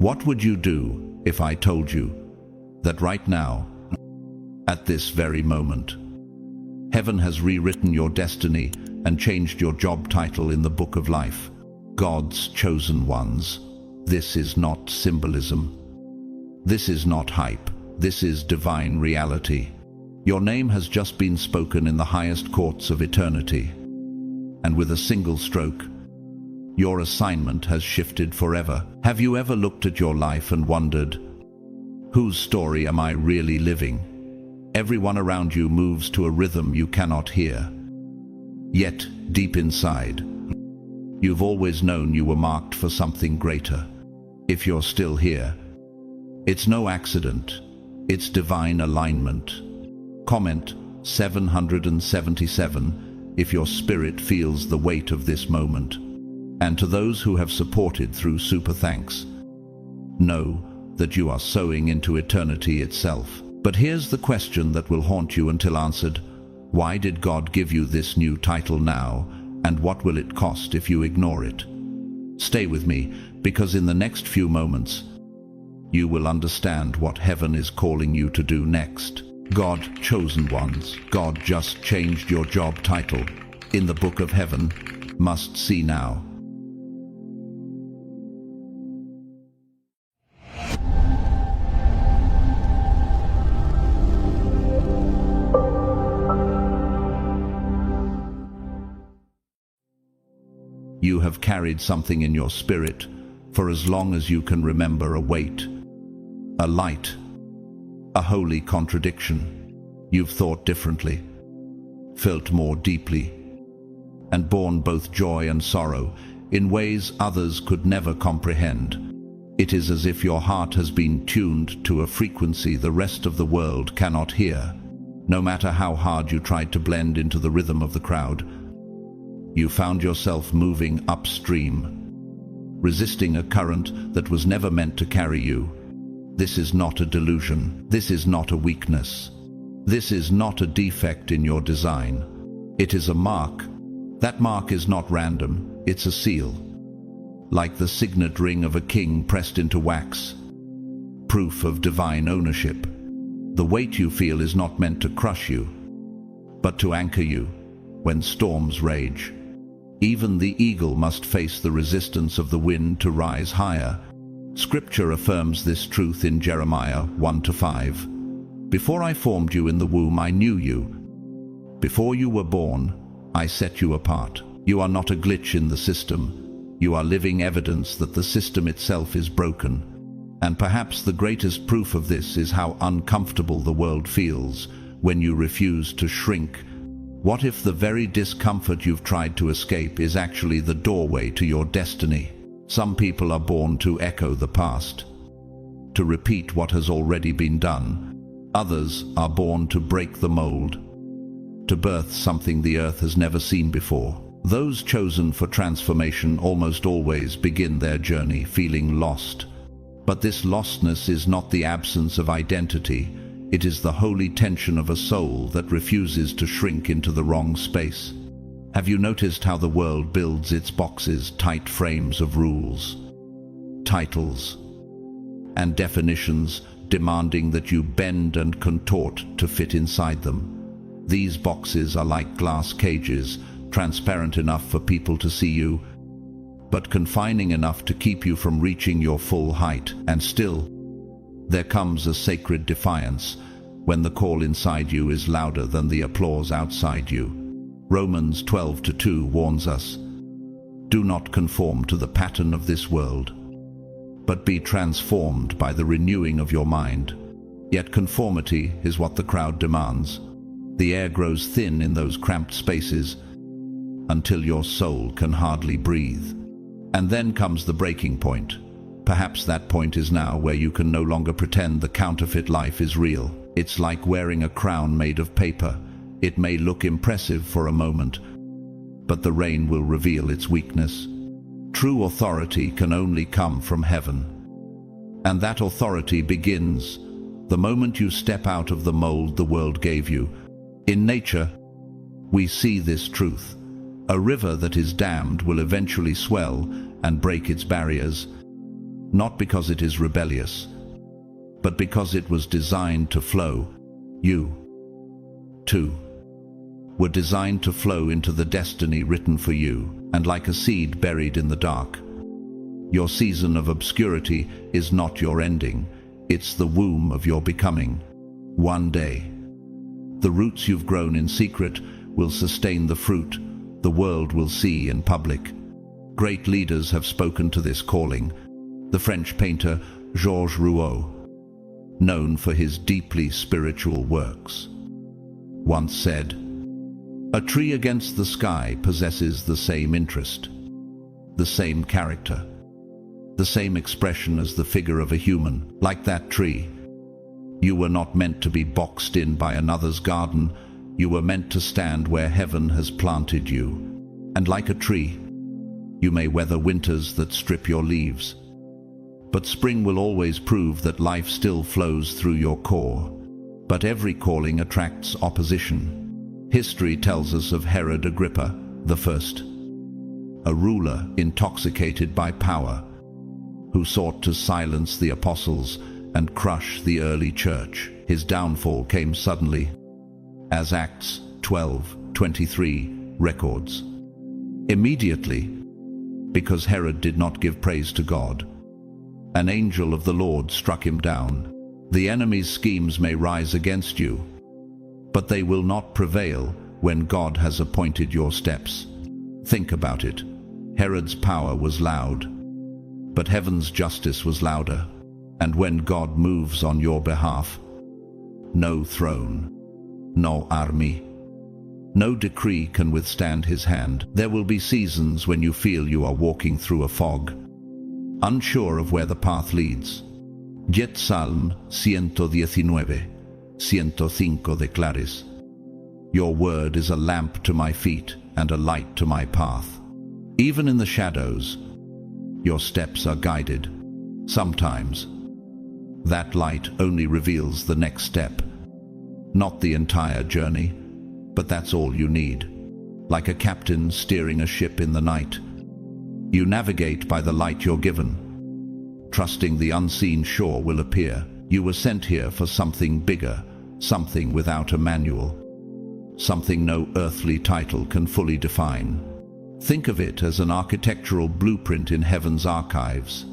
What would you do if I told you that right now, at this very moment, heaven has rewritten your destiny and changed your job title in the book of life? God's chosen ones. This is not symbolism. This is not hype. This is divine reality. Your name has just been spoken in the highest courts of eternity. And with a single stroke, your assignment has shifted forever. Have you ever looked at your life and wondered, whose story am I really living? Everyone around you moves to a rhythm you cannot hear. Yet, deep inside, you've always known you were marked for something greater. If you're still here, it's no accident. It's divine alignment. Comment 777 if your spirit feels the weight of this moment. And to those who have supported through super thanks, know that you are sowing into eternity itself. But here's the question that will haunt you until answered. Why did God give you this new title now, and what will it cost if you ignore it? Stay with me, because in the next few moments, you will understand what heaven is calling you to do next. God, chosen ones, God just changed your job title in the book of heaven. Must see now. You have carried something in your spirit for as long as you can remember, a weight, a light, a holy contradiction. You've thought differently, felt more deeply, and borne both joy and sorrow in ways others could never comprehend. It is as if your heart has been tuned to a frequency the rest of the world cannot hear. No matter how hard you tried to blend into the rhythm of the crowd, you found yourself moving upstream, resisting a current that was never meant to carry you. This is not a delusion. This is not a weakness. This is not a defect in your design. It is a mark. That mark is not random. It's a seal, like the signet ring of a king pressed into wax. Proof of divine ownership. The weight you feel is not meant to crush you, but to anchor you when storms rage. Even the eagle must face the resistance of the wind to rise higher. Scripture affirms this truth in Jeremiah 1-5. Before I formed you in the womb, I knew you. Before you were born, I set you apart. You are not a glitch in the system. You are living evidence that the system itself is broken. And perhaps the greatest proof of this is how uncomfortable the world feels when you refuse to shrink. What if the very discomfort you've tried to escape is actually the doorway to your destiny? Some people are born to echo the past, to repeat what has already been done. Others are born to break the mold, to birth something the earth has never seen before. Those chosen for transformation almost always begin their journey feeling lost. But this lostness is not the absence of identity. It is the holy tension of a soul that refuses to shrink into the wrong space. Have you noticed how the world builds its boxes, tight frames of rules, titles, and definitions, demanding that you bend and contort to fit inside them? These boxes are like glass cages, transparent enough for people to see you, but confining enough to keep you from reaching your full height. And still, there comes a sacred defiance when the call inside you is louder than the applause outside you. Romans 12:2 warns us, "Do not conform to the pattern of this world, but be transformed by the renewing of your mind." Yet conformity is what the crowd demands. The air grows thin in those cramped spaces until your soul can hardly breathe. And then comes the breaking point. Perhaps that point is now, where you can no longer pretend the counterfeit life is real. It's like wearing a crown made of paper. It may look impressive for a moment, but the rain will reveal its weakness. True authority can only come from heaven. And that authority begins the moment you step out of the mold the world gave you. In nature, we see this truth. A river that is dammed will eventually swell and break its barriers. not because it is rebellious, but because it was designed to flow. You, too, were designed to flow into the destiny written for you, and like a seed buried in the dark. Your season of obscurity is not your ending, it's the womb of your becoming. One day, the roots you've grown in secret will sustain the fruit the world will see in public. Great leaders have spoken to this calling. The French painter Georges Rouault, known for his deeply spiritual works, once said, "A tree against the sky possesses the same interest, the same character, the same expression as the figure of a human. Like that tree, you were not meant to be boxed in by another's garden. You were meant to stand where heaven has planted you. And like a tree, you may weather winters that strip your leaves, but spring will always prove that life still flows through your core. But every calling attracts opposition. History tells us of Herod Agrippa I, a ruler intoxicated by power, who sought to silence the apostles and crush the early church. His downfall came suddenly, as Acts 12:23 records. Immediately, because Herod did not give praise to God, an angel of the Lord struck him down. The enemy's schemes may rise against you, but they will not prevail when God has appointed your steps. Think about it. Herod's power was loud, but heaven's justice was louder. And when God moves on your behalf, no throne, no army, no decree can withstand his hand. There will be seasons when you feel you are walking through a fog, unsure of where the path leads. Yet Psalm 119, 105 declares, "Your word is a lamp to my feet and a light to my path." Even in the shadows, your steps are guided. Sometimes, that light only reveals the next step, not the entire journey, but that's all you need. Like a captain steering a ship in the night, you navigate by the light you're given, trusting the unseen shore will appear. You were sent here for something bigger, something without a manual, something no earthly title can fully define. Think of it as an architectural blueprint in heaven's archives,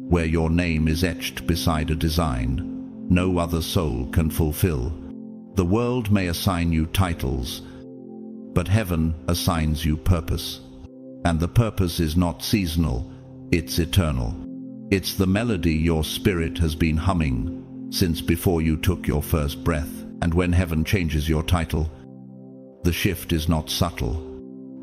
where your name is etched beside a design no other soul can fulfill. The world may assign you titles, but heaven assigns you purpose. And the purpose is not seasonal, it's eternal. It's the melody your spirit has been humming since before you took your first breath. And when heaven changes your title, the shift is not subtle.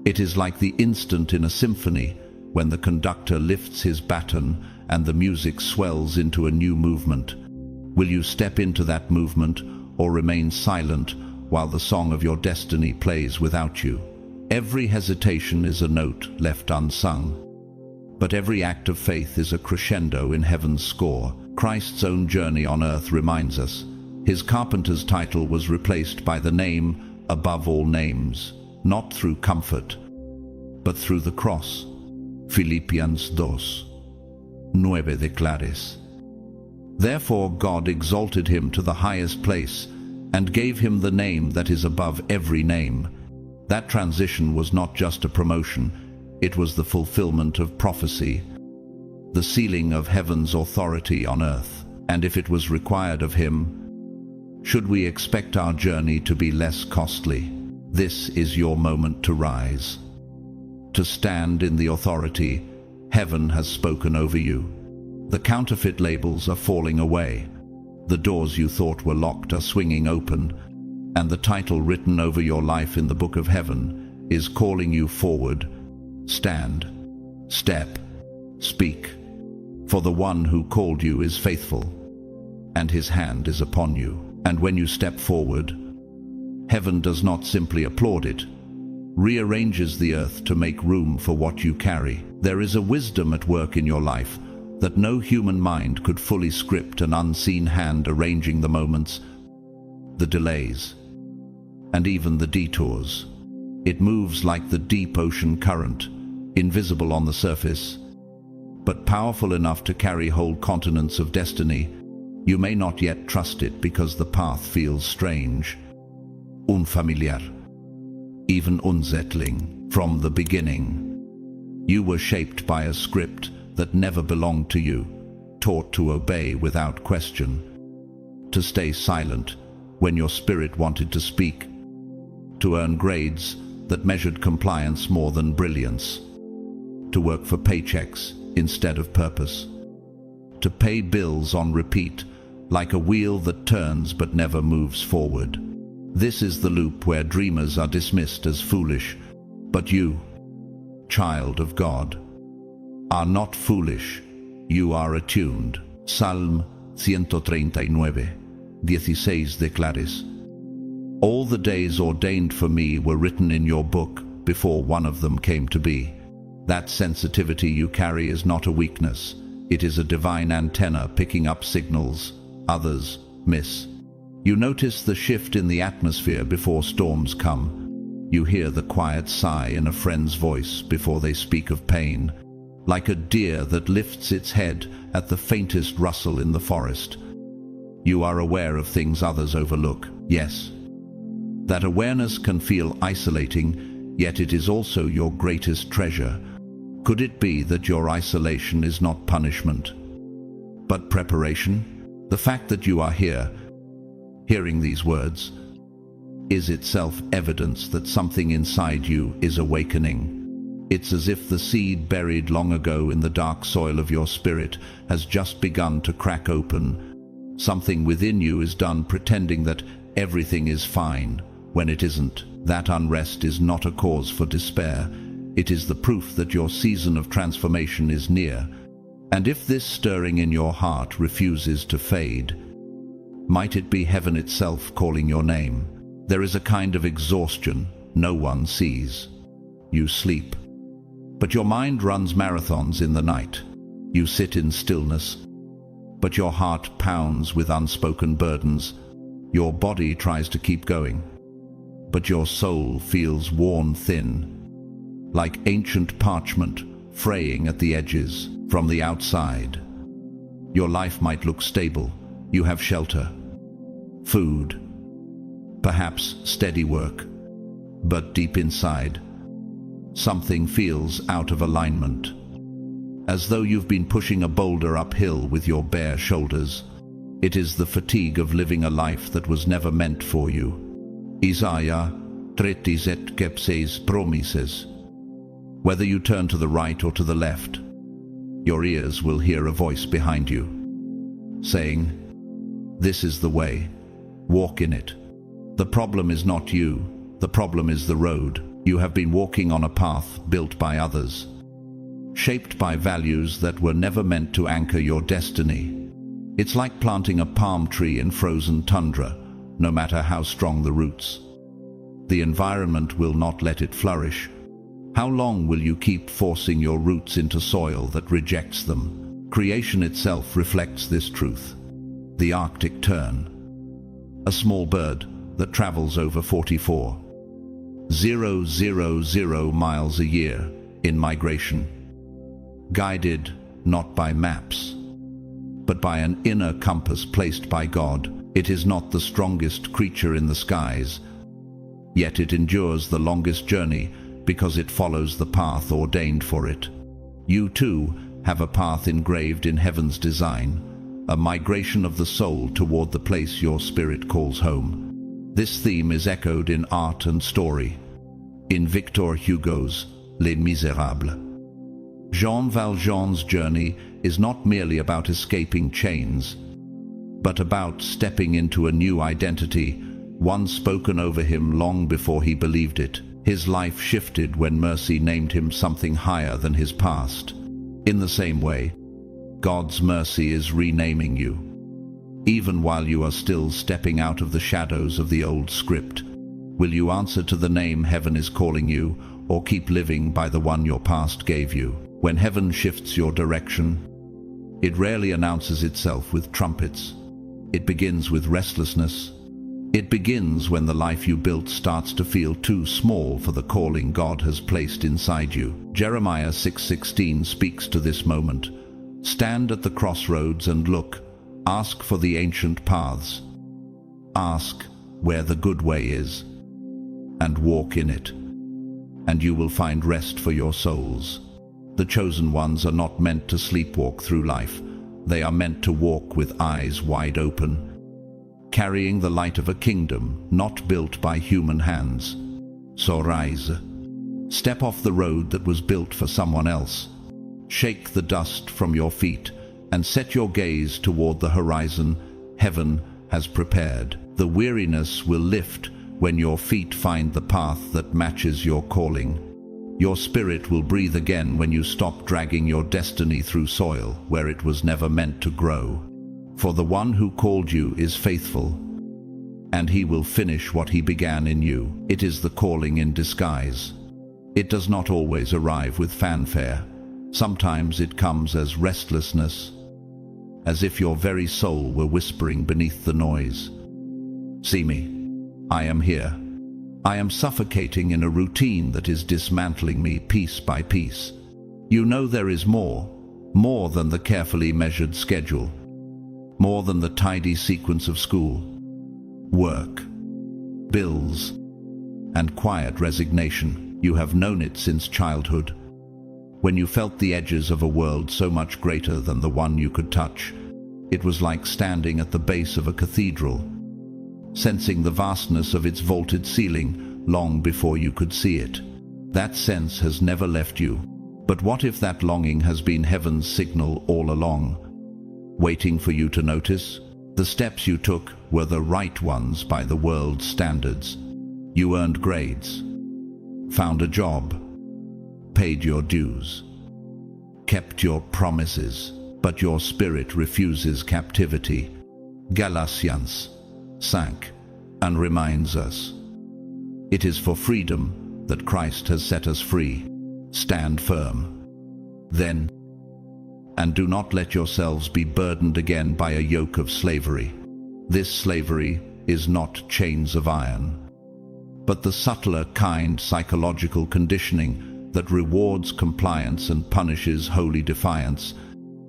It is like the instant in a symphony when the conductor lifts his baton and the music swells into a new movement. Will you step into that movement or remain silent while the song of your destiny plays without you? Every hesitation is a note left unsung, but every act of faith is a crescendo in heaven's score. Christ's own journey on earth reminds us. His carpenter's title was replaced by the name above all names, not through comfort, but through the cross. Philippians 2:9 declares, "Therefore God exalted him to the highest place and gave him the name that is above every name." That transition was not just a promotion, it was the fulfillment of prophecy, the sealing of heaven's authority on earth. And if it was required of him, should we expect our journey to be less costly? This is your moment to rise, to stand in the authority heaven has spoken over you. The counterfeit labels are falling away. The doors you thought were locked are swinging open, and the title written over your life in the book of heaven is calling you forward. Stand, step, speak, for the one who called you is faithful, and his hand is upon you. And when you step forward, heaven does not simply applaud it, rearranges the earth to make room for what you carry. There is a wisdom at work in your life that no human mind could fully script, an unseen hand arranging the moments, the delays, and even the detours. It moves like the deep ocean current, invisible on the surface, but powerful enough to carry whole continents of destiny. You may not yet trust it because the path feels strange, unfamiliar, even unsettling. From the beginning, you were shaped by a script that never belonged to you, taught to obey without question, to stay silent when your spirit wanted to speak, to earn grades that measured compliance more than brilliance, to work for paychecks instead of purpose, to pay bills on repeat like a wheel that turns but never moves forward. This is the loop where dreamers are dismissed as foolish, but you, child of God, are not foolish. You are attuned. Salm 139:16 declares, "All the days ordained for me were written in your book before one of them came to be." That sensitivity you carry is not a weakness. It is a divine antenna picking up signals others miss. You notice the shift in the atmosphere before storms come. You hear the quiet sigh in a friend's voice before they speak of pain, like a deer that lifts its head at the faintest rustle in the forest. You are aware of things others overlook. Yes, that awareness can feel isolating, yet it is also your greatest treasure. Could it be that your isolation is not punishment, but preparation? The fact that you are here, hearing these words, is itself evidence that something inside you is awakening. It's as if the seed buried long ago in the dark soil of your spirit has just begun to crack open. Something within you is done pretending that everything is fine when it isn't. That unrest is not a cause for despair. It is the proof that your season of transformation is near. And if this stirring in your heart refuses to fade, might it be heaven itself calling your name? There is a kind of exhaustion no one sees. You sleep, but your mind runs marathons in the night. You sit in stillness, but your heart pounds with unspoken burdens. Your body tries to keep going, but your soul feels worn thin, like ancient parchment fraying at the edges. From the outside, your life might look stable. You have shelter, food, perhaps steady work. But deep inside, something feels out of alignment, as though you've been pushing a boulder uphill with your bare shoulders. It is the fatigue of living a life that was never meant for you. Isaiah 37:6 promises, whether you turn to the right or to the left, your ears will hear a voice behind you, saying, "This is the way, walk in it." The problem is not you, the problem is the road. You have been walking on a path built by others, shaped by values that were never meant to anchor your destiny. It's like planting a palm tree in frozen tundra. No matter how strong the roots, the environment will not let it flourish. How long will you keep forcing your roots into soil that rejects them? Creation itself reflects this truth. The Arctic tern, a small bird that travels over 44,000 miles a year in migration, guided not by maps, but by an inner compass placed by God. It is not the strongest creature in the skies, yet it endures the longest journey because it follows the path ordained for it. You too have a path engraved in heaven's design, a migration of the soul toward the place your spirit calls home. This theme is echoed in art and story, in Victor Hugo's Les Misérables. Jean Valjean's journey is not merely about escaping chains, but about stepping into a new identity, one spoken over him long before he believed it. His life shifted when mercy named him something higher than his past. In the same way, God's mercy is renaming you. Even while you are still stepping out of the shadows of the old script, will you answer to the name heaven is calling you, or keep living by the one your past gave you? When heaven shifts your direction, it rarely announces itself with trumpets. It begins with restlessness, It begins when the life you built starts to feel too small for the calling God has placed inside you. Jeremiah 6:16 speaks to this moment. Stand at the crossroads and look. Ask for the ancient paths. Ask where the good way is, and walk in it, and you will find rest for your souls. The chosen ones are not meant to sleepwalk through life. They are meant to walk with eyes wide open, carrying the light of a kingdom not built by human hands. So rise. Step off the road that was built for someone else. Shake the dust from your feet and set your gaze toward the horizon heaven has prepared. The weariness will lift when your feet find the path that matches your calling. Your spirit will breathe again when you stop dragging your destiny through soil where it was never meant to grow. For the one who called you is faithful, and he will finish what he began in you. It is the calling in disguise. It does not always arrive with fanfare. Sometimes it comes as restlessness, as if your very soul were whispering beneath the noise. See me. I am here. I am suffocating in a routine that is dismantling me piece by piece. You know there is more than the carefully measured schedule, more than the tidy sequence of school, work, bills, and quiet resignation. You have known it since childhood, when you felt the edges of a world so much greater than the one you could touch. It was like standing at the base of a cathedral, sensing the vastness of its vaulted ceiling long before you could see it. That sense has never left you. But what if that longing has been heaven's signal all along, waiting for you to notice? The steps you took were the right ones by the world's standards. You earned grades, found a job, paid your dues, kept your promises, but your spirit refuses captivity. Galatians 5 and reminds us, it is for freedom that Christ has set us free. Stand firm, then, and do not let yourselves be burdened again by a yoke of slavery. This slavery is not chains of iron, but the subtler kind psychological conditioning that rewards compliance and punishes holy defiance.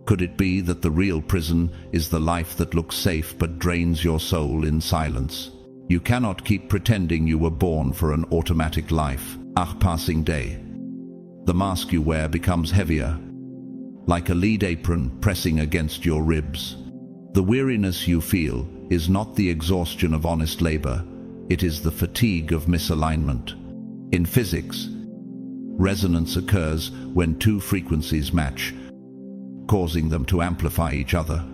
Could it be that the real prison is the life that looks safe but drains your soul in silence? You cannot keep pretending you were born for an automatic life. Passing day. The mask you wear becomes heavier, like a lead apron pressing against your ribs. The weariness you feel is not the exhaustion of honest labor, it is the fatigue of misalignment. In physics, resonance occurs when two frequencies match, causing them to amplify each other.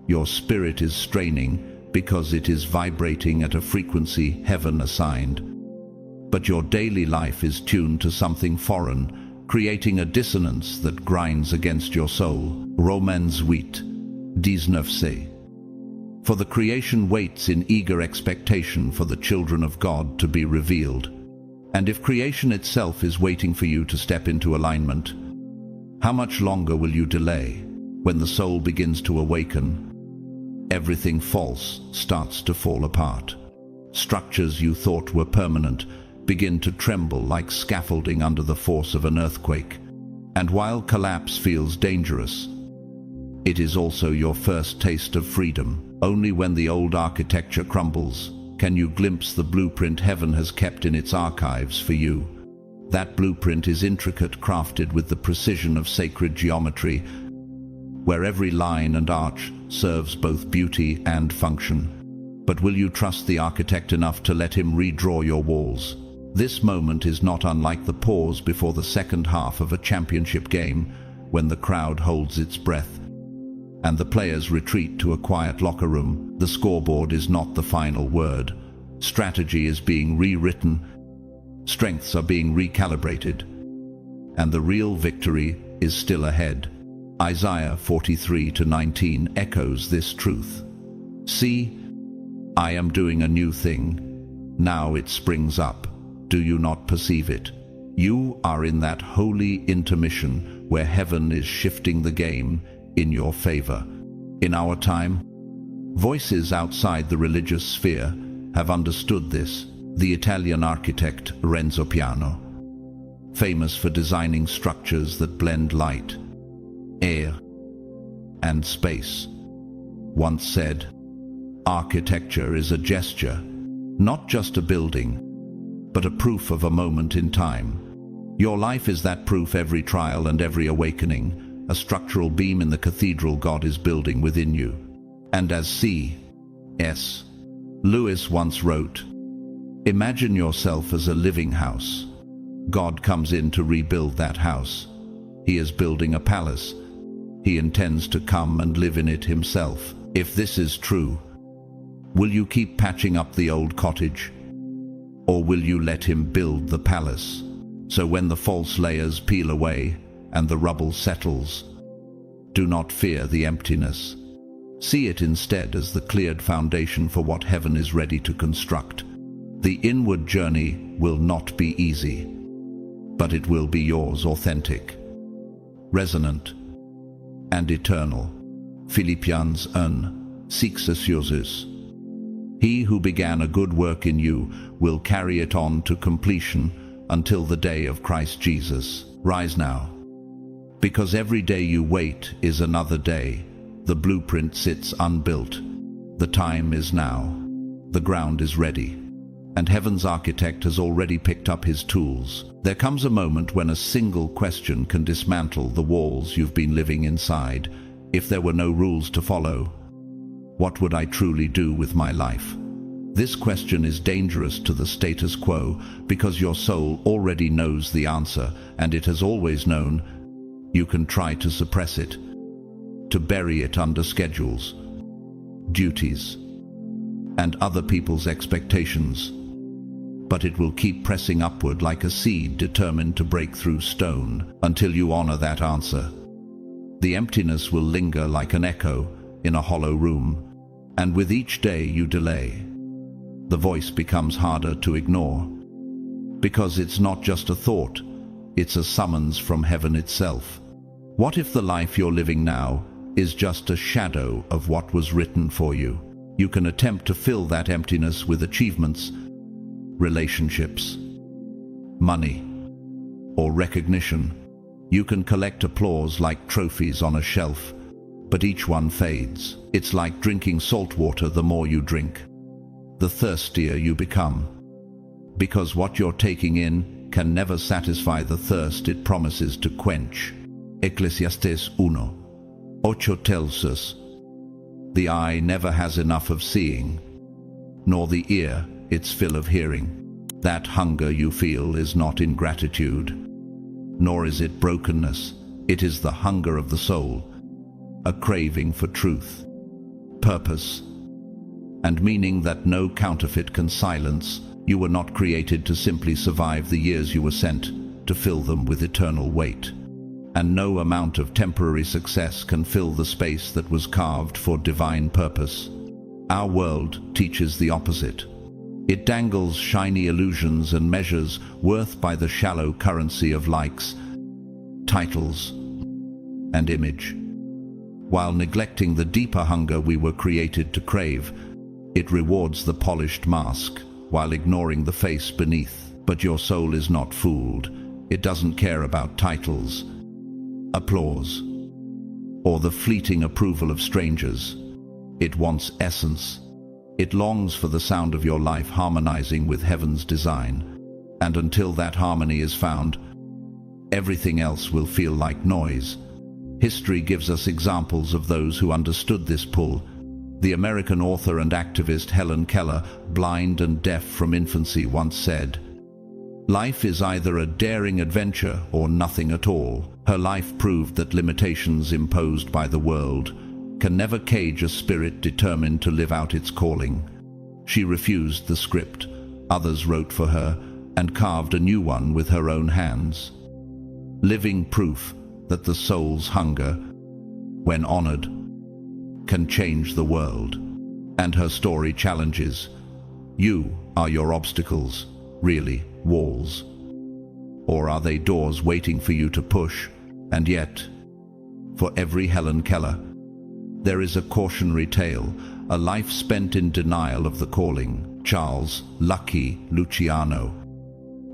Your spirit is straining because it is vibrating at a frequency heaven assigned. But your daily life is tuned to something foreign, creating a dissonance that grinds against your soul. Romans 8:19. For the creation waits in eager expectation for the children of God to be revealed. And if creation itself is waiting for you to step into alignment, how much longer will you delay? When the soul begins to awaken, everything false starts to fall apart. Structures you thought were permanent begin to tremble like scaffolding under the force of an earthquake. And while collapse feels dangerous, it is also your first taste of freedom. Only when the old architecture crumbles can you glimpse the blueprint heaven has kept in its archives for you. That blueprint is intricate, crafted with the precision of sacred geometry, where every line and arch serves both beauty and function. But will you trust the architect enough to let him redraw your walls? This moment is not unlike the pause before the second half of a championship game, when the crowd holds its breath and the players retreat to a quiet locker room. The scoreboard is not the final word. Strategy is being rewritten, strengths are being recalibrated, and the real victory is still ahead. Isaiah 43:19 echoes this truth. See, I am doing a new thing. Now it springs up. Do you not perceive it? You are in that holy intermission where heaven is shifting the game in your favor. In our time, voices outside the religious sphere have understood this. The Italian architect Renzo Piano, famous for designing structures that blend light, air, and space, once said, "Architecture is a gesture, not just a building, but a proof of a moment in time." Your life is that proof. Every trial and every awakening, a structural beam in the cathedral God is building within you. And as C.S. Lewis once wrote, "Imagine yourself as a living house. God comes in to rebuild that house. He is building a palace. He intends to come and live in it himself." If this is true, will you keep patching up the old cottage? Or will you let him build the palace? So when the false layers peel away and the rubble settles, do not fear the emptiness. See it instead as the cleared foundation for what heaven is ready to construct. The inward journey will not be easy, but it will be yours, authentic, resonant, and eternal. Philippians 1:6. He who began a good work in you will carry it on to completion until the day of Christ Jesus. Rise now, because every day you wait is another day. The blueprint sits unbuilt. The time is now. The ground is ready, and heaven's architect has already picked up his tools. There comes a moment when a single question can dismantle the walls you've been living inside. If there were no rules to follow, what would I truly do with my life? This question is dangerous to the status quo because your soul already knows the answer, and it has always known. You can try to suppress it, to bury it under schedules, duties, and other people's expectations, but it will keep pressing upward like a seed determined to break through stone until you honor that answer. The emptiness will linger like an echo in a hollow room, and with each day you delay, the voice becomes harder to ignore, because it's not just a thought, it's a summons from heaven itself. What if the life you're living now is just a shadow of what was written for you? You can attempt to fill that emptiness with achievements, relationships, money, or recognition. You can collect applause like trophies on a shelf, but each one fades. It's like drinking salt water. The more you drink, the thirstier you become, because what you're taking in can never satisfy the thirst it promises to quench. Ecclesiastes 1:8 tells us, "The eye never has enough of seeing, nor the ear its fill of hearing." That hunger you feel is not ingratitude, nor is it brokenness. It is the hunger of the soul, a craving for truth, purpose, and meaning that no counterfeit can silence. You were not created to simply survive the years. You were sent to fill them with eternal weight. And no amount of temporary success can fill the space that was carved for divine purpose. Our world teaches the opposite. It dangles shiny illusions and measures worth by the shallow currency of likes, titles, and image, while neglecting the deeper hunger we were created to crave. It rewards the polished mask while ignoring the face beneath. But your soul is not fooled. It doesn't care about titles, applause, or the fleeting approval of strangers. It wants essence. It longs for the sound of your life harmonizing with heaven's design. And until that harmony is found, everything else will feel like noise. History gives us examples of those who understood this pull. The American author and activist Helen Keller, blind and deaf from infancy, once said, "Life is either a daring adventure or nothing at all." Her life proved that limitations imposed by the world can never cage a spirit determined to live out its calling. She refused the script others wrote for her and carved a new one with her own hands. Living proof that the soul's hunger, when honored, can change the world. And her story challenges you. Are your obstacles really walls? Or are they doors waiting for you to push? And yet, for every Helen Keller, there is a cautionary tale, a life spent in denial of the calling. Charles Lucky Luciano,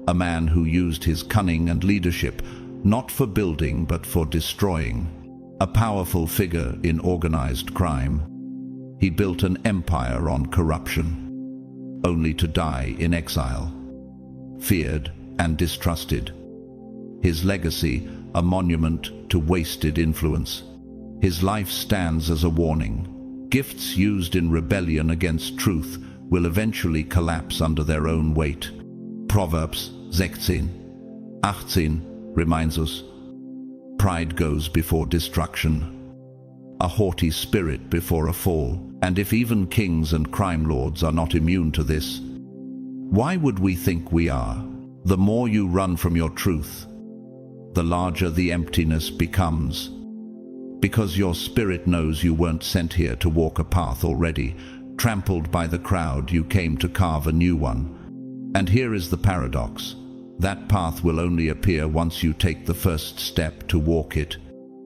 a man who used his cunning and leadership not for building but for destroying. A powerful figure in organized crime, he built an empire on corruption, only to die in exile, feared and distrusted. His legacy, a monument to wasted influence. His life stands as a warning. Gifts used in rebellion against truth will eventually collapse under their own weight. Proverbs 16:18 reminds us, pride goes before destruction, a haughty spirit before a fall. And if even kings and crime lords are not immune to this, why would we think we are? The more you run from your truth, the larger the emptiness becomes. Because your spirit knows you weren't sent here to walk a path already trampled by the crowd, you came to carve a new one. And here is the paradox. That path will only appear once you take the first step to walk it.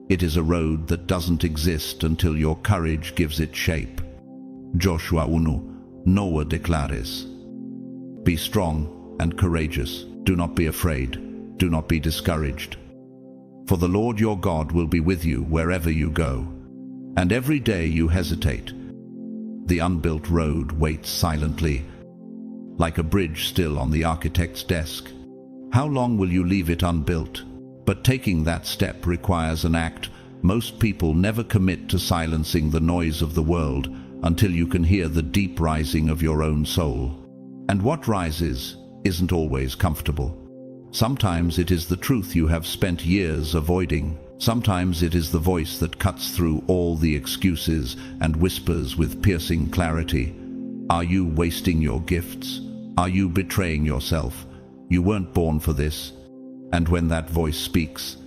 It is a road that doesn't exist until your courage gives it shape. Joshua 1:9 declares, be strong and courageous. Do not be afraid. Do not be discouraged. For the Lord your God will be with you wherever you go. And every day you hesitate, the unbuilt road waits silently, like a bridge still on the architect's desk. How long will you leave it unbuilt? But taking that step requires an act. Most people never commit to silencing the noise of the world until you can hear the deep rising of your own soul. And what rises isn't always comfortable. Sometimes it is the truth you have spent years avoiding. Sometimes it is the voice that cuts through all the excuses and whispers with piercing clarity. Are you wasting your gifts? Are you betraying yourself? You weren't born for this. And when that voice speaks,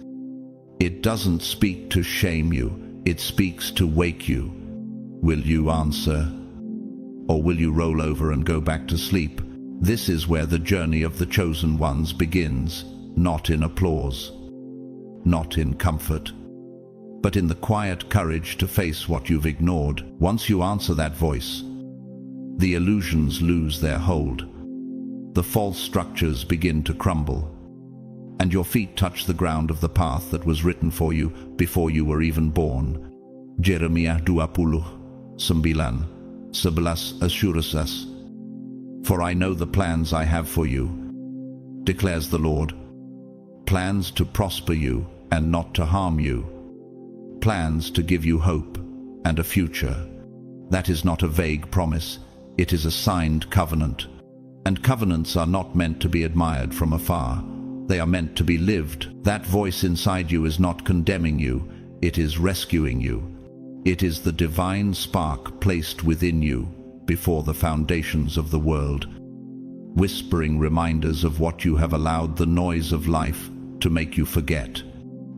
it doesn't speak to shame you, it speaks to wake you. Will you answer? Or will you roll over and go back to sleep? This is where the journey of the chosen ones begins, not in applause, not in comfort, but in the quiet courage to face what you've ignored. Once you answer that voice, the illusions lose their hold. The false structures begin to crumble, and your feet touch the ground of the path that was written for you before you were even born. Jeremiah 20:11 assures us, for I know the plans I have for you, declares the Lord, plans to prosper you and not to harm you, plans to give you hope and a future. That is not a vague promise, it is a signed covenant. And covenants are not meant to be admired from afar. They are meant to be lived. That voice inside you is not condemning you, it is rescuing you. It is the divine spark placed within you before the foundations of the world, whispering reminders of what you have allowed the noise of life to make you forget.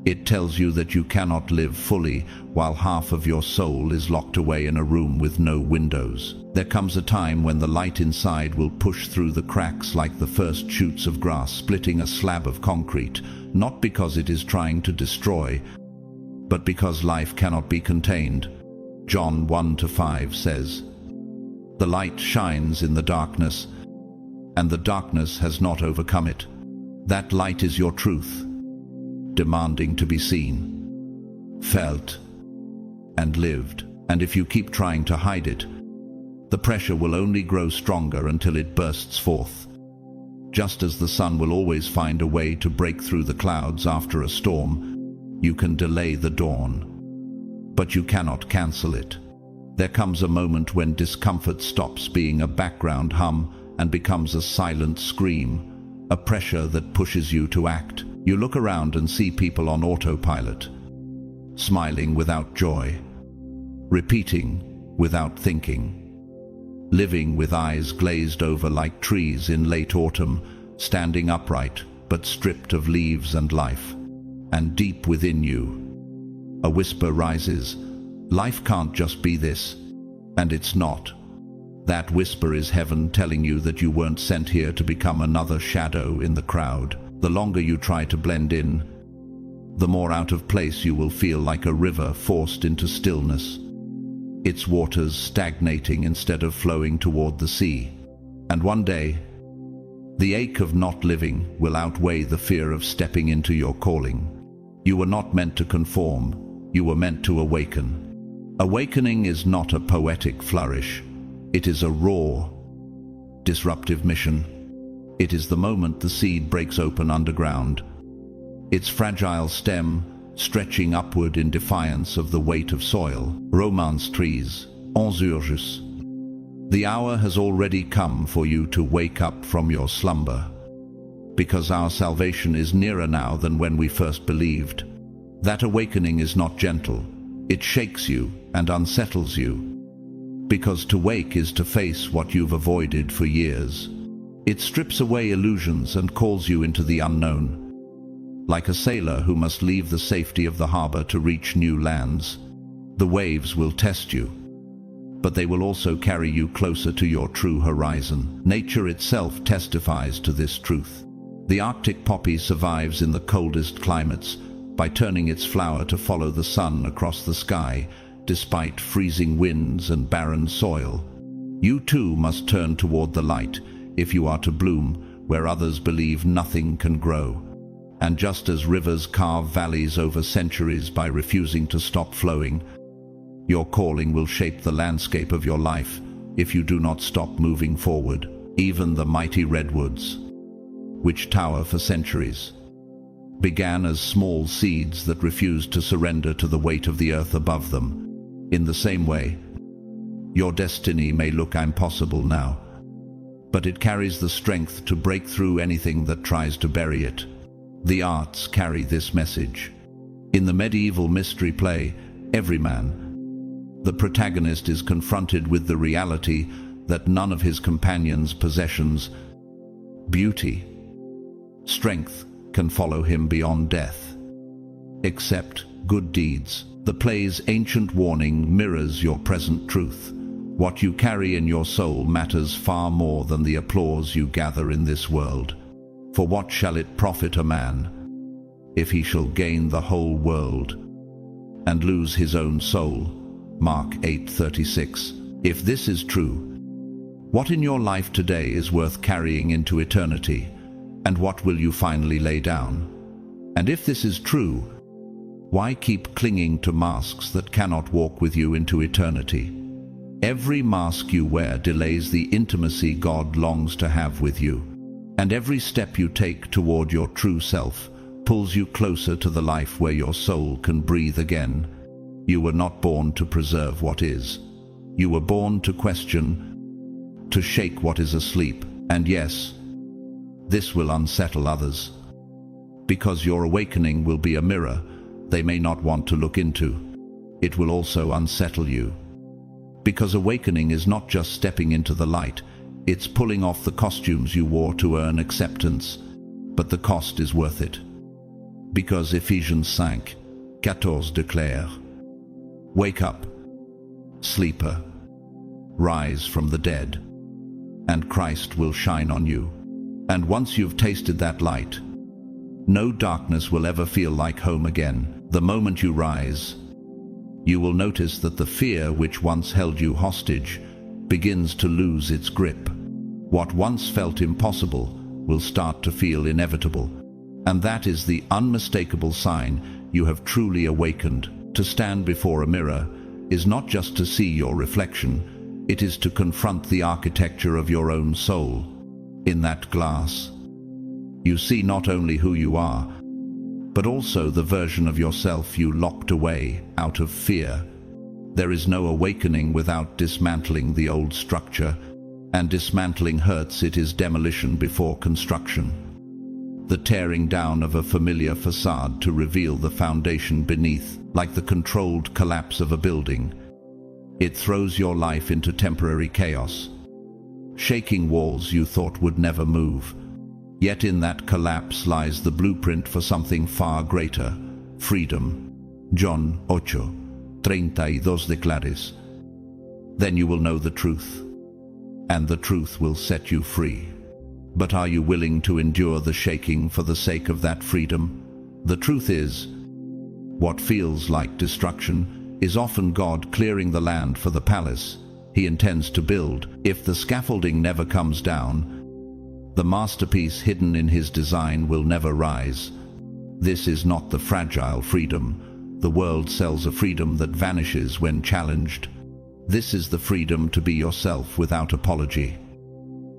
It tells you that you cannot live fully while half of your soul is locked away in a room with no windows. There comes a time when the light inside will push through the cracks like the first shoots of grass splitting a slab of concrete, not because it is trying to destroy, but because life cannot be contained. John 1:5 says, the light shines in the darkness, and the darkness has not overcome it. That light is your truth, demanding to be seen, felt, and lived. And if you keep trying to hide it, the pressure will only grow stronger until it bursts forth. Just as the sun will always find a way to break through the clouds after a storm, you can delay the dawn, but you cannot cancel it. There comes a moment when discomfort stops being a background hum and becomes a silent scream, a pressure that pushes you to act. You look around and see people on autopilot, smiling without joy, repeating without thinking, living with eyes glazed over like trees in late autumn, standing upright but stripped of leaves and life. And deep within you, a whisper rises, life can't just be this, and it's not. That whisper is heaven telling you that you weren't sent here to become another shadow in the crowd. The longer you try to blend in, the more out of place you will feel, like a river forced into stillness, its waters stagnating instead of flowing toward the sea. And one day, the ache of not living will outweigh the fear of stepping into your calling. You were not meant to conform, you were meant to awaken. Awakening is not a poetic flourish. It is a raw, disruptive mission. It is the moment the seed breaks open underground, its fragile stem stretching upward in defiance of the weight of soil. Romance trees, en urgence. The hour has already come for you to wake up from your slumber, because our salvation is nearer now than when we first believed. That awakening is not gentle. It shakes you and unsettles you, because to wake is to face what you've avoided for years. It strips away illusions and calls you into the unknown. Like a sailor who must leave the safety of the harbor to reach new lands, the waves will test you, but they will also carry you closer to your true horizon. Nature itself testifies to this truth. The Arctic poppy survives in the coldest climates by turning its flower to follow the sun across the sky, despite freezing winds and barren soil. You too must turn toward the light if you are to bloom where others believe nothing can grow. And just as rivers carve valleys over centuries by refusing to stop flowing, your calling will shape the landscape of your life if you do not stop moving forward. Even the mighty redwoods, which tower for centuries, began as small seeds that refused to surrender to the weight of the earth above them. In the same way, your destiny may look impossible now, but it carries the strength to break through anything that tries to bury it. The arts carry this message. In the medieval mystery play, Everyman, the protagonist is confronted with the reality that none of his companions' possessions, beauty, strength, can follow him beyond death, except good deeds. The play's ancient warning mirrors your present truth. What you carry in your soul matters far more than the applause you gather in this world. For what shall it profit a man if he shall gain the whole world and lose his own soul? Mark 8:36. If this is true, what in your life today is worth carrying into eternity, and what will you finally lay down? And if this is true, why keep clinging to masks that cannot walk with you into eternity? Every mask you wear delays the intimacy God longs to have with you. And every step you take toward your true self pulls you closer to the life where your soul can breathe again. You were not born to preserve what is. You were born to question, to shake what is asleep. And yes, this will unsettle others, because your awakening will be a mirror they may not want to look into. It will also unsettle you, because awakening is not just stepping into the light. It's pulling off the costumes you wore to earn acceptance, but the cost is worth it. Because Ephesians 5:14 declare, "Wake up, sleeper, rise from the dead, and Christ will shine on you." And once you've tasted that light, no darkness will ever feel like home again. The moment you rise, you will notice that the fear which once held you hostage begins to lose its grip. What once felt impossible will start to feel inevitable. And that is the unmistakable sign you have truly awakened. To stand before a mirror is not just to see your reflection, it is to confront the architecture of your own soul. In that glass, you see not only who you are, but also the version of yourself you locked away out of fear. There is no awakening without dismantling the old structure, and dismantling hurts. It is demolition before construction. The tearing down of a familiar facade to reveal the foundation beneath, like the controlled collapse of a building. It throws your life into temporary chaos, shaking walls you thought would never move. Yet in that collapse lies the blueprint for something far greater: freedom. John 8:32 declares, "Then you will know the truth, and the truth will set you free." But are you willing to endure the shaking for the sake of that freedom? The truth is, what feels like destruction is often God clearing the land for the palace he intends to build. If the scaffolding never comes down, the masterpiece hidden in his design will never rise. This is not the fragile freedom. The world sells a freedom that vanishes when challenged. This is the freedom to be yourself without apology,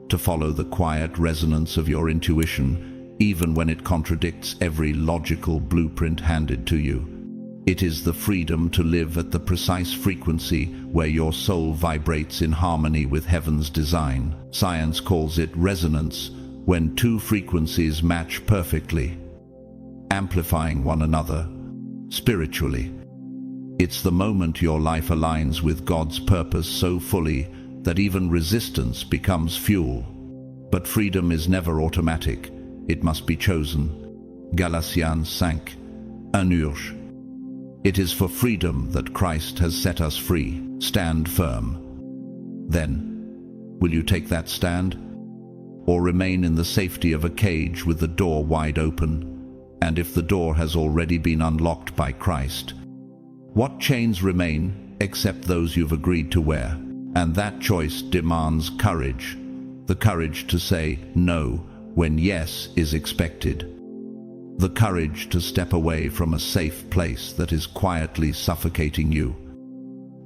to follow the quiet resonance of your intuition, even when it contradicts every logical blueprint handed to you. It is the freedom to live at the precise frequency where your soul vibrates in harmony with heaven's design. Science calls it resonance, when two frequencies match perfectly, amplifying one another. Spiritually, it's the moment your life aligns with God's purpose so fully that even resistance becomes fuel. But freedom is never automatic. It must be chosen. Galatians 5, enriching. It is for freedom that Christ has set us free. Stand firm. Then, will you take that stand? Or remain in the safety of a cage with the door wide open? And if the door has already been unlocked by Christ, what chains remain except those you've agreed to wear? And that choice demands courage. The courage to say no when yes is expected. The courage to step away from a safe place that is quietly suffocating you,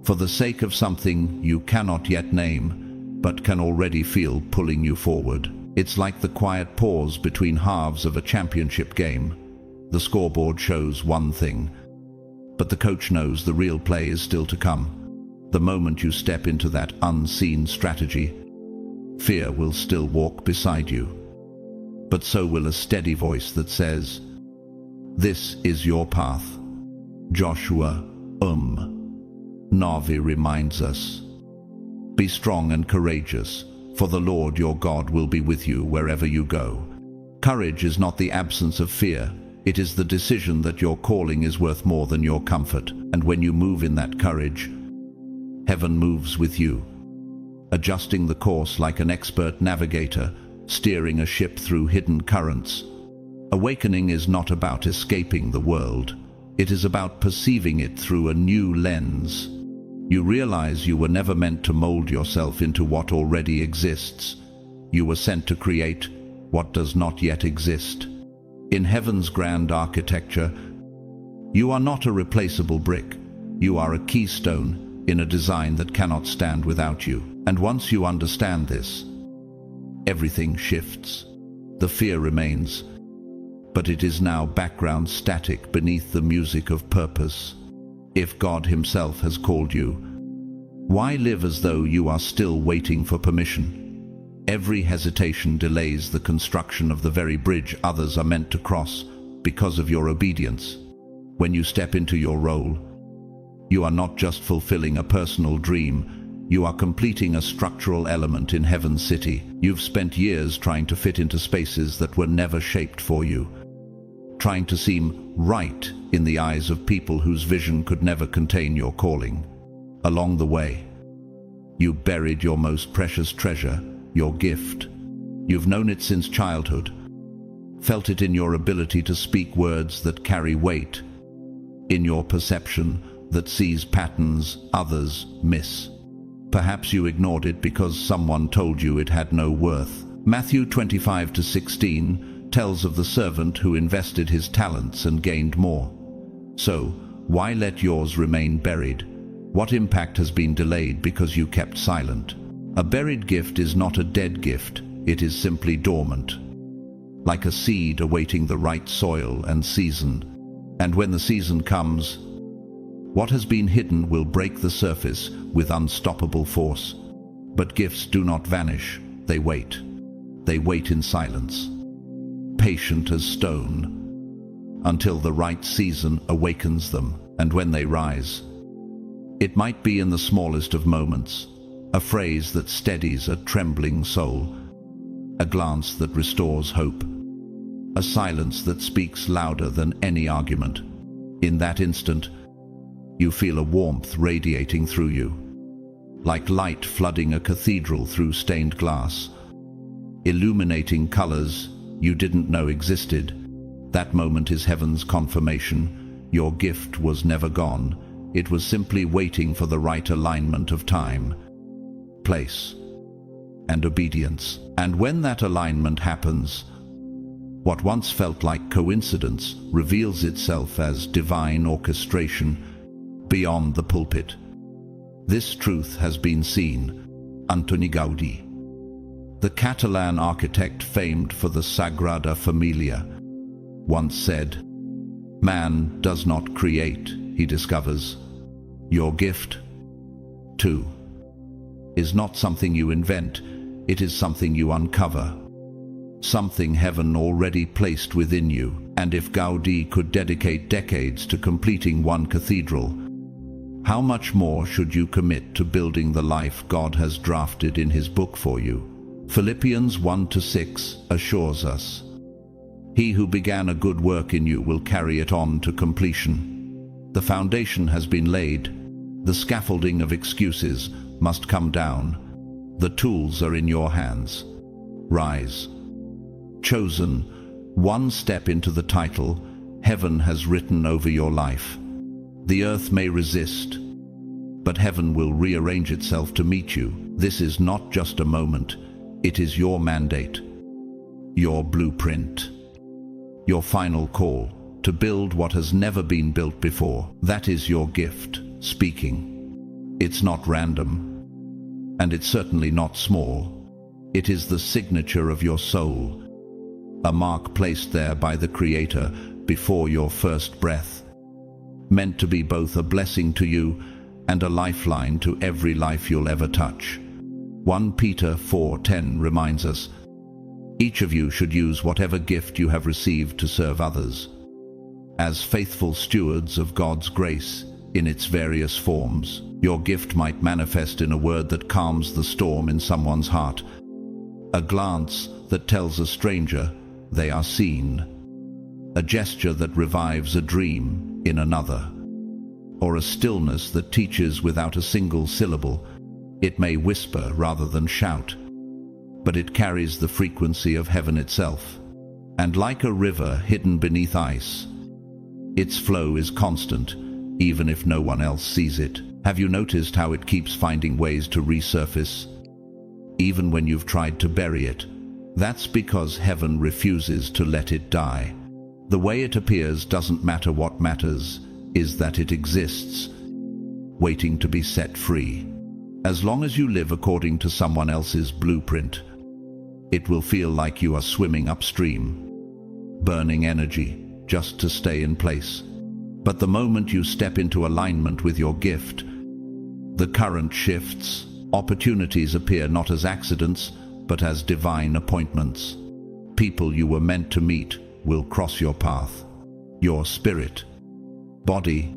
for the sake of something you cannot yet name, but can already feel pulling you forward. It's like the quiet pause between halves of a championship game. The scoreboard shows one thing, but the coach knows the real play is still to come. The moment you step into that unseen strategy, fear will still walk beside you. But so will a steady voice that says, "This is your path." Joshua 9 reminds us, "Be strong and courageous, for the Lord your God will be with you wherever you go." Courage is not the absence of fear. It is the decision that your calling is worth more than your comfort. And when you move in that courage, heaven moves with you, adjusting the course like an expert navigator, steering a ship through hidden currents. Awakening is not about escaping the world. It is about perceiving it through a new lens. You realize you were never meant to mold yourself into what already exists. You were sent to create what does not yet exist. In heaven's grand architecture, you are not a replaceable brick. You are a keystone in a design that cannot stand without you. And once you understand this, everything shifts. The fear remains, but it is now background static beneath the music of purpose. If God Himself has called you, why live as though you are still waiting for permission? Every hesitation delays the construction of the very bridge others are meant to cross because of your obedience. When you step into your role, you are not just fulfilling a personal dream, you are completing a structural element in Heaven's city. You've spent years trying to fit into spaces that were never shaped for you, trying to seem right in the eyes of people whose vision could never contain your calling. Along the way, you buried your most precious treasure, your gift. You've known it since childhood, felt it in your ability to speak words that carry weight, in your perception that sees patterns others miss. Perhaps you ignored it because someone told you it had no worth. Matthew 25-16 tells of the servant who invested his talents and gained more. So, why let yours remain buried? What impact has been delayed because you kept silent? A buried gift is not a dead gift, it is simply dormant, like a seed awaiting the right soil and season. And when the season comes, what has been hidden will break the surface with unstoppable force. But gifts do not vanish, they wait. They wait in silence, patient as stone, until the right season awakens them. And when they rise, it might be in the smallest of moments, a phrase that steadies a trembling soul, a glance that restores hope, a silence that speaks louder than any argument. In that instant, you feel a warmth radiating through you, like light flooding a cathedral through stained glass, illuminating colors you didn't know existed. That moment is heaven's confirmation. Your gift was never gone. It was simply waiting for the right alignment of time. place, and obedience. And when that alignment happens, what once felt like coincidence reveals itself as divine orchestration beyond the pulpit. This truth has been seen. Antoni Gaudí, the Catalan architect famed for the Sagrada Familia, once said, "Man does not create, he discovers. Your gift, too, is not something you invent, it is something you uncover. Something heaven already placed within you." And if Gaudí could dedicate decades to completing one cathedral, how much more should you commit to building the life God has drafted in his book for you? Philippians 1-6 assures us, "He who began a good work in you will carry it on to completion." The foundation has been laid. The scaffolding of excuses must come down. The tools are in your hands. Rise. Chosen, one step into the title heaven has written over your life. The earth may resist, but heaven will rearrange itself to meet you. This is not just a moment, it is your mandate, your blueprint, your final call to build what has never been built before. That is your gift, speaking. It's not random, and it's certainly not small. It is the signature of your soul, a mark placed there by the Creator before your first breath, meant to be both a blessing to you and a lifeline to every life you'll ever touch. 1 Peter 4:10 reminds us, "Each of you should use whatever gift you have received to serve others, as faithful stewards of God's grace in its various forms." Your gift might manifest in a word that calms the storm in someone's heart, a glance that tells a stranger they are seen, a gesture that revives a dream in another, or a stillness that teaches without a single syllable. It may whisper rather than shout, but it carries the frequency of heaven itself. And like a river hidden beneath ice, its flow is constant, even if no one else sees it. Have you noticed how it keeps finding ways to resurface, even when you've tried to bury it? That's because heaven refuses to let it die. The way it appears doesn't matter. What matters is that it exists, waiting to be set free. As long as you live according to someone else's blueprint, it will feel like you are swimming upstream, burning energy just to stay in place. But the moment you step into alignment with your gift, the current shifts. Opportunities appear not as accidents, but as divine appointments. People you were meant to meet will cross your path. Your spirit, body,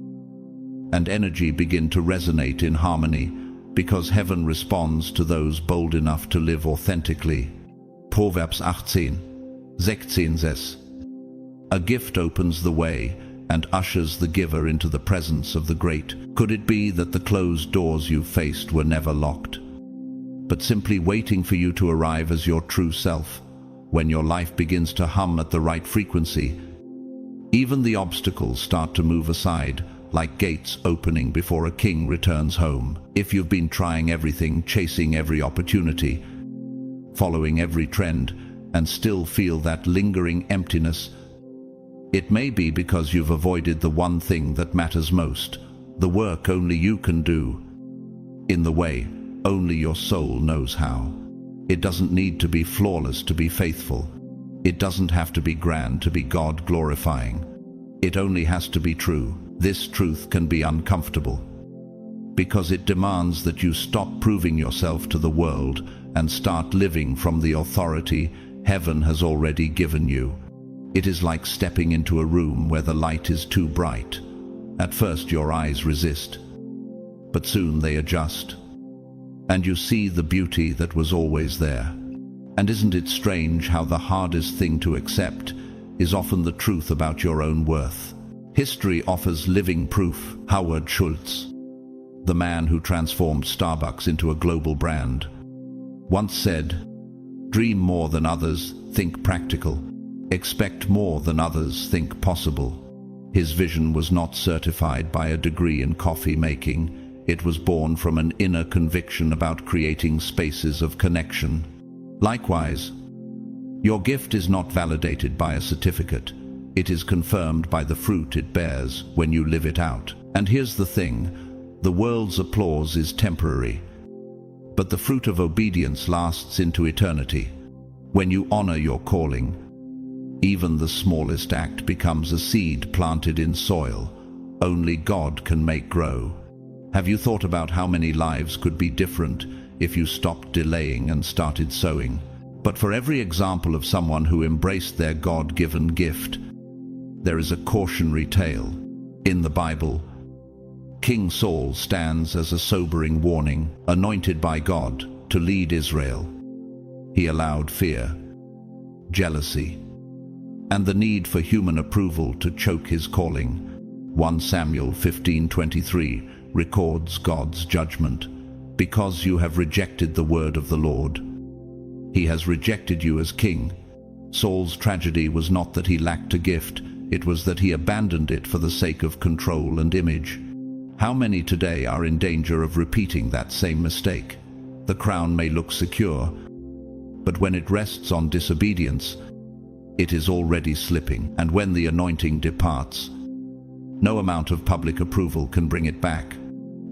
and energy begin to resonate in harmony, because heaven responds to those bold enough to live authentically. Proverbs 18:16 says, "A gift opens the way and ushers the giver into the presence of the great." Could it be that the closed doors you faced were never locked, but simply waiting for you to arrive as your true self? When your life begins to hum at the right frequency, even the obstacles start to move aside, like gates opening before a king returns home. If you've been trying everything, chasing every opportunity, following every trend, and still feel that lingering emptiness, it may be because you've avoided the one thing that matters most, the work only you can do, in the way only your soul knows how. It doesn't need to be flawless to be faithful. It doesn't have to be grand to be God-glorifying. It only has to be true. This truth can be uncomfortable, because it demands that you stop proving yourself to the world and start living from the authority heaven has already given you. It is like stepping into a room where the light is too bright. At first your eyes resist, but soon they adjust, and you see the beauty that was always there. And isn't it strange how the hardest thing to accept is often the truth about your own worth? History offers living proof. Howard Schultz, the man who transformed Starbucks into a global brand, once said, "Dream more than others, think practical. Expect more than others, think possible." His vision was not certified by a degree in coffee making. It was born from an inner conviction about creating spaces of connection. Likewise, your gift is not validated by a certificate. It is confirmed by the fruit it bears when you live it out. And here's the thing, the world's applause is temporary, but the fruit of obedience lasts into eternity. When you honor your calling, even the smallest act becomes a seed planted in soil only God can make grow. Have you thought about how many lives could be different if you stopped delaying and started sowing? But for every example of someone who embraced their God-given gift, there is a cautionary tale. In the Bible, King Saul stands as a sobering warning, anointed by God to lead Israel. He allowed fear, jealousy, and the need for human approval to choke his calling. 1 Samuel 15:23 records God's judgment. Because you have rejected the word of the Lord, He has rejected you as king. Saul's tragedy was not that he lacked a gift, it was that he abandoned it for the sake of control and image. How many today are in danger of repeating that same mistake? The crown may look secure, but when it rests on disobedience, it is already slipping, and when the anointing departs, no amount of public approval can bring it back.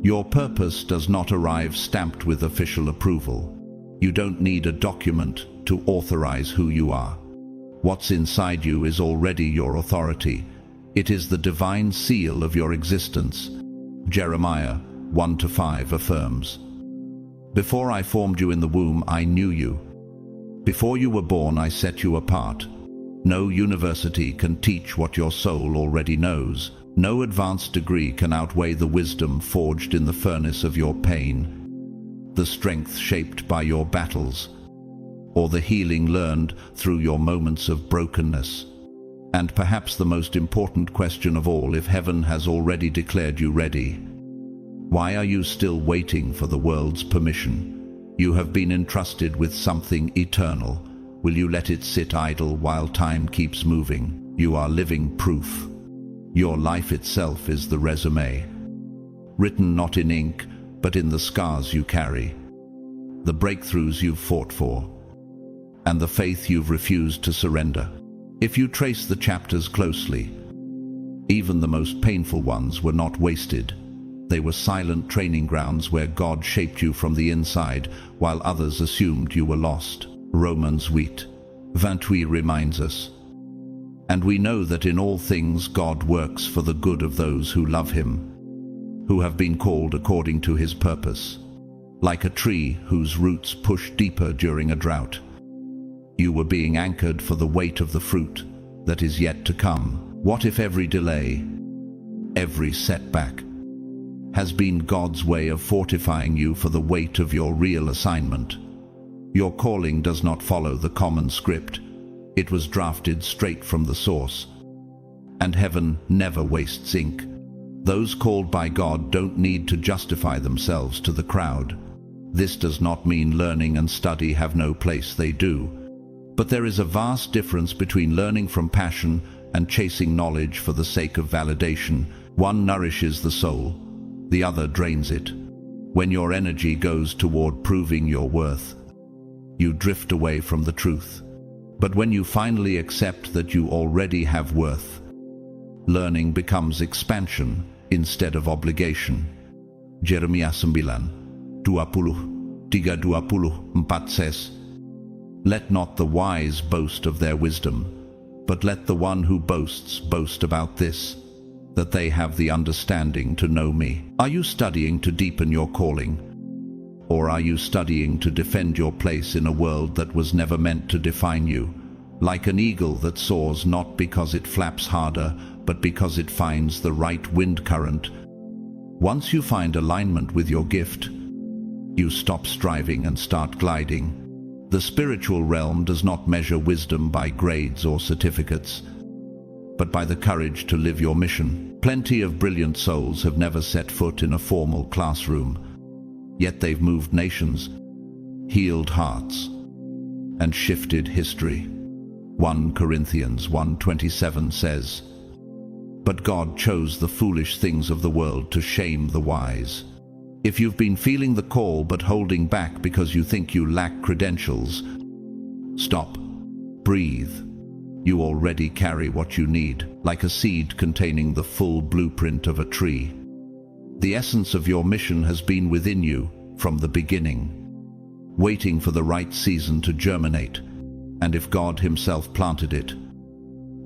Your purpose does not arrive stamped with official approval. You don't need a document to authorize who you are. What's inside you is already your authority. It is the divine seal of your existence. Jeremiah 1-5 affirms, "Before I formed you in the womb, I knew you. Before you were born, I set you apart." No university can teach what your soul already knows. No advanced degree can outweigh the wisdom forged in the furnace of your pain, the strength shaped by your battles, or the healing learned through your moments of brokenness. And perhaps the most important question of all, if heaven has already declared you ready, why are you still waiting for the world's permission? You have been entrusted with something eternal. Will you let it sit idle while time keeps moving? You are living proof. Your life itself is the resume, written not in ink, but in the scars you carry, the breakthroughs you've fought for, and the faith you've refused to surrender. If you trace the chapters closely, even the most painful ones were not wasted. They were silent training grounds where God shaped you from the inside, while others assumed you were lost. Romans 8:28 reminds us, "And we know that in all things God works for the good of those who love Him, who have been called according to His purpose." Like a tree whose roots push deeper during a drought, you were being anchored for the weight of the fruit that is yet to come. What if every delay, every setback, has been God's way of fortifying you for the weight of your real assignment? Your calling does not follow the common script. It was drafted straight from the source. And heaven never wastes ink. Those called by God don't need to justify themselves to the crowd. This does not mean learning and study have no place, they do. But there is a vast difference between learning from passion and chasing knowledge for the sake of validation. One nourishes the soul, the other drains it. When your energy goes toward proving your worth, you drift away from the truth. But when you finally accept that you already have worth, learning becomes expansion instead of obligation. Jeremiah 9:20-24 says, "Let not the wise boast of their wisdom, but let the one who boasts boast about this, that they have the understanding to know me." Are you studying to deepen your calling? Or are you studying to defend your place in a world that was never meant to define you? Like an eagle that soars not because it flaps harder, but because it finds the right wind current. Once you find alignment with your gift, you stop striving and start gliding. The spiritual realm does not measure wisdom by grades or certificates, but by the courage to live your mission. Plenty of brilliant souls have never set foot in a formal classroom, yet they've moved nations, healed hearts, and shifted history. 1 Corinthians 1:27 says, "But God chose the foolish things of the world to shame the wise." If you've been feeling the call but holding back because you think you lack credentials, stop. Breathe. You already carry what you need, like a seed containing the full blueprint of a tree. The essence of your mission has been within you from the beginning, waiting for the right season to germinate. And if God himself planted it,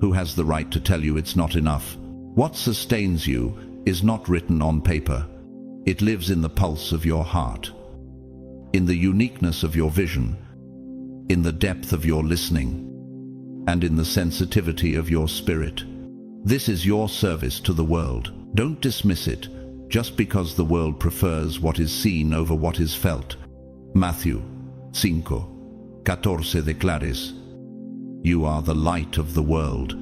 who has the right to tell you it's not enough? What sustains you is not written on paper. It lives in the pulse of your heart, in the uniqueness of your vision, in the depth of your listening, and in the sensitivity of your spirit. This is your service to the world. Don't dismiss it just because the world prefers what is seen over what is felt. Matthew 5:14 declares, "You are the light of the world."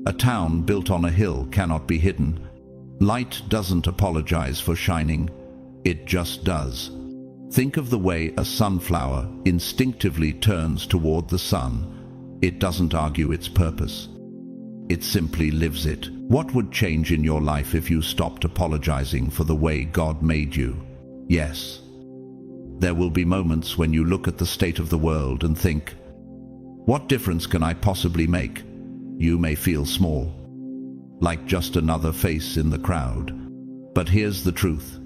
A town built on a hill cannot be hidden. Light doesn't apologize for shining, it just does. Think of the way a sunflower instinctively turns toward the sun. It doesn't argue its purpose. It simply lives it. What would change in your life if you stopped apologizing for the way God made you? Yes. There will be moments when you look at the state of the world and think, what difference can I possibly make? You may feel small, like just another face in the crowd. But here's the truth.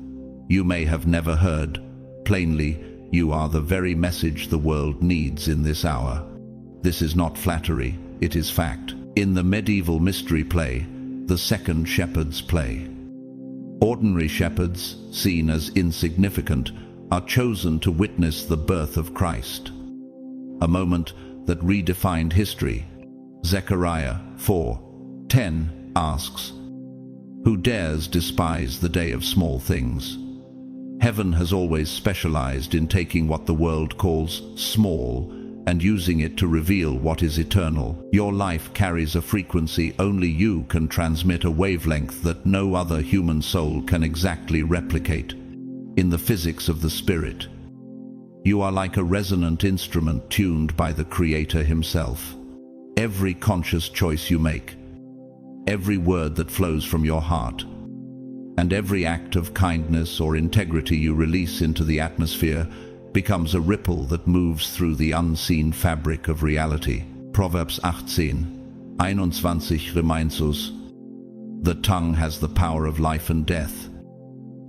You may have never heard. Plainly, you are the very message the world needs in this hour. This is not flattery, it is fact. In the medieval mystery play, The Second Shepherd's Play, ordinary shepherds, seen as insignificant, are chosen to witness the birth of Christ, a moment that redefined history. Zechariah 4:10 asks, "Who dares despise the day of small things?" Heaven has always specialized in taking what the world calls small and using it to reveal what is eternal. Your life carries a frequency only you can transmit, a wavelength that no other human soul can exactly replicate. In the physics of the spirit, you are like a resonant instrument tuned by the Creator himself. Every conscious choice you make, every word that flows from your heart, and every act of kindness or integrity you release into the atmosphere becomes a ripple that moves through the unseen fabric of reality. Proverbs 18:21 reminds us, "The tongue has the power of life and death,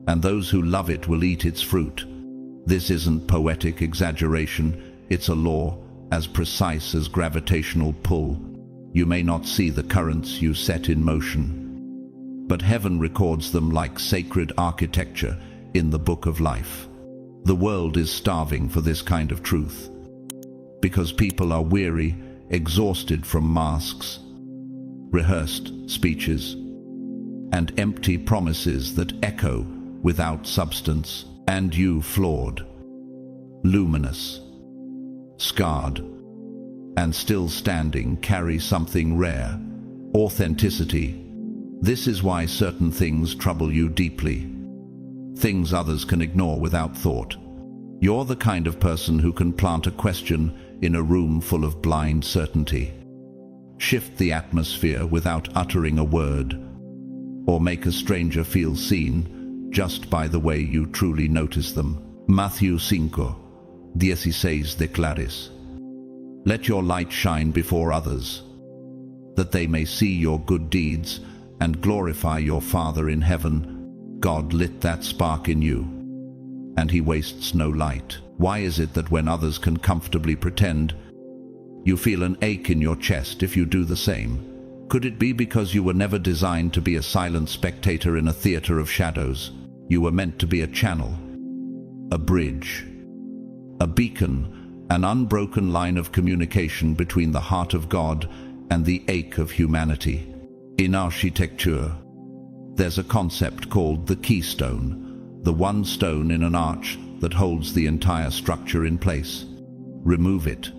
and those who love it will eat its fruit." This isn't poetic exaggeration, it's a law as precise as gravitational pull. You may not see the currents you set in motion, but heaven records them like sacred architecture in the book of life. The world is starving for this kind of truth, because people are weary, exhausted from masks, rehearsed speeches, and empty promises that echo without substance. And you, flawed, luminous, scarred, and still standing, carry something rare: authenticity. This is why certain things trouble you deeply, things others can ignore without thought. You're the kind of person who can plant a question in a room full of blind certainty, shift the atmosphere without uttering a word, or make a stranger feel seen just by the way you truly notice them. Matthew 5:16 declares, "Let your light shine before others, that they may see your good deeds and glorify your Father in heaven." God lit that spark in you, and he wastes no light. Why is it that when others can comfortably pretend, you feel an ache in your chest if you do the same? Could it be because you were never designed to be a silent spectator in a theater of shadows? You were meant to be a channel, a bridge, a beacon, an unbroken line of communication between the heart of God and the ache of humanity. In architecture, there's a concept called the keystone, the one stone in an arch that holds the entire structure in place. Remove it,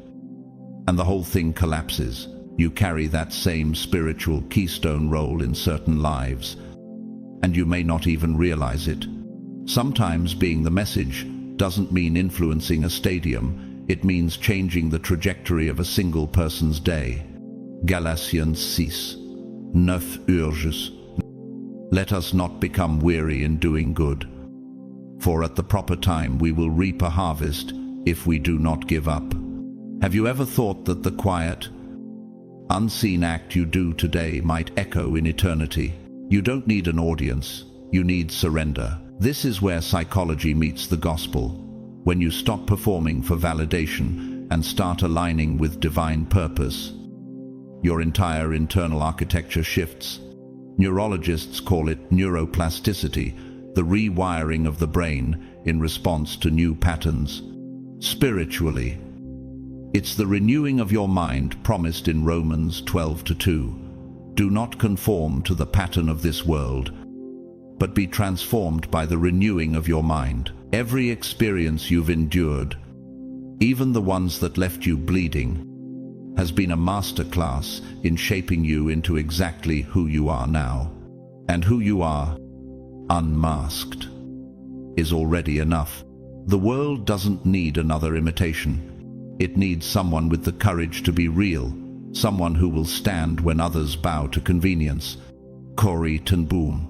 and the whole thing collapses. You carry that same spiritual keystone role in certain lives, and you may not even realize it. Sometimes being the message doesn't mean influencing a stadium, it means changing the trajectory of a single person's day. Galatians 6:9 urges, "Let us not become weary in doing good, For at the proper time we will reap a harvest if we do not give up. Have you ever thought that the quiet, unseen act you do today might echo in eternity? You don't need an audience, you need surrender. This is where psychology meets the gospel. When you stop performing for validation and start aligning with divine purpose, your entire internal architecture shifts. Neurologists call it neuroplasticity, the rewiring of the brain in response to new patterns. Spiritually, it's the renewing of your mind promised in Romans 12:2. Do not conform to the pattern of this world, but be transformed by the renewing of your mind. Every experience you've endured, even the ones that left you bleeding, has been a masterclass in shaping you into exactly who you are now. And who you are, unmasked, is already enough. The world doesn't need another imitation. It needs someone with the courage to be real, someone who will stand when others bow to convenience. Corrie ten Boom,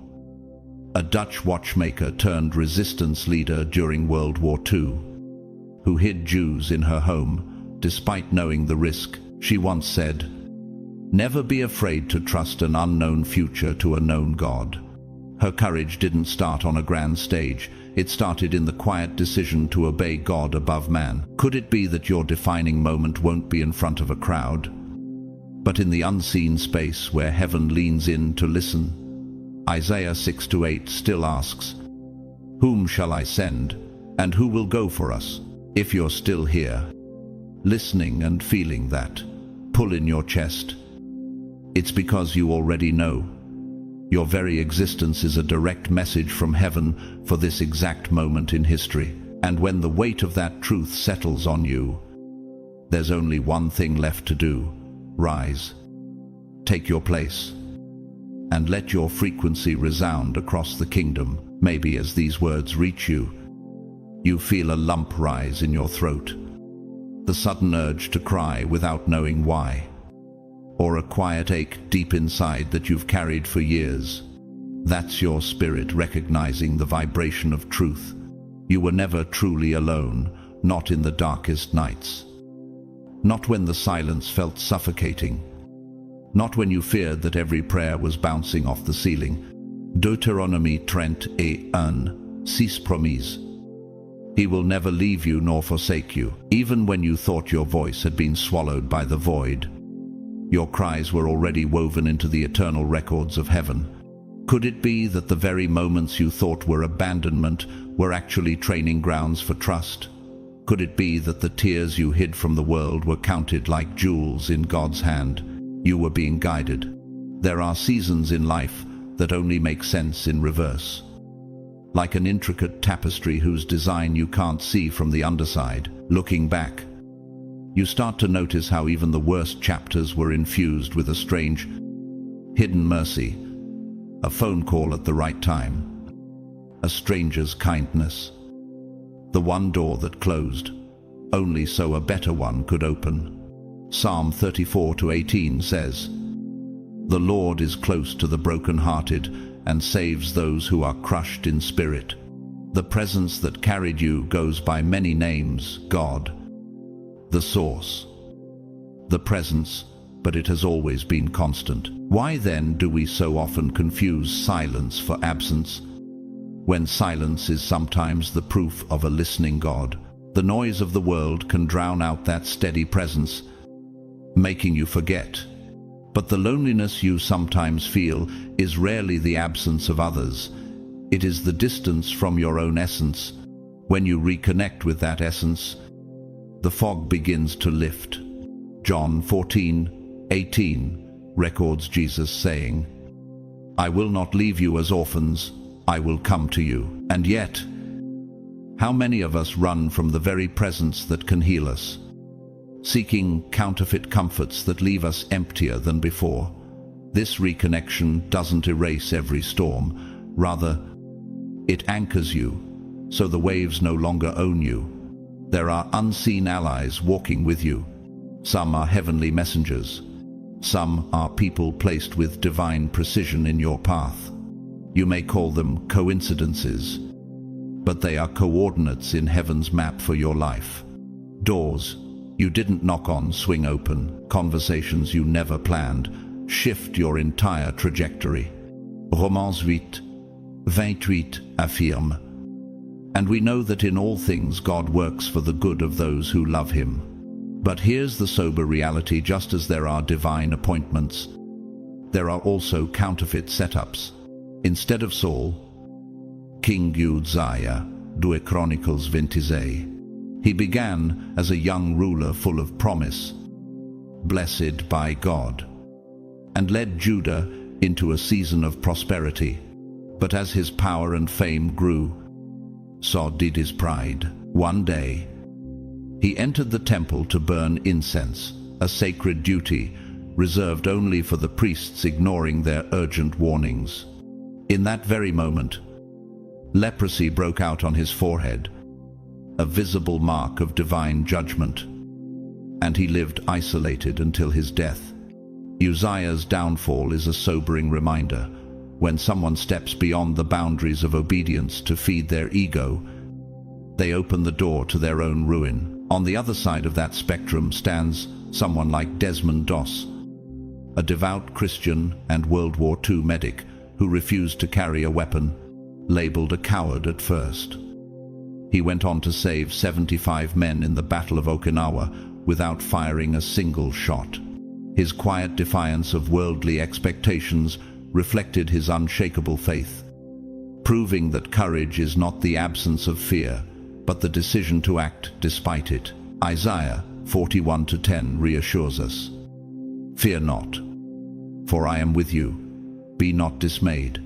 a Dutch watchmaker turned resistance leader during World War II, who hid Jews in her home despite knowing the risk. She once said, "Never be afraid to trust an unknown future to a known God." Her courage didn't start on a grand stage. It started in the quiet decision to obey God above man. Could it be that your defining moment won't be in front of a crowd, but in the unseen space where heaven leans in to listen? Isaiah 6:8 still asks, "Whom shall I send, and who will go for us?" If you're still here, listening and feeling that pull in your chest, it's because you already know. Your very existence is a direct message from heaven for this exact moment in history. And when the weight of that truth settles on you, there's only one thing left to do. Rise, take your place, and let your frequency resound across the kingdom. Maybe as these words reach you, you feel a lump rise in your throat, the sudden urge to cry without knowing why, or a quiet ache deep inside that you've carried for years. That's your spirit recognizing the vibration of truth. You were never truly alone, not in the darkest nights. Not when the silence felt suffocating. Not when you feared that every prayer was bouncing off the ceiling. Deutéronomie 31:6 promise. He will never leave you nor forsake you. Even when you thought your voice had been swallowed by the void, your cries were already woven into the eternal records of heaven. Could it be that the very moments you thought were abandonment were actually training grounds for trust? Could it be that the tears you hid from the world were counted like jewels in God's hand? You were being guided. There are seasons in life that only make sense in reverse. Like an intricate tapestry whose design you can't see from the underside. Looking back, you start to notice how even the worst chapters were infused with a strange, hidden mercy. A phone call at the right time. A stranger's kindness. The one door that closed, only so a better one could open. Psalm 34:18 says, "The Lord is close to the brokenhearted and saves those who are crushed in spirit." The presence that carried you goes by many names. God, the source, the presence, but it has always been constant. Why then do we so often confuse silence for absence, when silence is sometimes the proof of a listening God? The noise of the world can drown out that steady presence, making you forget. But the loneliness you sometimes feel is rarely the absence of others. It is the distance from your own essence. When you reconnect with that essence, the fog begins to lift. John 14:18 records Jesus saying, "I will not leave you as orphans, I will come to you." And yet, how many of us run from the very presence that can heal us, seeking counterfeit comforts that leave us emptier than before? This reconnection doesn't erase every storm. Rather, it anchors you, so the waves no longer own you. There are unseen allies walking with you. Some are heavenly messengers. Some are people placed with divine precision in your path. You may call them coincidences, but they are coordinates in heaven's map for your life. Doors you didn't knock on swing open. Conversations you never planned shift your entire trajectory. Romans 8:28 affirme. And we know that in all things God works for the good of those who love him. But here's the sober reality: just as there are divine appointments, there are also counterfeit setups. Instead of Saul, King Uzziah, 2 Chronicles 26. He began as a young ruler full of promise, blessed by God, and led Judah into a season of prosperity. But as his power and fame grew, so did his pride. One day, he entered the temple to burn incense, a sacred duty reserved only for the priests, ignoring their urgent warnings. In that very moment, leprosy broke out on his forehead, a visible mark of divine judgment, and he lived isolated until his death. Uzziah's downfall is a sobering reminder. When someone steps beyond the boundaries of obedience to feed their ego, they open the door to their own ruin. On the other side of that spectrum stands someone like Desmond Doss, a devout Christian and World War II medic who refused to carry a weapon, labeled a coward at first. He went on to save 75 men in the Battle of Okinawa without firing a single shot. His quiet defiance of worldly expectations reflected his unshakable faith, proving that courage is not the absence of fear, but the decision to act despite it. Isaiah 41:10 reassures us, "Fear not, for I am with you. Be not dismayed,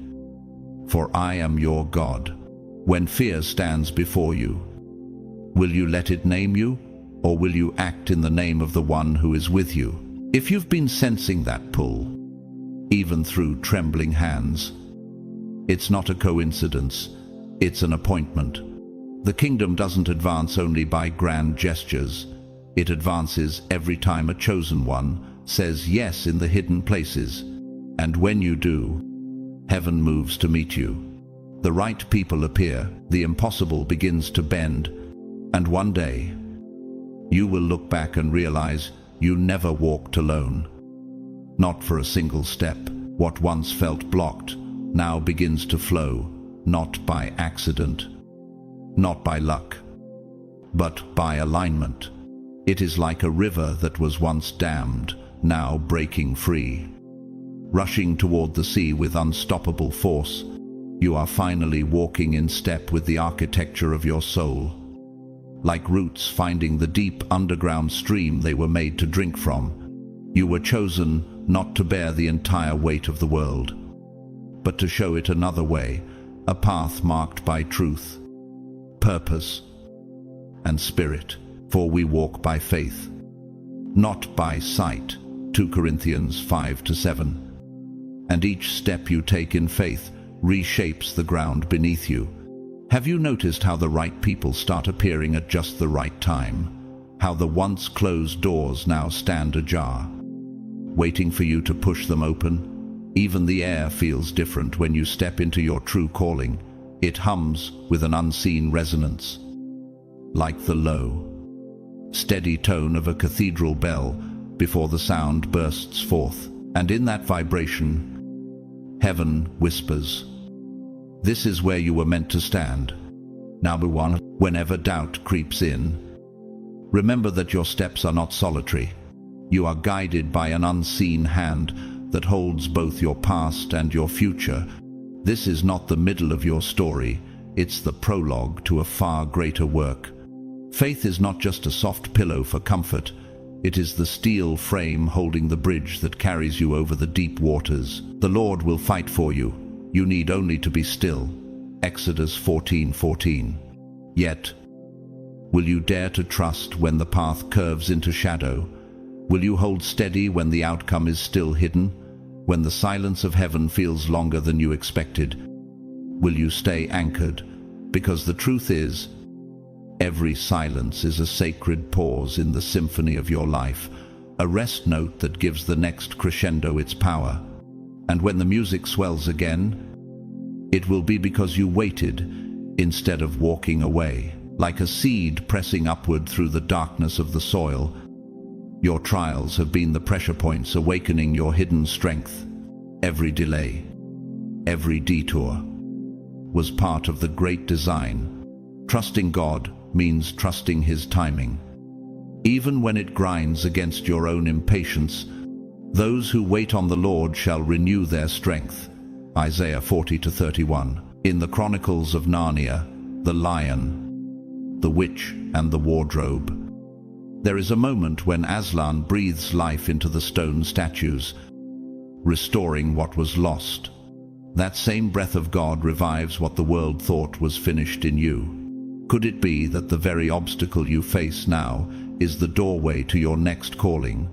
for I am your God." When fear stands before you, will you let it name you, or will you act in the name of the one who is with you? If you've been sensing that pull, even through trembling hands, it's not a coincidence, it's an appointment. The kingdom doesn't advance only by grand gestures. It advances every time a chosen one says yes in the hidden places. And when you do, heaven moves to meet you. The right people appear, the impossible begins to bend, and one day, you will look back and realize you never walked alone. Not for a single step. What once felt blocked now begins to flow, not by accident, not by luck, but by alignment. It is like a river that was once dammed, now breaking free. Rushing toward the sea with unstoppable force, you are finally walking in step with the architecture of your soul. Like roots finding the deep underground stream they were made to drink from, you were chosen not to bear the entire weight of the world, but to show it another way, a path marked by truth, purpose, and spirit. For we walk by faith, not by sight. 2 Corinthians 5-7. And each step you take in faith reshapes the ground beneath you. Have you noticed how the right people start appearing at just the right time? How the once closed doors now stand ajar, waiting for you to push them open? Even the air feels different when you step into your true calling. It hums with an unseen resonance, like the low, steady tone of a cathedral bell before the sound bursts forth. And in that vibration, heaven whispers, "This is where you were meant to stand." Number one, whenever doubt creeps in, remember that your steps are not solitary. You are guided by an unseen hand that holds both your past and your future. This is not the middle of your story, it's the prologue to a far greater work. Faith is not just a soft pillow for comfort, it is the steel frame holding the bridge that carries you over the deep waters. The Lord will fight for you. You need only to be still. Exodus 14:14. Yet, will you dare to trust when the path curves into shadow? Will you hold steady when the outcome is still hidden? When the silence of heaven feels longer than you expected? Will you stay anchored? Because the truth is, every silence is a sacred pause in the symphony of your life, a rest note that gives the next crescendo its power. And when the music swells again, it will be because you waited instead of walking away. Like a seed pressing upward through the darkness of the soil, your trials have been the pressure points awakening your hidden strength. Every delay, every detour, was part of the great design. Trusting God means trusting His timing. Even when it grinds against your own impatience, those who wait on the Lord shall renew their strength. Isaiah 40-31. In the Chronicles of Narnia, the lion, the witch, and the wardrobe, there is a moment when Aslan breathes life into the stone statues, restoring what was lost. That same breath of God revives what the world thought was finished in you. Could it be that the very obstacle you face now is the doorway to your next calling?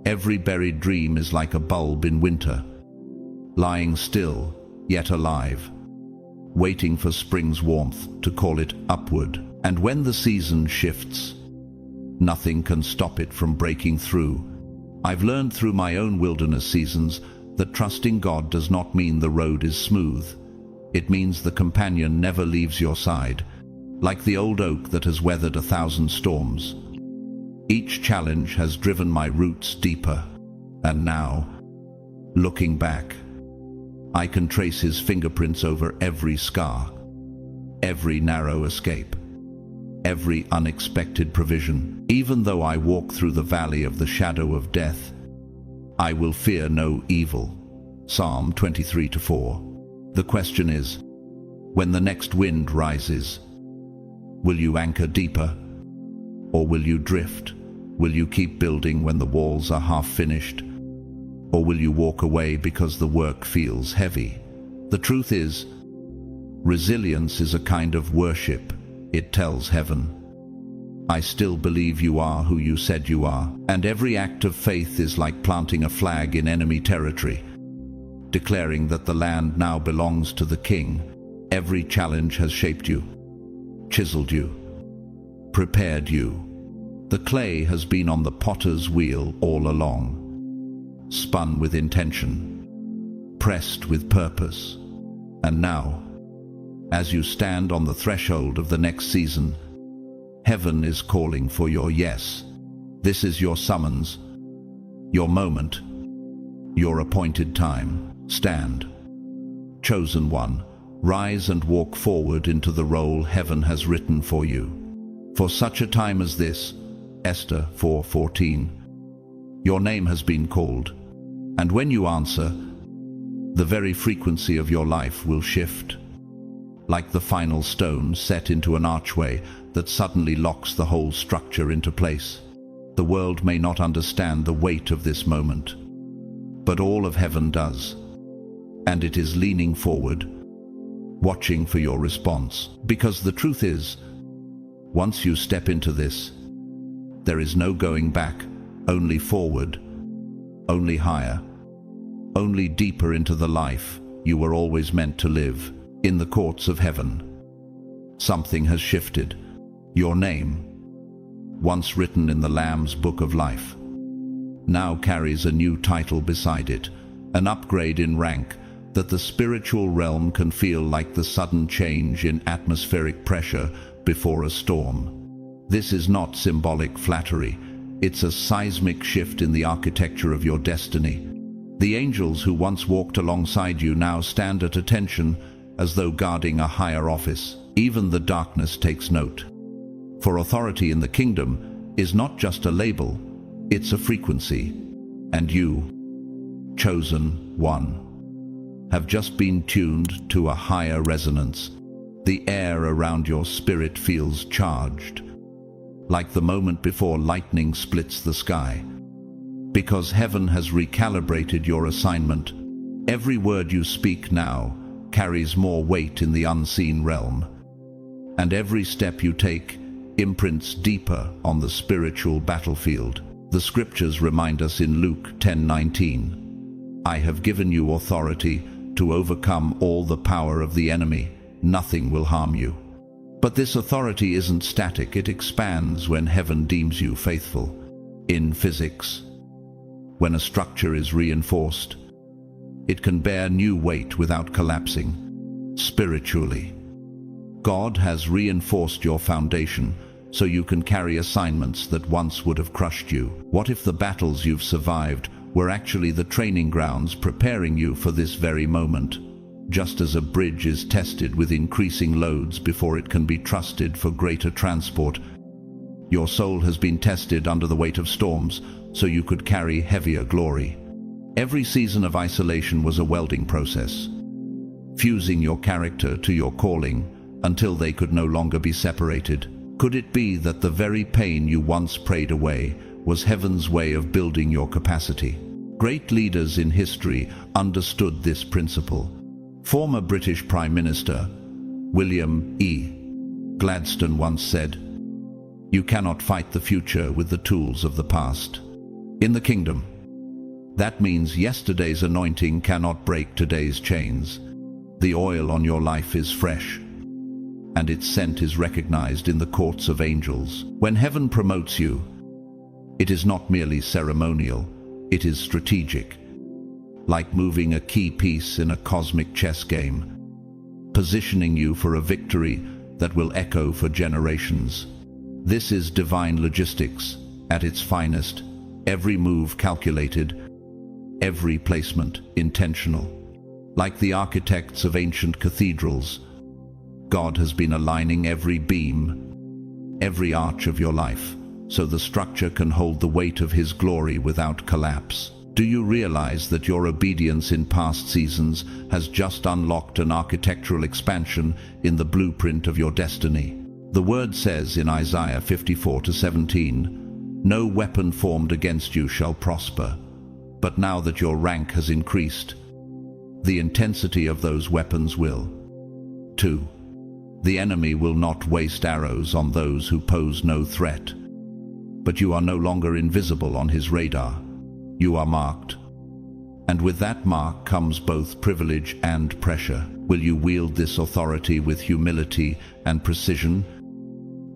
Every buried dream is like a bulb in winter, lying still, yet alive, waiting for spring's warmth to call it upward. And when the season shifts, nothing can stop it from breaking through. I've learned through my own wilderness seasons that trusting God does not mean the road is smooth. It means the companion never leaves your side, like the old oak that has weathered 1,000 storms. Each challenge has driven my roots deeper, and now, looking back, I can trace His fingerprints over every scar, every narrow escape, every unexpected provision. Even though I walk through the valley of the shadow of death, I will fear no evil. Psalm 23-4. The question is, when the next wind rises, will you anchor deeper, or will you drift? Will you keep building when the walls are half finished, or will you walk away because the work feels heavy? The truth is, resilience is a kind of worship. It tells heaven, I still believe you are who you said you are. And every act of faith is like planting a flag in enemy territory, declaring that the land now belongs to the King. Every challenge has shaped you, chiseled you, prepared you. The clay has been on the potter's wheel all along, spun with intention, pressed with purpose. And now, as you stand on the threshold of the next season, heaven is calling for your yes. This is your summons, your moment, your appointed time. Stand, chosen one, rise and walk forward into the role heaven has written for you. For such a time as this, Esther 4:14, your name has been called, and when you answer, the very frequency of your life will shift, like the final stone set into an archway that suddenly locks the whole structure into place. The world may not understand the weight of this moment, but all of heaven does, and it is leaning forward, watching for your response. Because the truth is, once you step into this, there is no going back, only forward, only higher, only deeper into the life you were always meant to live. In the courts of heaven, something has shifted. Your name, once written in the Lamb's Book of Life, now carries a new title beside it, an upgrade in rank that the spiritual realm can feel like the sudden change in atmospheric pressure before a storm. This is not symbolic flattery, it's a seismic shift in the architecture of your destiny. The angels who once walked alongside you now stand at attention, as though guarding a higher office. Even the darkness takes note. For authority in the kingdom is not just a label, it's a frequency. And you, chosen one, have just been tuned to a higher resonance. The air around your spirit feels charged, like the moment before lightning splits the sky. Because heaven has recalibrated your assignment, every word you speak now carries more weight in the unseen realm, and every step you take imprints deeper on the spiritual battlefield. The scriptures remind us in Luke 10:19, I have given you authority to overcome all the power of the enemy. Nothing will harm you. But this authority isn't static, it expands when heaven deems you faithful. In physics, when a structure is reinforced, it can bear new weight without collapsing. Spiritually, God has reinforced your foundation so you can carry assignments that once would have crushed you. What if the battles you've survived were actually the training grounds preparing you for this very moment? Just as a bridge is tested with increasing loads before it can be trusted for greater transport, your soul has been tested under the weight of storms so you could carry heavier glory. Every season of isolation was a welding process, fusing your character to your calling until they could no longer be separated. Could it be that the very pain you once prayed away was heaven's way of building your capacity? Great leaders in history understood this principle. Former British Prime Minister William E. Gladstone once said, "You cannot fight the future with the tools of the past." In the kingdom, that means yesterday's anointing cannot break today's chains. The oil on your life is fresh, and its scent is recognized in the courts of angels. When heaven promotes you, it is not merely ceremonial, it is strategic. Like moving a key piece in a cosmic chess game, positioning you for a victory that will echo for generations. This is divine logistics at its finest, every move calculated, every placement intentional. Like the architects of ancient cathedrals, God has been aligning every beam, every arch of your life, so the structure can hold the weight of His glory without collapse. Do you realize that your obedience in past seasons has just unlocked an architectural expansion in the blueprint of your destiny? The word says in Isaiah 54:17, "No weapon formed against you shall prosper." But now that your rank has increased, the intensity of those weapons will. 2. The enemy will not waste arrows on those who pose no threat. But you are no longer invisible on his radar. You are marked. And with that mark comes both privilege and pressure. Will you wield this authority with humility and precision?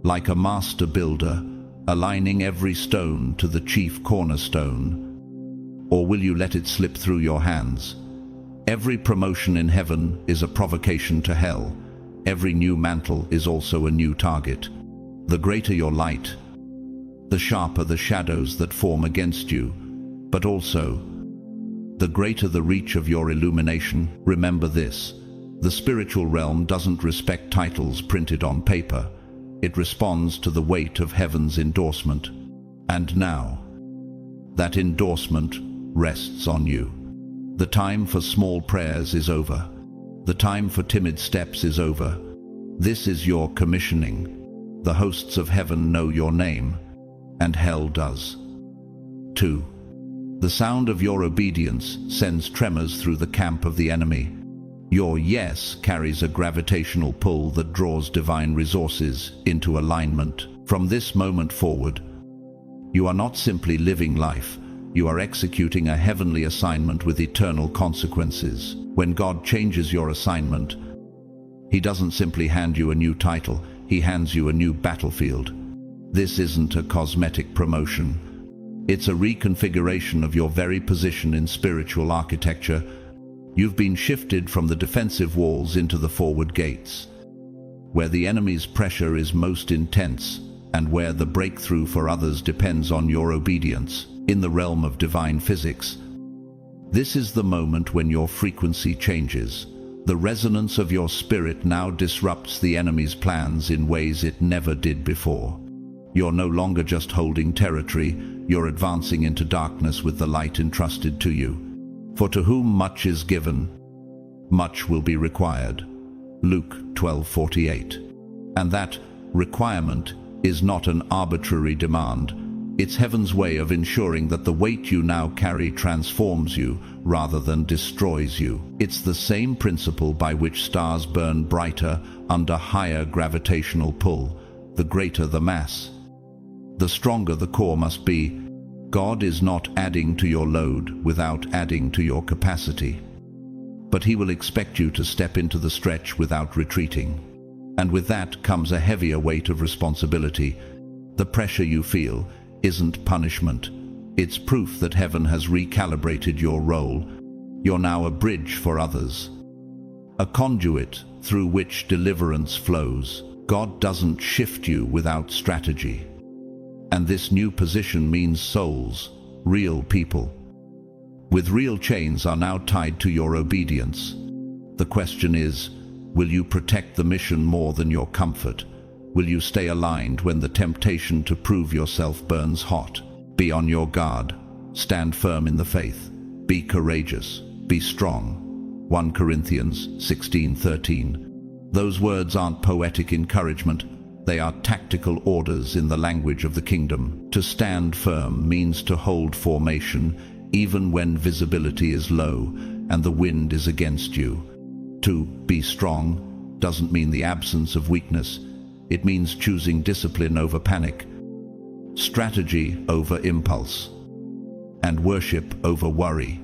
Like a master builder, aligning every stone to the chief cornerstone? Or will you let it slip through your hands? Every promotion in heaven is a provocation to hell. Every new mantle is also a new target. The greater your light, the sharper the shadows that form against you, but also the greater the reach of your illumination. Remember this: the spiritual realm doesn't respect titles printed on paper. It responds to the weight of heaven's endorsement. And now, that endorsement rests on you. The time for small prayers is over. The time for timid steps is over. This is your commissioning. The hosts of heaven know your name, and hell does. 2. The sound of your obedience sends tremors through the camp of the enemy. Your yes carries a gravitational pull that draws divine resources into alignment. From this moment forward, you are not simply living life, you are executing a heavenly assignment with eternal consequences. When God changes your assignment, He doesn't simply hand you a new title, He hands you a new battlefield. This isn't a cosmetic promotion. It's a reconfiguration of your very position in spiritual architecture. You've been shifted from the defensive walls into the forward gates, where the enemy's pressure is most intense and where the breakthrough for others depends on your obedience. In the realm of divine physics, this is the moment when your frequency changes. The resonance of your spirit now disrupts the enemy's plans in ways it never did before. You're no longer just holding territory, you're advancing into darkness with the light entrusted to you. For to whom much is given, much will be required. Luke 12:48. And that requirement is not an arbitrary demand. It's heaven's way of ensuring that the weight you now carry transforms you rather than destroys you. It's the same principle by which stars burn brighter under higher gravitational pull. The greater the mass, the stronger the core must be. God is not adding to your load without adding to your capacity. But He will expect you to step into the stretch without retreating. And with that comes a heavier weight of responsibility. The pressure you feel isn't punishment. It's proof that heaven has recalibrated your role. You're now a bridge for others, a conduit through which deliverance flows. God doesn't shift you without strategy. And this new position means souls, real people, with real chains are now tied to your obedience. The question is, will you protect the mission more than your comfort? Will you stay aligned when the temptation to prove yourself burns hot? Be on your guard. Stand firm in the faith. Be courageous. Be strong. 1 Corinthians 16:13. Those words aren't poetic encouragement. They are tactical orders in the language of the kingdom. To stand firm means to hold formation even when visibility is low and the wind is against you. To be strong doesn't mean the absence of weakness. It means choosing discipline over panic, strategy over impulse, and worship over worry.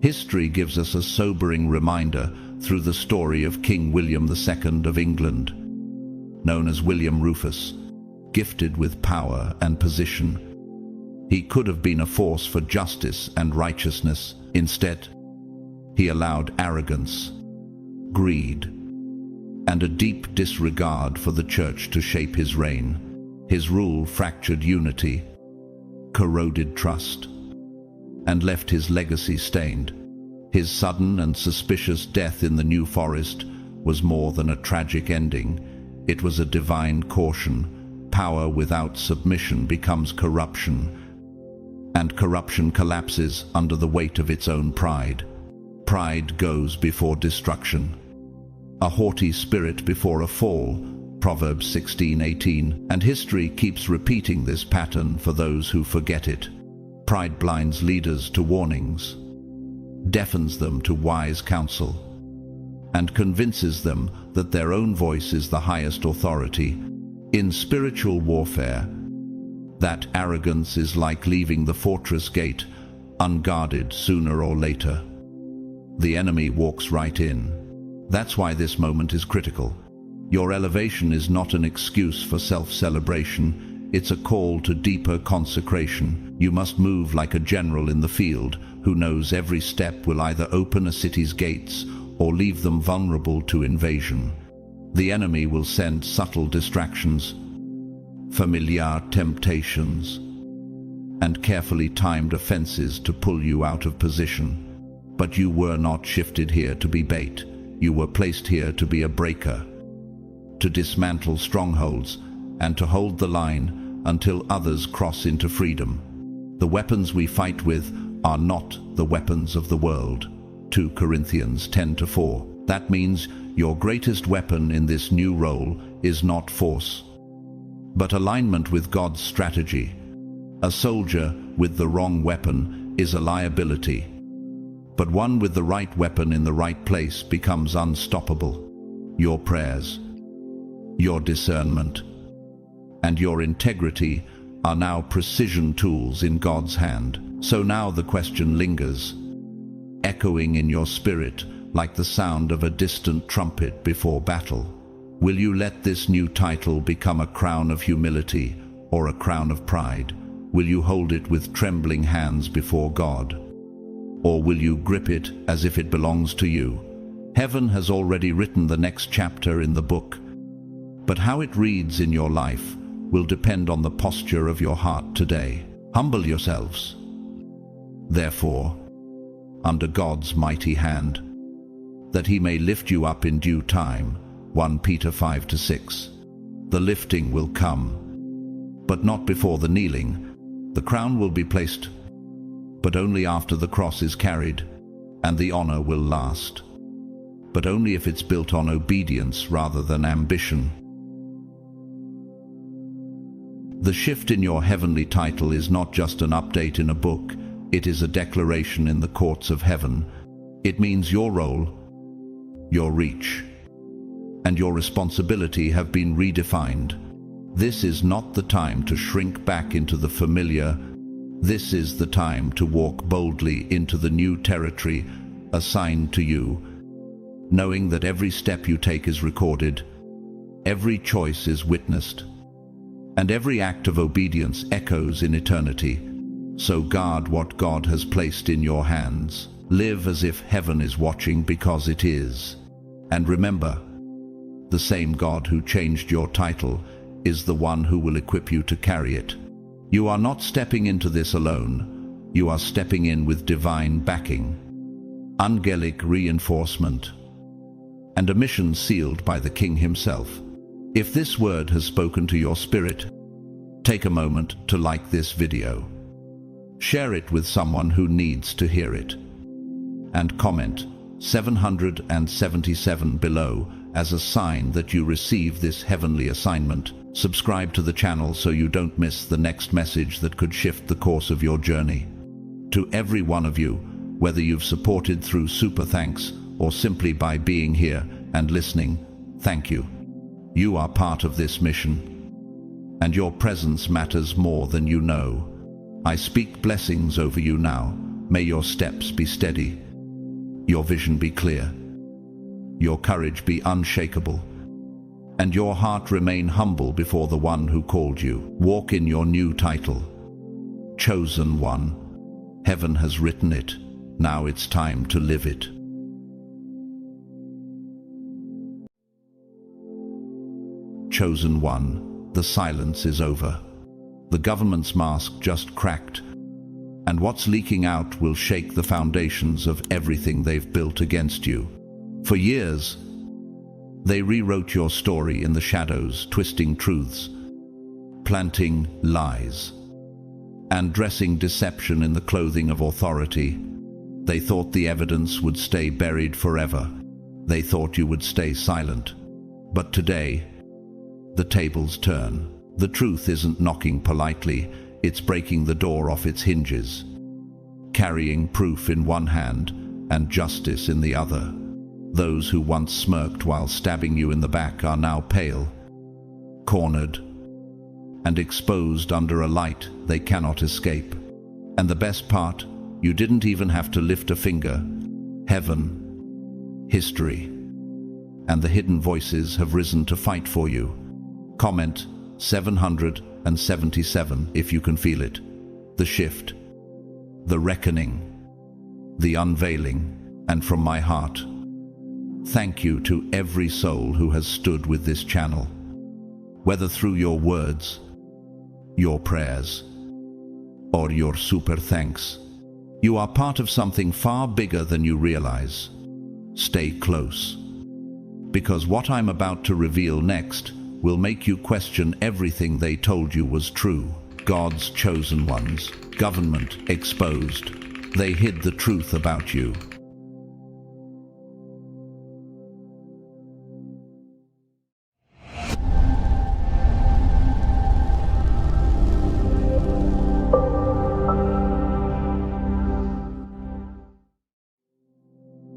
History gives us a sobering reminder through the story of King William II of England, known as William Rufus, gifted with power and position. He could have been a force for justice and righteousness. Instead, he allowed arrogance, greed, and a deep disregard for the church to shape his reign. His rule fractured unity, corroded trust, and left his legacy stained. His sudden and suspicious death in the New Forest was more than a tragic ending. It was a divine caution. Power without submission becomes corruption, and corruption collapses under the weight of its own pride. Pride goes before destruction, a haughty spirit before a fall, Proverbs 16:18, and history keeps repeating this pattern for those who forget it. Pride blinds leaders to warnings, deafens them to wise counsel, and convinces them that their own voice is the highest authority. In spiritual warfare, that arrogance is like leaving the fortress gate unguarded. Sooner or later, the enemy walks right in. That's why this moment is critical. Your elevation is not an excuse for self-celebration. It's a call to deeper consecration. You must move like a general in the field who knows every step will either open a city's gates or leave them vulnerable to invasion. The enemy will send subtle distractions, familiar temptations, and carefully timed offenses to pull you out of position. But you were not shifted here to be bait. You were placed here to be a breaker, to dismantle strongholds, and to hold the line until others cross into freedom. The weapons we fight with are not the weapons of the world. 2 Corinthians 10:4. That means your greatest weapon in this new role is not force, but alignment with God's strategy. A soldier with the wrong weapon is a liability, but one with the right weapon in the right place becomes unstoppable. Your prayers, your discernment, and your integrity are now precision tools in God's hand. So now the question lingers, echoing in your spirit like the sound of a distant trumpet before battle. Will you let this new title become a crown of humility or a crown of pride? Will you hold it with trembling hands before God? Or will you grip it as if it belongs to you? Heaven has already written the next chapter in the book, but how it reads in your life will depend on the posture of your heart today. Humble yourselves, therefore, under God's mighty hand, that he may lift you up in due time. 1 Peter 5-6. The lifting will come, but not before the kneeling. The crown will be placed, but only after the cross is carried, and the honor will last, but only if it's built on obedience rather than ambition. The shift in your heavenly title is not just an update in a book, it is a declaration in the courts of heaven. It means your role, your reach, and your responsibility have been redefined. This is not the time to shrink back into the familiar. This is the time to walk boldly into the new territory assigned to you, knowing that every step you take is recorded, every choice is witnessed, and every act of obedience echoes in eternity. So guard what God has placed in your hands. Live as if heaven is watching, because it is. And remember, The same God who changed your title is the one who will equip you to carry it. You are not stepping into this alone. You are stepping in with divine backing, angelic reinforcement, and a mission sealed by the King himself. If this word has spoken to your spirit, take a moment to like this video. Share it with someone who needs to hear it. And comment 777 below as a sign that you receive this heavenly assignment. Subscribe to the channel so you don't miss the next message that could shift the course of your journey. To every one of you, whether you've supported through super thanks or simply by being here and listening, thank you. You are part of this mission, and your presence matters more than you know. I speak blessings over you now. May your steps be steady, your vision be clear, your courage be unshakable, and your heart remain humble before the one who called you. Walk in your new title, Chosen One. Heaven has written it. Now it's time to live it. Chosen One, the silence is over. The government's mask just cracked, and what's leaking out will shake the foundations of everything they've built against you. For years, they rewrote your story in the shadows, twisting truths, planting lies, and dressing deception in the clothing of authority. They thought the evidence would stay buried forever. They thought you would stay silent. But today, the tables turn. The truth isn't knocking politely, it's breaking the door off its hinges, carrying proof in one hand and justice in the other. Those who once smirked while stabbing you in the back are now pale, cornered, and exposed under a light they cannot escape. And the best part, you didn't even have to lift a finger. Heaven, history, and the hidden voices have risen to fight for you. Comment 777 if you can feel it. The shift, the reckoning, the unveiling, and from my heart, thank you to every soul who has stood with this channel. Whether through your words, your prayers, or your super thanks, you are part of something far bigger than you realize. Stay close, because what I'm about to reveal next will make you question everything they told you was true. God's chosen ones, government exposed. They hid the truth about you.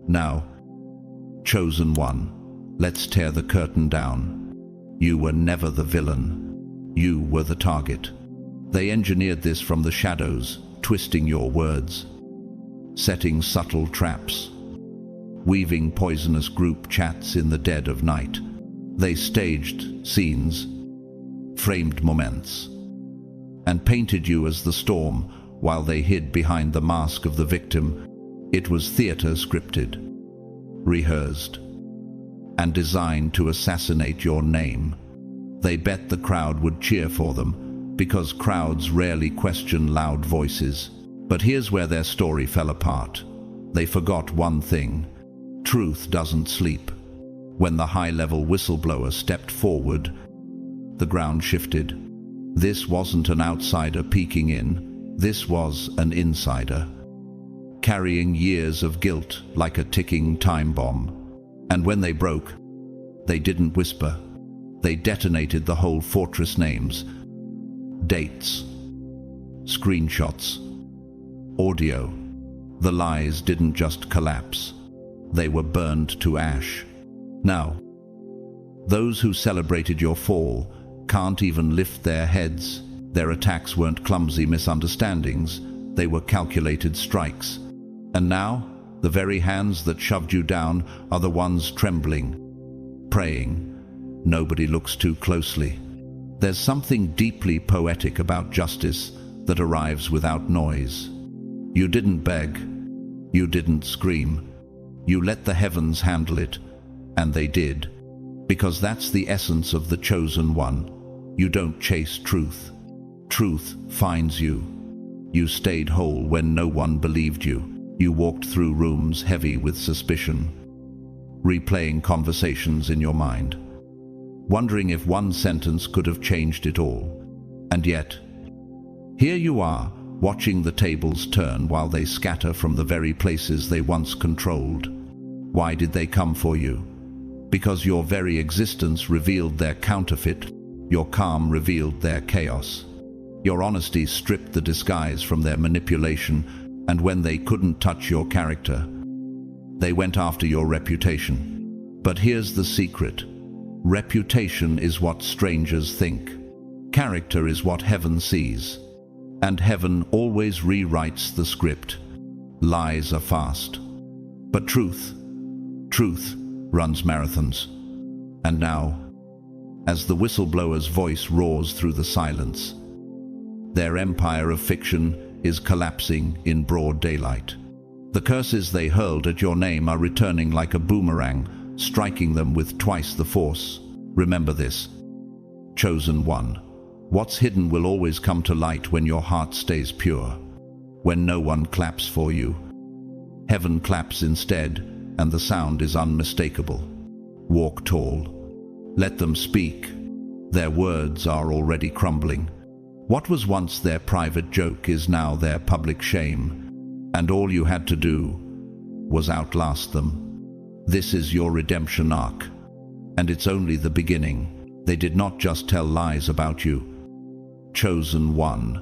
Now, chosen one, let's tear the curtain down. You were never the villain. You were the target. They engineered this from the shadows, twisting your words, setting subtle traps, weaving poisonous group chats in the dead of night. They staged scenes, framed moments, and painted you as the storm while they hid behind the mask of the victim. It was theater scripted, rehearsed, and designed to assassinate your name. They bet the crowd would cheer for them, because crowds rarely question loud voices. But here's where their story fell apart. They forgot one thing: truth doesn't sleep. When the high-level whistleblower stepped forward, the ground shifted. This wasn't an outsider peeking in. This was an insider, carrying years of guilt like a ticking time bomb. And when they broke, they didn't whisper. They detonated the whole fortress: names, dates, screenshots, audio. The lies didn't just collapse. They were burned to ash. Now, those who celebrated your fall can't even lift their heads. Their attacks weren't clumsy misunderstandings. They were calculated strikes. And now, the very hands that shoved you down are the ones trembling, praying. Nobody looks too closely. There's something deeply poetic about justice that arrives without noise. You didn't beg. You didn't scream. You let the heavens handle it, and they did. Because that's the essence of the chosen one. You don't chase truth. Truth finds you. You stayed whole when no one believed you. You walked through rooms heavy with suspicion, replaying conversations in your mind, wondering if one sentence could have changed it all. And yet, here you are, watching the tables turn while they scatter from the very places they once controlled. Why did they come for you? Because your very existence revealed their counterfeit. Your calm revealed their chaos. Your honesty stripped the disguise from their manipulation, and when they couldn't touch your character, they went after your reputation. But here's the secret. Reputation is what strangers think. Character is what heaven sees. And heaven always rewrites the script. Lies are fast. But truth runs marathons. And now, as the whistleblower's voice roars through the silence, their empire of fiction is collapsing in broad daylight. The curses they hurled at your name are returning like a boomerang, striking them with twice the force. Remember this. Chosen one. What's hidden will always come to light when your heart stays pure. When no one claps for you, heaven claps instead, and the sound is unmistakable. Walk tall. Let them speak. Their words are already crumbling. What was once their private joke is now their public shame, and all you had to do was outlast them. This is your redemption arc, and it's only the beginning. They did not just tell lies about you. Chosen one.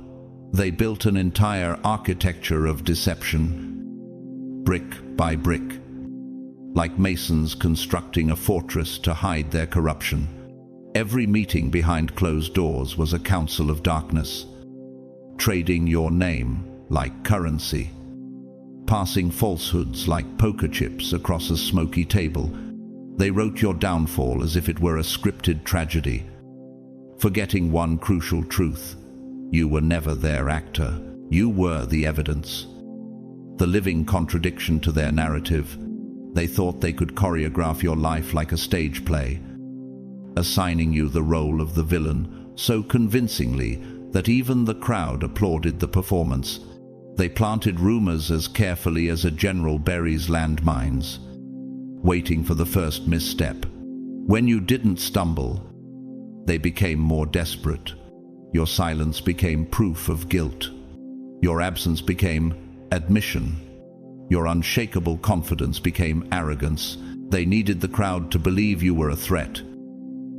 They built an entire architecture of deception, brick by brick, like masons constructing a fortress to hide their corruption. Every meeting behind closed doors was a council of darkness, trading your name like currency, passing falsehoods like poker chips across a smoky table. They wrote your downfall as if it were a scripted tragedy, forgetting one crucial truth. You were never their actor. You were the evidence, the living contradiction to their narrative. They thought they could choreograph your life like a stage play, assigning you the role of the villain so convincingly that even the crowd applauded the performance. They planted rumors as carefully as a general buries landmines, waiting for the first misstep. When you didn't stumble, they became more desperate. Your silence became proof of guilt. Your absence became admission. Your unshakable confidence became arrogance. They needed the crowd to believe you were a threat,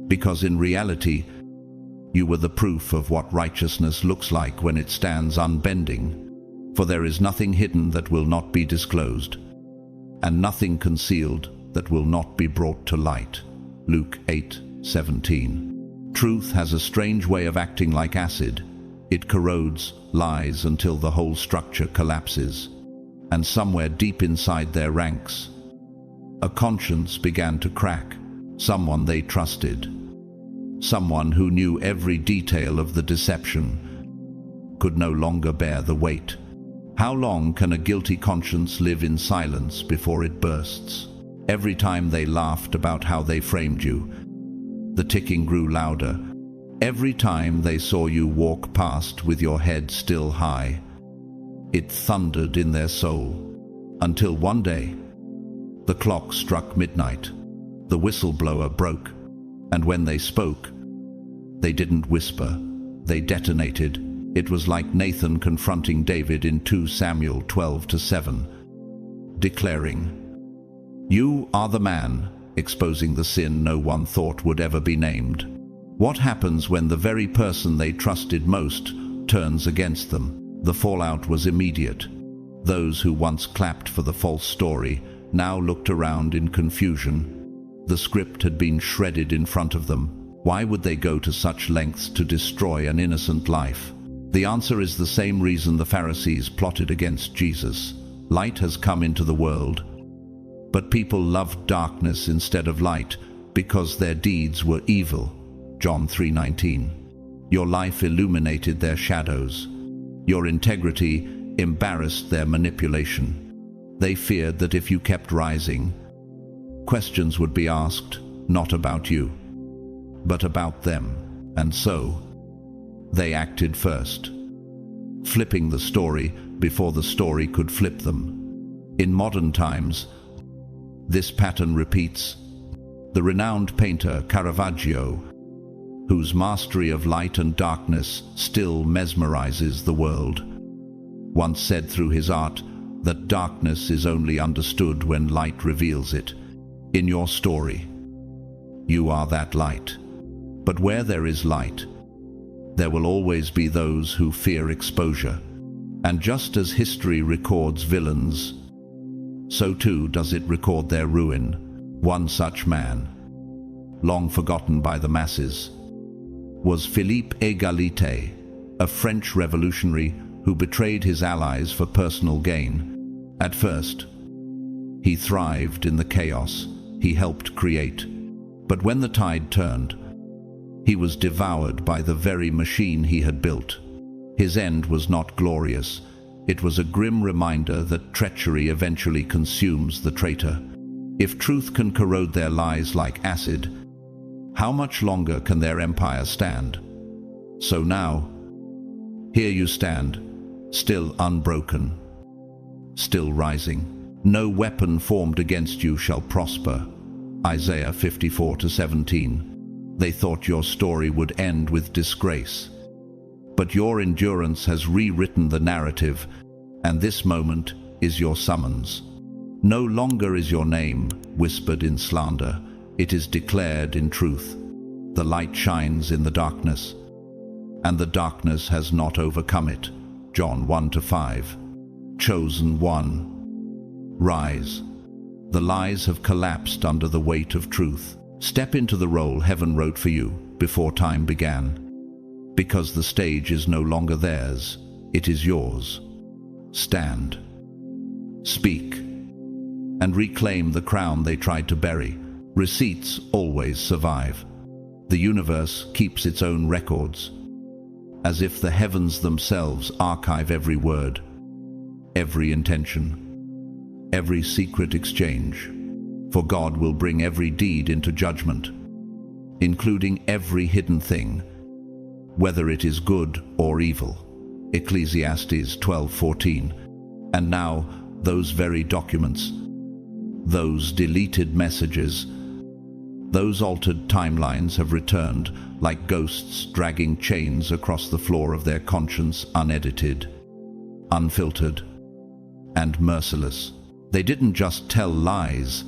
because in reality, you were the proof of what righteousness looks like when it stands unbending. For there is nothing hidden that will not be disclosed, and nothing concealed that will not be brought to light. Luke 8:17. Truth has a strange way of acting like acid. It corrodes, lies until the whole structure collapses. And somewhere deep inside their ranks, a conscience began to crack. Someone they trusted, someone who knew every detail of the deception, could no longer bear the weight. How long can a guilty conscience live in silence before it bursts? Every time they laughed about how they framed you, the ticking grew louder. Every time they saw you walk past with your head still high, it thundered in their soul. Until one day, the clock struck midnight. The whistleblower broke, and when they spoke, they didn't whisper, they detonated. It was like Nathan confronting David in 2 Samuel 12:7, declaring, "You are the man," exposing the sin no one thought would ever be named. What happens when the very person they trusted most turns against them? The fallout was immediate. Those who once clapped for the false story now looked around in confusion. The script had been shredded in front of them. Why would they go to such lengths to destroy an innocent life? The answer is the same reason the Pharisees plotted against Jesus. Light has come into the world, but people loved darkness instead of light because their deeds were evil. John 3:19. Your life illuminated their shadows. Your integrity embarrassed their manipulation. They feared that if you kept rising, questions would be asked, not about you, but about them, and so they acted first, flipping the story before the story could flip them. In modern times, this pattern repeats. The renowned painter Caravaggio, whose mastery of light and darkness still mesmerizes the world, once said through his art that darkness is only understood when light reveals it. In your story, you are that light. But where there is light, there will always be those who fear exposure. And just as history records villains, so too does it record their ruin. One such man, long forgotten by the masses, was Philippe Égalité, a French revolutionary who betrayed his allies for personal gain. At first, he thrived in the chaos he helped create. But when the tide turned, he was devoured by the very machine he had built. His end was not glorious. It was a grim reminder that treachery eventually consumes the traitor. If truth can corrode their lies like acid, how much longer can their empire stand? So now, here you stand, still unbroken, still rising. No weapon formed against you shall prosper. Isaiah 54:17. They thought your story would end with disgrace. But your endurance has rewritten the narrative, and this moment is your summons. No longer is your name whispered in slander. It is declared in truth. The light shines in the darkness, and the darkness has not overcome it. John 1-5. Chosen one, rise. The lies have collapsed under the weight of truth. Step into the role heaven wrote for you before time began. Because the stage is no longer theirs, it is yours. Stand, speak, and reclaim the crown they tried to bury. Receipts always survive. The universe keeps its own records, as if the heavens themselves archive every word, every intention, every secret exchange. For God will bring every deed into judgment, including every hidden thing, whether it is good or evil. Ecclesiastes 12:14. And now, those very documents, those deleted messages, those altered timelines have returned like ghosts dragging chains across the floor of their conscience, unedited, unfiltered, and merciless. They didn't just tell lies.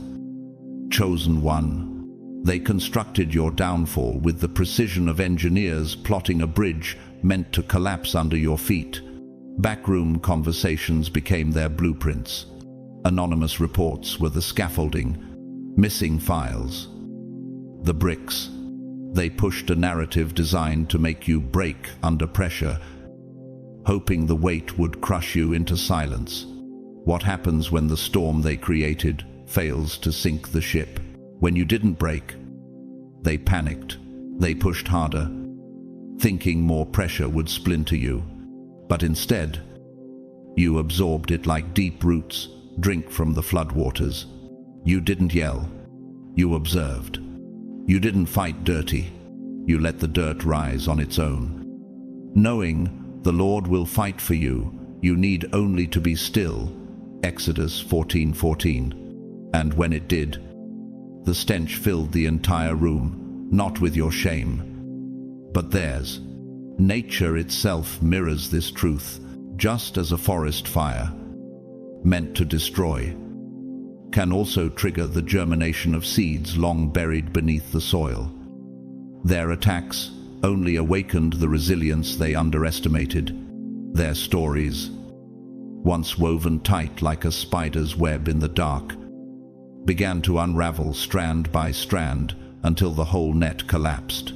Chosen one, they constructed your downfall with the precision of engineers plotting a bridge meant to collapse under your feet. Backroom conversations became their blueprints. Anonymous reports were the scaffolding. Missing files, the bricks. They pushed a narrative designed to make you break under pressure, hoping the weight would crush you into silence. What happens when the storm they created fails to sink the ship? When you didn't break, they panicked. They pushed harder, thinking more pressure would splinter you. But instead, you absorbed it like deep roots drink from the floodwaters. You didn't yell. You observed. You didn't fight dirty. You let the dirt rise on its own. Knowing the Lord will fight for you, you need only to be still. Exodus 14:14. And when it did, the stench filled the entire room, not with your shame, but theirs. Nature itself mirrors this truth, just as a forest fire, meant to destroy, can also trigger the germination of seeds long buried beneath the soil. Their attacks only awakened the resilience they underestimated. Their stories, once woven tight like a spider's web in the dark, began to unravel strand by strand until the whole net collapsed.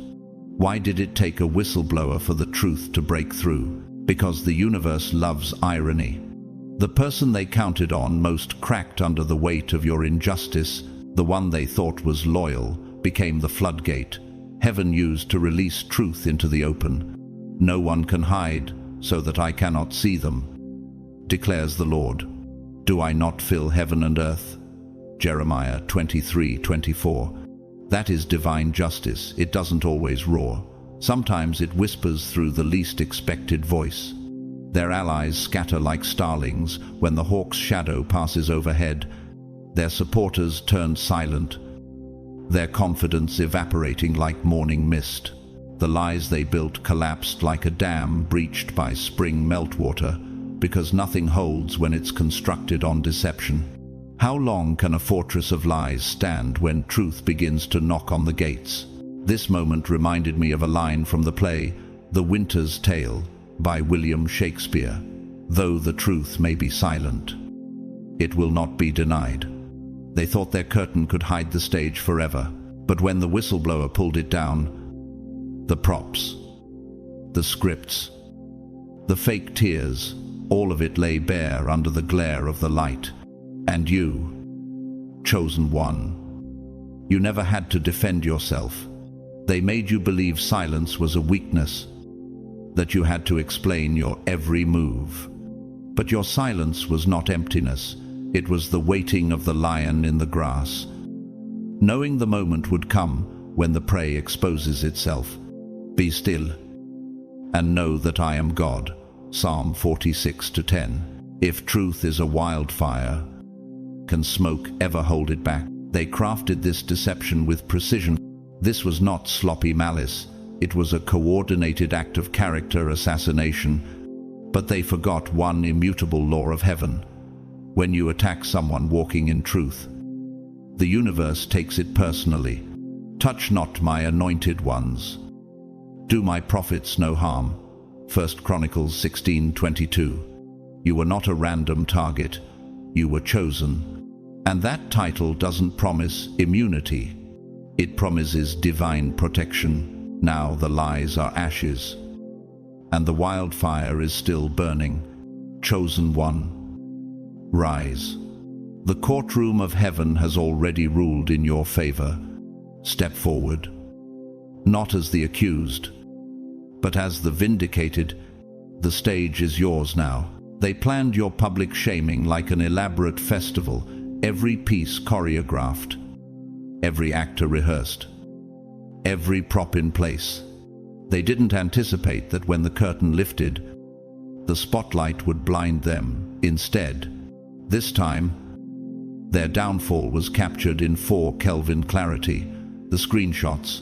Why did it take a whistleblower for the truth to break through? Because the universe loves irony. The person they counted on most cracked under the weight of your injustice. The one they thought was loyal became the floodgate heaven used to release truth into the open. No one can hide so that I cannot see them, declares the Lord. Do I not fill heaven and earth? Jeremiah 23:24. That is divine justice. It doesn't always roar. Sometimes it whispers through the least expected voice. Their allies scatter like starlings when the hawk's shadow passes overhead. Their supporters turn silent, their confidence evaporating like morning mist. The lies they built collapsed like a dam breached by spring meltwater, because nothing holds when it's constructed on deception. How long can a fortress of lies stand when truth begins to knock on the gates? This moment reminded me of a line from the play The Winter's Tale by William Shakespeare. Though the truth may be silent, it will not be denied. They thought their curtain could hide the stage forever, but when the whistleblower pulled it down, the props, the scripts, the fake tears, all of it lay bare under the glare of the light. And you, chosen one, you never had to defend yourself. They made you believe silence was a weakness, that you had to explain your every move. But your silence was not emptiness. It was the waiting of the lion in the grass, knowing the moment would come when the prey exposes itself. Be still and know that I am God. Psalm 46:10. If truth is a wildfire, can smoke ever hold it back? They crafted this deception with precision. This was not sloppy malice. It was a coordinated act of character assassination. But they forgot one immutable law of heaven. When you attack someone walking in truth, the universe takes it personally. Touch not my anointed ones. Do my prophets no harm. 1 Chronicles 16:22. You were not a random target. You were chosen. And that title doesn't promise immunity. It promises divine protection. Now the lies are ashes, and the wildfire is still burning. Chosen one, rise. The courtroom of heaven has already ruled in your favor. Step forward, not as the accused, but as the vindicated. The stage is yours now. They planned your public shaming like an elaborate festival, every piece choreographed, every actor rehearsed, every prop in place. They didn't anticipate that when the curtain lifted, the spotlight would blind them. Instead, this time, their downfall was captured in 4 Kelvin clarity. The screenshots,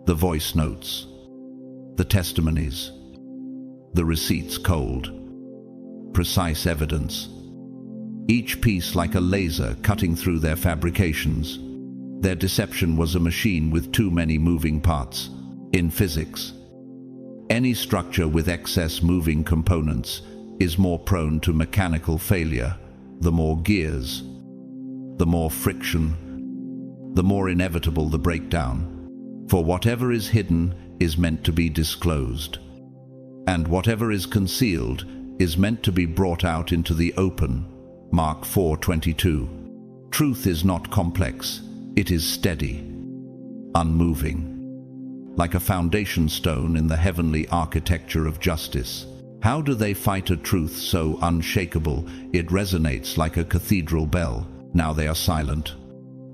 the voice notes, the testimonies, the receipts cold. Precise evidence. Each piece like a laser cutting through their fabrications. Their deception was a machine with too many moving parts. In physics, any structure with excess moving components is more prone to mechanical failure. The more gears, the more friction, the more inevitable the breakdown. For whatever is hidden is meant to be disclosed, and whatever is concealed is meant to be brought out into the open. Mark 4:22. Truth is not complex, it is steady, unmoving, like a foundation stone in the heavenly architecture of justice. How do they fight a truth so unshakable it resonates like a cathedral bell? Now they are silent,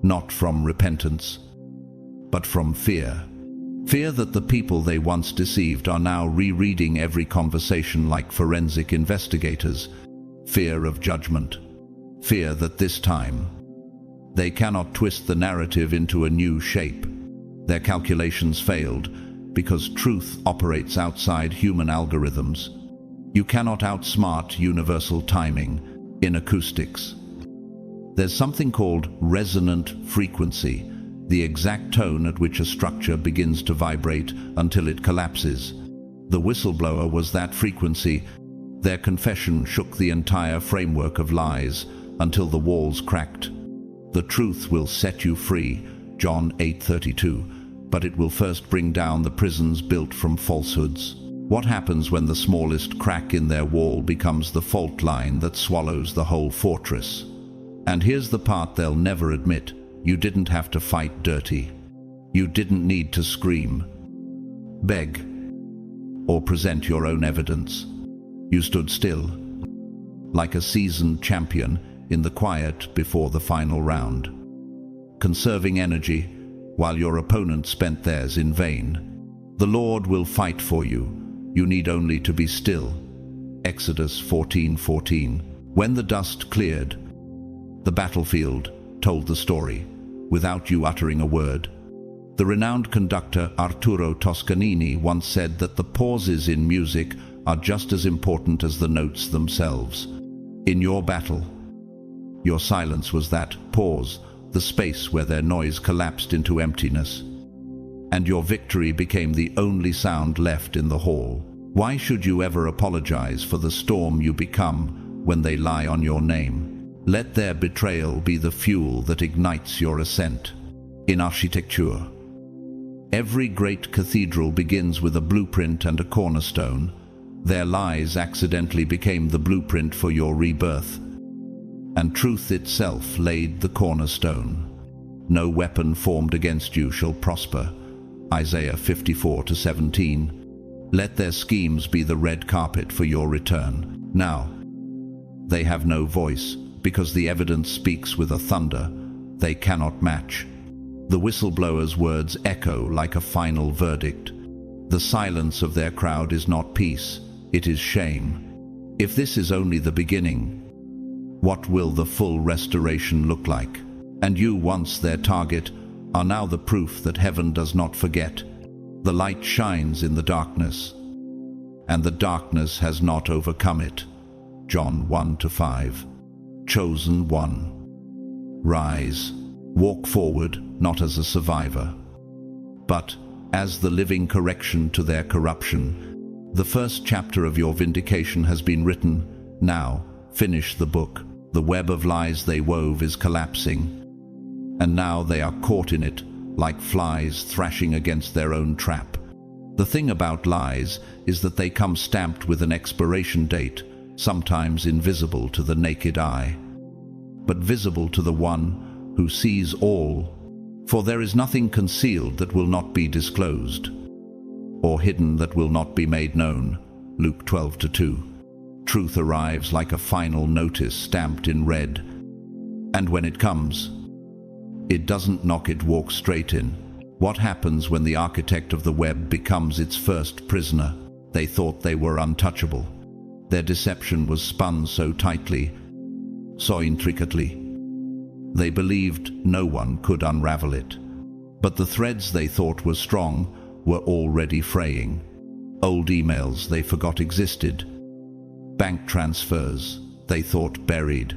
not from repentance, but from fear. Fear that the people they once deceived are now rereading every conversation like forensic investigators. Fear of judgment. Fear that this time, they cannot twist the narrative into a new shape. Their calculations failed because truth operates outside human algorithms. You cannot outsmart universal timing in acoustics. There's something called resonant frequency, the exact tone at which a structure begins to vibrate until it collapses. The whistleblower was that frequency. Their confession shook the entire framework of lies until the walls cracked. The truth will set you free, John 8:32, but it will first bring down the prisons built from falsehoods. What happens when the smallest crack in their wall becomes the fault line that swallows the whole fortress? And here's the part they'll never admit. You didn't have to fight dirty. You didn't need to scream, beg, or present your own evidence. You stood still, like a seasoned champion in the quiet before the final round, conserving energy, while your opponent spent theirs in vain. The Lord will fight for you. You need only to be still. Exodus 14:14. When the dust cleared, the battlefield told the story, without you uttering a word. The renowned conductor Arturo Toscanini once said that the pauses in music are just as important as the notes themselves. In your battle, your silence was that pause, the space where their noise collapsed into emptiness. And your victory became the only sound left in the hall. Why should you ever apologize for the storm you become when they lie on your name? Let their betrayal be the fuel that ignites your ascent. In architecture, every great cathedral begins with a blueprint and a cornerstone. Their lies accidentally became the blueprint for your rebirth, and truth itself laid the cornerstone. No weapon formed against you shall prosper. Isaiah 54:17. Let their schemes be the red carpet for your return. Now, they have no voice, because the evidence speaks with a thunder they cannot match. The whistleblower's words echo like a final verdict. The silence of their crowd is not peace, it is shame. If this is only the beginning, what will the full restoration look like? And you, once their target, are now the proof that heaven does not forget. The light shines in the darkness, and the darkness has not overcome it. John 1-5. Chosen one. Rise. Walk forward, not as a survivor, but as the living correction to their corruption. The first chapter of your vindication has been written. Now, finish the book. The web of lies they wove is collapsing, and now they are caught in it, like flies thrashing against their own trap. The thing about lies is that they come stamped with an expiration date, sometimes invisible to the naked eye, but visible to the one who sees all. For there is nothing concealed that will not be disclosed, or hidden that will not be made known. Luke 12:2. Truth arrives like a final notice stamped in red, and when it comes, it doesn't knock, it walks straight in. What happens when the architect of the web becomes its first prisoner? They thought they were untouchable. Their deception was spun so tightly, so intricately. They believed no one could unravel it. But the threads they thought were strong were already fraying. Old emails they forgot existed. Bank transfers they thought buried.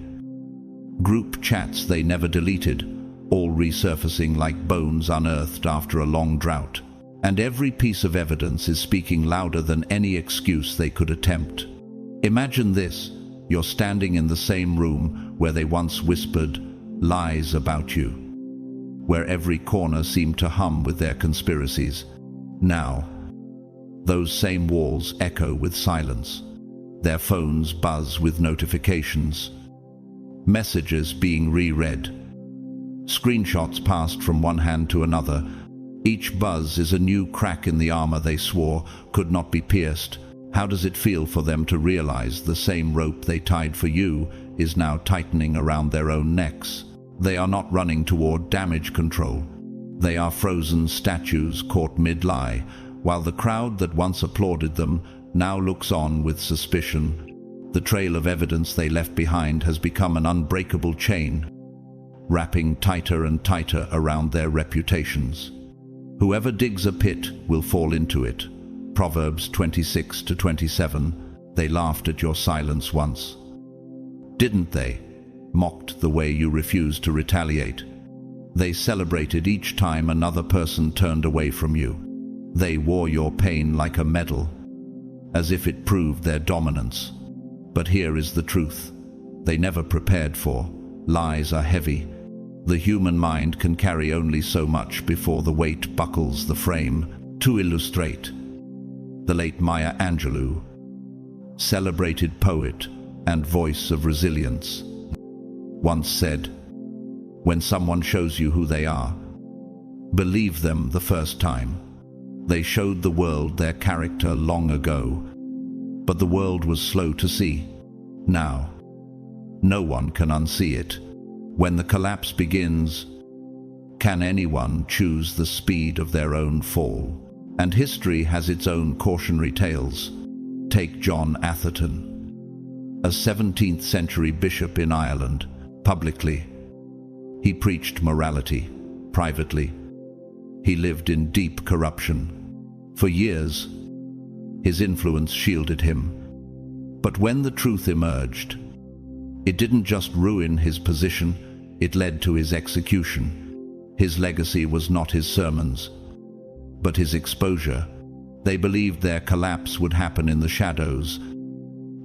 Group chats they never deleted, all resurfacing like bones unearthed after a long drought. And every piece of evidence is speaking louder than any excuse they could attempt. Imagine this: you're standing in the same room where they once whispered lies about you, where every corner seemed to hum with their conspiracies. Now, those same walls echo with silence. Their phones buzz with notifications, messages being reread, screenshots passed from one hand to another. Each buzz is a new crack in the armor they swore could not be pierced. How does it feel for them to realize the same rope they tied for you is now tightening around their own necks? They are not running toward damage control. They are frozen statues caught mid-lie, while the crowd that once applauded them now looks on with suspicion. The trail of evidence they left behind has become an unbreakable chain, wrapping tighter and tighter around their reputations. Whoever digs a pit will fall into it. Proverbs 26-27. They laughed at your silence once, didn't they? Mocked the way you refused to retaliate. They celebrated each time another person turned away from you. They wore your pain like a medal, as if it proved their dominance. But here is the truth they never prepared for. Lies are heavy. The human mind can carry only so much before the weight buckles the frame. To illustrate, the late Maya Angelou, celebrated poet and voice of resilience, once said, "When someone shows you who they are, believe them the first time. They showed the world their character long ago, but the world was slow to see. Now, no one can unsee it. When the collapse begins, Can anyone choose the speed of their own fall? And history has its own cautionary tales. Take John Atherton, a 17th century bishop in Ireland. Publicly, he preached morality. Privately, he lived in deep corruption. For years, his influence shielded him. But when the truth emerged, it didn't just ruin his position, it led to his execution. His legacy was not his sermons, but his exposure. They believed their collapse would happen in the shadows,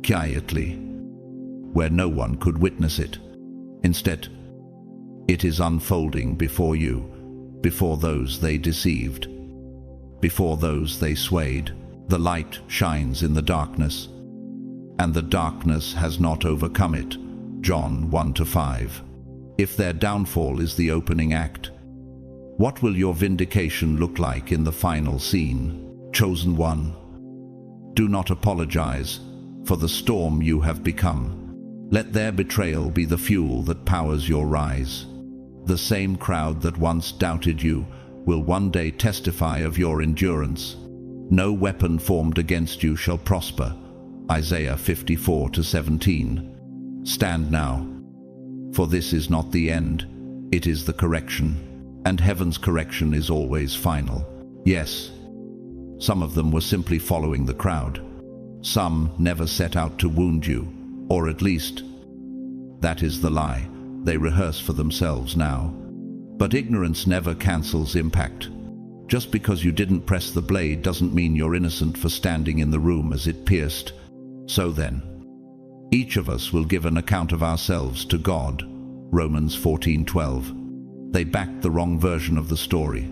quietly, where no one could witness it. Instead, it is unfolding before you, before those they deceived, before those they swayed. The light shines in the darkness, and the darkness has not overcome it. John 1-5. If their downfall is the opening act, what will your vindication look like in the final scene? Chosen one, do not apologize for the storm you have become. Let their betrayal be the fuel that powers your rise. The same crowd that once doubted you will one day testify of your endurance. No weapon formed against you shall prosper. Isaiah 54-17. Stand now, for this is not the end, it is the correction, and heaven's correction is always final. Yes, some of them were simply following the crowd. Some never set out to wound you, or at least, that is the lie they rehearse for themselves now. But ignorance never cancels impact. Just because you didn't press the blade doesn't mean you're innocent for standing in the room as it pierced. So then, each of us will give an account of ourselves to God. Romans 14:12. They backed the wrong version of the story,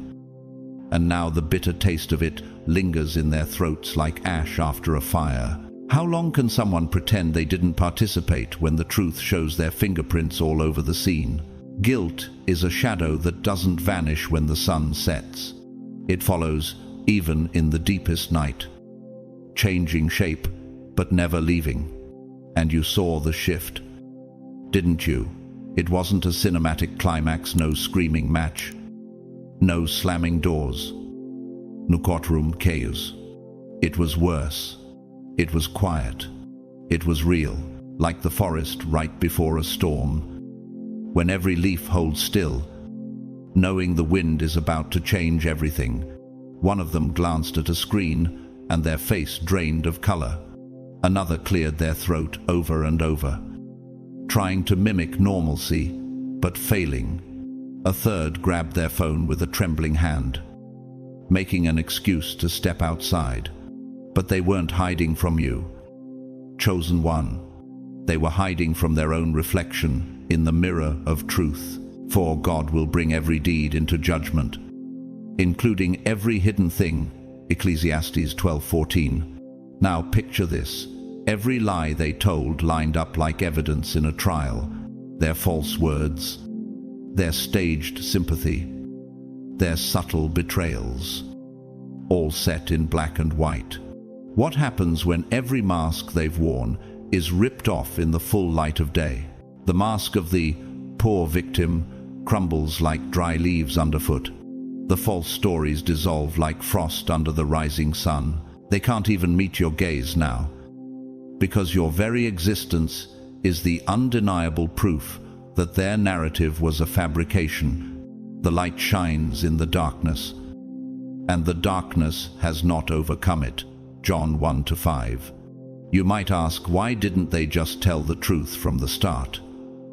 and now the bitter taste of it lingers in their throats like ash after a fire. How long can someone pretend they didn't participate when the truth shows their fingerprints all over the scene? Guilt is a shadow that doesn't vanish when the sun sets. It follows even in the deepest night, changing shape but never leaving. And you saw the shift, didn't you? It wasn't a cinematic climax, no screaming match, no slamming doors, no courtroom chaos. It was worse. It was quiet. It was real, like the forest right before a storm, when every leaf holds still, knowing the wind is about to change everything. One of them glanced at a screen, and their face drained of color. Another cleared their throat over and over, trying to mimic normalcy, but failing. A third grabbed their phone with a trembling hand, making an excuse to step outside. But they weren't hiding from you, chosen one. They were hiding from their own reflection in the mirror of truth. For God will bring every deed into judgment, including every hidden thing. Ecclesiastes 12:14. Now picture this. Every lie they told lined up like evidence in a trial. Their false words, their staged sympathy, their subtle betrayals, all set in black and white. What happens when every mask they've worn is ripped off in the full light of day? The mask of the poor victim crumbles like dry leaves underfoot. The false stories dissolve like frost under the rising sun. They can't even meet your gaze now, because your very existence is the undeniable proof that their narrative was a fabrication. The light shines in the darkness, and the darkness has not overcome it. John 1-5. You might ask, why didn't they just tell the truth from the start?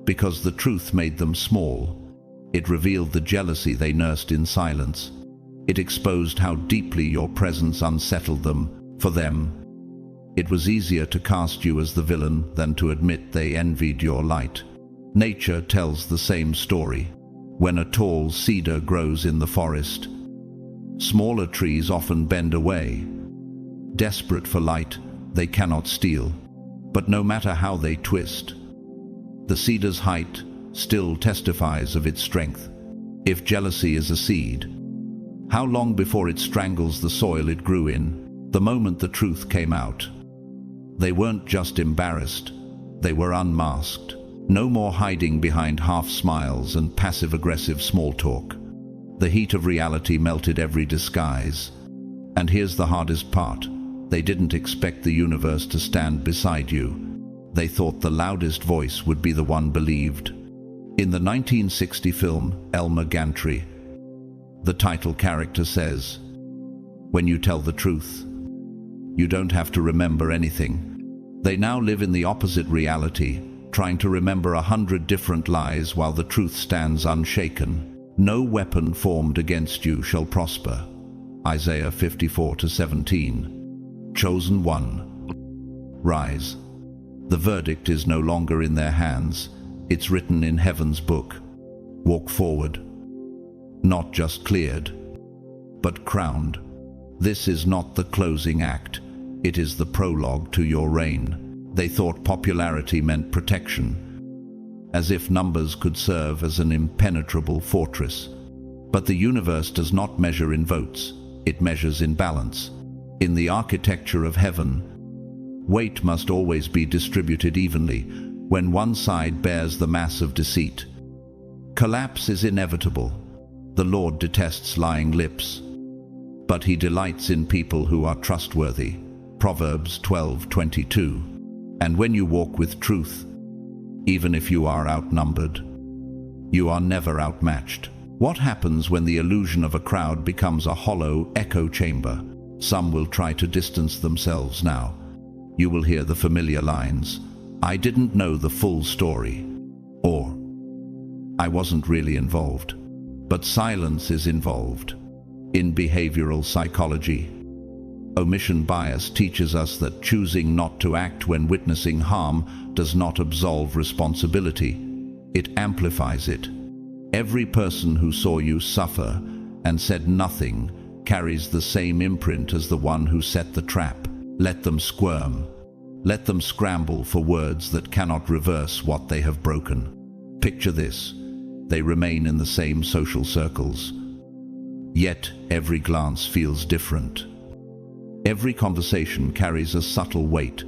Because the truth made them small. It revealed the jealousy they nursed in silence. It exposed how deeply your presence unsettled them. For them, it was easier to cast you as the villain than to admit they envied your light. Nature tells the same story. When a tall cedar grows in the forest, smaller trees often bend away. Desperate for light, they cannot steal. But no matter how they twist, the cedar's height still testifies of its strength. If jealousy is a seed, how long before it strangles the soil it grew in? The moment the truth came out, they weren't just embarrassed, they were unmasked. No more hiding behind half smiles and passive-aggressive small talk. The heat of reality melted every disguise. And here's the hardest part. They didn't expect the universe to stand beside you. They thought the loudest voice would be the one believed. In the 1960 film Elmer Gantry, the title character says, "When you tell the truth, you don't have to remember anything." They now live in the opposite reality, trying to remember 100 different lies while the truth stands unshaken. No weapon formed against you shall prosper. Isaiah 54:17. Chosen one, rise. The verdict is no longer in their hands. It's written in heaven's book. Walk forward. Not just cleared, but crowned. This is not the closing act. It is the prologue to your reign. They thought popularity meant protection, as if numbers could serve as an impenetrable fortress. But the universe does not measure in votes. It measures in balance. In the architecture of heaven, weight must always be distributed evenly. When one side bears the mass of deceit, collapse is inevitable. The Lord detests lying lips, but he delights in people who are trustworthy. Proverbs 12:22. And when you walk with truth, even if you are outnumbered, you are never outmatched. What happens when the illusion of a crowd becomes a hollow echo chamber? Some will try to distance themselves now. You will hear the familiar lines, "I didn't know the full story," or "I wasn't really involved." But silence is involved. In behavioral psychology, omission bias teaches us that choosing not to act when witnessing harm does not absolve responsibility. It amplifies it. Every person who saw you suffer and said nothing carries the same imprint as the one who set the trap. Let them squirm. Let them scramble for words that cannot reverse what they have broken. Picture this. They remain in the same social circles. Yet every glance feels different. Every conversation carries a subtle weight.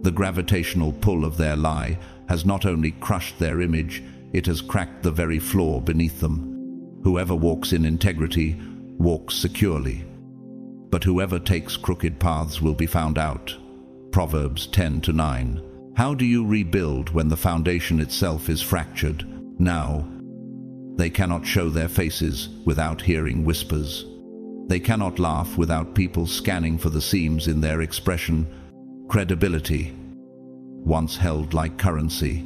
The gravitational pull of their lie has not only crushed their image, it has cracked the very floor beneath them. Whoever walks in integrity walks securely, but whoever takes crooked paths will be found out. Proverbs 10:9. How do you rebuild when the foundation itself is fractured? Now, they cannot show their faces without hearing whispers. They cannot laugh without people scanning for the seams in their expression. Credibility, once held like currency,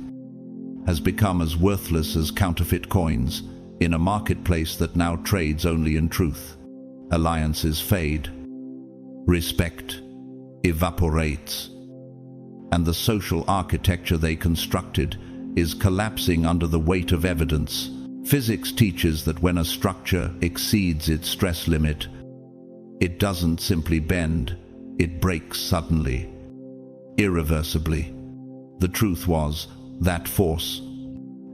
has become as worthless as counterfeit coins in a marketplace that now trades only in truth. Alliances fade. Respect evaporates. And the social architecture they constructed is collapsing under the weight of evidence. Physics teaches that when a structure exceeds its stress limit, it doesn't simply bend, it breaks suddenly, irreversibly. The truth was that force.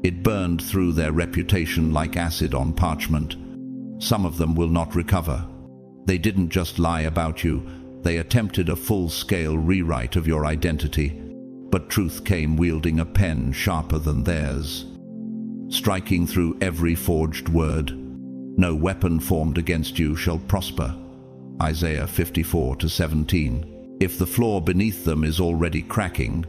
It burned through their reputation like acid on parchment. Some of them will not recover. They didn't just lie about you, they attempted a full-scale rewrite of your identity. But truth came wielding a pen sharper than theirs, striking through every forged word. No weapon formed against you shall prosper. Isaiah 54:17. If the floor beneath them is already cracking,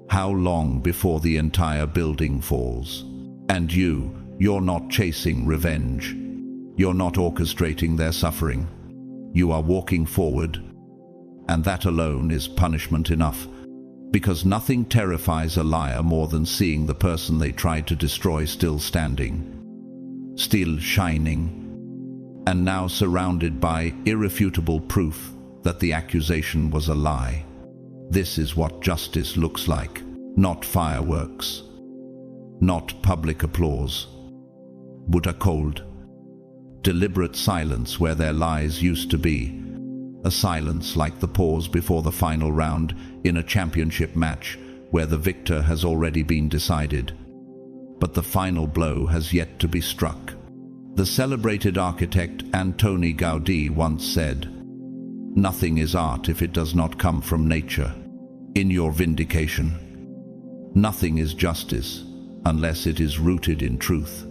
how long before the entire building falls? And you're not chasing revenge. You're not orchestrating their suffering. You are walking forward, and that alone is punishment enough. Because nothing terrifies a liar more than seeing the person they tried to destroy still standing, still shining, and now surrounded by irrefutable proof that the accusation was a lie. This is what justice looks like. Not fireworks, not public applause, but a cold, deliberate silence where their lies used to be. A silence like the pause before the final round in a championship match where the victor has already been decided. But the final blow has yet to be struck. The celebrated architect Antoni Gaudí once said, "Nothing is art if it does not come from nature." In your vindication, nothing is justice unless it is rooted in truth.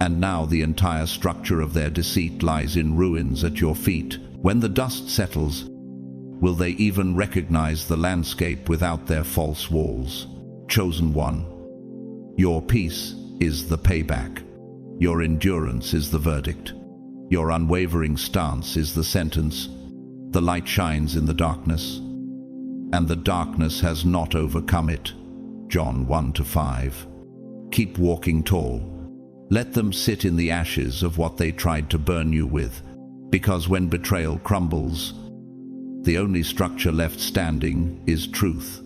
And now the entire structure of their deceit lies in ruins at your feet. When the dust settles, will they even recognize the landscape without their false walls? Chosen one, your peace is the payback. Your endurance is the verdict. Your unwavering stance is the sentence. The light shines in the darkness, and the darkness has not overcome it. John 1-5. Keep walking tall. Let them sit in the ashes of what they tried to burn you with, because when betrayal crumbles, the only structure left standing is truth.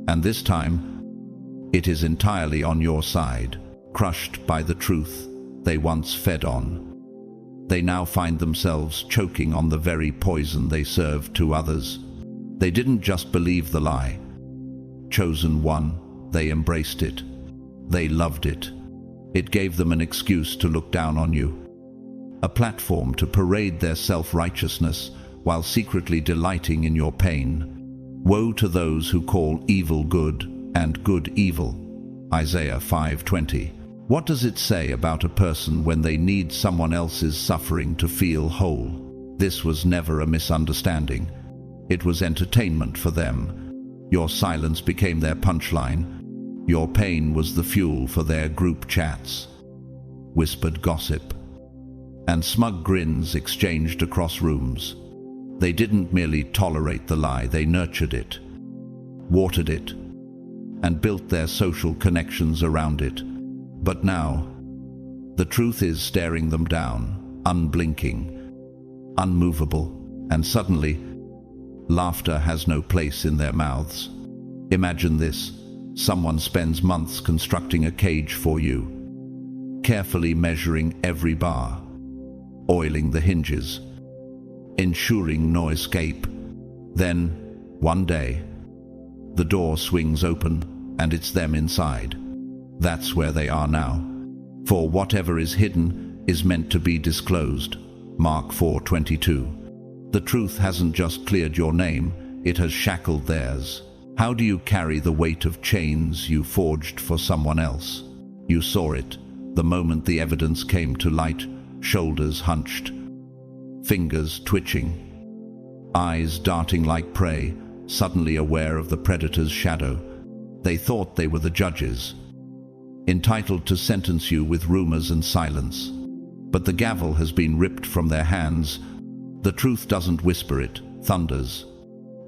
And this time, it is entirely on your side, crushed by the truth they once fed on. They now find themselves choking on the very poison they served to others. They didn't just believe the lie. Chosen one, they embraced it. They loved it. It gave them an excuse to look down on you, a platform to parade their self-righteousness while secretly delighting in your pain. Woe to those who call evil good and good evil. Isaiah 5:20. What does it say about a person when they need someone else's suffering to feel whole? This was never a misunderstanding. It was entertainment for them. Your silence became their punchline. Your pain was the fuel for their group chats. Whispered gossip and smug grins exchanged across rooms. They didn't merely tolerate the lie, they nurtured it, watered it, and built their social connections around it. But now, the truth is staring them down, unblinking, unmovable, and suddenly, laughter has no place in their mouths. Imagine this. Someone spends months constructing a cage for you, carefully measuring every bar, oiling the hinges, ensuring no escape. Then, one day, the door swings open and it's them inside. That's where they are now. For whatever is hidden is meant to be disclosed. Mark 4:22. The truth hasn't just cleared your name, it has shackled theirs. How do you carry the weight of chains you forged for someone else? You saw it the moment the evidence came to light, shoulders hunched, fingers twitching, eyes darting like prey, suddenly aware of the predator's shadow. They thought they were the judges, entitled to sentence you with rumors and silence. But the gavel has been ripped from their hands. The truth doesn't whisper, it thunders.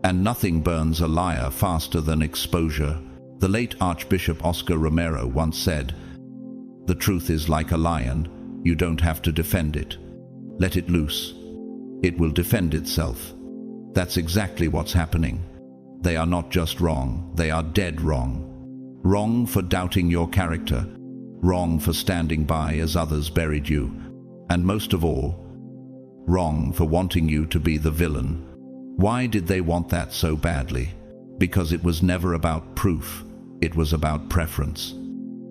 And nothing burns a liar faster than exposure. The late Archbishop Oscar Romero once said, "The truth is like a lion. You don't have to defend it. Let it loose. It will defend itself." That's exactly what's happening. They are not just wrong, they are dead wrong. Wrong for doubting your character, wrong for standing by as others buried you, and most of all, wrong for wanting you to be the villain. Why did they want that so badly? Because it was never about proof, it was about preference.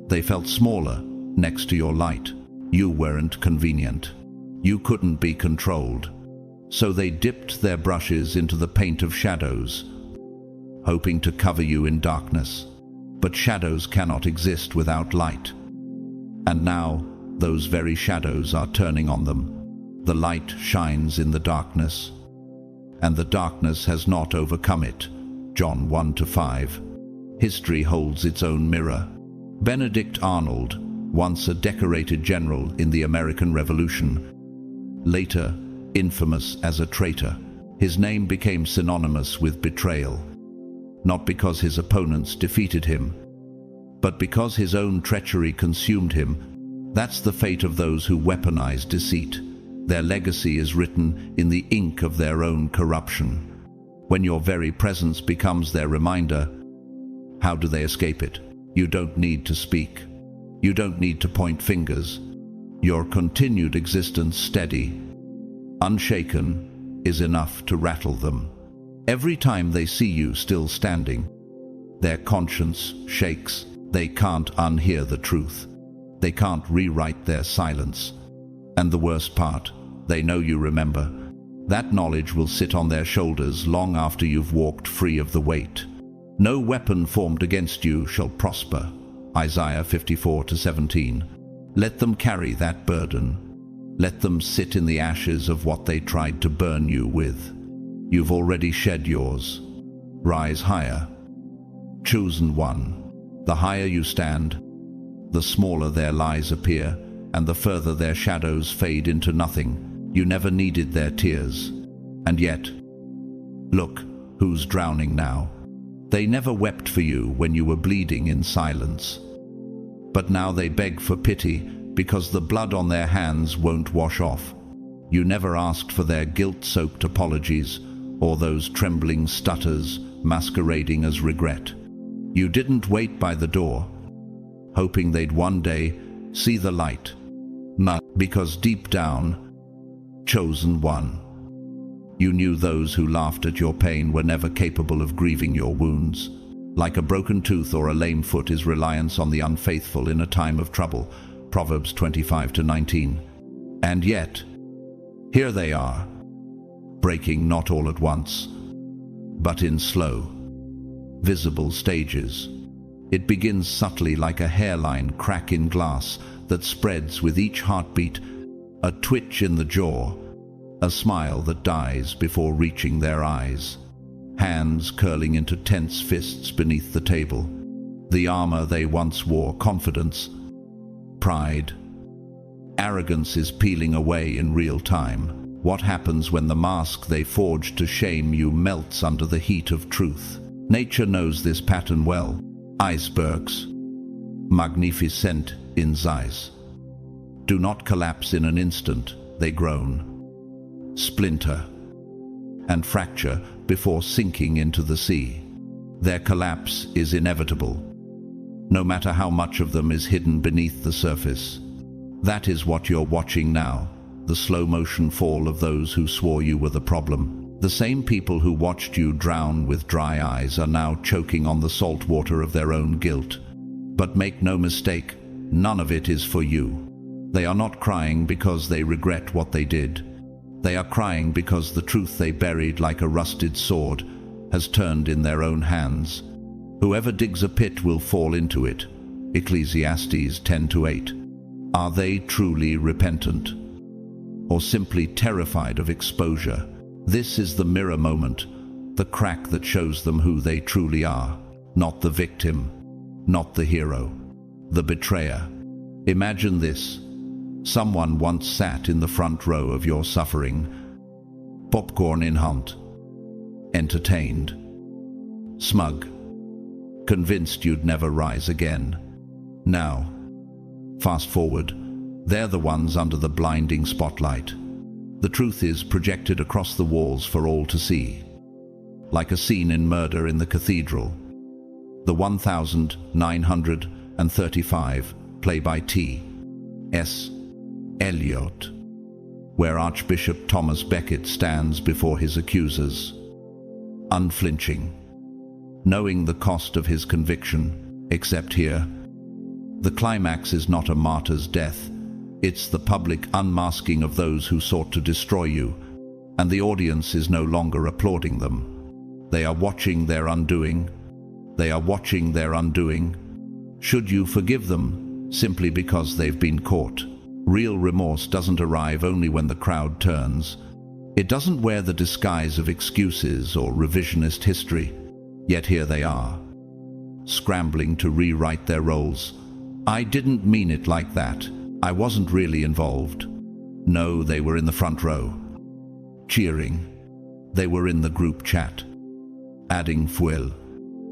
They felt smaller next to your light. You weren't convenient. You couldn't be controlled. So they dipped their brushes into the paint of shadows, hoping to cover you in darkness. But shadows cannot exist without light. And now, those very shadows are turning on them. The light shines in the darkness, and the darkness has not overcome it. John 1-5. History holds its own mirror. Benedict Arnold, once a decorated general in the American Revolution, later infamous as a traitor, his name became synonymous with betrayal. Not because his opponents defeated him, but because his own treachery consumed him. That's the fate of those who weaponize deceit. Their legacy is written in the ink of their own corruption. When your very presence becomes their reminder, how do they escape it? You don't need to speak. You don't need to point fingers. Your continued existence, steady, unshaken, is enough to rattle them. Every time they see you still standing, their conscience shakes. They can't unhear the truth. They can't rewrite their silence. And the worst part, they know you remember. That knowledge will sit on their shoulders long after you've walked free of the weight. No weapon formed against you shall prosper. Isaiah 54:17. Let them carry that burden. Let them sit in the ashes of what they tried to burn you with. You've already shed yours. Rise higher. Chosen one. The higher you stand, the smaller their lies appear, and the further their shadows fade into nothing. You never needed their tears. And yet, look who's drowning now. They never wept for you when you were bleeding in silence. But now they beg for pity because the blood on their hands won't wash off. You never asked for their guilt-soaked apologies or those trembling stutters masquerading as regret. You didn't wait by the door, hoping they'd one day see the light. Not because deep down, chosen one. You knew those who laughed at your pain were never capable of grieving your wounds. Like a broken tooth or a lame foot is reliance on the unfaithful in a time of trouble. Proverbs 25-19. And yet, here they are, breaking not all at once, but in slow, visible stages. It begins subtly like a hairline crack in glass that spreads with each heartbeat, a twitch in the jaw, a smile that dies before reaching their eyes, hands curling into tense fists beneath the table. The armor they once wore, confidence, pride, arrogance is peeling away in real time. What happens when the mask they forged to shame you melts under the heat of truth? Nature knows this pattern well. Icebergs, magnificent in size, do not collapse in an instant. They groan, splinter, and fracture before sinking into the sea. Their collapse is inevitable, no matter how much of them is hidden beneath the surface. That is what you're watching now, the slow-motion fall of those who swore you were the problem. The same people who watched you drown with dry eyes are now choking on the salt water of their own guilt. But make no mistake, none of it is for you. They are not crying because they regret what they did. They are crying because the truth they buried like a rusted sword has turned in their own hands. Whoever digs a pit will fall into it. Ecclesiastes 10-8. Are they truly repentant, or simply terrified of exposure? This is the mirror moment, the crack that shows them who they truly are. Not the victim, not the hero, the betrayer. Imagine this. Someone once sat in the front row of your suffering, popcorn in hand, entertained, smug, convinced you'd never rise again. Now, fast forward, they're the ones under the blinding spotlight. The truth is projected across the walls for all to see. Like a scene in Murder in the Cathedral. The 1935, play by T.S. Eliot, where Archbishop Thomas Becket stands before his accusers, unflinching, knowing the cost of his conviction, except here. The climax is not a martyr's death. It's the public unmasking of those who sought to destroy you, and the audience is no longer applauding them. They are watching their undoing. They are watching their undoing. Should you forgive them simply because they've been caught? Real remorse doesn't arrive only when the crowd turns. It doesn't wear the disguise of excuses or revisionist history. Yet here they are, scrambling to rewrite their roles. I didn't mean it like that. I wasn't really involved. No, they were in the front row, cheering. They were in the group chat, adding fuel.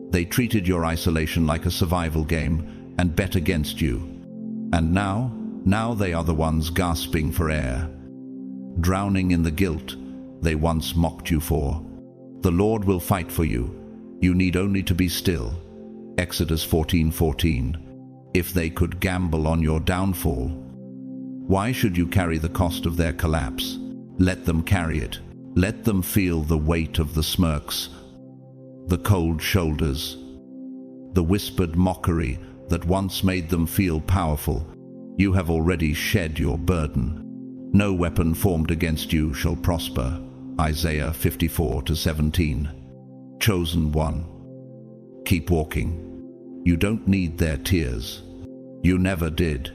They treated your isolation like a survival game and bet against you. And now they are the ones gasping for air, drowning in the guilt they once mocked you for. The Lord will fight for you. You need only to be still. Exodus 14:14. If they could gamble on your downfall, why should you carry the cost of their collapse? Let them carry it. Let them feel the weight of the smirks, the cold shoulders, the whispered mockery that once made them feel powerful. You have already shed your burden. No weapon formed against you shall prosper. Isaiah 54:17. Chosen one. Keep walking. You don't need their tears. You never did.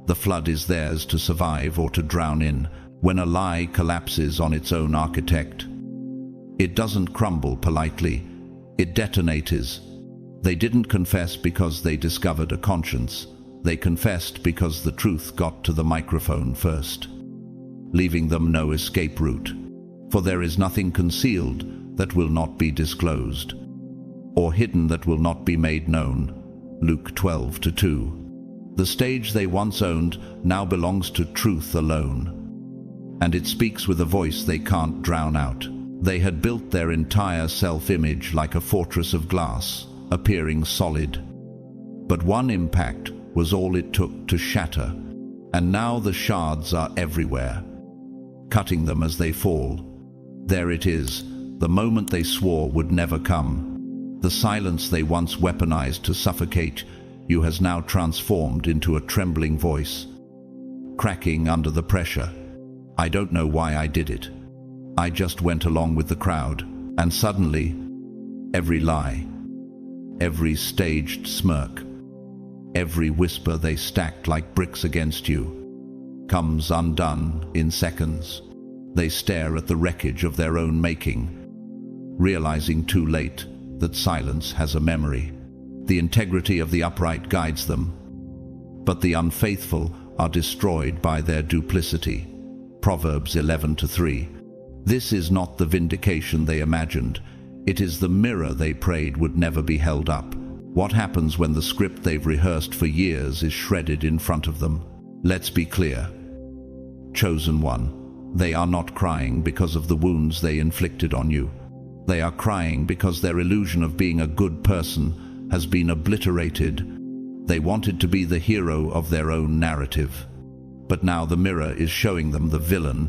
The flood is theirs to survive or to drown in. When a lie collapses on its own architect, it doesn't crumble politely, it detonates. They didn't confess because they discovered a conscience. They confessed because the truth got to the microphone first, leaving them no escape route. For there is nothing concealed that will not be disclosed, or hidden that will not be made known. Luke 12:2. The stage they once owned now belongs to truth alone, and it speaks with a voice they can't drown out. They had built their entire self-image like a fortress of glass, appearing solid. But one impact was all it took to shatter, and now the shards are everywhere, cutting them as they fall. There it is, the moment they swore would never come. The silence they once weaponized to suffocate you has now transformed into a trembling voice, cracking under the pressure. I don't know why I did it. I just went along with the crowd, and suddenly, every lie, every staged smirk, every whisper they stacked like bricks against you, comes undone in seconds. They stare at the wreckage of their own making, realizing too late that silence has a memory. The integrity of the upright guides them, but the unfaithful are destroyed by their duplicity. Proverbs 11:3. This is not the vindication they imagined. It is the mirror they prayed would never be held up. What happens when the script they've rehearsed for years is shredded in front of them? Let's be clear. Chosen one, they are not crying because of the wounds they inflicted on you. They are crying because their illusion of being a good person has been obliterated. They wanted to be the hero of their own narrative, but now the mirror is showing them the villain,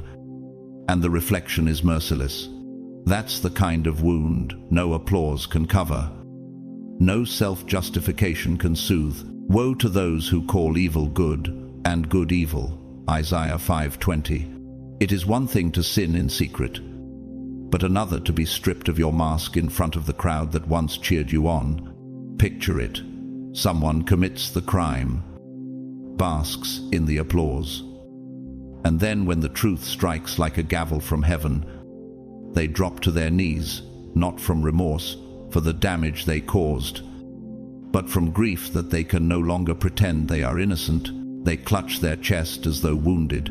and the reflection is merciless. That's the kind of wound no applause can cover. No self-justification can soothe. Woe to those who call evil good and good evil. Isaiah 5:20. It is one thing to sin in secret, but another to be stripped of your mask in front of the crowd that once cheered you on. Picture it. Someone commits the crime, basks in the applause, and then when the truth strikes like a gavel from heaven, they drop to their knees, not from remorse for the damage they caused, but from grief that they can no longer pretend they are innocent. They clutch their chest as though wounded.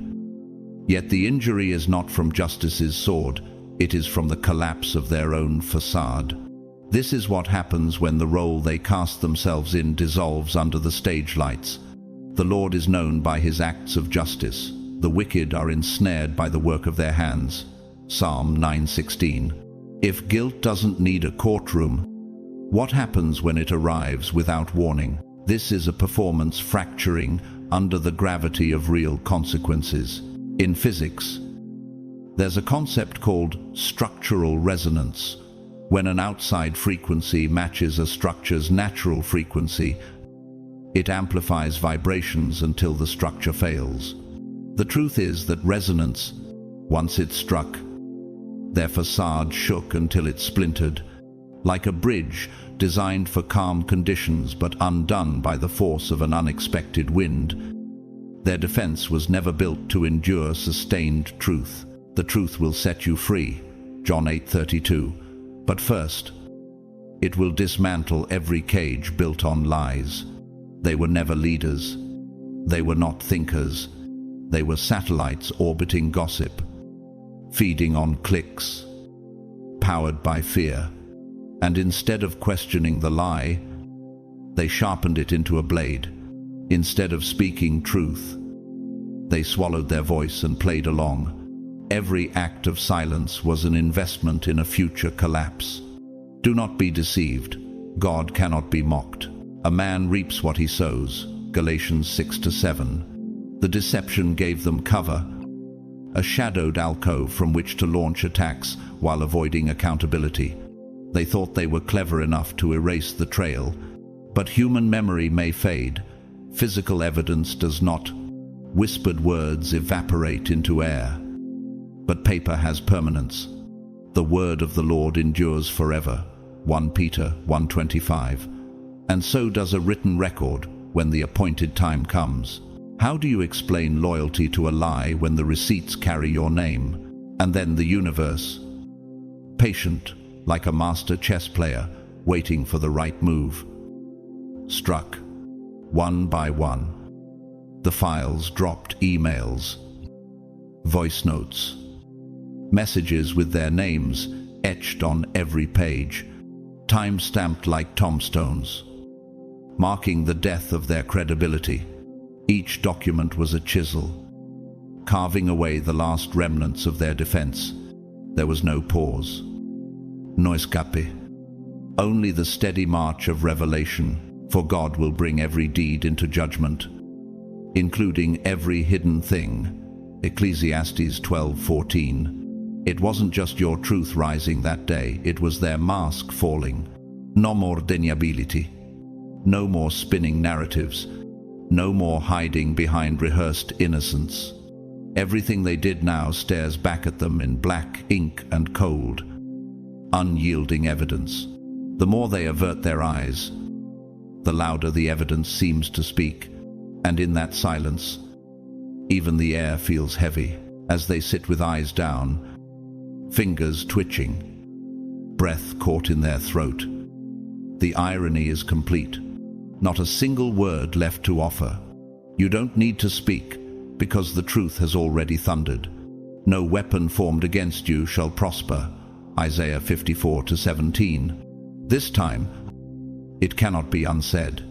Yet the injury is not from justice's sword, it is from the collapse of their own facade. This is what happens when the role they cast themselves in dissolves under the stage lights. The Lord is known by his acts of justice. The wicked are ensnared by the work of their hands. Psalm 9:16. If guilt doesn't need a courtroom, what happens when it arrives without warning? This is a performance fracturing under the gravity of real consequences. In physics, there's a concept called structural resonance. When an outside frequency matches a structure's natural frequency, it amplifies vibrations until the structure fails. The truth is that resonance, once it struck, their facade shook until it splintered, like a bridge designed for calm conditions but undone by the force of an unexpected wind. Their defense was never built to endure sustained truth. The truth will set you free, John 8:32. But first, it will dismantle every cage built on lies. They were never leaders. They were not thinkers. They were satellites orbiting gossip, feeding on clicks, powered by fear. And instead of questioning the lie, they sharpened it into a blade. Instead of speaking truth, they swallowed their voice and played along. Every act of silence was an investment in a future collapse. Do not be deceived. God cannot be mocked. A man reaps what he sows. Galatians 6-7. The deception gave them cover, a shadowed alcove from which to launch attacks while avoiding accountability. They thought they were clever enough to erase the trail, but human memory may fade. Physical evidence does not. Whispered words evaporate into air, but paper has permanence. The word of the Lord endures forever. 1 Peter 1:25. And so does a written record when the appointed time comes. How do you explain loyalty to a lie when the receipts carry your name? And then the universe, patient, like a master chess player, waiting for the right move, struck, one by one. The files dropped: emails, voice notes, messages with their names etched on every page, time-stamped like tombstones, marking the death of their credibility. Each document was a chisel, carving away the last remnants of their defense. There was no pause, no escape, only the steady march of revelation, for God will bring every deed into judgment, including every hidden thing. Ecclesiastes 12:14. It wasn't just your truth rising that day, it was their mask falling. No more deniability, no more spinning narratives, no more hiding behind rehearsed innocence. Everything they did now stares back at them in black ink and cold, unyielding evidence. The more they avert their eyes, the louder the evidence seems to speak, and in that silence, even the air feels heavy as they sit with eyes down, fingers twitching, breath caught in their throat. The irony is complete. Not a single word left to offer. You don't need to speak, because the truth has already thundered. No weapon formed against you shall prosper. Isaiah 54:17. This time, it cannot be unsaid.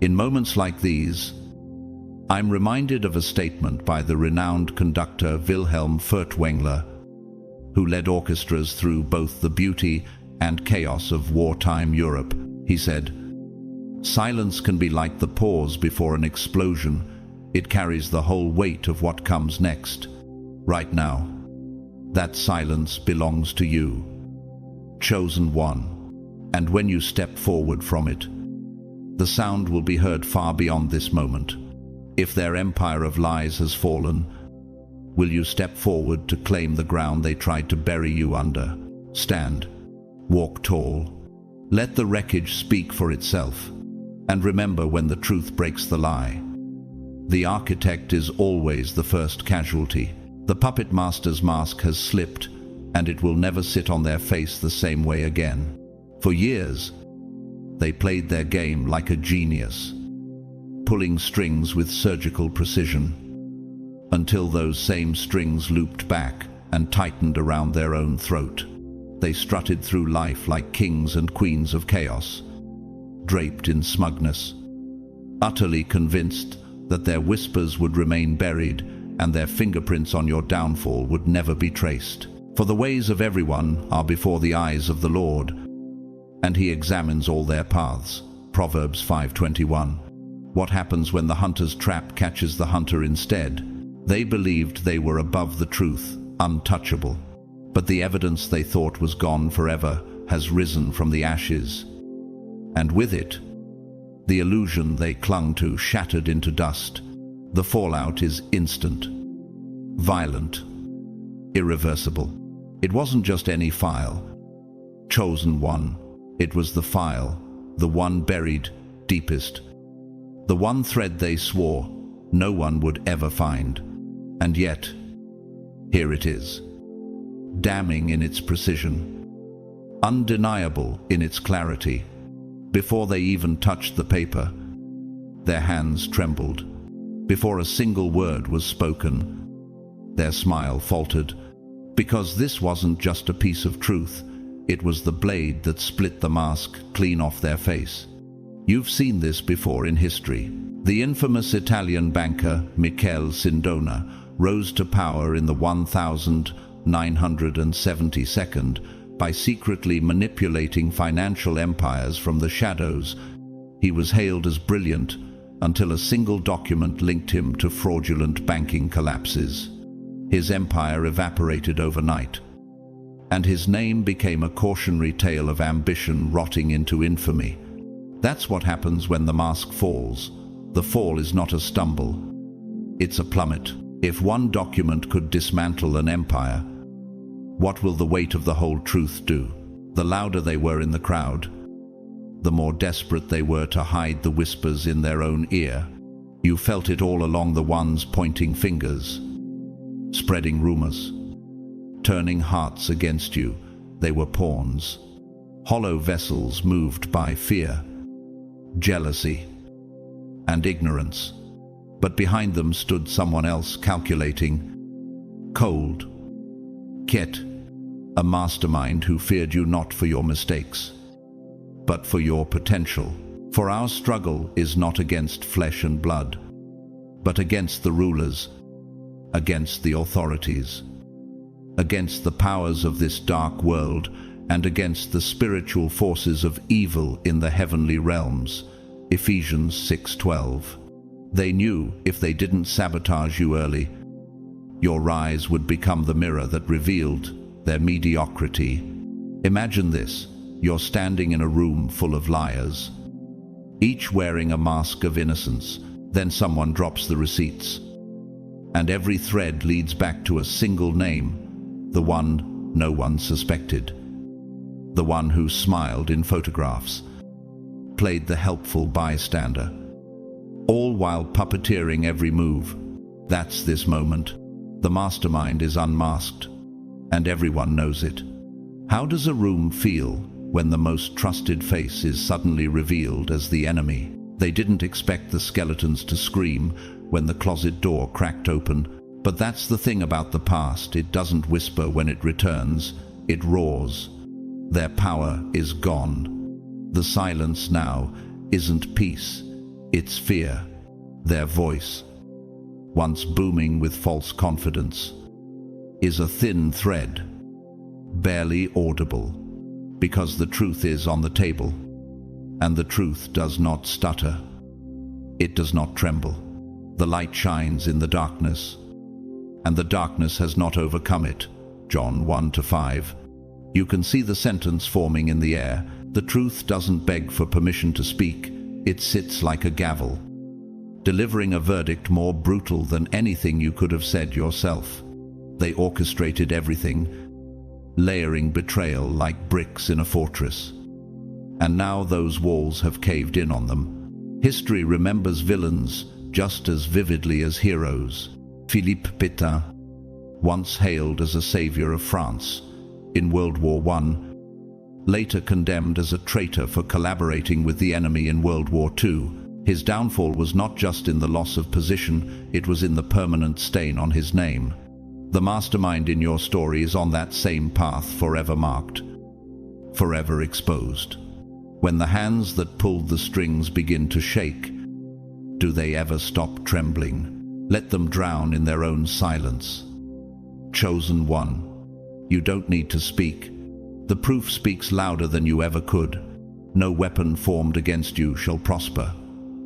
In moments like these, I'm reminded of a statement by the renowned conductor Wilhelm Furtwängler, who led orchestras through both the beauty and chaos of wartime Europe. He said, "Silence can be like the pause before an explosion. It carries the whole weight of what comes next. Right now, that silence belongs to you, chosen one. And when you step forward from it, the sound will be heard far beyond this moment. If their empire of lies has fallen, will you step forward to claim the ground they tried to bury you under? Stand, walk tall, let the wreckage speak for itself, and remember, when the truth breaks the lie, the architect is always the first casualty. The puppet master's mask has slipped, and it will never sit on their face the same way again. For years, they played their game like a genius, pulling strings with surgical precision, until those same strings looped back and tightened around their own throat. They strutted through life like kings and queens of chaos, draped in smugness, utterly convinced that their whispers would remain buried and their fingerprints on your downfall would never be traced. For the ways of everyone are before the eyes of the Lord, and he examines all their paths. Proverbs 5:21. What happens when the hunter's trap catches the hunter instead? They believed they were above the truth, untouchable. But the evidence they thought was gone forever has risen from the ashes. And with it, the illusion they clung to shattered into dust. The fallout is instant, violent, irreversible. It wasn't just any file, chosen one. It was the file, the one buried deepest, the one thread they swore no one would ever find. And yet, here it is, damning in its precision, undeniable in its clarity. Before they even touched the paper, their hands trembled. Before a single word was spoken, their smile faltered, because this wasn't just a piece of truth, it was the blade that split the mask clean off their face. You've seen this before in history. The infamous Italian banker Michele Sindona rose to power in the 1972 by secretly manipulating financial empires from the shadows. He was hailed as brilliant until a single document linked him to fraudulent banking collapses. His empire evaporated overnight, and his name became a cautionary tale of ambition rotting into infamy. That's what happens when the mask falls. The fall is not a stumble, it's a plummet. If one document could dismantle an empire, what will the weight of the whole truth do? The louder they were in the crowd, the more desperate they were to hide the whispers in their own ear. You felt it all along, the ones pointing fingers, spreading rumors, turning hearts against you. They were pawns, hollow vessels moved by fear, jealousy, and ignorance. But behind them stood someone else, calculating, cold, Ket, a mastermind who feared you not for your mistakes, but for your potential. For our struggle is not against flesh and blood, but against the rulers, against the authorities, against the powers of this dark world, and against the spiritual forces of evil in the heavenly realms. Ephesians 6:12. They knew if they didn't sabotage you early, your rise would become the mirror that revealed their mediocrity. Imagine this: you're standing in a room full of liars, each wearing a mask of innocence. Then someone drops the receipts, and every thread leads back to a single name, the one no one suspected, the one who smiled in photographs, played the helpful bystander, all while puppeteering every move. That's this moment. The mastermind is unmasked, and everyone knows it. How does a room feel when the most trusted face is suddenly revealed as the enemy? They didn't expect the skeletons to scream when the closet door cracked open. But that's the thing about the past. It doesn't whisper when it returns. It roars. Their power is gone. The silence now isn't peace. It's fear. Their voice, once booming with false confidence, is a thin thread, barely audible, because the truth is on the table, and the truth does not stutter. It does not tremble. The light shines in the darkness, and the darkness has not overcome it. John 1-5. You can see the sentence forming in the air. The truth doesn't beg for permission to speak. It sits like a gavel, delivering a verdict more brutal than anything you could have said yourself. They orchestrated everything, layering betrayal like bricks in a fortress. And now those walls have caved in on them. History remembers villains just as vividly as heroes. Philippe Pétain, once hailed as a savior of France in World War I, later condemned as a traitor for collaborating with the enemy in World War II. His downfall was not just in the loss of position, it was in the permanent stain on his name. The mastermind in your story is on that same path, forever marked, forever exposed. When the hands that pulled the strings begin to shake, do they ever stop trembling? Let them drown in their own silence. Chosen one, you don't need to speak. The proof speaks louder than you ever could. No weapon formed against you shall prosper.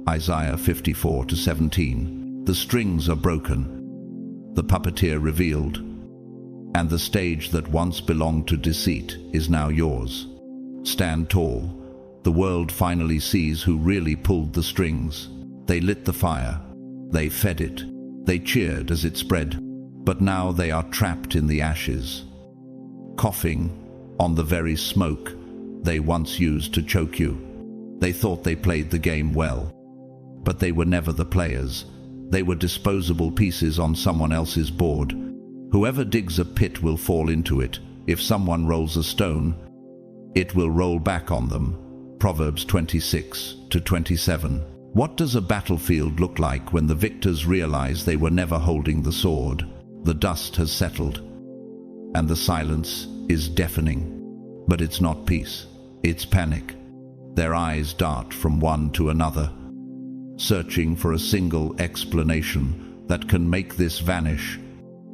Isaiah 54-17. The strings are broken, the puppeteer revealed, and the stage that once belonged to deceit is now yours. Stand tall. The world finally sees who really pulled the strings. They lit the fire. They fed it. They cheered as it spread. But now they are trapped in the ashes, coughing on the very smoke they once used to choke you. They thought they played the game well, but they were never the players. They were disposable pieces on someone else's board. Whoever digs a pit will fall into it. If someone rolls a stone, it will roll back on them. Proverbs 26-27. What does a battlefield look like when the victors realize they were never holding the sword? The dust has settled, and the silence is deafening. But it's not peace, it's panic. Their eyes dart from one to another, searching for a single explanation that can make this vanish.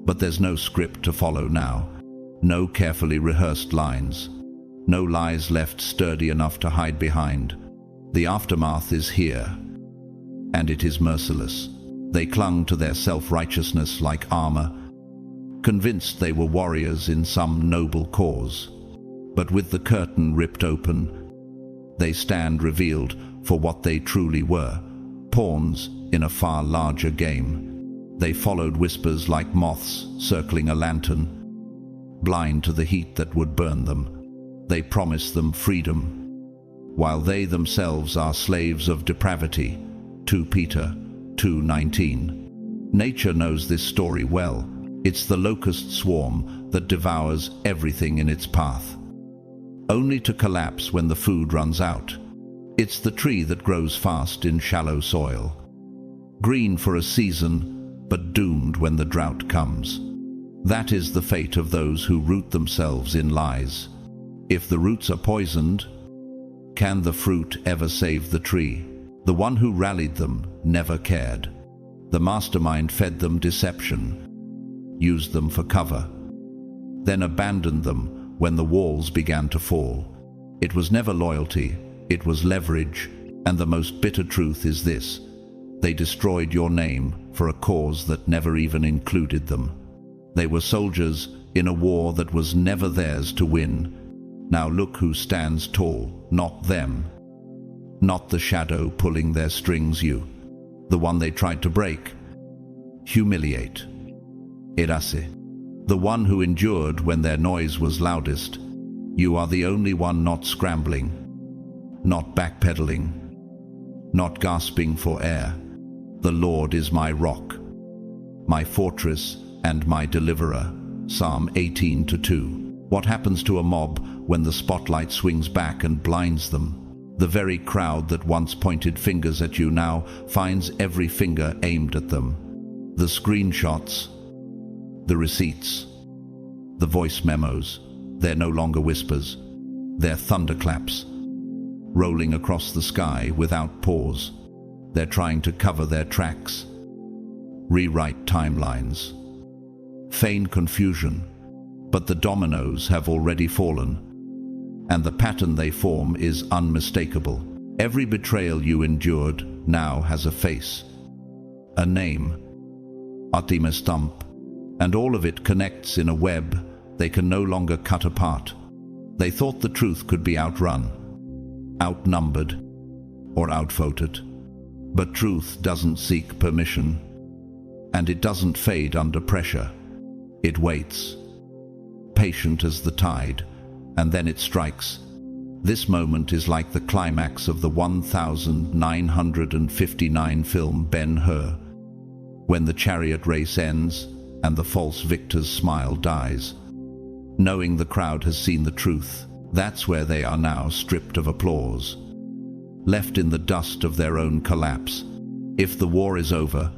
But there's no script to follow now, no carefully rehearsed lines, no lies left sturdy enough to hide behind. The aftermath is here, and it is merciless. They clung to their self-righteousness like armor, convinced they were warriors in some noble cause. But with the curtain ripped open, they stand revealed for what they truly were, pawns in a far larger game. They followed whispers like moths circling a lantern, blind to the heat that would burn them. They promised them freedom, while they themselves are slaves of depravity. 2 Peter 2:19. Nature knows this story well. It's the locust swarm that devours everything in its path, only to collapse when the food runs out. It's the tree that grows fast in shallow soil, green for a season, but doomed when the drought comes. That is the fate of those who root themselves in lies. If the roots are poisoned, can the fruit ever save the tree? The one who rallied them never cared. The mastermind fed them deception, used them for cover, then abandoned them when the walls began to fall. It was never loyalty, it was leverage, and the most bitter truth is this: they destroyed your name for a cause that never even included them. They were soldiers in a war that was never theirs to win. Now look who stands tall, not them. Not the shadow pulling their strings, you. The one they tried to break, humiliate. Irase. The one who endured when their noise was loudest. You are the only one not scrambling, not backpedaling, not gasping for air. The Lord is my rock, my fortress and my deliverer. Psalm 18:2. What happens to a mob when the spotlight swings back and blinds them? The very crowd that once pointed fingers at you now finds every finger aimed at them. The screenshots, the receipts, the voice memos, they're no longer whispers. They're thunderclaps, rolling across the sky without pause. They're trying to cover their tracks, rewrite timelines, feign confusion, but the dominoes have already fallen, and the pattern they form is unmistakable. Every betrayal you endured now has a face, a name, Artemis-Stump, and all of it connects in a web they can no longer cut apart. They thought the truth could be outrun, outnumbered, or outvoted. But truth doesn't seek permission, and it doesn't fade under pressure. It waits, patient as the tide, and then it strikes. This moment is like the climax of the 1959 film Ben-Hur, when the chariot race ends and the false victor's smile dies. Knowing the crowd has seen the truth, that's where they are now, stripped of applause, left in the dust of their own collapse. If the war is over,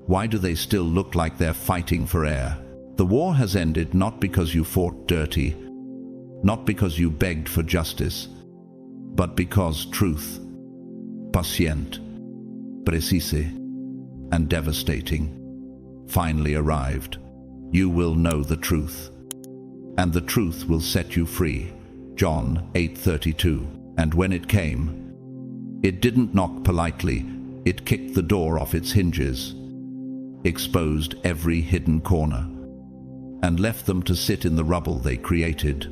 why do they still look like they're fighting for air? The war has ended not because you fought dirty, not because you begged for justice, but because truth, patient, precise, and devastating, finally arrived. You will know the truth, and the truth will set you free. John 8:32. And when it came, it didn't knock politely, it kicked the door off its hinges, exposed every hidden corner, and left them to sit in the rubble they created.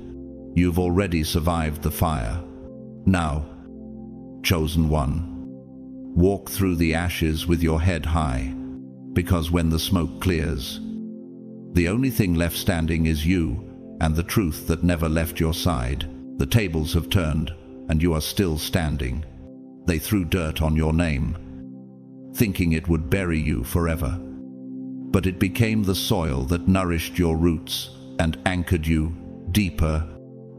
You've already survived the fire. Now, chosen one, walk through the ashes with your head high, because when the smoke clears, the only thing left standing is you and the truth that never left your side. The tables have turned, and you are still standing. They threw dirt on your name, thinking it would bury you forever. But it became the soil that nourished your roots and anchored you deeper.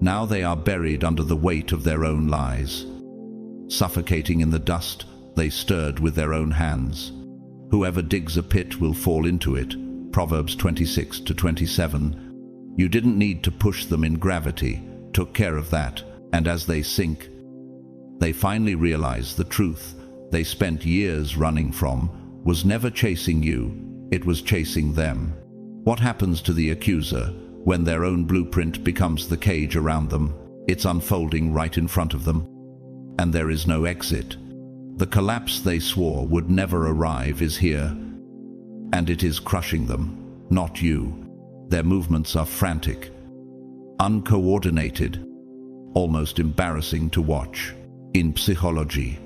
Now they are buried under the weight of their own lies. Suffocating in the dust they stirred with their own hands. Whoever digs a pit will fall into it. Proverbs 26:27. You didn't need to push them in gravity, took care of that, and as they sink, they finally realize the truth they spent years running from was never chasing you, it was chasing them. What happens to the accuser when their own blueprint becomes the cage around them? It's unfolding right in front of them, and there is no exit. The collapse they swore would never arrive is here, and it is crushing them, not you. Their movements are frantic, uncoordinated, almost embarrassing to watch. In psychology,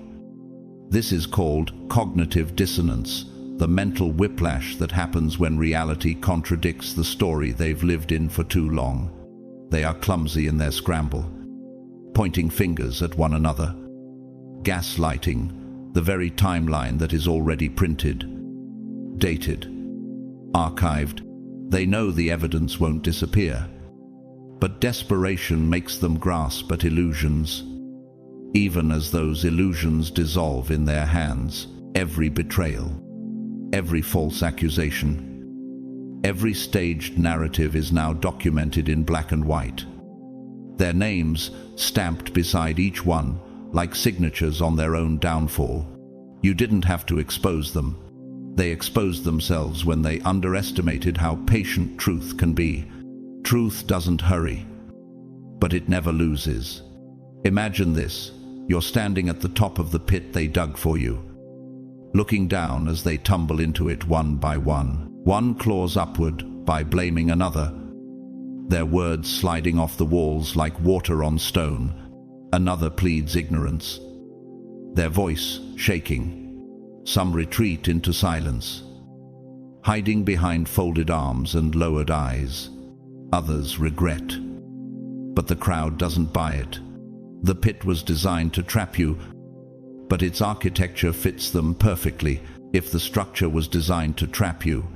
this is called cognitive dissonance, the mental whiplash that happens when reality contradicts the story they've lived in for too long. They are clumsy in their scramble, pointing fingers at one another, gaslighting, the very timeline that is already printed, dated, archived. They know the evidence won't disappear, but desperation makes them grasp at illusions, even as those illusions dissolve in their hands. Every betrayal, every false accusation, every staged narrative is now documented in black and white. Their names stamped beside each one, like signatures on their own downfall. You didn't have to expose them. They exposed themselves when they underestimated how patient truth can be. Truth doesn't hurry, but it never loses. Imagine this. You're standing at the top of the pit they dug for you, looking down as they tumble into it one by one. One claws upward by blaming another, their words sliding off the walls like water on stone. Another pleads ignorance, their voice shaking. Some retreat into silence, hiding behind folded arms and lowered eyes. Others regret. But the crowd doesn't buy it. The pit was designed to trap you, but its architecture fits them perfectly. If the structure was designed to trap you,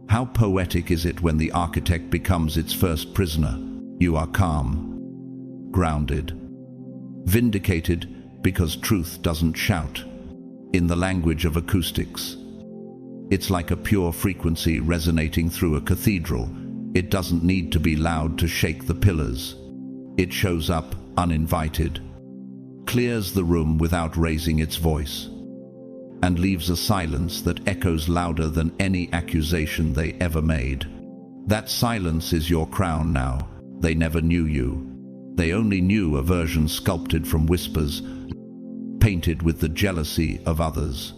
how poetic is it when the architect becomes its first prisoner? You are calm, grounded, vindicated, because truth doesn't shout. In the language of acoustics, it's like a pure frequency resonating through a cathedral. It doesn't need to be loud to shake the pillars. It shows up uninvited, clears the room without raising its voice, and leaves a silence that echoes louder than any accusation they ever made. That silence is your crown now. They never knew you. They only knew a version sculpted from whispers, painted with the jealousy of others,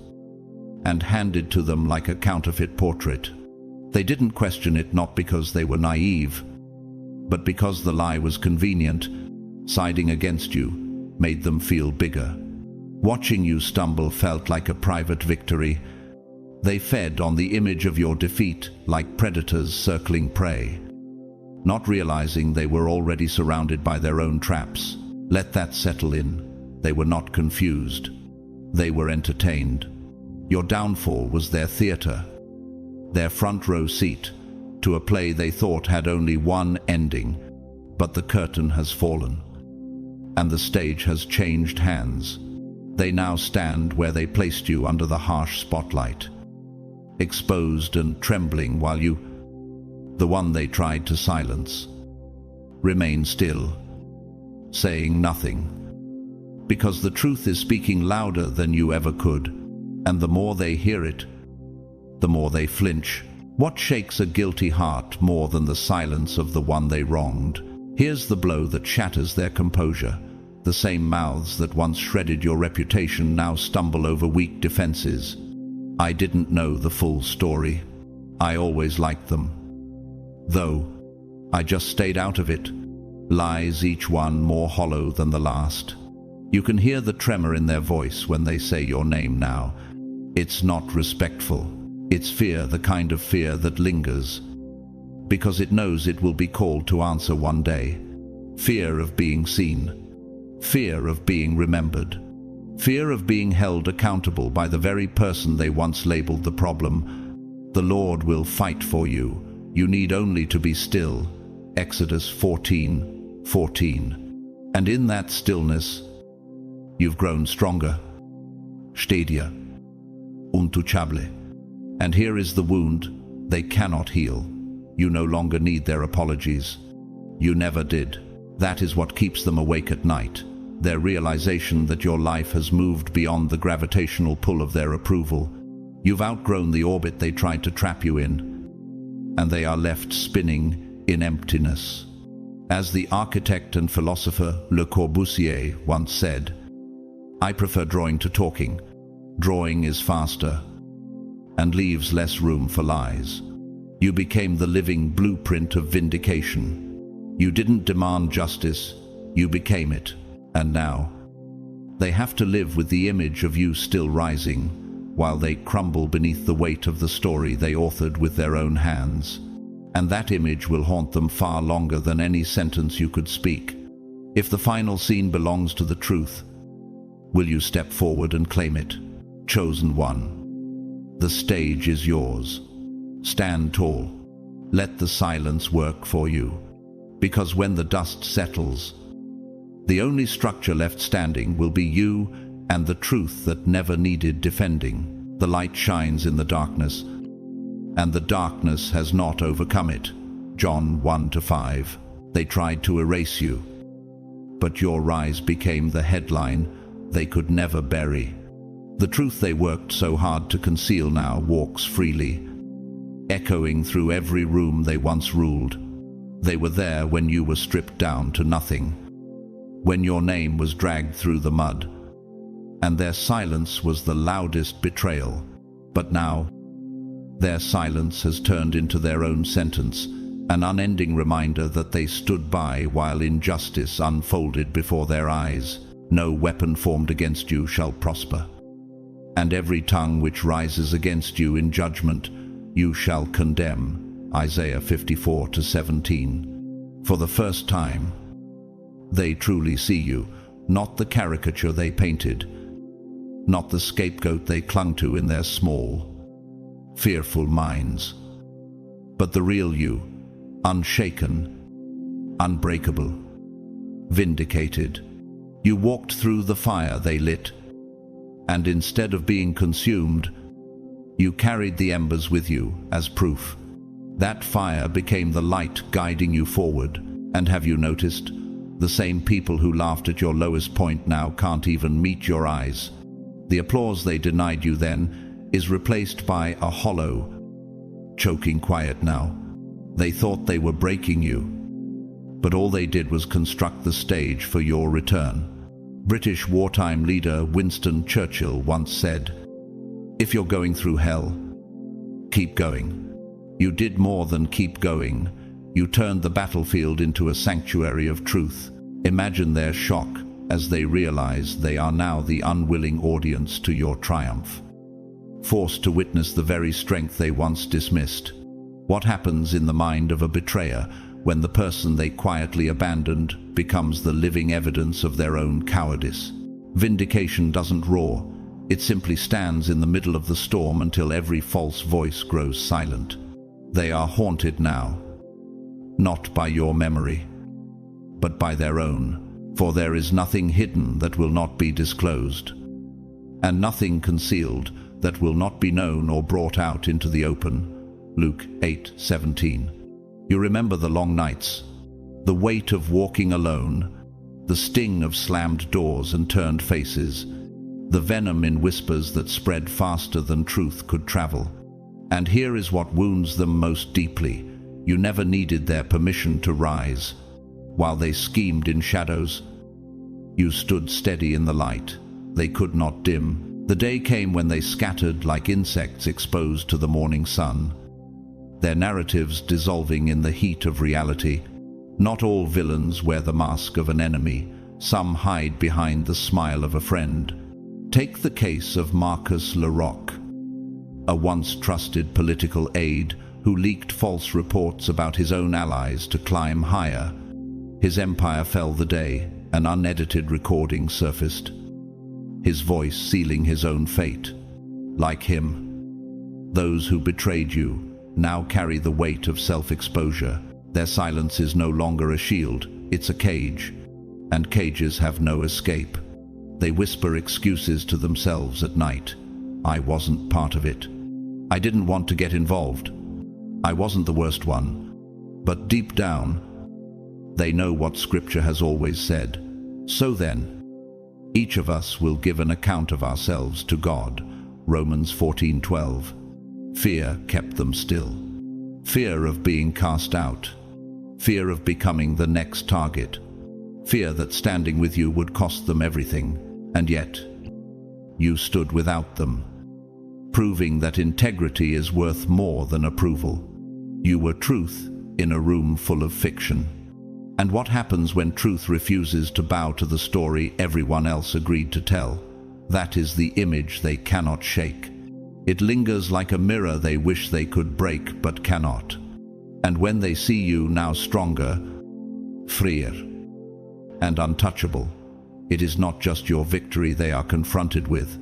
and handed to them like a counterfeit portrait. They didn't question it, not because they were naive, but because the lie was convenient. Siding against you made them feel bigger. Watching you stumble felt like a private victory. They fed on the image of your defeat like predators circling prey, not realizing they were already surrounded by their own traps. Let that settle in. They were not confused. They were entertained. Your downfall was their theater, their front row seat to a play they thought had only one ending. But the curtain has fallen, and the stage has changed hands. They now stand where they placed you under the harsh spotlight, exposed and trembling, while you, the one they tried to silence, remain still, saying nothing. Because the truth is speaking louder than you ever could, and the more they hear it, the more they flinch. What shakes a guilty heart more than the silence of the one they wronged? Here's the blow that shatters their composure. The same mouths that once shredded your reputation now stumble over weak defenses. I didn't know the full story. I always liked them, though I just stayed out of it. Lies, each one more hollow than the last. You can hear the tremor in their voice when they say your name now. It's not respectful. It's fear, the kind of fear that lingers, because it knows it will be called to answer one day. Fear of being seen. Fear of being remembered. Fear of being held accountable by the very person they once labeled the problem. The Lord will fight for you. You need only to be still. Exodus 14:14. And in that stillness, you've grown stronger. Stedia. Untouchable. And here is the wound they cannot heal. You no longer need their apologies. You never did. That is what keeps them awake at night. Their realization that your life has moved beyond the gravitational pull of their approval. You've outgrown the orbit they tried to trap you in, and they are left spinning in emptiness. As the architect and philosopher Le Corbusier once said, I prefer drawing to talking. Drawing is faster and leaves less room for lies. You became the living blueprint of vindication. You didn't demand justice, you became it. And now, they have to live with the image of you still rising, while they crumble beneath the weight of the story they authored with their own hands. And that image will haunt them far longer than any sentence you could speak. If the final scene belongs to the truth, Will you step forward and claim it? Chosen one. The stage is yours. Stand tall. Let the silence work for you. Because when the dust settles, the only structure left standing will be you and the truth that never needed defending. The light shines in the darkness, and the darkness has not overcome it. John 1-5. They tried to erase you, but your rise became the headline they could never bury. The truth they worked so hard to conceal now walks freely, echoing through every room they once ruled. They were there when you were stripped down to nothing, when your name was dragged through the mud, and their silence was the loudest betrayal. But now, their silence has turned into their own sentence, an unending reminder that they stood by while injustice unfolded before their eyes. No weapon formed against you shall prosper, and every tongue which rises against you in judgment you shall condemn. Isaiah 54-17. For the first time, they truly see you, not the caricature they painted, not the scapegoat they clung to in their small, fearful minds, but the real you, unshaken, unbreakable, vindicated. You walked through the fire they lit, and instead of being consumed, you carried the embers with you as proof. That fire became the light guiding you forward. And have you noticed? The same people who laughed at your lowest point now can't even meet your eyes. The applause they denied you then is replaced by a hollow, choking quiet now. They thought they were breaking you, but all they did was construct the stage for your return. British wartime leader Winston Churchill once said, "If you're going through hell, keep going." You did more than keep going. You turned the battlefield into a sanctuary of truth. Imagine their shock as they realize they are now the unwilling audience to your triumph, forced to witness the very strength they once dismissed. What happens in the mind of a betrayer when the person they quietly abandoned becomes the living evidence of their own cowardice? Vindication doesn't roar. It simply stands in the middle of the storm until every false voice grows silent. They are haunted now, not by your memory, but by their own. For there is nothing hidden that will not be disclosed, and nothing concealed that will not be known or brought out into the open. Luke 8:17. You remember the long nights, the weight of walking alone, the sting of slammed doors and turned faces, the venom in whispers that spread faster than truth could travel. And here is what wounds them most deeply. You never needed their permission to rise. While they schemed in shadows, you stood steady in the light they could not dim. The day came when they scattered like insects exposed to the morning sun, their narratives dissolving in the heat of reality. Not all villains wear the mask of an enemy. Some hide behind the smile of a friend. Take the case of Marcus Larocque, a once trusted political aide who leaked false reports about his own allies to climb higher. His empire fell the day an unedited recording surfaced, his voice sealing his own fate. Like him, those who betrayed you now carry the weight of self-exposure. Their silence is no longer a shield, it's a cage, and cages have no escape. They whisper excuses to themselves at night. I wasn't part of it. I didn't want to get involved. I wasn't the worst one. But deep down, they know what Scripture has always said. So then, each of us will give an account of ourselves to God. Romans 14:12. Fear kept them still. Fear of being cast out. Fear of becoming the next target. Fear that standing with you would cost them everything. And yet, you stood without them, proving that integrity is worth more than approval. You were truth in a room full of fiction. And what happens when truth refuses to bow to the story everyone else agreed to tell? That is the image they cannot shake. It lingers like a mirror they wish they could break but cannot. And when they see you now stronger, freer, and untouchable, It is not just your victory they are confronted with.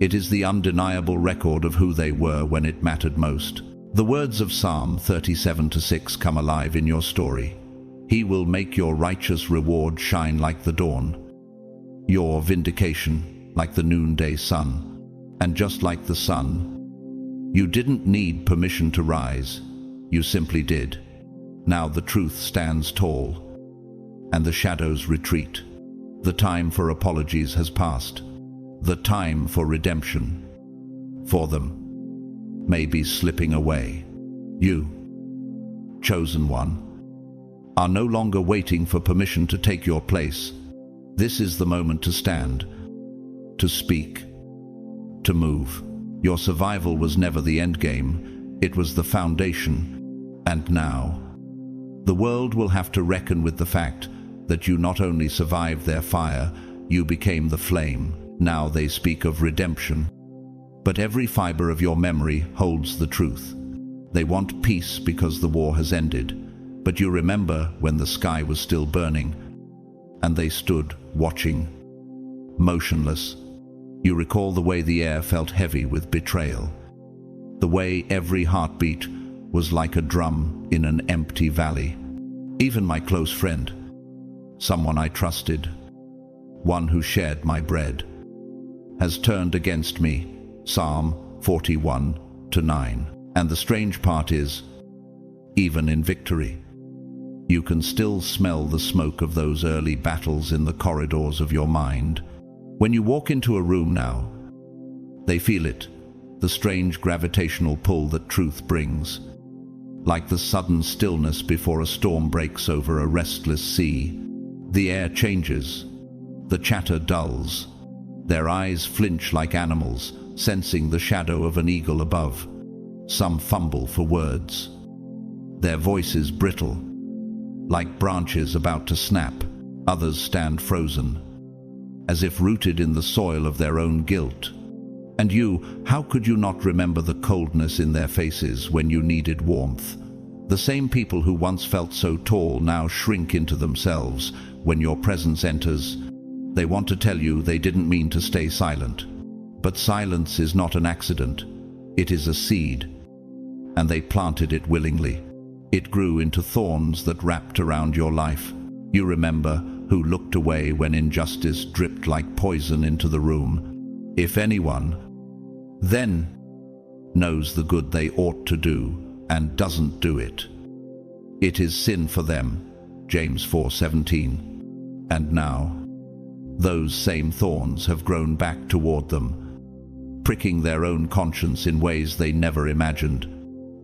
It is the undeniable record of who they were when it mattered most. The words of Psalm 37:6 come alive in your story. He will make your righteous reward shine like the dawn, your vindication like the noonday sun. And just like the sun, you didn't need permission to rise. You simply did. Now the truth stands tall, and the shadows retreat. The time for apologies has passed. The time for redemption for them may be slipping away. You, chosen one, are no longer waiting for permission to take your place. This is the moment to stand, to speak, to move. Your survival was never the end game, it was the foundation. And now, the world will have to reckon with the fact that you not only survived their fire, you became the flame. Now they speak of redemption. But every fiber of your memory holds the truth. They want peace because the war has ended. But you remember when the sky was still burning, and they stood watching, motionless. You recall the way the air felt heavy with betrayal, the way every heartbeat was like a drum in an empty valley. Even my close friend, someone I trusted, one who shared my bread, has turned against me. Psalm 41:9. And the strange part is, even in victory, you can still smell the smoke of those early battles in the corridors of your mind. When you walk into a room now, they feel it, the strange gravitational pull that truth brings. Like the sudden stillness before a storm breaks over a restless sea. The air changes, the chatter dulls, their eyes flinch like animals, sensing the shadow of an eagle above. Some fumble for words, their voices brittle, like branches about to snap. Others stand frozen, as if rooted in the soil of their own guilt. And you, how could you not remember the coldness in their faces when you needed warmth? The same people who once felt so tall now shrink into themselves when your presence enters. They want to tell you they didn't mean to stay silent. But silence is not an accident. It is a seed, and they planted it willingly. It grew into thorns that wrapped around your life. You remember who looked away when injustice dripped like poison into the room. If anyone then knows the good they ought to do and doesn't do it, it is sin for them. James 4:17. And now, those same thorns have grown back toward them, pricking their own conscience in ways they never imagined.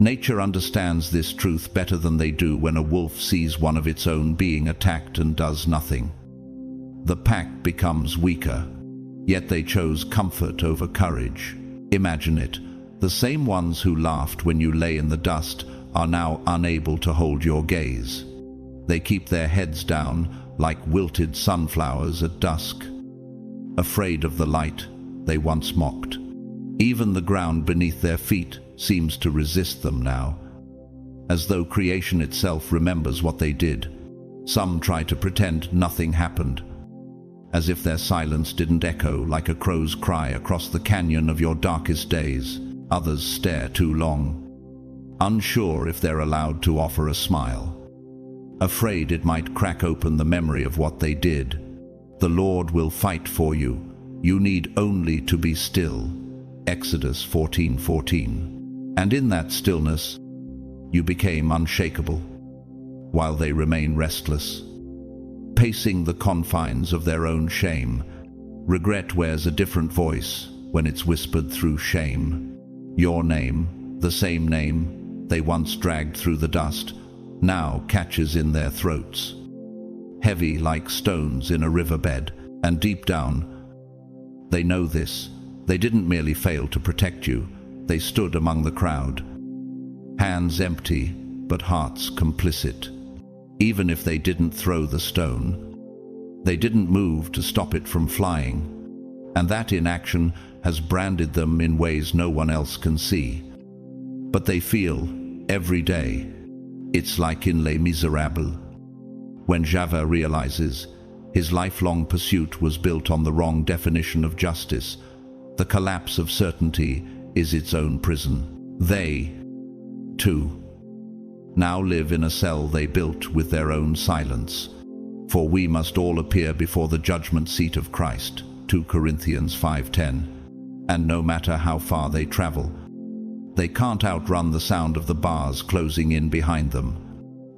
Nature understands this truth better than they do when a wolf sees one of its own being attacked and does nothing. The pack becomes weaker, yet they chose comfort over courage. Imagine it. The same ones who laughed when you lay in the dust are now unable to hold your gaze. They keep their heads down like wilted sunflowers at dusk, afraid of the light they once mocked. Even the ground beneath their feet seems to resist them now, as though creation itself remembers what they did. Some try to pretend nothing happened, as if their silence didn't echo like a crow's cry across the canyon of your darkest days. Others stare too long, unsure if they're allowed to offer a smile, afraid it might crack open the memory of what they did. The Lord will fight for you. You need only to be still. Exodus 14:14. And in that stillness, you became unshakable, while they remain restless, pacing the confines of their own shame. Regret wears a different voice when it's whispered through shame. Your name, the same name they once dragged through the dust, now catches in their throats, heavy like stones in a riverbed. And deep down, they know this. They didn't merely fail to protect you. They stood among the crowd, hands empty, but hearts complicit. Even if they didn't throw the stone, they didn't move to stop it from flying. And that inaction has branded them in ways no one else can see. But they feel every day. It's like in Les Miserables, when Javert realizes His lifelong pursuit was built on the wrong definition of justice. The collapse of certainty is its own prison. They, too, now live in a cell they built with their own silence. For we must all appear before the judgment seat of Christ, 2 Corinthians 5:10. And no matter how far they travel, they can't outrun the sound of the bars closing in behind them.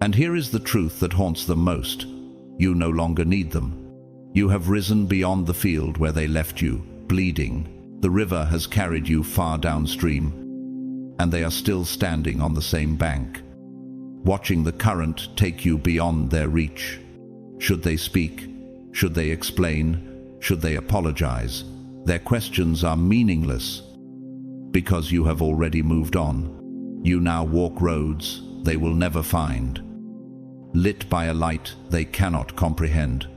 And here is the truth that haunts them most. You no longer need them. You have risen beyond the field where they left you, bleeding. The river has carried you far downstream, and they are still standing on the same bank, watching the current take you beyond their reach. Should they speak? Should they explain? Should they apologize? Their questions are meaningless because you have already moved on. You now walk roads they will never find, lit by a light they cannot comprehend.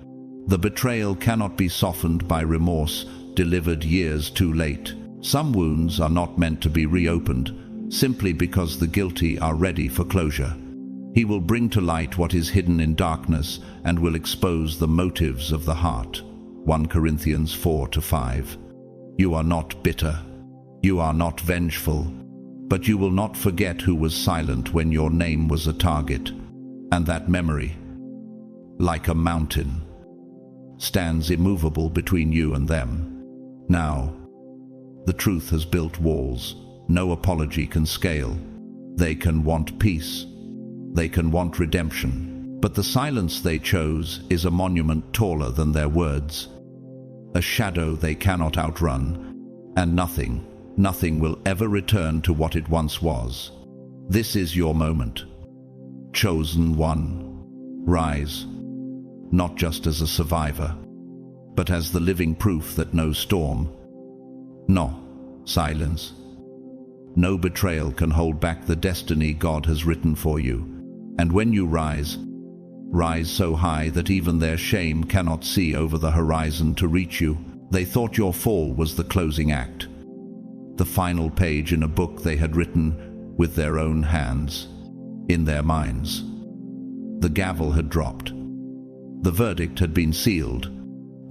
The betrayal cannot be softened by remorse delivered years too late. Some wounds are not meant to be reopened simply because the guilty are ready for closure. He will bring to light what is hidden in darkness and will expose the motives of the heart. 1 Corinthians 4-5. You are not bitter. You are not vengeful. But you will not forget who was silent when your name was a target. And that memory, like a mountain, stands immovable between you and them. Now, the truth has built walls no apology can scale. They can want peace. They can want redemption. But the silence they chose is a monument taller than their words, a shadow they cannot outrun, and nothing will ever return to what it once was. This is your moment. Chosen one. Rise, not just as a survivor, but as the living proof that no storm, no silence, no betrayal can hold back the destiny God has written for you. And when you rise so high that even their shame cannot see over the horizon to reach you. They thought your fall was the closing act, the final page in a book they had written with their own hands, in their minds. The gavel had dropped. The verdict had been sealed.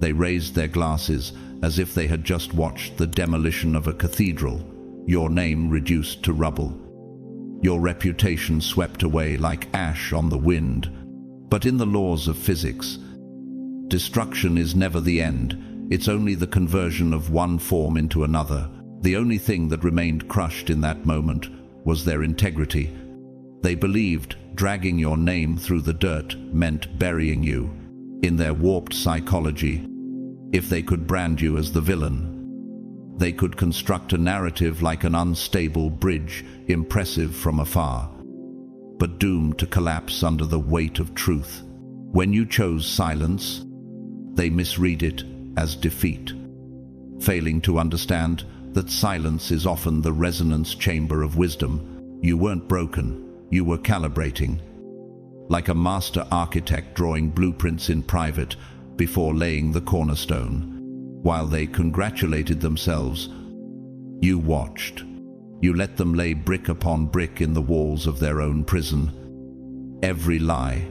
They raised their glasses as if they had just watched the demolition of a cathedral, your name reduced to rubble, your reputation swept away like ash on the wind. But in the laws of physics, destruction is never the end. It's only the conversion of one form into another. The only thing that remained crushed in that moment was their integrity. They believed dragging your name through the dirt meant burying you. In their warped psychology, if they could brand you as the villain, they could construct a narrative like an unstable bridge, impressive from afar, but doomed to collapse under the weight of truth. When you chose silence, they misread it as defeat, failing to understand that silence is often the resonance chamber of wisdom. You weren't broken, you were calibrating, like a master architect drawing blueprints in private before laying the cornerstone. While they congratulated themselves, you watched. You let them lay brick upon brick in the walls of their own prison. Every lie,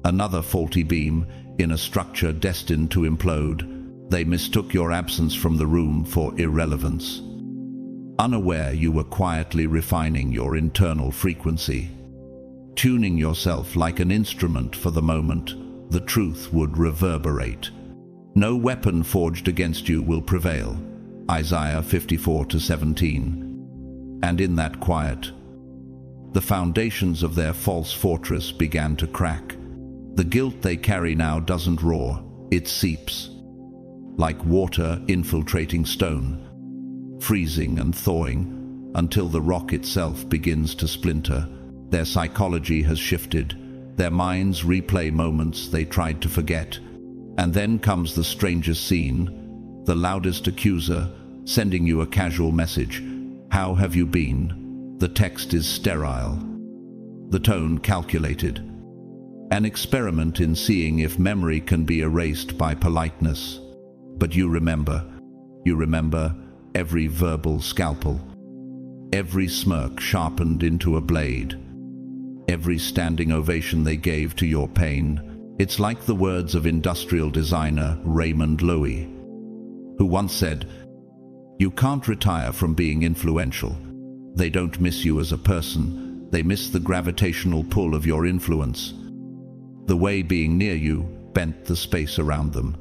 another faulty beam in a structure destined to implode. They mistook your absence from the room for irrelevance. Unaware, you were quietly refining your internal frequency, tuning yourself like an instrument for the moment the truth would reverberate. No weapon forged against you will prevail. Isaiah 54:17. And in that quiet, the foundations of their false fortress began to crack. The guilt they carry now doesn't roar, it seeps, like water infiltrating stone, freezing and thawing until the rock itself begins to splinter. Their psychology has shifted. Their minds replay moments they tried to forget. And then comes the strangest scene, the loudest accuser sending you a casual message. How have you been? The text is sterile, the tone calculated. An experiment in seeing if memory can be erased by politeness. But you remember every verbal scalpel, every smirk sharpened into a blade, every standing ovation they gave to your pain. It's like the words of industrial designer Raymond Loewy, who once said, "You can't retire from being influential. They don't miss you as a person, they miss the gravitational pull of your influence. The way being near you bent the space around them.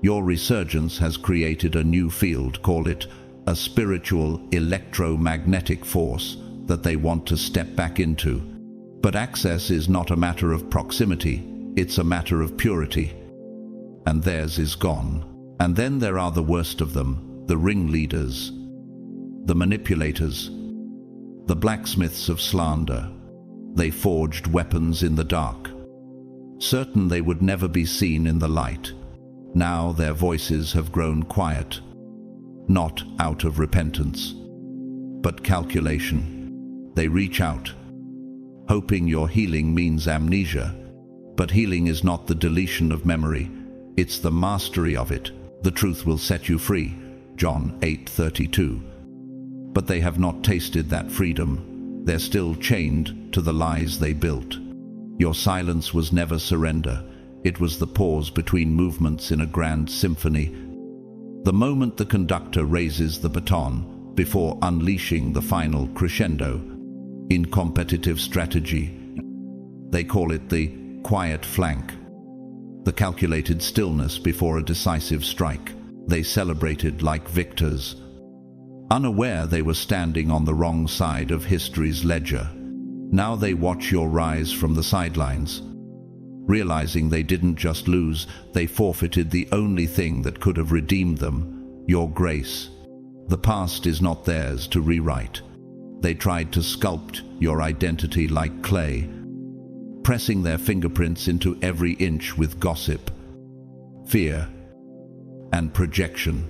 Your resurgence has created a new field, call it a spiritual electromagnetic force that they want to step back into. But access is not a matter of proximity, it's a matter of purity. And theirs is gone. And then there are the worst of them, the ringleaders, the manipulators, the blacksmiths of slander. They forged weapons in the dark, certain they would never be seen in the light. Now their voices have grown quiet, not out of repentance, but calculation. They reach out, hoping your healing means amnesia. But healing is not the deletion of memory, it's the mastery of it. The truth will set you free, John 8:32. But they have not tasted that freedom. They're still chained to the lies they built. Your silence was never surrender. It was the pause between movements in a grand symphony. The moment the conductor raises the baton before unleashing the final crescendo. In competitive strategy, they call it the quiet flank. The calculated stillness before a decisive strike. They celebrated like victors, unaware they were standing on the wrong side of history's ledger. Now they watch your rise from the sidelines, realizing they didn't just lose, they forfeited the only thing that could have redeemed them, your grace. The past is not theirs to rewrite. They tried to sculpt your identity like clay, pressing their fingerprints into every inch with gossip, fear, and projection.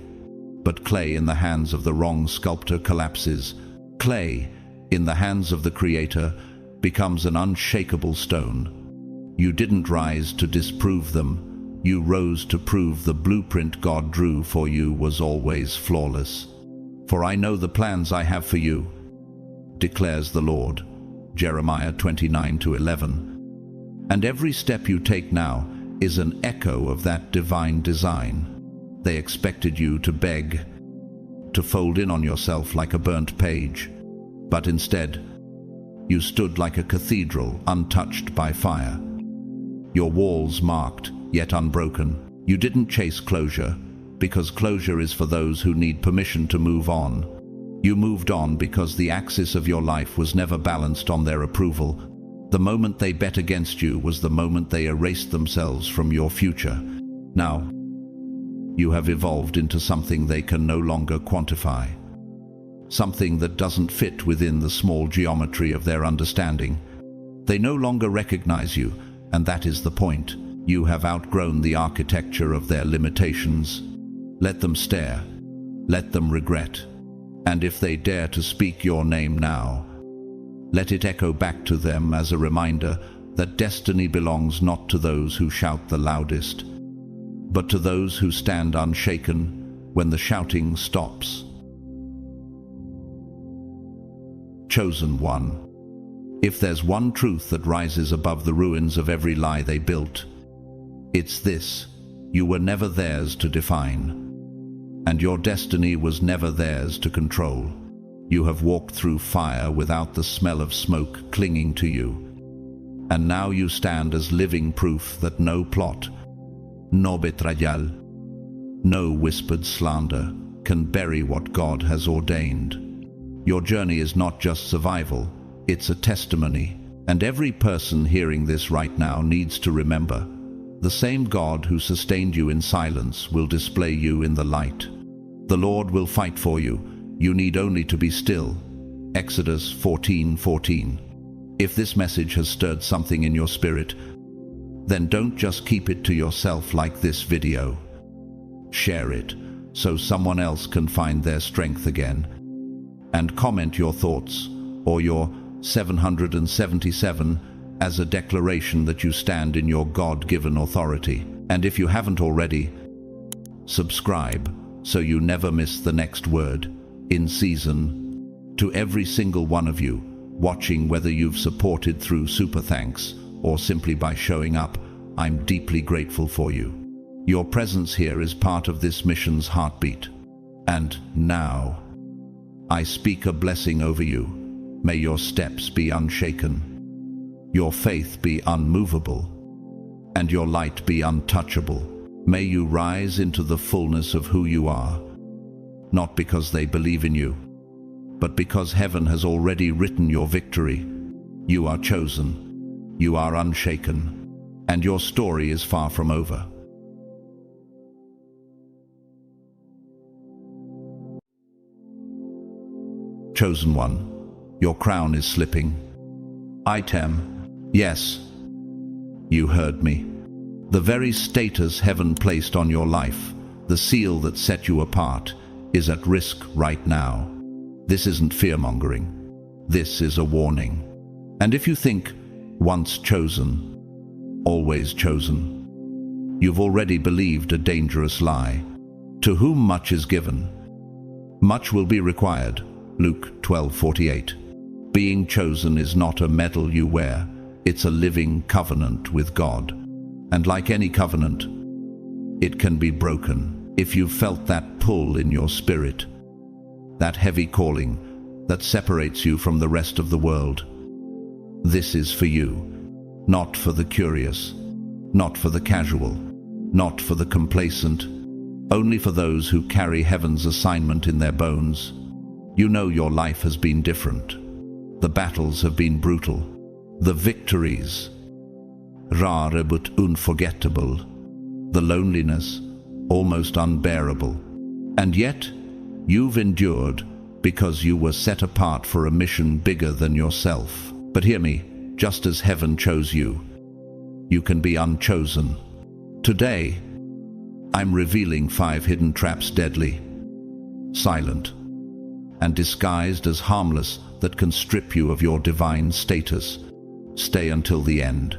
But clay in the hands of the wrong sculptor collapses. Clay in the hands of the Creator becomes an unshakable stone. You didn't rise to disprove them. You rose to prove the blueprint God drew for you was always flawless. For I know the plans I have for you, declares the Lord. Jeremiah 29:11. And every step you take now is an echo of that divine design. They expected you to beg, to fold in on yourself like a burnt page. But instead, you stood like a cathedral untouched by fire. Your walls marked, yet unbroken. You didn't chase closure, because closure is for those who need permission to move on. You moved on because the axis of your life was never balanced on their approval. The moment they bet against you was the moment they erased themselves from your future. Now, you have evolved into something they can no longer quantify. Something that doesn't fit within the small geometry of their understanding. They no longer recognize you, and that is the point. You have outgrown the architecture of their limitations. Let them stare. Let them regret. And if they dare to speak your name now, let it echo back to them as a reminder that destiny belongs not to those who shout the loudest, but to those who stand unshaken when the shouting stops. Chosen one. If there's one truth that rises above the ruins of every lie they built, it's this: you were never theirs to define, and your destiny was never theirs to control. You have walked through fire without the smell of smoke clinging to you, and now you stand as living proof that no plot, no betrayal, no whispered slander can bury what God has ordained. Your journey is not just survival, it's a testimony, and every person hearing this right now needs to remember, the same God who sustained you in silence will display you in the light. The Lord will fight for you. You need only to be still. Exodus 14:14. If this message has stirred something in your spirit, then don't just keep it to yourself like this video. Share it so someone else can find their strength again. And comment your thoughts or your 777 as a declaration that you stand in your God-given authority. And if you haven't already, subscribe so you never miss the next word in season. To every single one of you watching, whether you've supported through super thanks or simply by showing up, I'm deeply grateful for you. Your presence here is part of this mission's heartbeat. And now, I speak a blessing over you. May your steps be unshaken, your faith be unmovable, and your light be untouchable. May you rise into the fullness of who you are, not because they believe in you, but because heaven has already written your victory. You are chosen, you are unshaken, and your story is far from over. Chosen one, your crown is slipping. Item, yes, you heard me. The very status heaven placed on your life, the seal that set you apart, is at risk right now. This isn't fear-mongering. This is a warning. And if you think, once chosen, always chosen, you've already believed a dangerous lie. To whom much is given, much will be required. Luke 12:48. Being chosen is not a medal you wear, it's a living covenant with God. And like any covenant, it can be broken. If you've felt that pull in your spirit, that heavy calling that separates you from the rest of the world, this is for you, not for the curious, not for the casual, not for the complacent, only for those who carry heaven's assignment in their bones. You know your life has been different. The battles have been brutal. The victories, rare but unforgettable. The loneliness, almost unbearable. And yet, you've endured because you were set apart for a mission bigger than yourself. But hear me, just as heaven chose you, you can be unchosen. Today, I'm revealing 5 hidden traps, deadly, silent, and disguised as harmless, that can strip you of your divine status. Stay until the end,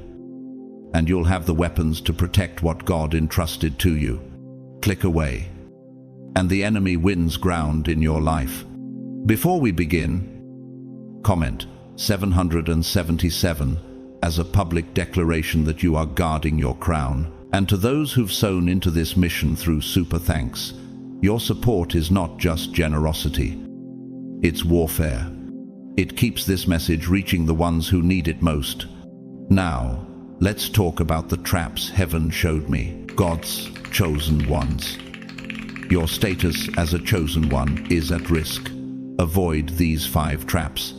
and you'll have the weapons to protect what God entrusted to you. Click away, and the enemy wins ground in your life. Before we begin, comment 777 as a public declaration that you are guarding your crown. And to those who've sown into this mission through super thanks, your support is not just generosity, it's warfare. It keeps this message reaching the ones who need it most. Now, let's talk about the traps heaven showed me. God's chosen ones. Your status as a chosen one is at risk. Avoid these 5 traps.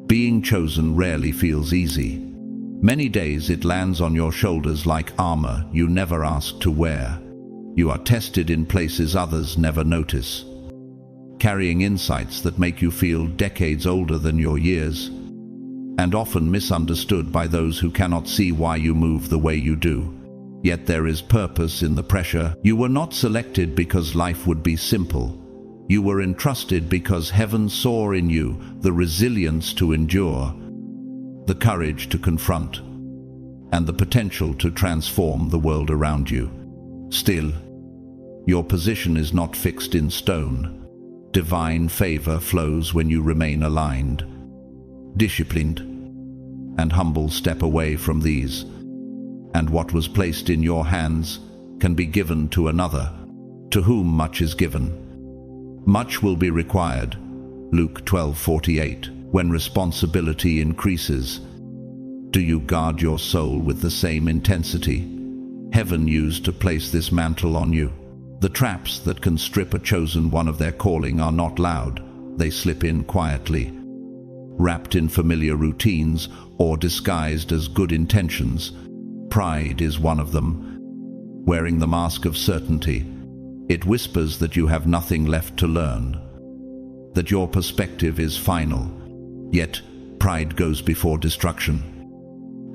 Being chosen rarely feels easy. Many days it lands on your shoulders like armor you never asked to wear. You are tested in places others never notice, carrying insights that make you feel decades older than your years, and often misunderstood by those who cannot see why you move the way you do. Yet there is purpose in the pressure. You were not selected because life would be simple. You were entrusted because heaven saw in you the resilience to endure, the courage to confront, and the potential to transform the world around you. Still, your position is not fixed in stone. Divine favor flows when you remain aligned, disciplined, and humble. Step away from these, and what was placed in your hands can be given to another. To whom much is given, much will be required. Luke 12:48. When responsibility increases, do you guard your soul with the same intensity heaven used to place this mantle on you? The traps that can strip a chosen one of their calling are not loud. They slip in quietly, wrapped in familiar routines or disguised as good intentions. Pride is one of them. Wearing the mask of certainty, it whispers that you have nothing left to learn, that your perspective is final. Yet pride goes before destruction,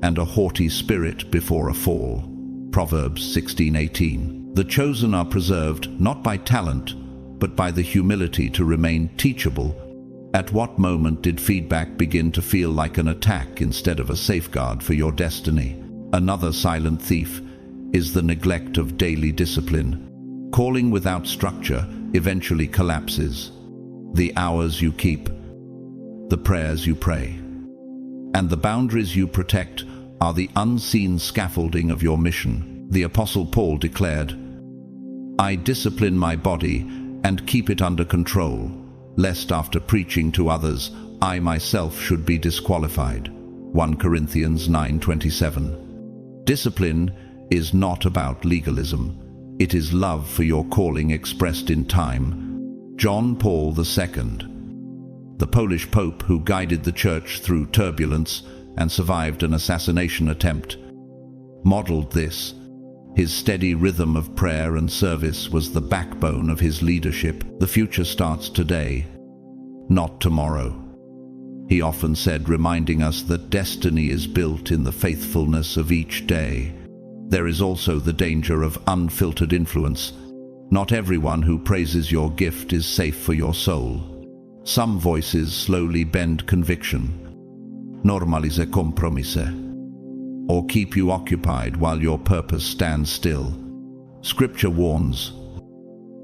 and a haughty spirit before a fall. Proverbs 16:18. The chosen are preserved not by talent, but by the humility to remain teachable. At what moment did feedback begin to feel like an attack instead of a safeguard for your destiny? Another silent thief is the neglect of daily discipline. Calling without structure eventually collapses. The hours you keep, the prayers you pray, and the boundaries you protect are the unseen scaffolding of your mission. The Apostle Paul declared, "I discipline my body and keep it under control, lest after preaching to others, I myself should be disqualified." 1 Corinthians 9:27. Discipline is not about legalism. It is love for your calling expressed in time. John Paul II, the Polish Pope who guided the Church through turbulence and survived an assassination attempt, modeled this. His steady rhythm of prayer and service was the backbone of his leadership. The future starts today, not tomorrow, he often said, reminding us that destiny is built in the faithfulness of each day. There is also the danger of unfiltered influence. Not everyone who praises your gift is safe for your soul. Some voices slowly bend conviction, normalize compromise, or keep you occupied while your purpose stands still. Scripture warns,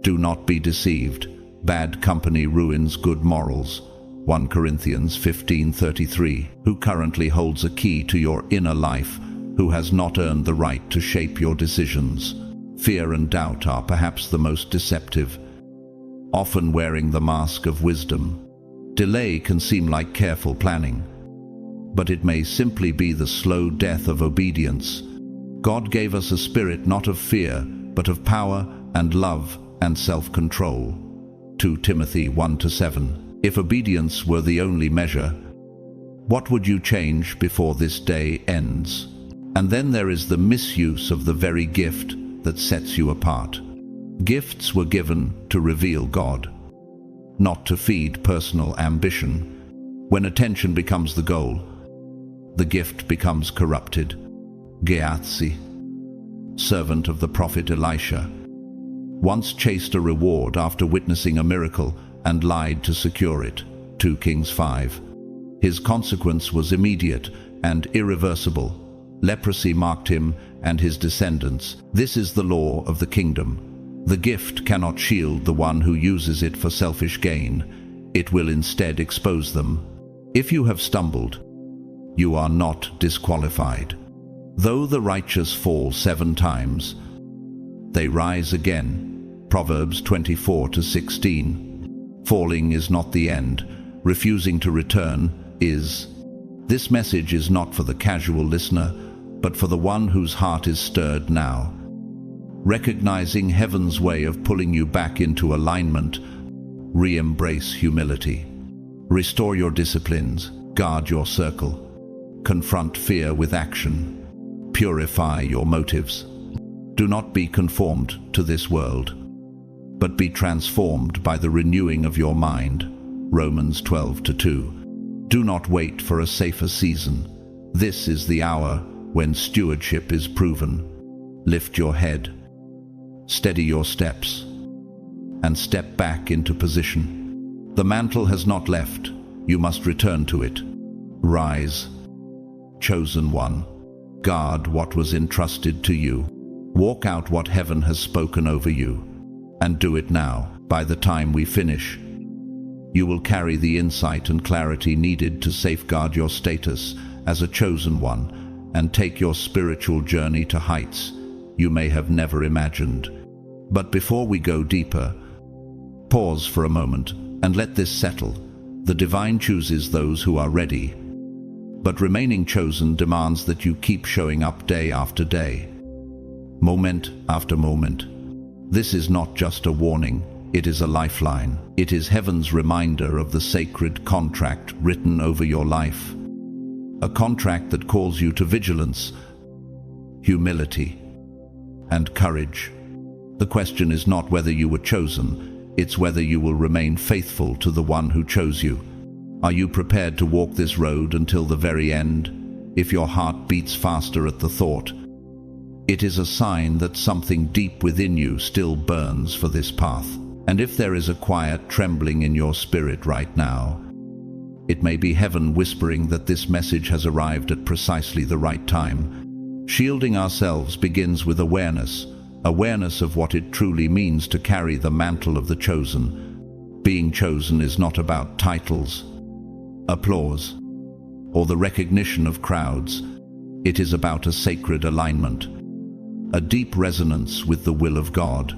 do not be deceived. Bad company ruins good morals. 1 Corinthians 15:33. Who currently holds a key to your inner life, who has not earned the right to shape your decisions? Fear and doubt are perhaps the most deceptive, often wearing the mask of wisdom. Delay can seem like careful planning, but it may simply be the slow death of obedience. God gave us a spirit not of fear, but of power and love and self-control. 2 Timothy 1-7. If obedience were the only measure, what would you change before this day ends? And then there is the misuse of the very gift that sets you apart. Gifts were given to reveal God, not to feed personal ambition. When attention becomes the goal, the gift becomes corrupted. Gehazi, servant of the prophet Elisha, once chased a reward after witnessing a miracle and lied to secure it. 2 Kings 5. His consequence was immediate and irreversible. Leprosy marked him and his descendants. This is the law of the kingdom. The gift cannot shield the one who uses it for selfish gain. It will instead expose them. If you have stumbled, you are not disqualified. Though the righteous fall 7 times, they rise again. Proverbs 24-16. Falling is not the end. Refusing to return is. This message is not for the casual listener, but for the one whose heart is stirred now. Recognizing heaven's way of pulling you back into alignment, re-embrace humility. Restore your disciplines, guard your circle, confront fear with action, purify your motives. Do not be conformed to this world, but be transformed by the renewing of your mind. Romans 12:2. Do not wait for a safer season. This is the hour when stewardship is proven. Lift your head, steady your steps, and step back into position. The mantle has not left. You must return to it. Rise, chosen one. Guard what was entrusted to you. Walk out what heaven has spoken over you, and do it now. By the time we finish, you will carry the insight and clarity needed to safeguard your status as a chosen one and take your spiritual journey to heights you may have never imagined. But before we go deeper, pause for a moment and let this settle. The divine chooses those who are ready, but remaining chosen demands that you keep showing up day after day, moment after moment. This is not just a warning, it is a lifeline. It is heaven's reminder of the sacred contract written over your life. A contract that calls you to vigilance, humility, and courage. The question is not whether you were chosen, it's whether you will remain faithful to the one who chose you. Are you prepared to walk this road until the very end? If your heart beats faster at the thought, it is a sign that something deep within you still burns for this path. And if there is a quiet trembling in your spirit right now, it may be heaven whispering that this message has arrived at precisely the right time. Shielding ourselves begins with awareness of what it truly means to carry the mantle of the chosen. Being chosen is not about titles, applause, or the recognition of crowds. It is about a sacred alignment, a deep resonance with the will of God,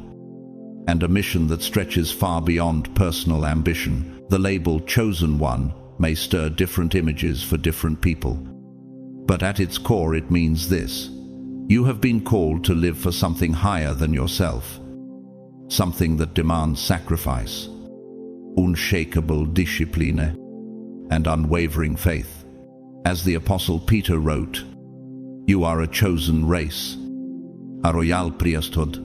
and a mission that stretches far beyond personal ambition. The label Chosen One may stir different images for different people, but at its core it means this: you have been called to live for something higher than yourself, something that demands sacrifice, unshakable discipline, and unwavering faith. As the Apostle Peter wrote, "You are a chosen race, a royal priesthood,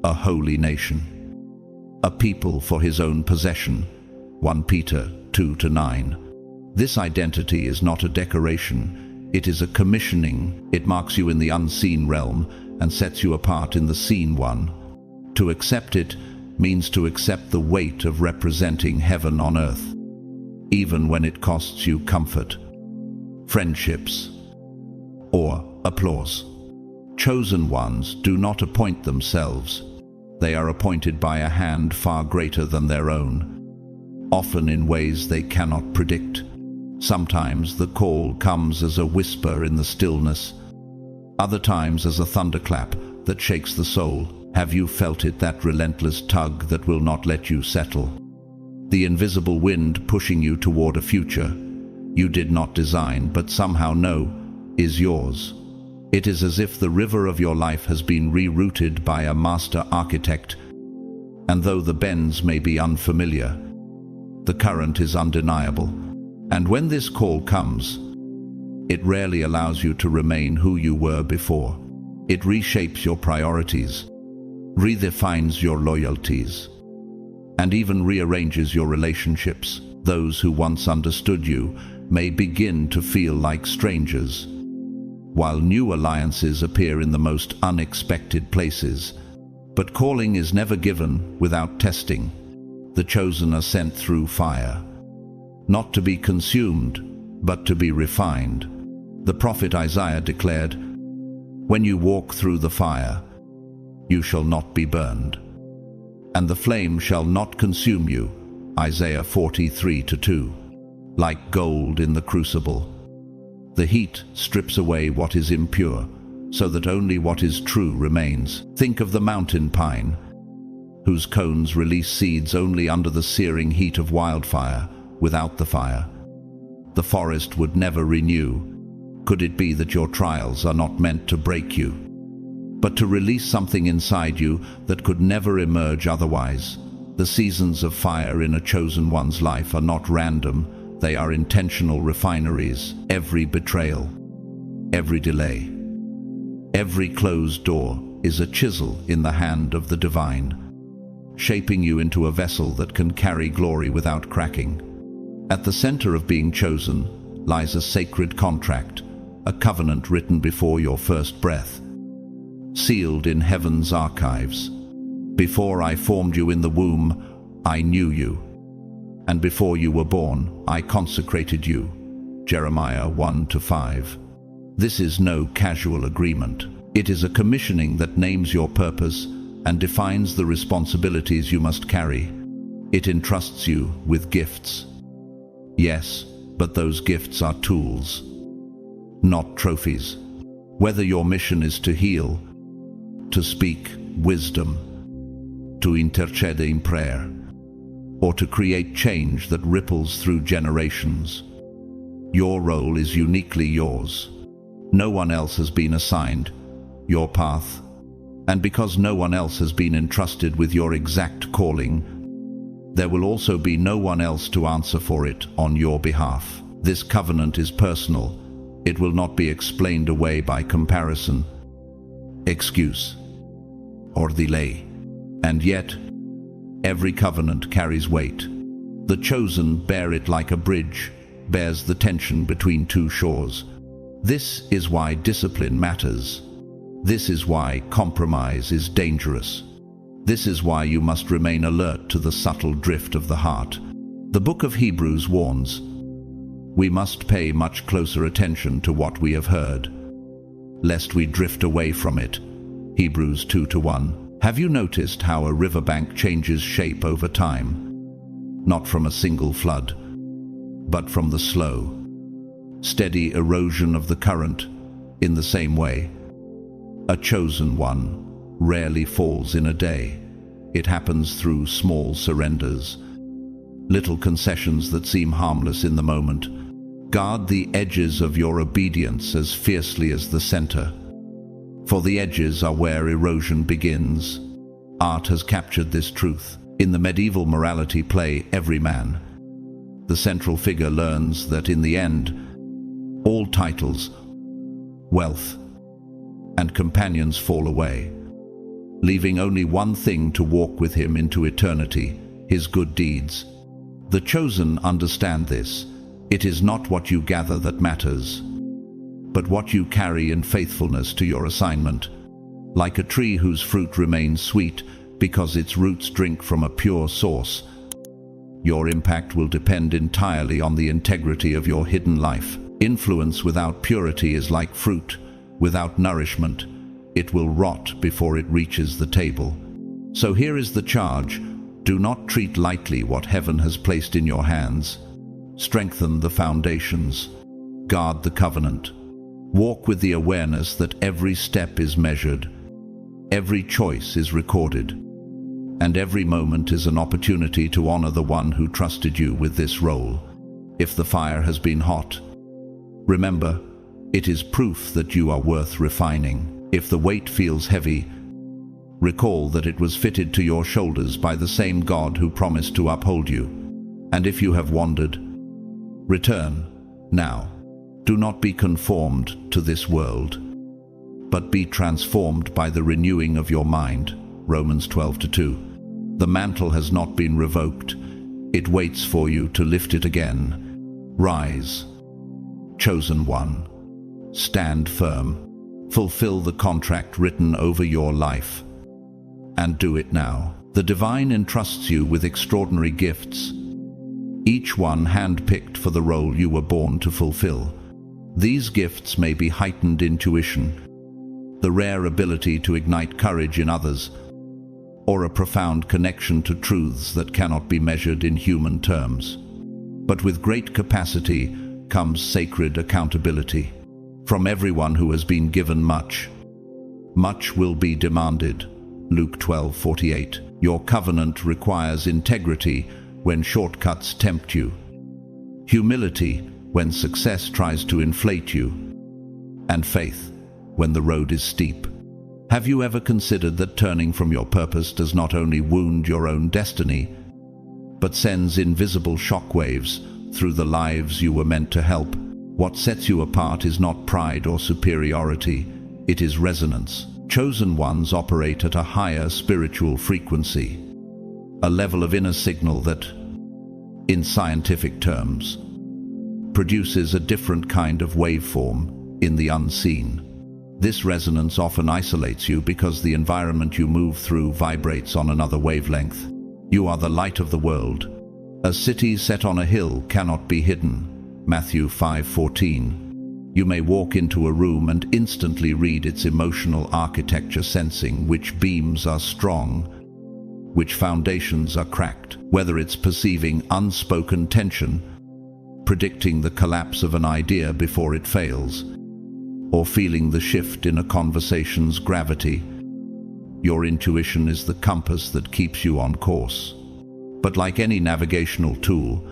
a holy nation, a people for his own possession." 1 Peter 2-9. This identity is not a decoration, it is a commissioning. It marks you in the unseen realm and sets you apart in the seen one. To accept it means to accept the weight of representing heaven on earth, even when it costs you comfort, friendships, or applause. Chosen ones do not appoint themselves. They are appointed by a hand far greater than their own, often in ways they cannot predict. Sometimes the call comes as a whisper in the stillness, other times as a thunderclap that shakes the soul. Have you felt it, that relentless tug that will not let you settle? The invisible wind pushing you toward a future you did not design but somehow know is yours. It is as if the river of your life has been rerouted by a master architect, and though the bends may be unfamiliar, the current is undeniable. And when this call comes, it rarely allows you to remain who you were before. It reshapes your priorities, redefines your loyalties, and even rearranges your relationships. Those who once understood you may begin to feel like strangers, while new alliances appear in the most unexpected places. But calling is never given without testing. The chosen are sent through fire, not to be consumed, but to be refined. The prophet Isaiah declared, "When you walk through the fire, you shall not be burned, and the flame shall not consume you." Isaiah 43:2. Like gold in the crucible, the heat strips away what is impure, so that only what is true remains. Think of the mountain pine, whose cones release seeds only under the searing heat of wildfire. Without the fire, the forest would never renew. Could it be that your trials are not meant to break you, but to release something inside you that could never emerge otherwise? The seasons of fire in a chosen one's life are not random, they are intentional refineries. Every betrayal, every delay, every closed door is a chisel in the hand of the divine, shaping you into a vessel that can carry glory without cracking. At the center of being chosen lies a sacred contract, a covenant written before your first breath, sealed in heaven's archives. Before I formed you in the womb, I knew you, and before you were born, I consecrated you. Jeremiah 1-5. This is no casual agreement. It is a commissioning that names your purpose and defines the responsibilities you must carry. It entrusts you with gifts. Yes, but those gifts are tools, not trophies. Whether your mission is to heal, to speak wisdom, to intercede in prayer, or to create change that ripples through generations, your role is uniquely yours. No one else has been assigned your path, and because no one else has been entrusted with your exact calling, there will also be no one else to answer for it on your behalf. This covenant is personal. It will not be explained away by comparison, excuse, or delay. And yet, every covenant carries weight. The chosen bear it like a bridge bears the tension between two shores. This is why discipline matters. This is why compromise is dangerous. This is why you must remain alert to the subtle drift of the heart. The book of Hebrews warns, we must pay much closer attention to what we have heard. lest we drift away from it. Hebrews 2:1. Have you noticed how a riverbank changes shape over time? Not from a single flood, but from the slow, steady erosion of the current. In the same way, a chosen one rarely falls in a day. It happens through small surrenders, little concessions that seem harmless in the moment. Guard the edges of your obedience as fiercely as the center, for the edges are where erosion begins. Art has captured this truth. In the medieval morality play Every Man, the central figure learns that in the end, all titles, wealth, and companions fall away, leaving only one thing to walk with him into eternity: his good deeds. The chosen understand this. It is not what you gather that matters, but what you carry in faithfulness to your assignment. Like a tree whose fruit remains sweet because its roots drink from a pure source, your impact will depend entirely on the integrity of your hidden life. Influence without purity is like fruit without nourishment. It will rot before it reaches the table. So here is the charge: do not treat lightly what heaven has placed in your hands. Strengthen the foundations. Guard the covenant. Walk with the awareness that every step is measured, every choice is recorded, and every moment is an opportunity to honor the one who trusted you with this role. If the fire has been hot, remember, it is proof that you are worth refining. If the weight feels heavy, recall that it was fitted to your shoulders by the same God who promised to uphold you. And if you have wandered, return now. Do not be conformed to this world, but be transformed by the renewing of your mind. Romans 12:2. The mantle has not been revoked. It waits for you to lift it again. Rise, chosen one. Stand firm. Fulfill the contract written over your life. And do it now. The divine entrusts you with extraordinary gifts, each one hand-picked for the role you were born to fulfill. These gifts may be heightened intuition, the rare ability to ignite courage in others, or a profound connection to truths that cannot be measured in human terms. But with great capacity comes sacred accountability. From everyone who has been given much, much will be demanded. Luke 12:48. Your covenant requires integrity when shortcuts tempt you, humility when success tries to inflate you, and faith when the road is steep. Have you ever considered that turning from your purpose does not only wound your own destiny, but sends invisible shockwaves through the lives you were meant to help? What sets you apart is not pride or superiority, it is resonance. Chosen ones operate at a higher spiritual frequency, a level of inner signal that, in scientific terms, produces a different kind of waveform in the unseen. This resonance often isolates you because the environment you move through vibrates on another wavelength. You are the light of the world. A city set on a hill cannot be hidden. Matthew 5:14. You may walk into a room and instantly read its emotional architecture, sensing which beams are strong, which foundations are cracked, whether it's perceiving unspoken tension, predicting the collapse of an idea before it fails, or feeling the shift in a conversation's gravity. Your intuition is the compass that keeps you on course. But like any navigational tool,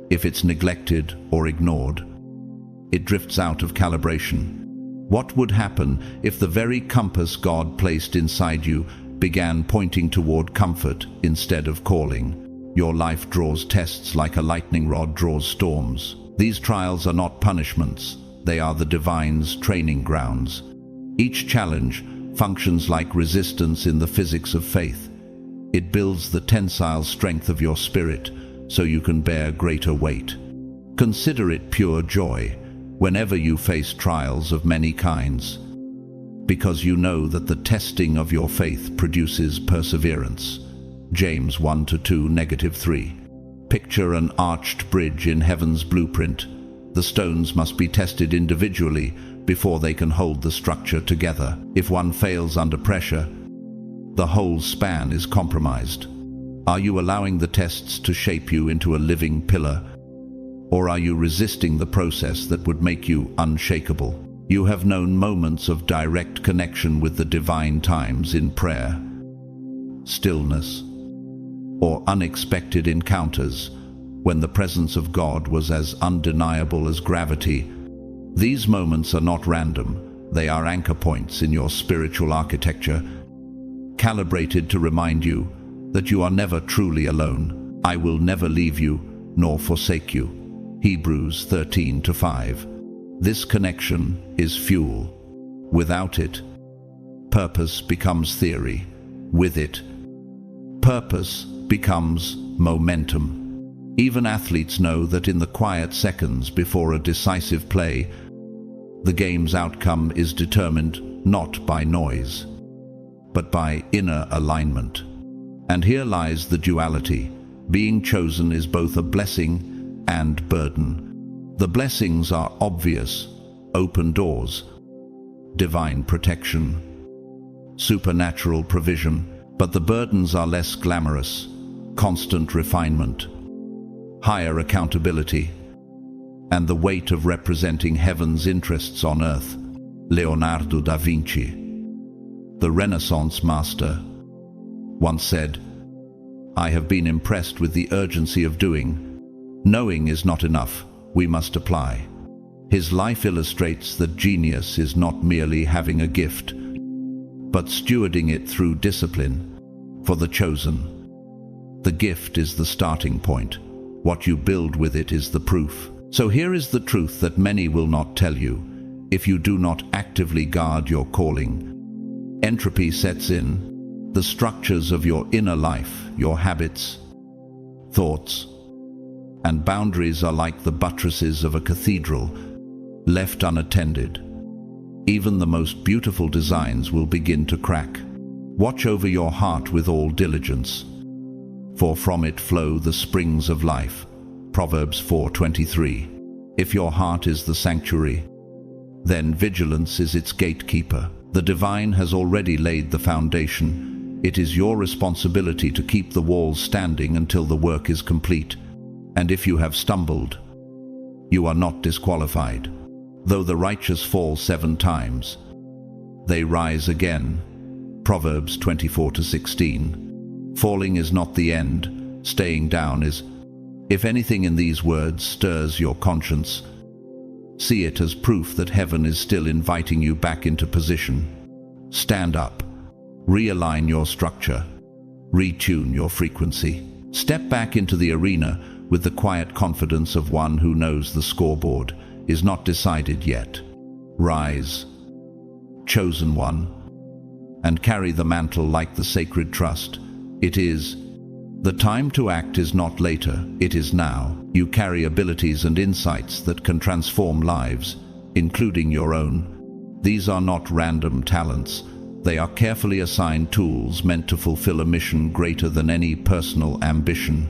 if it's neglected or ignored, it drifts out of calibration. What would happen if the very compass God placed inside you began pointing toward comfort instead of calling? Your life draws tests like a lightning rod draws storms. These trials are not punishments. They are the divine's training grounds. Each challenge functions like resistance in the physics of faith. It builds the tensile strength of your spirit so you can bear greater weight. Consider it pure joy whenever you face trials of many kinds, because you know that the testing of your faith produces perseverance. James 1:2-3. Picture an arched bridge in heaven's blueprint. The stones must be tested individually before they can hold the structure together. If one fails under pressure, the whole span is compromised. Are you allowing the tests to shape you into a living pillar, or are you resisting the process that would make you unshakable? You have known moments of direct connection with the divine times in prayer, stillness, or unexpected encounters when the presence of God was as undeniable as gravity. These moments are not random. They are anchor points in your spiritual architecture, calibrated to remind you that you are never truly alone. I will never leave you nor forsake you. Hebrews 13:5. This connection is fuel. Without it, purpose becomes theory. With it, purpose becomes momentum. Even athletes know that in the quiet seconds before a decisive play, the game's outcome is determined not by noise, but by inner alignment. And here lies the duality. Being chosen is both a blessing and burden. The blessings are obvious: open doors, divine protection, supernatural provision. But the burdens are less glamorous: constant refinement, higher accountability, and the weight of representing heaven's interests on earth. Leonardo da Vinci, the Renaissance master, once said, "I have been impressed with the urgency of doing. Knowing is not enough. We must apply." His life illustrates that genius is not merely having a gift, but stewarding it through discipline. For the chosen, the gift is the starting point. What you build with it is the proof. So here is the truth that many will not tell you. If you do not actively guard your calling, entropy sets in. The structures of your inner life, your habits, thoughts, and boundaries are like the buttresses of a cathedral, left unattended. Even the most beautiful designs will begin to crack. Watch over your heart with all diligence, for from it flow the springs of life. Proverbs 4:23. If your heart is the sanctuary, then vigilance is its gatekeeper. The divine has already laid the foundation. It is your responsibility to keep the walls standing until the work is complete. And if you have stumbled, you are not disqualified. Though the righteous fall 7 times, they rise again. Proverbs 24:16. Falling is not the end. Staying down is. If anything in these words stirs your conscience, see it as proof that heaven is still inviting you back into position. Stand up. Realign your structure. Retune your frequency. Step back into the arena with the quiet confidence of one who knows the scoreboard is not decided yet. Rise, chosen one, and carry the mantle like the sacred trust. It is. The time to act is not later, it is now. You carry abilities and insights that can transform lives, including your own. These are not random talents. They are carefully assigned tools meant to fulfill a mission greater than any personal ambition.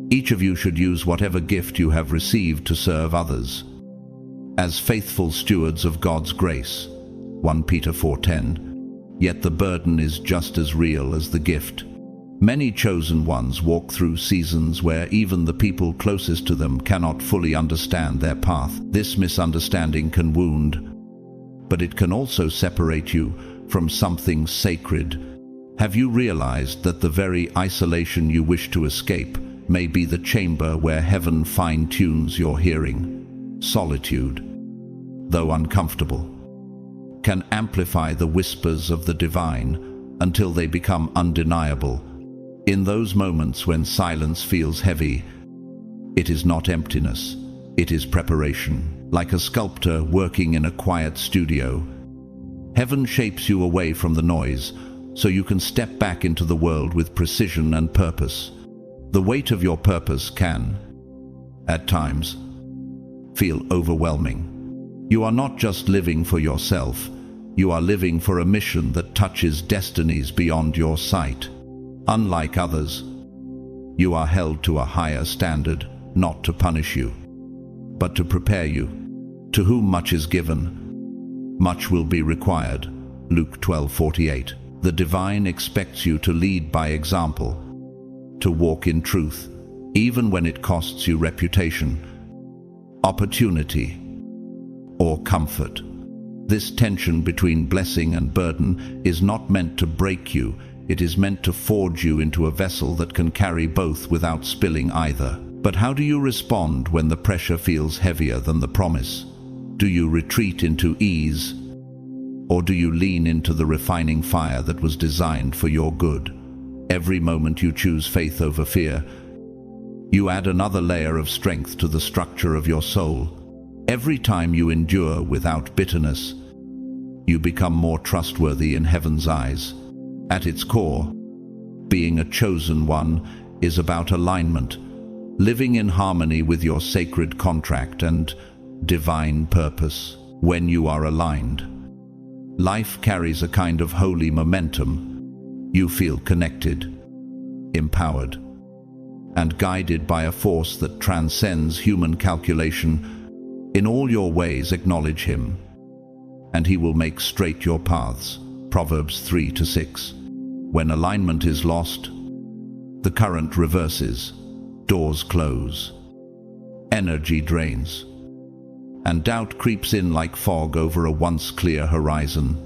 Each of you should use whatever gift you have received to serve others, as faithful stewards of God's grace. 1 Peter 4:10. Yet the burden is just as real as the gift. Many chosen ones walk through seasons where even the people closest to them cannot fully understand their path. This misunderstanding can wound, but it can also separate you from something sacred. Have you realized that the very isolation you wish to escape may be the chamber where heaven fine-tunes your hearing? Solitude, though uncomfortable, can amplify the whispers of the divine until they become undeniable. In those moments when silence feels heavy, it is not emptiness, it is preparation. Like a sculptor working in a quiet studio, heaven shapes you away from the noise so you can step back into the world with precision and purpose. The weight of your purpose can, at times, feel overwhelming. You are not just living for yourself, you are living for a mission that touches destinies beyond your sight. Unlike others, you are held to a higher standard, not to punish you, but to prepare you. To whom much is given, Much will be required. Luke 12:48. The divine expects you to lead by example, to walk in truth, even when it costs you reputation, opportunity, or comfort. This tension between blessing and burden is not meant to break you, it is meant to forge you into a vessel that can carry both without spilling either. But how do you respond when the pressure feels heavier than the promise? Do you retreat into ease, or do you lean into the refining fire that was designed for your good? Every moment you choose faith over fear, you add another layer of strength to the structure of your soul. Every time you endure without bitterness, you become more trustworthy in heaven's eyes. At its core, being a chosen one is about alignment, living in harmony with your sacred contract and divine purpose. When you are aligned, life carries a kind of holy momentum. You feel connected, empowered, and guided by a force that transcends human calculation. In all your ways acknowledge him, and he will make straight your paths. Proverbs 3-6. When alignment is lost, the current reverses, doors close, energy drains, and doubt creeps in like fog over a once clear horizon.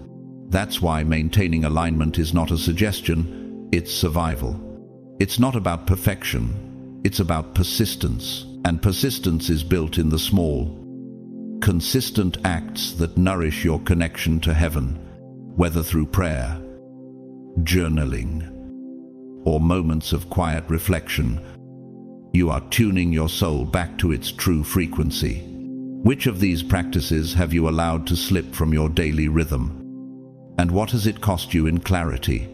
That's why maintaining alignment is not a suggestion, it's survival. It's not about perfection, it's about persistence. And persistence is built in the small, consistent acts that nourish your connection to heaven, whether through prayer, journaling, or moments of quiet reflection. You are tuning your soul back to its true frequency. Which of these practices have you allowed to slip from your daily rhythm? And what has it cost you in clarity?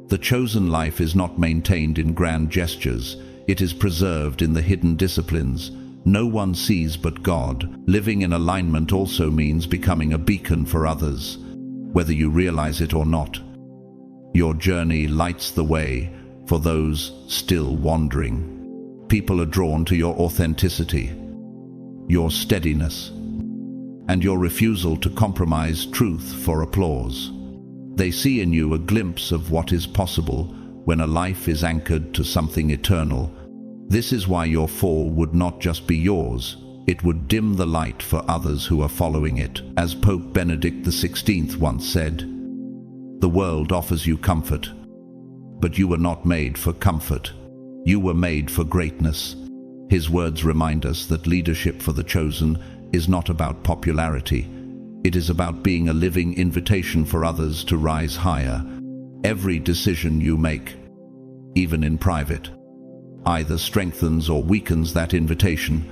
The chosen life is not maintained in grand gestures, it is preserved in the hidden disciplines no one sees but God. Living in alignment also means becoming a beacon for others, whether you realize it or not. Your journey lights the way for those still wandering. People are drawn to your authenticity, your steadiness, and your refusal to compromise truth for applause. They see in you a glimpse of what is possible when a life is anchored to something eternal. This is why your fall would not just be yours, it would dim the light for others who are following it. As Pope Benedict XVI once said, "The world offers you comfort, but you were not made for comfort. You were made for greatness." His words remind us that leadership for the chosen is not about popularity. It is about being a living invitation for others to rise higher. Every decision you make, even in private, either strengthens or weakens that invitation.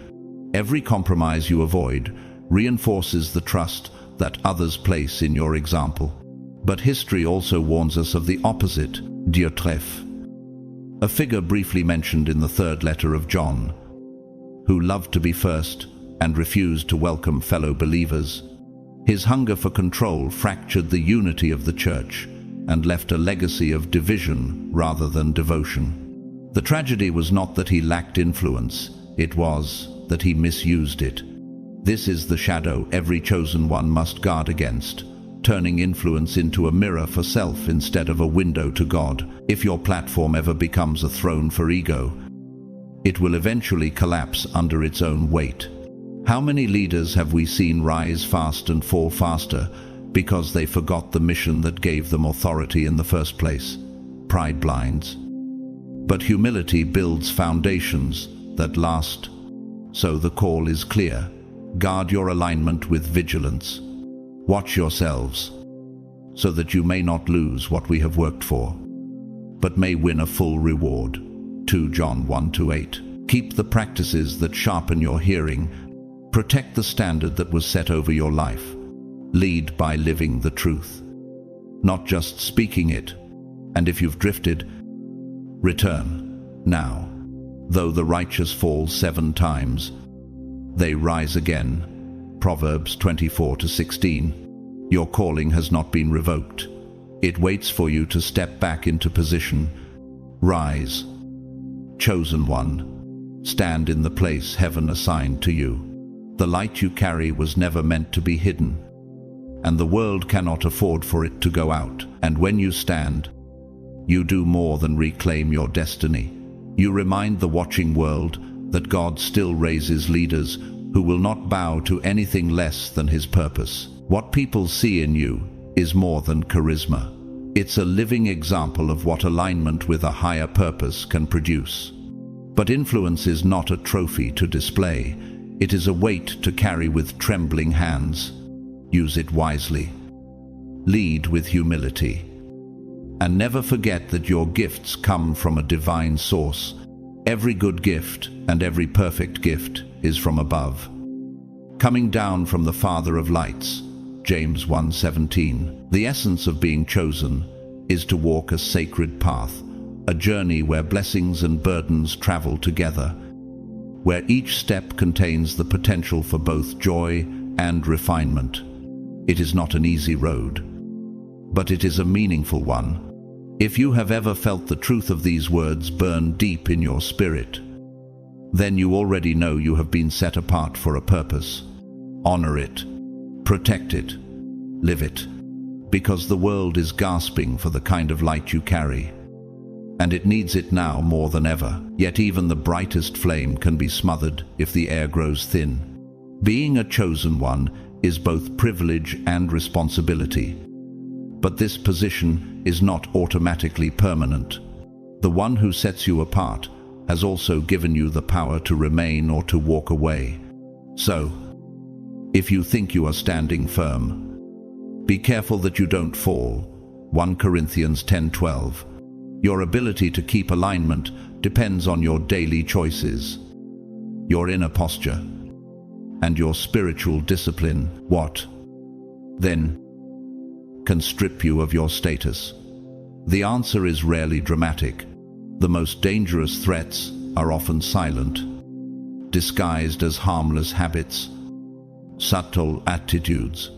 Every compromise you avoid reinforces the trust that others place in your example. But history also warns us of the opposite. Diotrephes, a figure briefly mentioned in the third letter of John, who loved to be first and refused to welcome fellow believers. His hunger for control fractured the unity of the church and left a legacy of division rather than devotion. The tragedy was not that he lacked influence, it was that he misused it. This is the shadow every chosen one must guard against, turning influence into a mirror for self instead of a window to God. If your platform ever becomes a throne for ego, it will eventually collapse under its own weight. How many leaders have we seen rise fast and fall faster because they forgot the mission that gave them authority in the first place? Pride blinds. But humility builds foundations that last. So the call is clear. Guard your alignment with vigilance. Watch yourselves, so that you may not lose what we have worked for, but may win a full reward. 2 John 1-8. Keep the practices that sharpen your hearing. Protect the standard that was set over your life. Lead by living the truth, not just speaking it. And if you've drifted, return now. Though the righteous fall 7 times, they rise again. Proverbs 24-16. Your calling has not been revoked. It waits for you to step back into position. Rise, chosen one. Stand in the place heaven assigned to you. The light you carry was never meant to be hidden, and the world cannot afford for it to go out. And when you stand, you do more than reclaim your destiny. You remind the watching world that God still raises leaders who will not bow to anything less than His purpose. What people see in you is more than charisma. It's a living example of what alignment with a higher purpose can produce. But influence is not a trophy to display. It is a weight to carry with trembling hands. Use it wisely. Lead with humility. And never forget that your gifts come from a divine source. Every good gift and every perfect gift is from above, coming down from the Father of lights. James 1:17. The essence of being chosen is to walk a sacred path, a journey where blessings and burdens travel together, where each step contains the potential for both joy and refinement. It is not an easy road, but it is a meaningful one. If you have ever felt the truth of these words burn deep in your spirit, then you already know you have been set apart for a purpose. Honor it, protect it, live it, because the world is gasping for the kind of light you carry, and it needs it now more than ever. Yet even the brightest flame can be smothered if the air grows thin. Being a chosen one is both privilege and responsibility. But this position is not automatically permanent. The one who sets you apart has also given you the power to remain or to walk away. So, if you think you are standing firm, be careful that you don't fall. 1 Corinthians 10:12. Your ability to keep alignment depends on your daily choices, your inner posture, and your spiritual discipline. What, then, can strip you of your status? The answer is rarely dramatic. The most dangerous threats are often silent, disguised as harmless habits, subtle attitudes,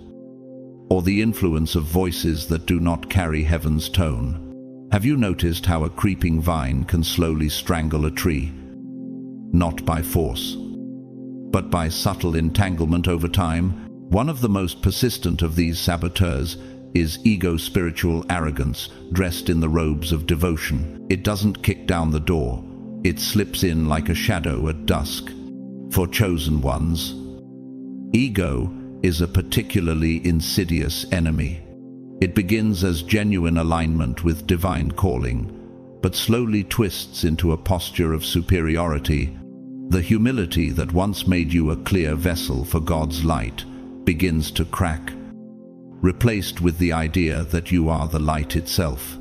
or the influence of voices that do not carry heaven's tone. Have you noticed how a creeping vine can slowly strangle a tree? Not by force, but by subtle entanglement over time. One of the most persistent of these saboteurs is ego-spiritual arrogance dressed in the robes of devotion. It doesn't kick down the door. It slips in like a shadow at dusk. For chosen ones, ego is a particularly insidious enemy. It begins as genuine alignment with divine calling, but slowly twists into a posture of superiority. The humility that once made you a clear vessel for God's light begins to crack, replaced with the idea that you are the light itself.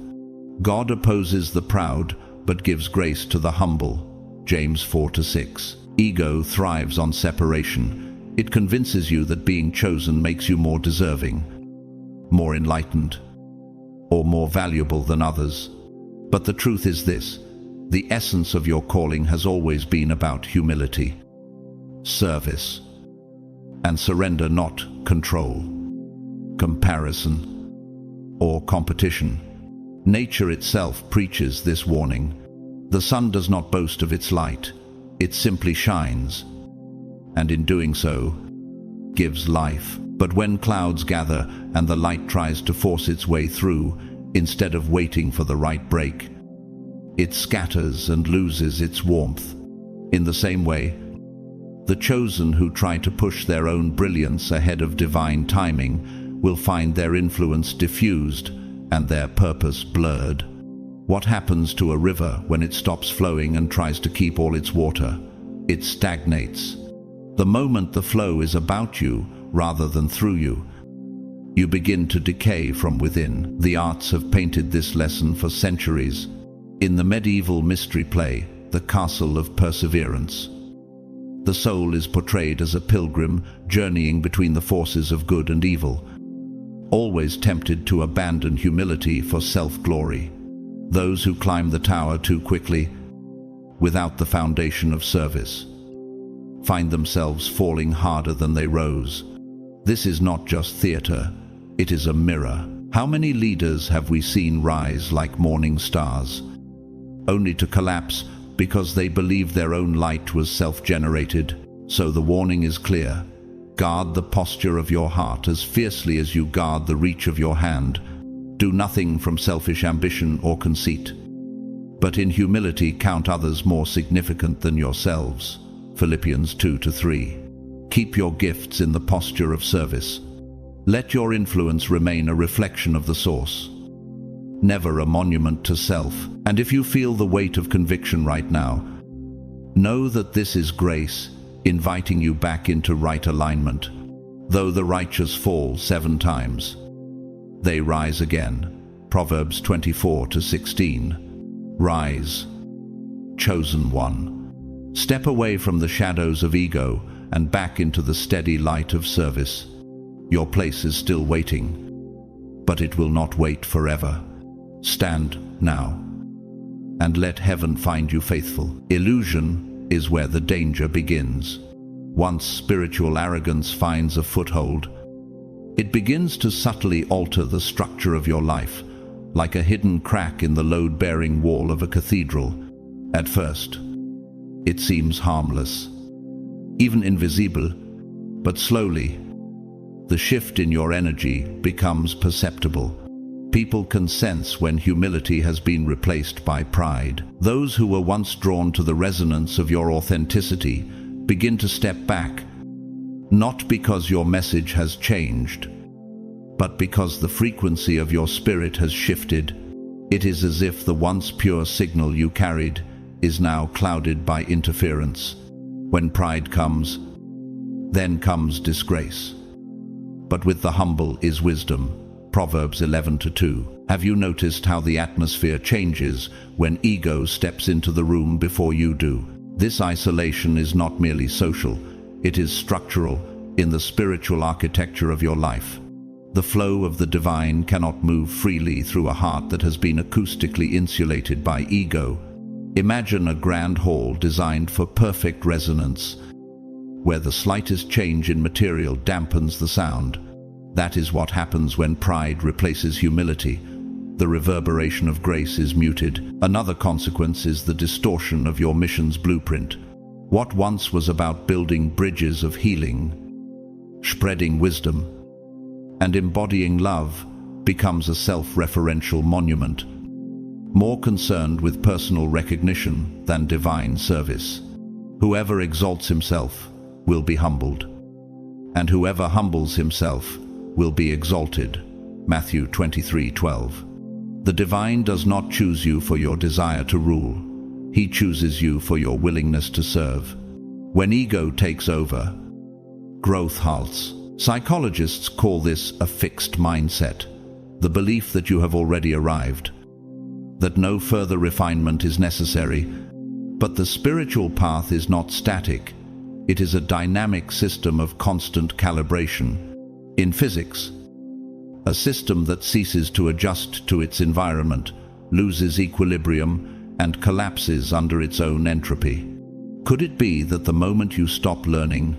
God opposes the proud, but gives grace to the humble. James 4:6. Ego thrives on separation. It convinces you that being chosen makes you more deserving, more enlightened, or more valuable than others. But the truth is this: the essence of your calling has always been about humility, service, and surrender, not control, comparison, or competition. Nature itself preaches this warning. The sun does not boast of its light. It simply shines, and in doing so, gives life. But when clouds gather and the light tries to force its way through, instead of waiting for the right break, it scatters and loses its warmth. In the same way, the chosen who try to push their own brilliance ahead of divine timing will find their influence diffused and their purpose blurred. What happens to a river when it stops flowing and tries to keep all its water? It stagnates. The moment the flow is about you rather than through you, you begin to decay from within. The arts have painted this lesson for centuries. In the medieval mystery play, The Castle of Perseverance, the soul is portrayed as a pilgrim journeying between the forces of good and evil, always tempted to abandon humility for self-glory. Those who climb the tower too quickly, without the foundation of service, find themselves falling harder than they rose. This is not just theater, it is a mirror. How many leaders have we seen rise like morning stars, only to collapse because they believed their own light was self-generated? So the warning is clear. Guard the posture of your heart as fiercely as you guard the reach of your hand. Do nothing from selfish ambition or conceit, but in humility count others more significant than yourselves. Philippians 2-3. Keep your gifts in the posture of service. Let your influence remain a reflection of the source, never a monument to self. And if you feel the weight of conviction right now, know that this is grace inviting you back into right alignment. Though the righteous fall 7 times, they rise again. Proverbs 24-16. Rise, chosen one. Step away from the shadows of ego and back into the steady light of service. Your place is still waiting, but it will not wait forever. Stand now and let heaven find you faithful. Illusion is where the danger begins. Once spiritual arrogance finds a foothold, it begins to subtly alter the structure of your life, like a hidden crack in the load-bearing wall of a cathedral. At first, it seems harmless, even invisible, but slowly, the shift in your energy becomes perceptible. People can sense when humility has been replaced by pride. Those who were once drawn to the resonance of your authenticity begin to step back, not because your message has changed, but because the frequency of your spirit has shifted. It is as if the once pure signal you carried is now clouded by interference. When pride comes, then comes disgrace. But with the humble is wisdom. Proverbs 11-2. Have you noticed how the atmosphere changes when ego steps into the room before you do? This isolation is not merely social, it is structural in the spiritual architecture of your life. The flow of the divine cannot move freely through a heart that has been acoustically insulated by ego. Imagine a grand hall designed for perfect resonance, where the slightest change in material dampens the sound. That is what happens when pride replaces humility. The reverberation of grace is muted. Another consequence is the distortion of your mission's blueprint. What once was about building bridges of healing, spreading wisdom, and embodying love becomes a self-referential monument, more concerned with personal recognition than divine service. Whoever exalts himself will be humbled, and whoever humbles himself will be exalted. Matthew 23:12. The divine does not choose you for your desire to rule. He chooses you for your willingness to serve. When ego takes over, growth halts. Psychologists call this a fixed mindset, the belief that you have already arrived, that no further refinement is necessary. But the spiritual path is not static. It is a dynamic system of constant calibration. In physics, a system that ceases to adjust to its environment loses equilibrium and collapses under its own entropy. Could it be that the moment you stop learning,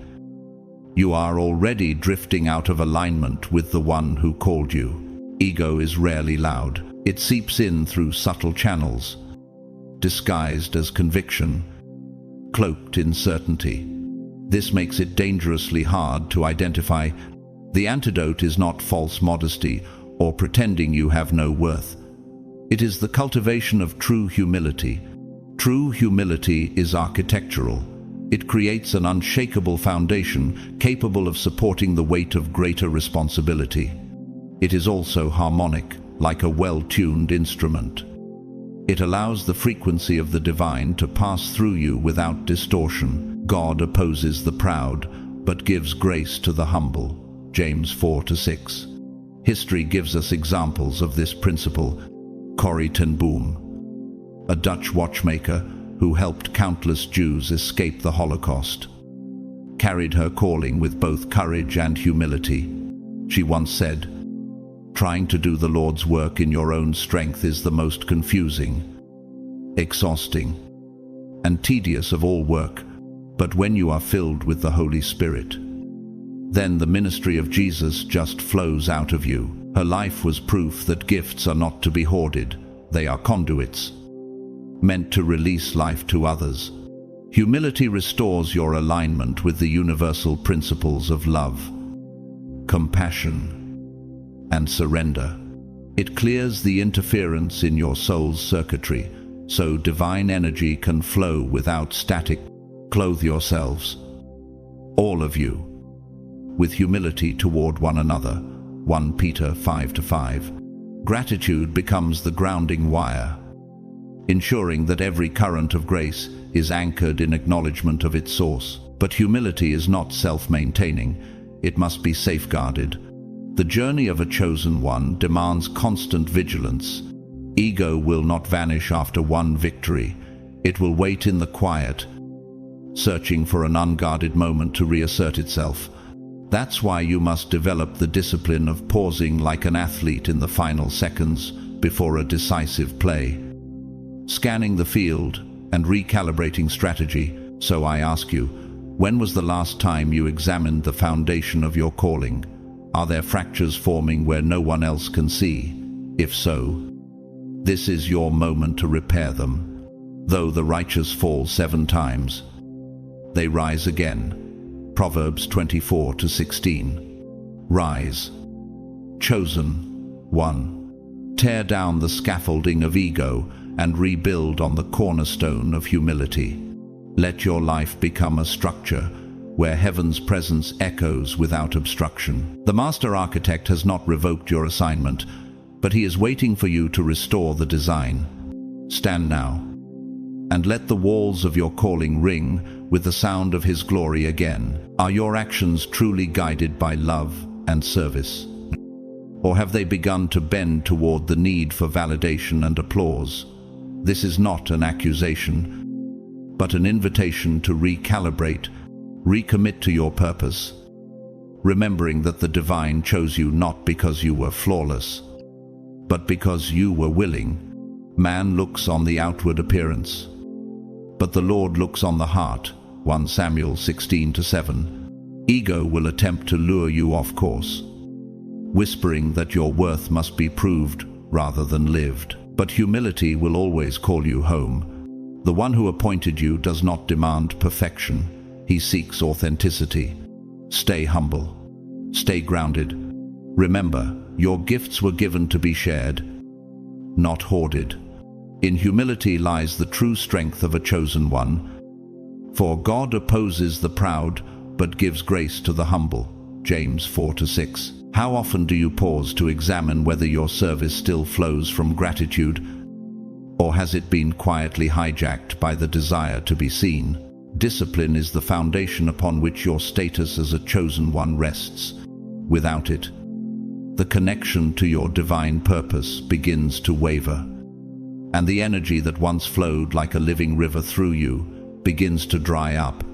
you are already drifting out of alignment with the one who called you? Ego is rarely loud. It seeps in through subtle channels, disguised as conviction, cloaked in certainty. This makes it dangerously hard to identify. The antidote is not false modesty or pretending you have no worth. It is the cultivation of true humility. True humility is architectural. It creates an unshakable foundation capable of supporting the weight of greater responsibility. It is also harmonic, like a well-tuned instrument. It allows the frequency of the divine to pass through you without distortion. God opposes the proud, but gives grace to the humble. James 4-6. History gives us examples of this principle. Corrie ten Boom, a Dutch watchmaker who helped countless Jews escape the Holocaust, carried her calling with both courage and humility. She once said, "Trying to do the Lord's work in your own strength is the most confusing, exhausting, and tedious of all work. But when you are filled with the Holy Spirit, then the ministry of Jesus just flows out of you." Her life was proof that gifts are not to be hoarded. They are conduits, meant to release life to others. Humility restores your alignment with the universal principles of love, compassion, and surrender. It clears the interference in your soul's circuitry, so divine energy can flow without static. Clothe yourselves, all of you, with humility toward one another. 1 Peter 5:5. Gratitude becomes the grounding wire, ensuring that every current of grace is anchored in acknowledgement of its source. But humility is not self-maintaining. It must be safeguarded. The journey of a chosen one demands constant vigilance. Ego will not vanish after one victory. It will wait in the quiet, searching for an unguarded moment to reassert itself. That's why you must develop the discipline of pausing like an athlete in the final seconds before a decisive play, scanning the field and recalibrating strategy. So I ask you, when was the last time you examined the foundation of your calling? Are there fractures forming where no one else can see? If so, this is your moment to repair them. Though the righteous fall 7 times, they rise again. Proverbs 24:16. Rise. Chosen one. Tear down the scaffolding of ego and rebuild on the cornerstone of humility. Let your life become a structure where heaven's presence echoes without obstruction. The master architect has not revoked your assignment, but he is waiting for you to restore the design. Stand now, and let the walls of your calling ring with the sound of his glory again. Are your actions truly guided by love and service? Or have they begun to bend toward the need for validation and applause? This is not an accusation, but an invitation to recalibrate, recommit to your purpose, remembering that the divine chose you not because you were flawless, but because you were willing. Man looks on the outward appearance, but the Lord looks on the heart. 1 Samuel 16:7. Ego will attempt to lure you off course, whispering that your worth must be proved rather than lived. But humility will always call you home. The one who appointed you does not demand perfection. He seeks authenticity. Stay humble. Stay grounded. Remember, your gifts were given to be shared, not hoarded. In humility lies the true strength of a chosen one. For God opposes the proud, but gives grace to the humble. James 4:6. How often do you pause to examine whether your service still flows from gratitude, or has it been quietly hijacked by the desire to be seen? Discipline is the foundation upon which your status as a chosen one rests. Without it, the connection to your divine purpose begins to waver, and the energy that once flowed like a living river through you begins to dry up.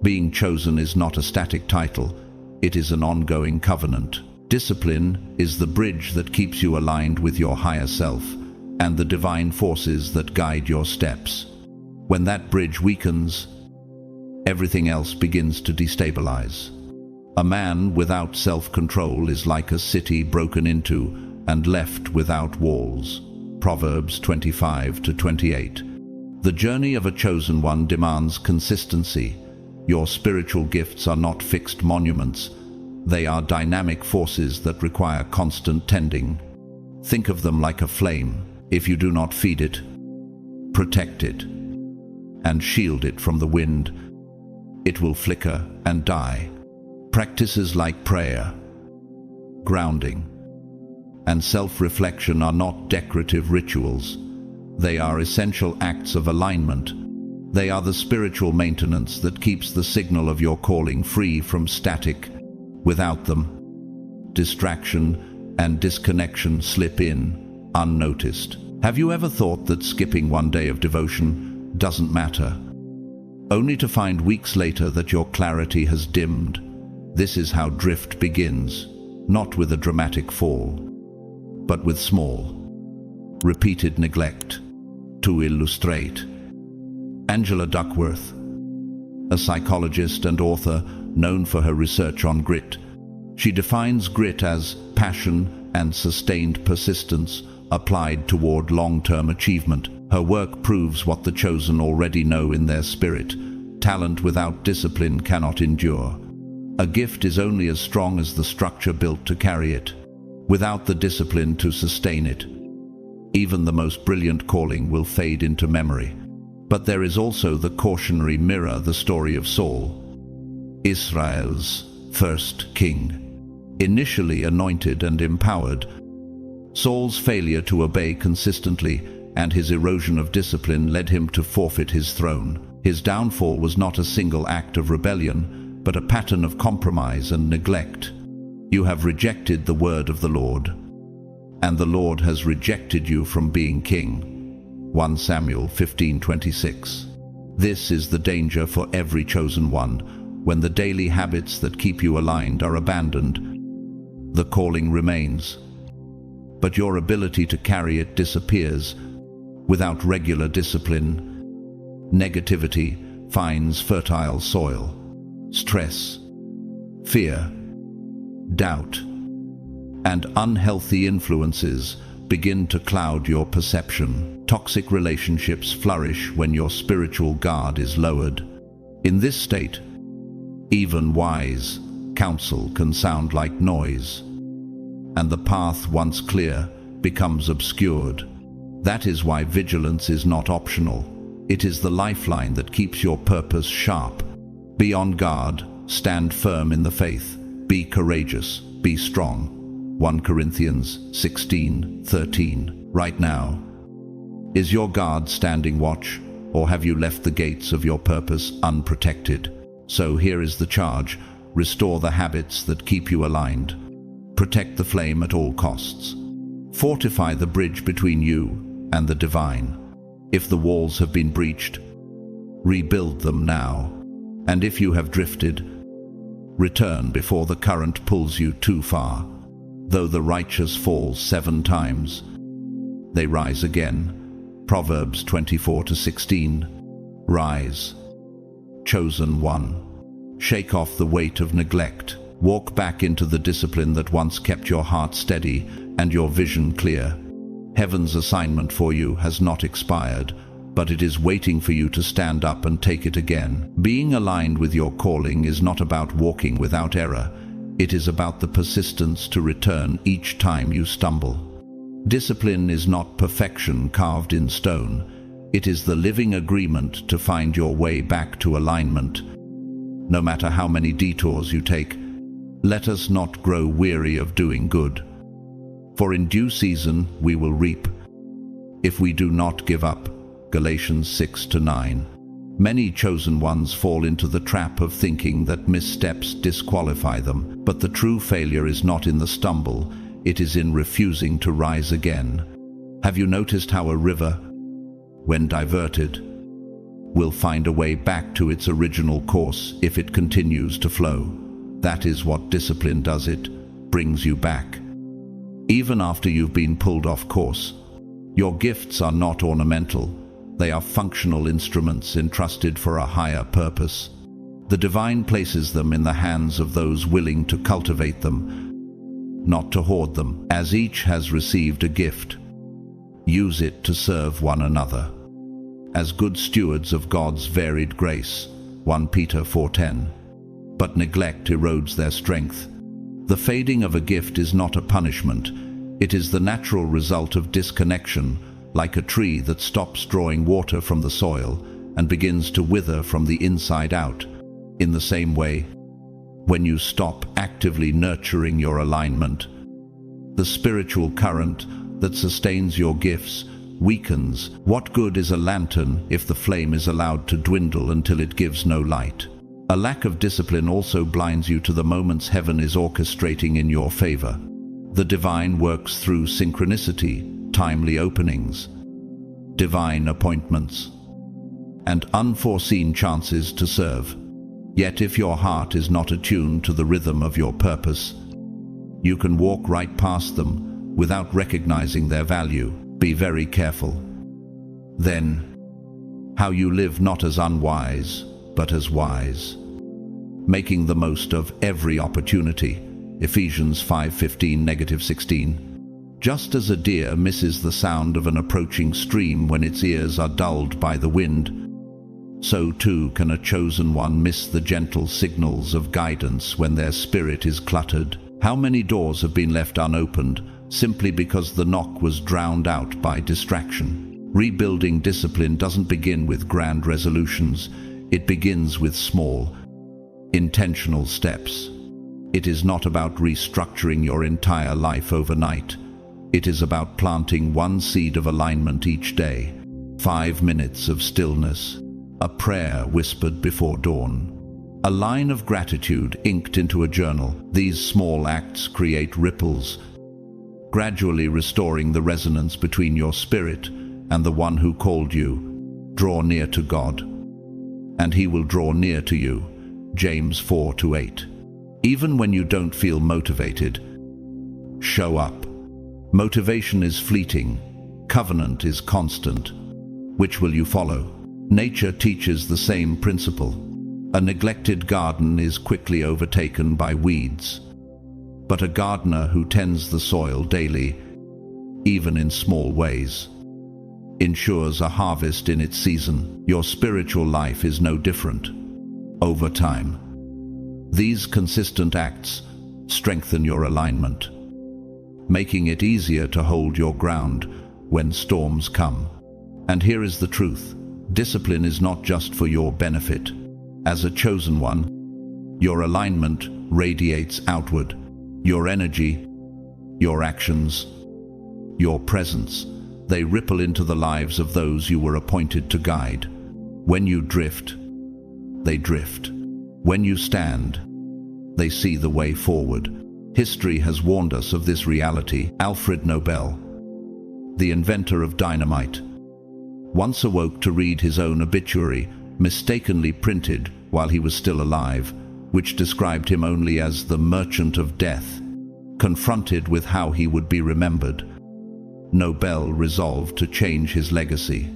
Being chosen is not a static title, it is an ongoing covenant. Discipline is the bridge that keeps you aligned with your higher self and the divine forces that guide your steps. When that bridge weakens, everything else begins to destabilize. A man without self-control is like a city broken into and left without walls. Proverbs 25:28. The journey of a chosen one demands consistency. Your spiritual gifts are not fixed monuments. They are dynamic forces that require constant tending. Think of them like a flame. If you do not feed it, protect it, and shield it from the wind, it will flicker and die. Practices like prayer, grounding, and self-reflection are not decorative rituals. They are essential acts of alignment. They are the spiritual maintenance that keeps the signal of your calling free from static. Without them, distraction and disconnection slip in, unnoticed. Have you ever thought that skipping one day of devotion doesn't matter, only to find weeks later that your clarity has dimmed? This is how drift begins, not with a dramatic fall, but with small, repeated neglect. To illustrate, Angela Duckworth, a psychologist and author known for her research on grit. She defines grit as passion and sustained persistence applied toward long-term achievement. Her work proves what the chosen already know in their spirit. Talent without discipline cannot endure. A gift is only as strong as the structure built to carry it, without the discipline to sustain it. Even the most brilliant calling will fade into memory. But there is also the cautionary mirror, the story of Saul, Israel's first king. Initially anointed and empowered, Saul's failure to obey consistently and his erosion of discipline led him to forfeit his throne. His downfall was not a single act of rebellion, but a pattern of compromise and neglect. You have rejected the word of the Lord, and the Lord has rejected you from being king. 1 Samuel 15:26. This is the danger for every chosen one. When the daily habits that keep you aligned are abandoned, the calling remains, but your ability to carry it disappears. Without regular discipline, negativity finds fertile soil. Stress, fear, doubt, and unhealthy influences begin to cloud your perception. Toxic relationships flourish when your spiritual guard is lowered. In this state, even wise counsel can sound like noise, and the path once clear becomes obscured. That is why vigilance is not optional. It is the lifeline that keeps your purpose sharp. Be on guard, stand firm in the faith, be courageous, be strong. 1 Corinthians 16:13. Right now, is your guard standing watch, or have you left the gates of your purpose unprotected? So here is the charge: restore the habits that keep you aligned. Protect the flame at all costs. Fortify the bridge between you and the divine. If the walls have been breached, rebuild them now. And if you have drifted, return before the current pulls you too far. Though the righteous fall 7 times, they rise again. Proverbs 24:16. Rise, chosen one. Shake off the weight of neglect. Walk back into the discipline that once kept your heart steady and your vision clear. Heaven's assignment for you has not expired, but it is waiting for you to stand up and take it again. Being aligned with your calling is not about walking without error. It is about the persistence to return each time you stumble. Discipline is not perfection carved in stone. It is the living agreement to find your way back to alignment. No matter how many detours you take, let us not grow weary of doing good. For in due season we will reap, if we do not give up. Galatians 6-9. Many chosen ones fall into the trap of thinking that missteps disqualify them, but the true failure is not in the stumble, it is in refusing to rise again. Have you noticed how a river, when diverted, will find a way back to its original course if it continues to flow? That is what discipline does. It brings you back. Even after you've been pulled off course, your gifts are not ornamental. They are functional instruments entrusted for a higher purpose. The divine places them in the hands of those willing to cultivate them, not to hoard them. As each has received a gift, use it to serve one another as good stewards of God's varied grace. 1 Peter 4:10. But neglect erodes their strength. The fading of a gift is not a punishment. It is the natural result of disconnection, like a tree that stops drawing water from the soil and begins to wither from the inside out. In the same way, when you stop actively nurturing your alignment, the spiritual current that sustains your gifts weakens. What good is a lantern if the flame is allowed to dwindle until it gives no light? A lack of discipline also blinds you to the moments heaven is orchestrating in your favor. The divine works through synchronicity, timely openings, divine appointments, and unforeseen chances to serve. Yet if your heart is not attuned to the rhythm of your purpose, you can walk right past them without recognizing their value. Be very careful. Then, how you live not as unwise, but as wise, making the most of every opportunity. Ephesians 5:15-16. Just as a deer misses the sound of an approaching stream when its ears are dulled by the wind, so too can a chosen one miss the gentle signals of guidance when their spirit is cluttered. How many doors have been left unopened simply because the knock was drowned out by distraction? Rebuilding discipline doesn't begin with grand resolutions. It begins with small, intentional steps. It is not about restructuring your entire life overnight. It is about planting one seed of alignment each day. 5 minutes of stillness, a prayer whispered before dawn, a line of gratitude inked into a journal. These small acts create ripples, gradually restoring the resonance between your spirit and the one who called you. Draw near to God, and He will draw near to you. James 4:8. Even when you don't feel motivated, show up. Motivation is fleeting. Covenant is constant. Which will you follow? Nature teaches the same principle. A neglected garden is quickly overtaken by weeds. But a gardener who tends the soil daily, even in small ways, ensures a harvest in its season. Your spiritual life is no different. Over time, these consistent acts strengthen your alignment, making it easier to hold your ground when storms come. And here is the truth. Discipline is not just for your benefit. As a chosen one, your alignment radiates outward. Your energy, your actions, your presence, they ripple into the lives of those you were appointed to guide. When you drift, they drift. When you stand, they see the way forward. History has warned us of this reality. Alfred Nobel, the inventor of dynamite, once awoke to read his own obituary, mistakenly printed while he was still alive, which described him only as the merchant of death. Confronted with how he would be remembered, Nobel resolved to change his legacy,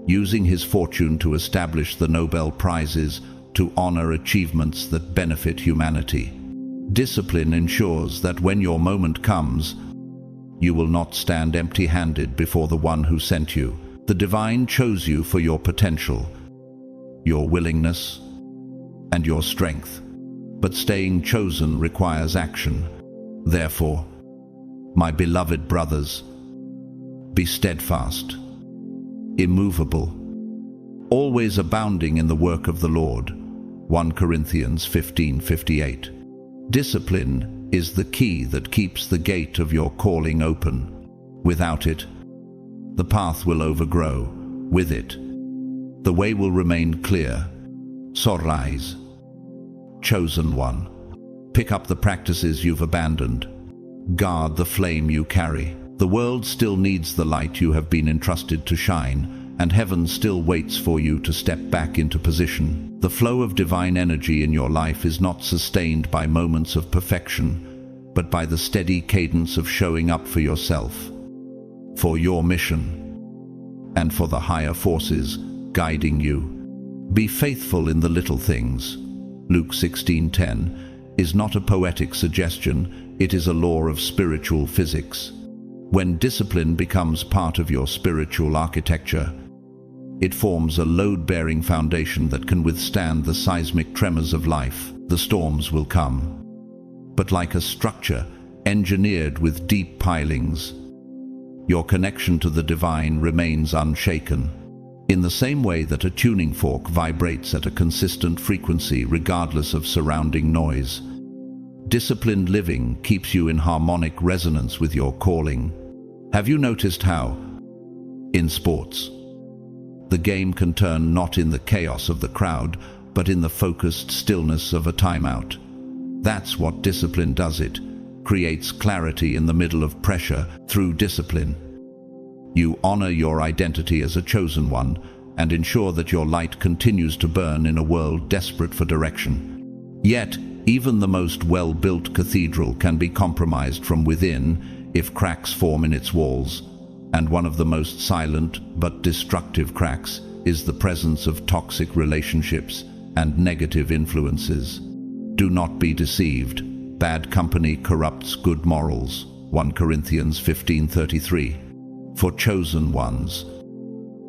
using his fortune to establish the Nobel Prizes to honor achievements that benefit humanity. Discipline ensures that when your moment comes, you will not stand empty-handed before the one who sent you. The divine chose you for your potential, your willingness, and your strength. But staying chosen requires action. Therefore, my beloved brothers, be steadfast, immovable, always abounding in the work of the Lord. 1 Corinthians 15:58. Discipline is the key that keeps the gate of your calling open. Without it, the path will overgrow. With it, the way will remain clear. So rise, chosen one. Pick up the practices you've abandoned. Guard the flame you carry. The world still needs the light you have been entrusted to shine, and heaven still waits for you to step back into position. The flow of divine energy in your life is not sustained by moments of perfection, but by the steady cadence of showing up for yourself, for your mission, and for the higher forces guiding you. Be faithful in the little things. Luke 16:10 is not a poetic suggestion, it is a law of spiritual physics. When discipline becomes part of your spiritual architecture, it forms a load-bearing foundation that can withstand the seismic tremors of life. The storms will come, but like a structure engineered with deep pilings, your connection to the divine remains unshaken. In the same way that a tuning fork vibrates at a consistent frequency regardless of surrounding noise, disciplined living keeps you in harmonic resonance with your calling. Have you noticed how, in sports, the game can turn not in the chaos of the crowd, but in the focused stillness of a timeout? That's what discipline does. It creates clarity in the middle of pressure. Through discipline, you honor your identity as a chosen one and ensure that your light continues to burn in a world desperate for direction. Yet, even the most well-built cathedral can be compromised from within if cracks form in its walls, and one of the most silent but destructive cracks is the presence of toxic relationships and negative influences. Do not be deceived. Bad company corrupts good morals. 1 Corinthians 15:33. For chosen ones,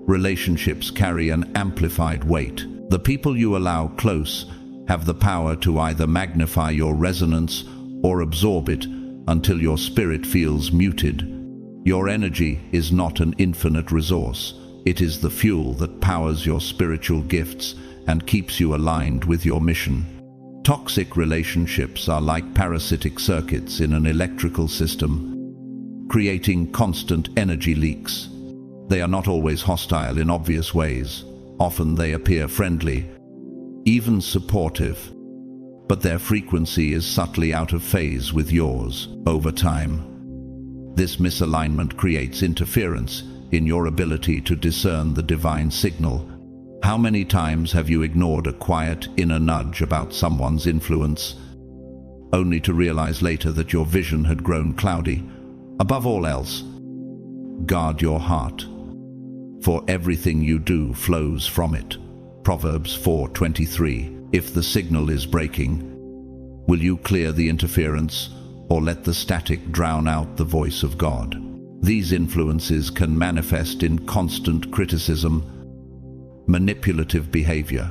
Relationships carry an amplified weight. The people you allow close have the power to either magnify your resonance or absorb it until your spirit feels muted. Your energy is not an infinite resource. It is the fuel that powers your spiritual gifts and keeps you aligned with your mission. Toxic relationships are like parasitic circuits in an electrical system, creating constant energy leaks. They are not always hostile in obvious ways. Often they appear friendly, even supportive, but their frequency is subtly out of phase with yours. Over time, this misalignment creates interference in your ability to discern the divine signal. How many times have you ignored a quiet inner nudge about someone's influence, only to realize later that your vision had grown cloudy? Above all else, guard your heart, for everything you do flows from it. Proverbs 4:23. If the signal is breaking, will you clear the interference or let the static drown out the voice of God? These influences can manifest in constant criticism, manipulative behavior,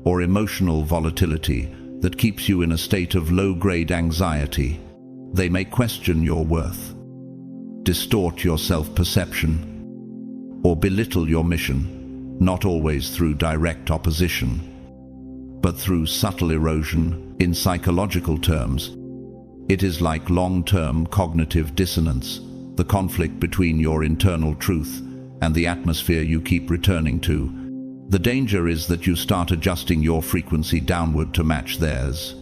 or emotional volatility that keeps you in a state of low-grade anxiety. They may question your worth, distort your self-perception, or belittle your mission, not always through direct opposition, but through subtle erosion. In psychological terms, it is like long-term cognitive dissonance, the conflict between your internal truth and the atmosphere you keep returning to. The danger is that you start adjusting your frequency downward to match theirs,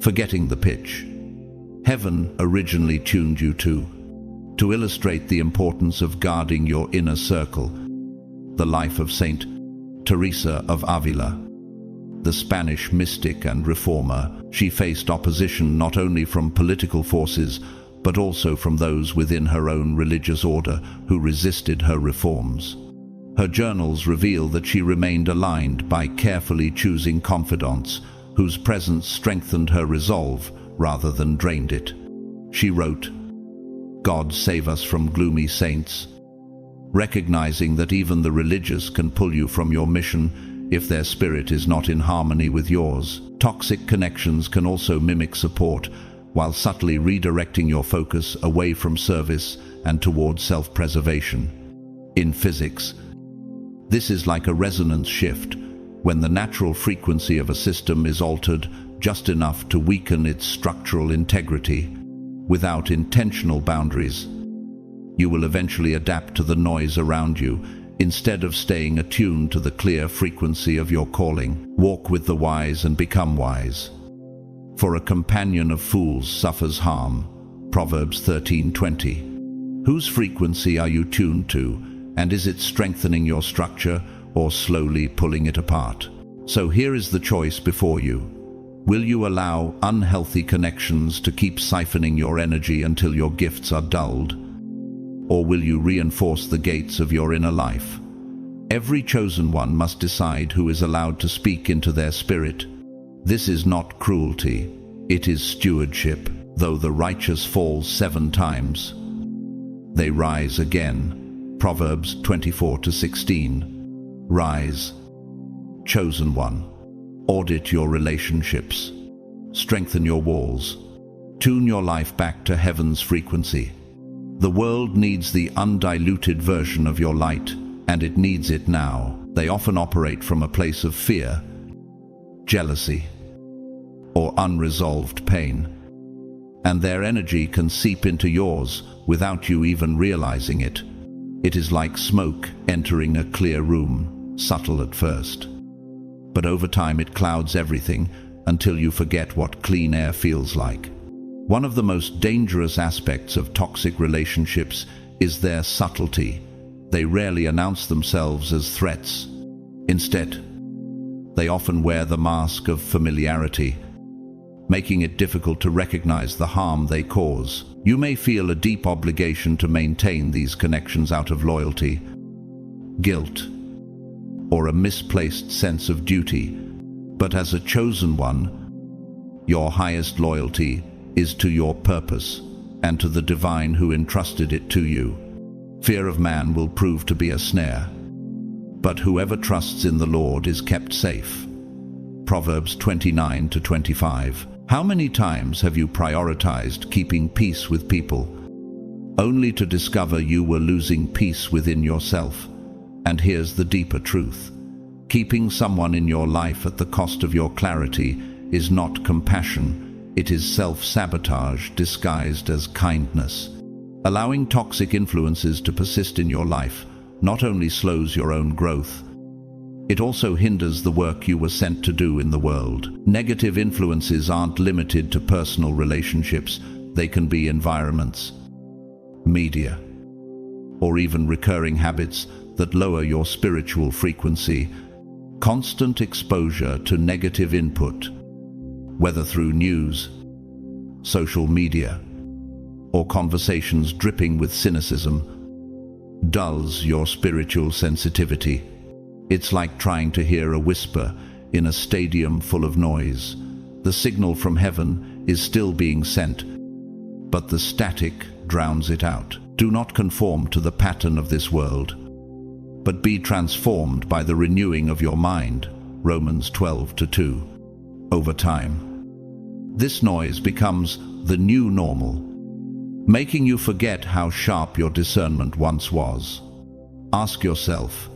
forgetting the pitch heaven originally tuned you to. To illustrate the importance of guarding your inner circle, the life of Saint Teresa of Avila, the Spanish mystic and reformer, she faced opposition not only from political forces, but also from those within her own religious order who resisted her reforms. Her journals reveal that she remained aligned by carefully choosing confidants whose presence strengthened her resolve rather than drained it. She wrote, "God save us from gloomy saints," recognizing that even the religious can pull you from your mission if their spirit is not in harmony with yours. Toxic connections can also mimic support, while subtly redirecting your focus away from service and towards self-preservation. In physics, this is like a resonance shift, when the natural frequency of a system is altered just enough to weaken its structural integrity. Without intentional boundaries, you will eventually adapt to the noise around you, instead of staying attuned to the clear frequency of your calling. Walk with the wise and become wise, for a companion of fools suffers harm. Proverbs 13:20. Whose frequency are you tuned to, and is it strengthening your structure or slowly pulling it apart? So here is the choice before you. Will you allow unhealthy connections to keep siphoning your energy until your gifts are dulled? Or will you reinforce the gates of your inner life? Every chosen one must decide who is allowed to speak into their spirit. This is not cruelty, it is stewardship. Though the righteous fall 7 times, they rise again. Proverbs 24:16. Rise, chosen one. Audit your relationships. Strengthen your walls. Tune your life back to heaven's frequency. The world needs the undiluted version of your light, and it needs it now. They often operate from a place of fear, jealousy, or unresolved pain, and their energy can seep into yours without you even realizing it. It is like smoke entering a clear room, subtle at first, but over time it clouds everything until you forget what clean air feels like. One of the most dangerous aspects of toxic relationships is their subtlety. They rarely announce themselves as threats. Instead, they often wear the mask of familiarity, making it difficult to recognize the harm they cause. You may feel a deep obligation to maintain these connections out of loyalty, guilt, or a misplaced sense of duty. But as a chosen one, your highest loyalty is to your purpose and to the divine who entrusted it to you. Fear of man will prove to be a snare, but whoever trusts in the Lord is kept safe. Proverbs 29:25. How many times have you prioritized keeping peace with people, only to discover you were losing peace within yourself? And here's the deeper truth. Keeping someone in your life at the cost of your clarity is not compassion, it is self-sabotage disguised as kindness. Allowing toxic influences to persist in your life not only slows your own growth, it also hinders the work you were sent to do in the world. Negative influences aren't limited to personal relationships, they can be environments, media, or even recurring habits that lower your spiritual frequency. Constant exposure to negative input, whether through news, social media, or conversations dripping with cynicism, dulls your spiritual sensitivity. It's like trying to hear a whisper in a stadium full of noise. The signal from heaven is still being sent, but the static drowns it out. Do not conform to the pattern of this world, but be transformed by the renewing of your mind. Romans 12:2. Over time, this noise becomes the new normal, making you forget how sharp your discernment once was. Ask yourself,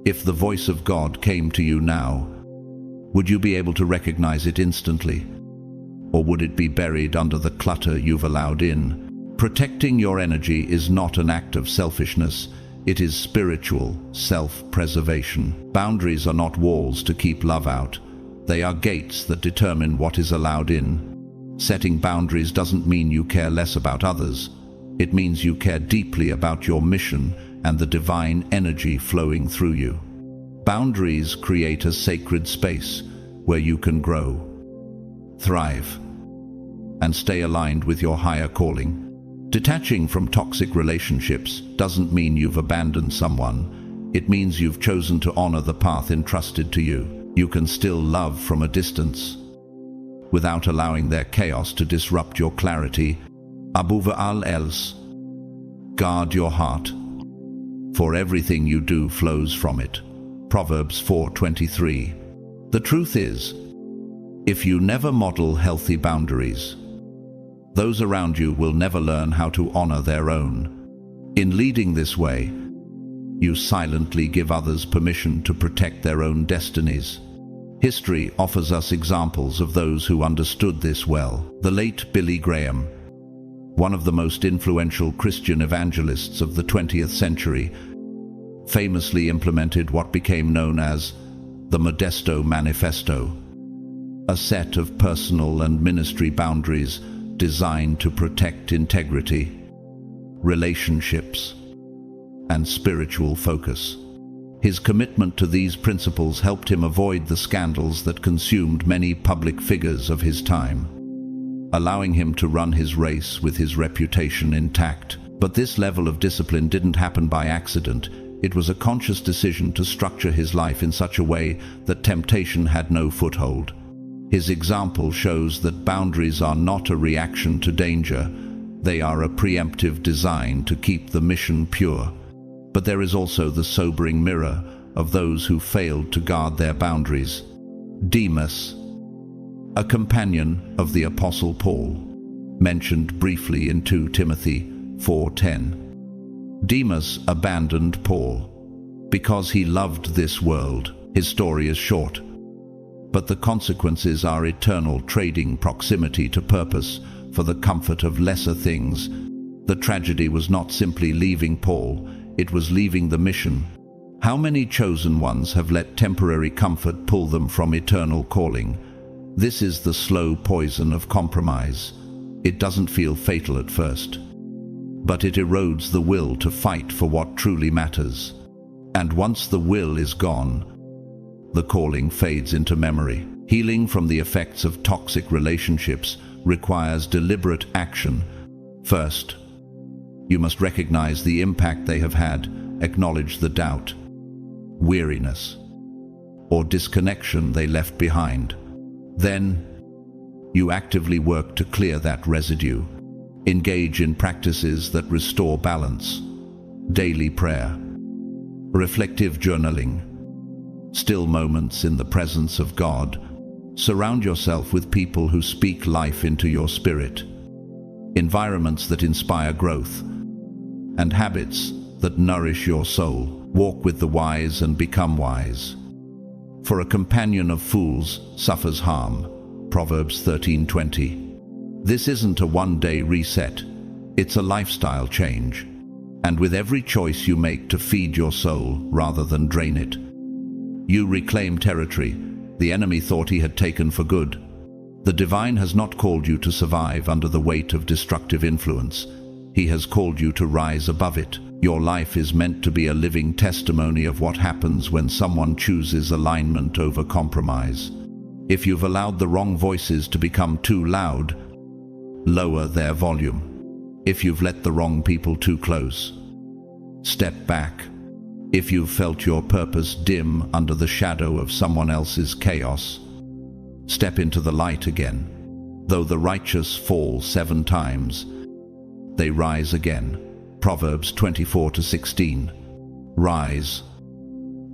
if the voice of God came to you now, would you be able to recognize it instantly? Or would it be buried under the clutter you've allowed in? Protecting your energy is not an act of selfishness, it is spiritual self-preservation. Boundaries are not walls to keep love out, they are gates that determine what is allowed in. Setting boundaries doesn't mean you care less about others, it means you care deeply about your mission and the divine energy flowing through you. Boundaries create a sacred space where you can grow, thrive, and stay aligned with your higher calling. Detaching from toxic relationships doesn't mean you've abandoned someone. It means you've chosen to honor the path entrusted to you. You can still love from a distance, without allowing their chaos to disrupt your clarity. Above all else, guard your heart, for everything you do flows from it. Proverbs 4:23. The truth is, if you never model healthy boundaries, those around you will never learn how to honor their own. In leading this way, you silently give others permission to protect their own destinies. History offers us examples of those who understood this well. The late Billy Graham, one of the most influential Christian evangelists of the 20th century, famously implemented what became known as the Modesto Manifesto, a set of personal and ministry boundaries designed to protect integrity, relationships, and spiritual focus. His commitment to these principles helped him avoid the scandals that consumed many public figures of his time, allowing him to run his race with his reputation intact. But this level of discipline didn't happen by accident. It was a conscious decision to structure his life in such a way that temptation had no foothold. His example shows that boundaries are not a reaction to danger, they are a preemptive design to keep the mission pure. But there is also the sobering mirror of those who failed to guard their boundaries. Demas, a companion of the Apostle Paul, mentioned briefly in 2 Timothy 4:10. Demas abandoned Paul because he loved this world. His story is short, but the consequences are eternal, trading proximity to purpose for the comfort of lesser things. The tragedy was not simply leaving Paul, it was leaving the mission. How many chosen ones have let temporary comfort pull them from eternal calling? This is the slow poison of compromise. It doesn't feel fatal at first, but it erodes the will to fight for what truly matters. And once the will is gone, the calling fades into memory. Healing from the effects of toxic relationships requires deliberate action. First, you must recognize the impact they have had, acknowledge the doubt, weariness, or disconnection they left behind. Then, you actively work to clear that residue. Engage in practices that restore balance. daily prayer, reflective journaling, still moments in the presence of God. Surround yourself with people who speak life into your spirit, environments that inspire growth, and habits that nourish your soul. Walk with the wise and become wise. For a companion of fools suffers harm. Proverbs 13:20. This isn't a one-day reset. It's a lifestyle change. And with every choice you make to feed your soul rather than drain it, you reclaim territory the enemy thought he had taken for good. The divine has not called you to survive under the weight of destructive influence. He has called you to rise above it. Your life is meant to be a living testimony of what happens when someone chooses alignment over compromise. If you've allowed the wrong voices to become too loud, lower their volume. If you've let the wrong people too close, step back. If you've felt your purpose dim under the shadow of someone else's chaos, step into the light again. Though the righteous fall 7 times, they rise again. Proverbs 24:16. Rise,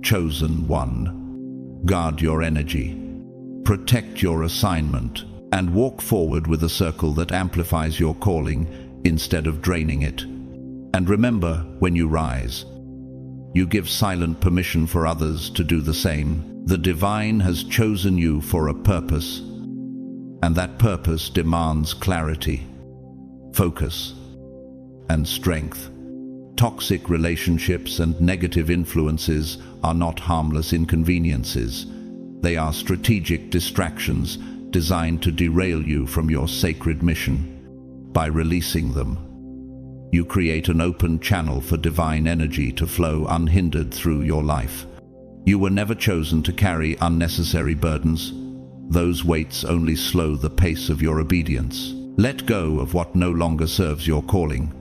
chosen one. Guard your energy. Protect your assignment and walk forward with a circle that amplifies your calling instead of draining it. And remember, when you rise, you give silent permission for others to do the same. The divine has chosen you for a purpose, and that purpose demands clarity, focus, and strength. Toxic relationships and negative influences are not harmless inconveniences. They are strategic distractions designed to derail you from your sacred mission. By releasing them, you create an open channel for divine energy to flow unhindered through your life. You were never chosen to carry unnecessary burdens. Those weights only slow the pace of your obedience. Let go of what no longer serves your calling.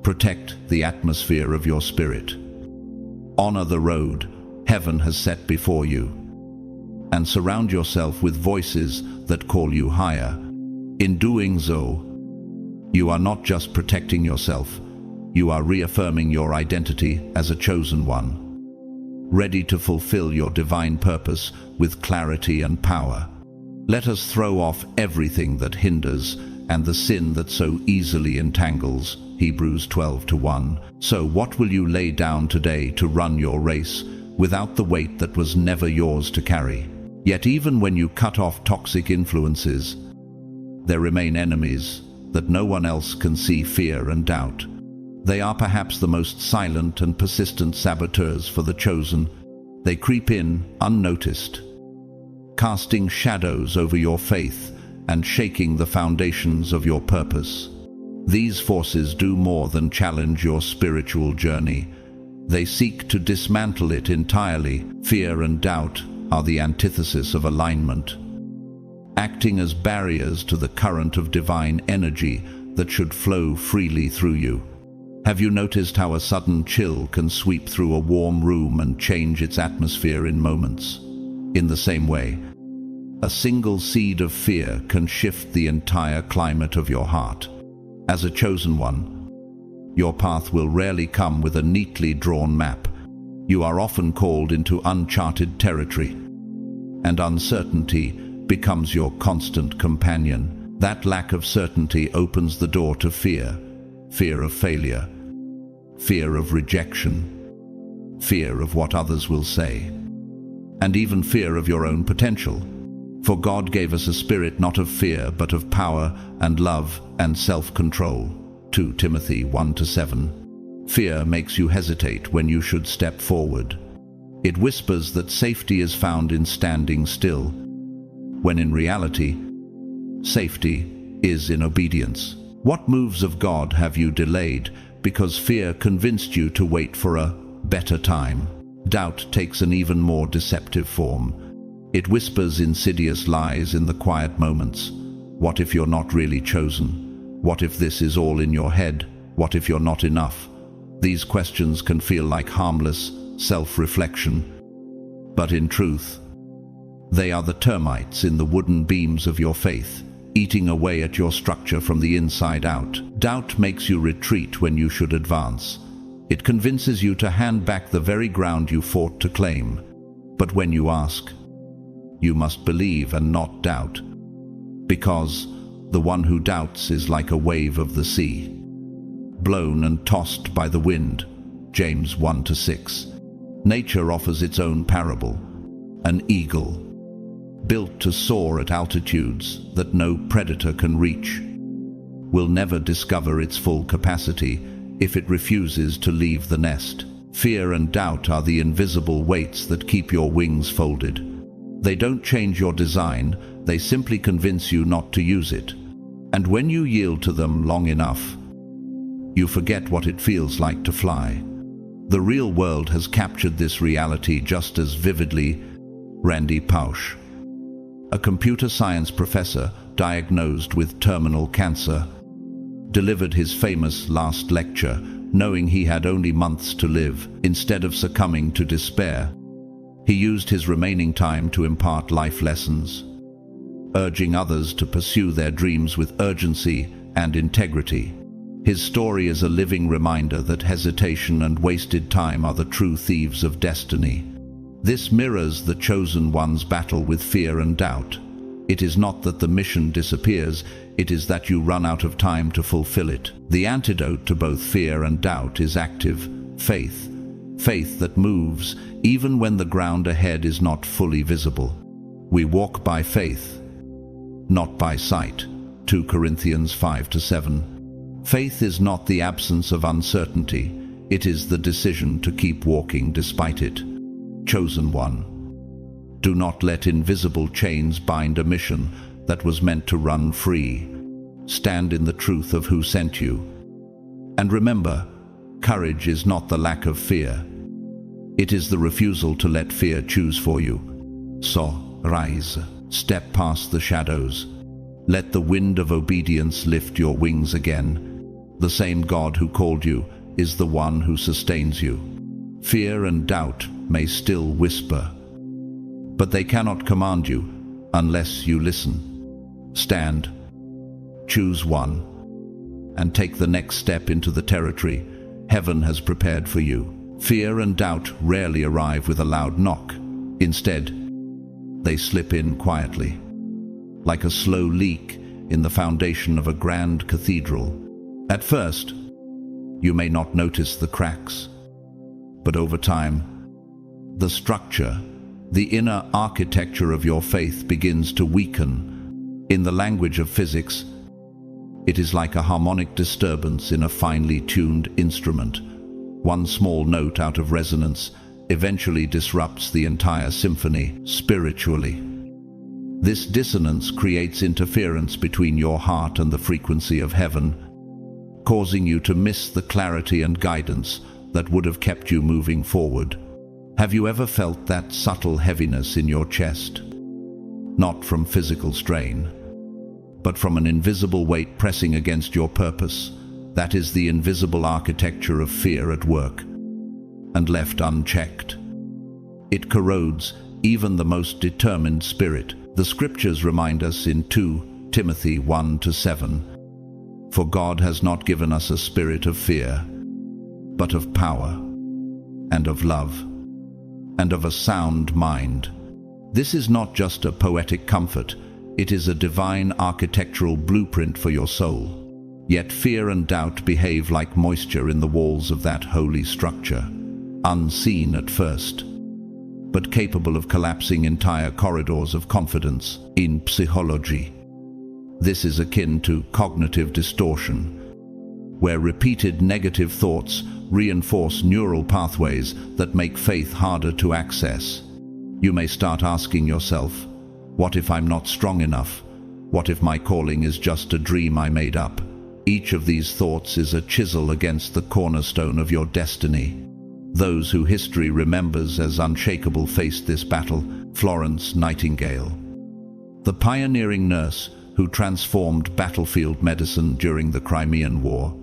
Protect the atmosphere of your spirit. Honor the road heaven has set before you, and surround yourself with voices that call you higher. In doing so, you are not just protecting yourself, you are reaffirming your identity as a chosen one, ready to fulfill your divine purpose with clarity and power. Let us throw off everything that hinders and the sin that so easily entangles. Hebrews 12:1. So what will you lay down today to run your race without the weight that was never yours to carry? Yet even when you cut off toxic influences, there remain enemies that no one else can see: fear and doubt. They are perhaps the most silent and persistent saboteurs for the chosen. They creep in unnoticed, casting shadows over your faith and shaking the foundations of your purpose. These forces do more than challenge your spiritual journey. They seek to dismantle it entirely. Fear and doubt are the antithesis of alignment, acting as barriers to the current of divine energy that should flow freely through you. Have you noticed how a sudden chill can sweep through a warm room and change its atmosphere in moments? In the same way, a single seed of fear can shift the entire climate of your heart. As a chosen one, your path will rarely come with a neatly drawn map. You are often called into uncharted territory, and uncertainty becomes your constant companion. That lack of certainty opens the door to fear. Fear of failure, fear of rejection, fear of what others will say, and even fear of your own potential. For God gave us a spirit not of fear, but of power and love and self-control. 2 Timothy 1-7. Fear makes you hesitate when you should step forward. It whispers that safety is found in standing still, when in reality, safety is in obedience. What moves of God have you delayed because fear convinced you to wait for a better time? Doubt takes an even more deceptive form. It whispers insidious lies in the quiet moments. What if you're not really chosen? What if this is all in your head? What if you're not enough? These questions can feel like harmless self-reflection, but in truth, they are the termites in the wooden beams of your faith, eating away at your structure from the inside out. Doubt makes you retreat when you should advance. It convinces you to hand back the very ground you fought to claim. But when you ask, you must believe and not doubt, because the one who doubts is like a wave of the sea, blown and tossed by the wind. James 1-6. Nature offers its own parable. An eagle, built to soar at altitudes that no predator can reach, will never discover its full capacity if it refuses to leave the nest. Fear and doubt are the invisible weights that keep your wings folded. They don't change your design, they simply convince you not to use it. And when you yield to them long enough, you forget what it feels like to fly. The real world has captured this reality just as vividly. Randy Pausch, a computer science professor diagnosed with terminal cancer, delivered his famous last lecture knowing he had only months to live. Instead of succumbing to despair, he used his remaining time to impart life lessons, urging others to pursue their dreams with urgency and integrity. His story is a living reminder that hesitation and wasted time are the true thieves of destiny. This mirrors the chosen one's battle with fear and doubt. It is not that the mission disappears, it is that you run out of time to fulfill it. The antidote to both fear and doubt is active faith. Faith that moves even when the ground ahead is not fully visible. We walk by faith, not by sight. 2 Corinthians 5-7. Faith is not the absence of uncertainty, it is the decision to keep walking despite it. Chosen one. Do not let invisible chains bind a mission that was meant to run free. Stand in the truth of who sent you. And remember, courage is not the lack of fear. It is the refusal to let fear choose for you. So, rise, step past the shadows. Let the wind of obedience lift your wings again. The same God who called you is the one who sustains you. Fear and doubt may still whisper, but they cannot command you unless you listen. Stand, choose one, and take the next step into the territory heaven has prepared for you. Fear and doubt rarely arrive with a loud knock. Instead, they slip in quietly, like a slow leak in the foundation of a grand cathedral. At first, you may not notice the cracks, but over time, the structure, the inner architecture of your faith begins to weaken. In the language of physics, it is like a harmonic disturbance in a finely tuned instrument. One small note out of resonance eventually disrupts the entire symphony spiritually. This dissonance creates interference between your heart and the frequency of heaven, causing you to miss the clarity and guidance that would have kept you moving forward. Have you ever felt that subtle heaviness in your chest? Not from physical strain, but from an invisible weight pressing against your purpose. That is the invisible architecture of fear at work, and left unchecked, it corrodes even the most determined spirit. The scriptures remind us in 2 Timothy 1-7, "For God has not given us a spirit of fear, but of power, and of love, and of a sound mind." This is not just a poetic comfort, it is a divine architectural blueprint for your soul. Yet fear and doubt behave like moisture in the walls of that holy structure, unseen at first, but capable of collapsing entire corridors of confidence. In psychology, this is akin to cognitive distortion, where repeated negative thoughts reinforce neural pathways that make faith harder to access. You may start asking yourself, what if I'm not strong enough? What if my calling is just a dream I made up? Each of these thoughts is a chisel against the cornerstone of your destiny. Those who history remembers as unshakable faced this battle. Florence Nightingale, the pioneering nurse who transformed battlefield medicine during the Crimean War,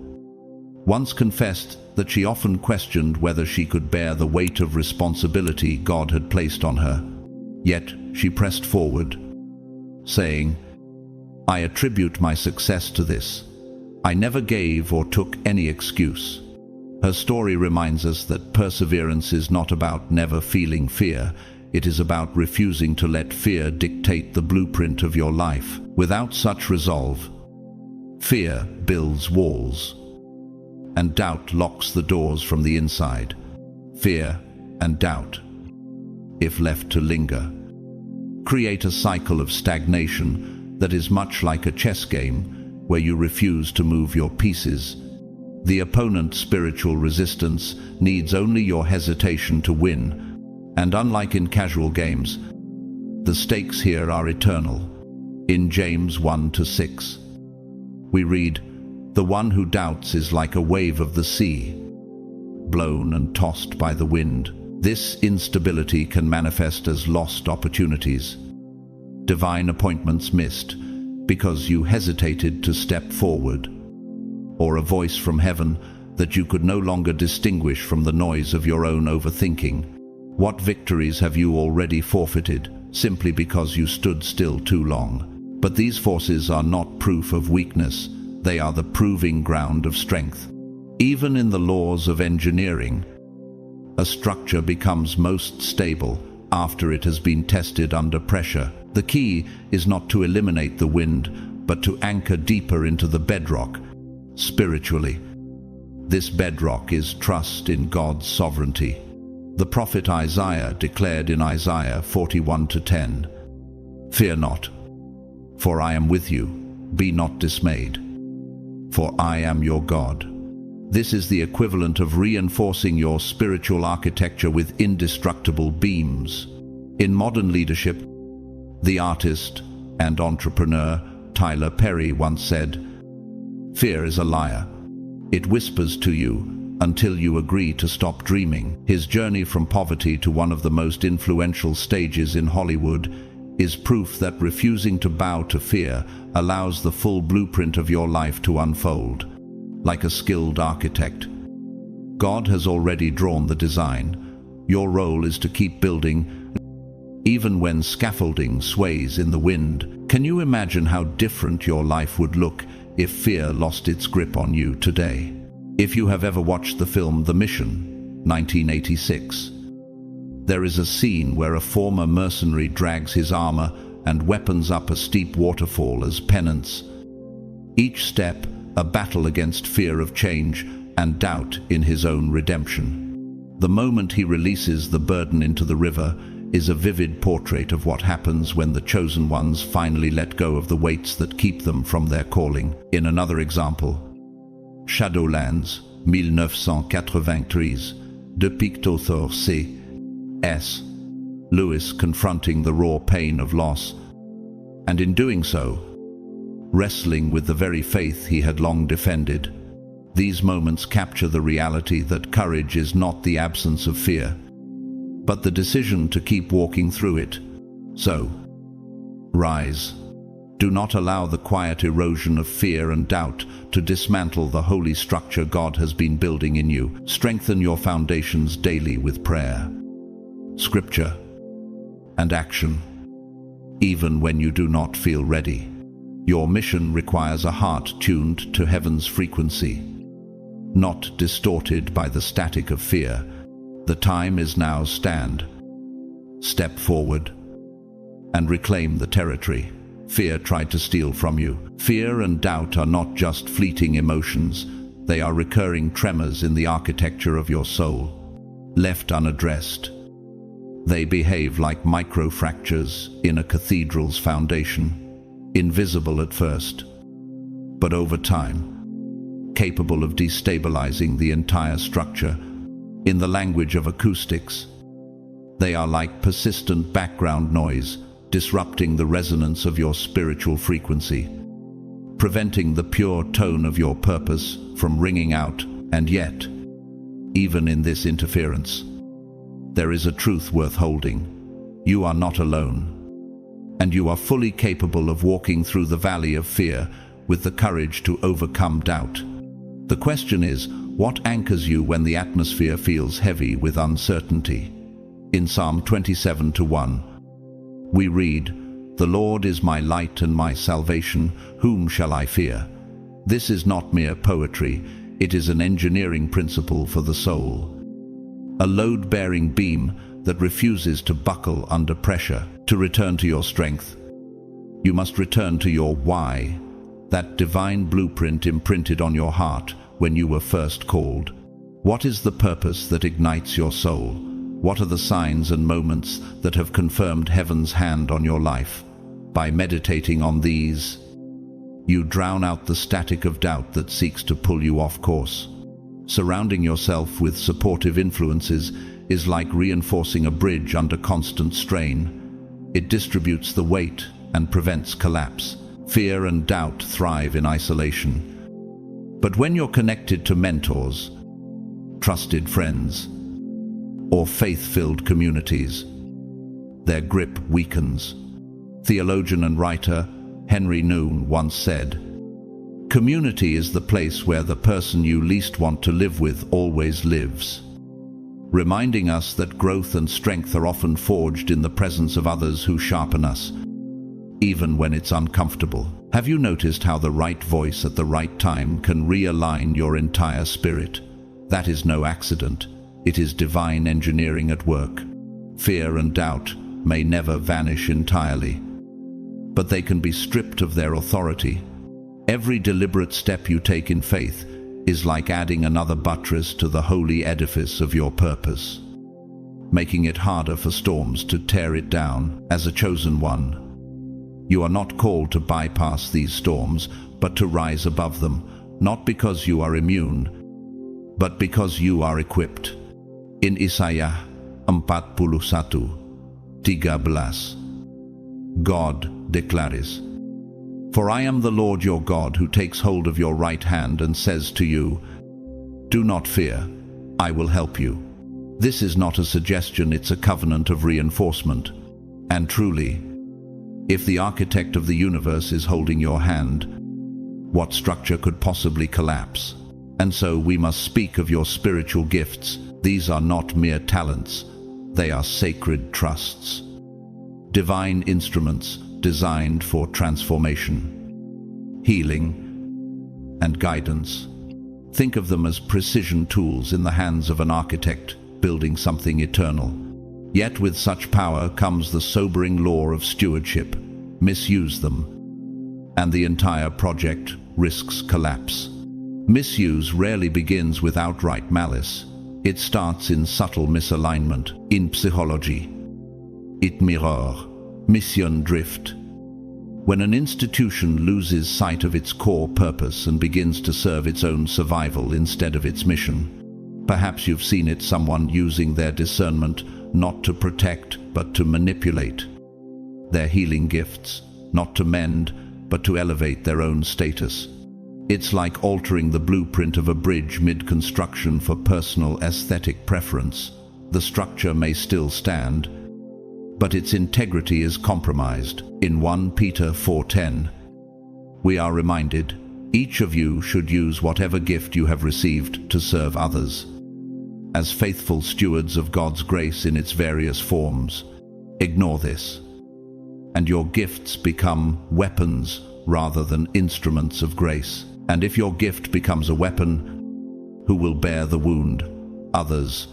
once confessed that she often questioned whether she could bear the weight of responsibility God had placed on her. Yet she pressed forward, saying, "I attribute my success to this. I never gave or took any excuse. Her story reminds us that perseverance is not about never feeling fear. It is about refusing to let fear dictate the blueprint of your life. Without such resolve, fear builds walls, and doubt locks the doors from the inside. Fear and doubt, if left to linger, create a cycle of stagnation that is much like a chess game where you refuse to move your pieces. The opponent's spiritual resistance needs only your hesitation to win, and unlike in casual games, the stakes here are eternal. In James 1-6, we read, "The one who doubts is like a wave of the sea, blown and tossed by the wind." This instability can manifest as lost opportunities, divine appointments missed because you hesitated to step forward, or a voice from heaven that you could no longer distinguish from the noise of your own overthinking. What victories have you already forfeited simply because you stood still too long? But these forces are not proof of weakness. They are the proving ground of strength. Even in the laws of engineering, a structure becomes most stable after it has been tested under pressure. The key is not to eliminate the wind, but to anchor deeper into the bedrock, spiritually. This bedrock is trust in God's sovereignty. The prophet Isaiah declared in Isaiah 41:10, "Fear not, for I am with you. Be not dismayed, for I am your God." This is the equivalent of reinforcing your spiritual architecture with indestructible beams. In modern leadership, the artist and entrepreneur Tyler Perry once said, "Fear is a liar. It whispers to you until you agree to stop dreaming." His journey from poverty to one of the most influential stages in Hollywood is proof that refusing to bow to fear allows the full blueprint of your life to unfold. Like a skilled architect, God has already drawn the design. Your role is to keep building, even when scaffolding sways in the wind. Can you imagine how different your life would look if fear lost its grip on you today? If you have ever watched the film The Mission, 1986, there is a scene where a former mercenary drags his armor and weapons up a steep waterfall as penance. Each step a battle against fear of change and doubt in his own redemption. The moment he releases the burden into the river is a vivid portrait of what happens when the chosen ones finally let go of the weights that keep them from their calling. In another example, Shadowlands, 1983, de Pictothor C.S. Lewis confronting the raw pain of loss, and in doing so, wrestling with the very faith he had long defended. These moments capture the reality that courage is not the absence of fear, but the decision to keep walking through it. So, rise. Do not allow the quiet erosion of fear and doubt to dismantle the holy structure God has been building in you. Strengthen your foundations daily with prayer, scripture, and action, even when you do not feel ready. Your mission requires a heart tuned to heaven's frequency, not distorted by the static of fear. The time is now. Stand, step forward, and reclaim the territory fear tried to steal from you. Fear and doubt are not just fleeting emotions. They are recurring tremors in the architecture of your soul. Left unaddressed, they behave like microfractures in a cathedral's foundation. Invisible at first, but over time, capable of destabilizing the entire structure. In the language of acoustics, they are like persistent background noise, disrupting the resonance of your spiritual frequency, preventing the pure tone of your purpose from ringing out. And yet, even in this interference, there is a truth worth holding. You are not alone, and you are fully capable of walking through the valley of fear with the courage to overcome doubt. The question is, what anchors you when the atmosphere feels heavy with uncertainty? In Psalm 27:1, we read, "The Lord is my light and my salvation, whom shall I fear?" This is not mere poetry, it is an engineering principle for the soul. A load-bearing beam that refuses to buckle under pressure. To return to your strength, you must return to your why, that divine blueprint imprinted on your heart when you were first called. What is the purpose that ignites your soul? What are the signs and moments that have confirmed heaven's hand on your life? By meditating on these, you drown out the static of doubt that seeks to pull you off course. Surrounding yourself with supportive influences is like reinforcing a bridge under constant strain. It distributes the weight and prevents collapse. Fear and doubt thrive in isolation. But when you're connected to mentors, trusted friends, or faith-filled communities, their grip weakens. Theologian and writer Henry Noon once said, "Community is the place where the person you least want to live with always lives," reminding us that growth and strength are often forged in the presence of others who sharpen us, even when it's uncomfortable. Have you noticed how the right voice at the right time can realign your entire spirit? That is no accident. It is divine engineering at work. Fear and doubt may never vanish entirely, but they can be stripped of their authority. Every deliberate step you take in faith is like adding another buttress to the holy edifice of your purpose, making it harder for storms to tear it down. As a chosen one, you are not called to bypass these storms, but to rise above them, not because you are immune, but because you are equipped. In Isaiah 41:13, God declares, "For I am the Lord your God who takes hold of your right hand and says to you, 'Do not fear, I will help you.'" This is not a suggestion, it's a covenant of reinforcement. And truly, if the architect of the universe is holding your hand, what structure could possibly collapse? And so we must speak of your spiritual gifts. These are not mere talents, they are sacred trusts. Divine instruments designed for transformation, healing, and guidance. Think of them as precision tools in the hands of an architect building something eternal. Yet with such power comes the sobering law of stewardship. Misuse them, and the entire project risks collapse. Misuse rarely begins with outright malice. It starts in subtle misalignment. In psychology, it mirrors mission drift. When an institution loses sight of its core purpose and begins to serve its own survival instead of its mission. Perhaps you've seen it, someone using their discernment not to protect but to manipulate, their healing gifts not to mend but to elevate their own status. It's like altering the blueprint of a bridge mid-construction for personal aesthetic preference. The structure may still stand, but its integrity is compromised. In 1 Peter 4:10, we are reminded, each of you should use whatever gift you have received to serve others, as faithful stewards of God's grace in its various forms. Ignore this, and your gifts become weapons rather than instruments of grace. And if your gift becomes a weapon, who will bear the wound? Others,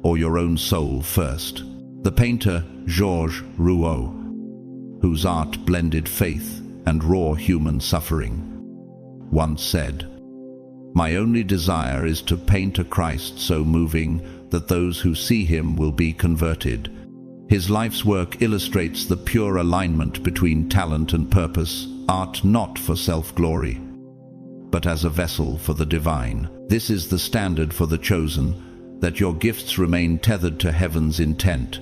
or your own soul first? The painter Georges Rouault, whose art blended faith and raw human suffering, once said, "My only desire is to paint a Christ so moving that those who see him will be converted." His life's work illustrates the pure alignment between talent and purpose, art not for self-glory, but as a vessel for the divine. This is the standard for the chosen, that your gifts remain tethered to heaven's intent,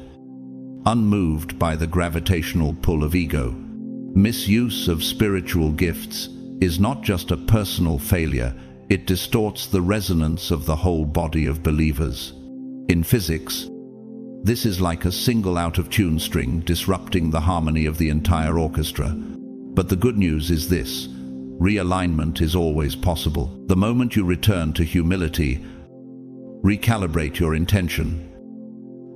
unmoved by the gravitational pull of ego. Misuse of spiritual gifts is not just a personal failure, it distorts the resonance of the whole body of believers. In physics, this is like a single out-of-tune string disrupting the harmony of the entire orchestra. But the good news is this: realignment is always possible. The moment you return to humility, recalibrate your intention,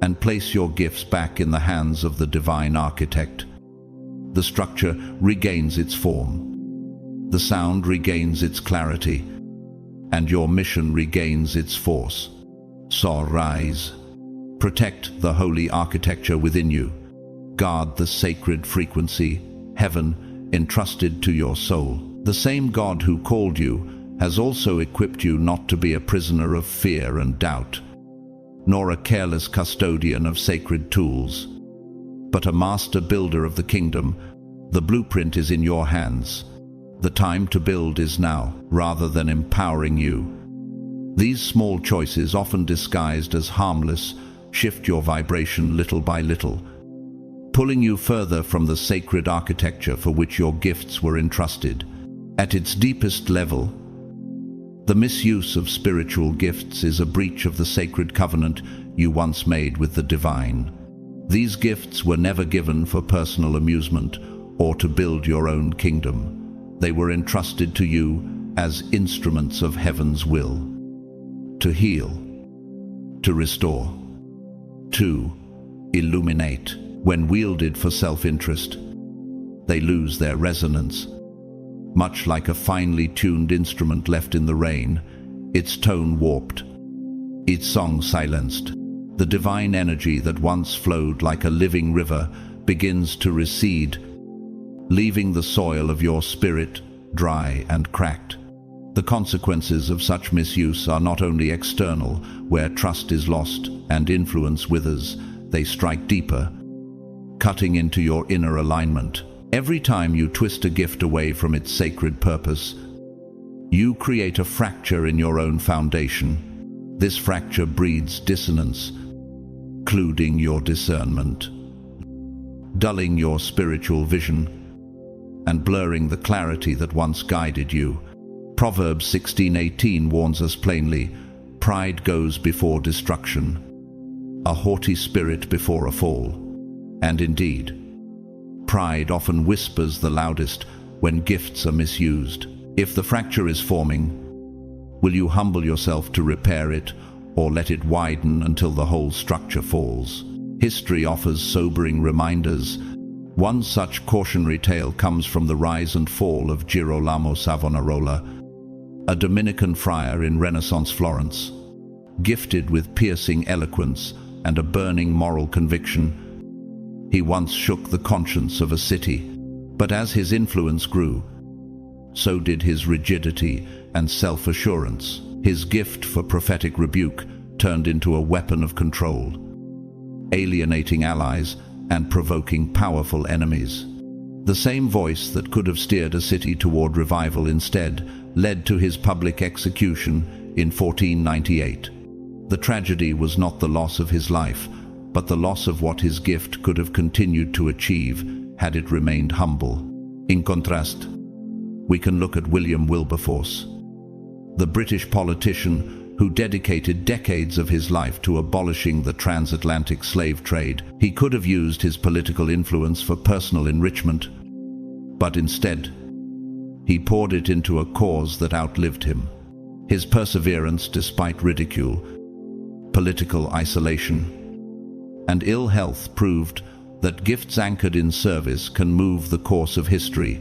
and place your gifts back in the hands of the divine architect, the structure regains its form, the sound regains its clarity, and your mission regains its force. So rise. Protect the holy architecture within you. Guard the sacred frequency, heaven, entrusted to your soul. The same God who called you has also equipped you not to be a prisoner of fear and doubt, nor a careless custodian of sacred tools, but a master builder of the kingdom. The blueprint is in your hands. The time to build is now, rather than empowering you. These small choices, often disguised as harmless, shift your vibration little by little, pulling you further from the sacred architecture for which your gifts were entrusted. At its deepest level, the misuse of spiritual gifts is a breach of the sacred covenant you once made with the divine. These gifts were never given for personal amusement or to build your own kingdom. They were entrusted to you as instruments of heaven's will, to heal, to restore, to illuminate. When wielded for self-interest, they lose their resonance. Much like a finely tuned instrument left in the rain, its tone warped, its song silenced. The divine energy that once flowed like a living river begins to recede, leaving the soil of your spirit dry and cracked. The consequences of such misuse are not only external, where trust is lost and influence withers, they strike deeper, cutting into your inner alignment. Every time you twist a gift away from its sacred purpose, you create a fracture in your own foundation. This fracture breeds dissonance, clouding your discernment, dulling your spiritual vision, and blurring the clarity that once guided you. Proverbs 16:18 warns us plainly, "Pride goes before destruction, a haughty spirit before a fall." And indeed, pride often whispers the loudest when gifts are misused. If the fracture is forming, will you humble yourself to repair it, or let it widen until the whole structure falls? History offers sobering reminders. One such cautionary tale comes from the rise and fall of Girolamo Savonarola, a Dominican friar in Renaissance Florence. Gifted with piercing eloquence and a burning moral conviction, he once shook the conscience of a city. But as his influence grew, so did his rigidity and self-assurance. His gift for prophetic rebuke turned into a weapon of control, alienating allies and provoking powerful enemies. The same voice that could have steered a city toward revival instead led to his public execution in 1498. The tragedy was not the loss of his life, but the loss of what his gift could have continued to achieve had it remained humble. In contrast, we can look at William Wilberforce, the British politician who dedicated decades of his life to abolishing the transatlantic slave trade. He could have used his political influence for personal enrichment, but instead, he poured it into a cause that outlived him. His perseverance despite ridicule, political isolation, and ill health proved that gifts anchored in service can move the course of history.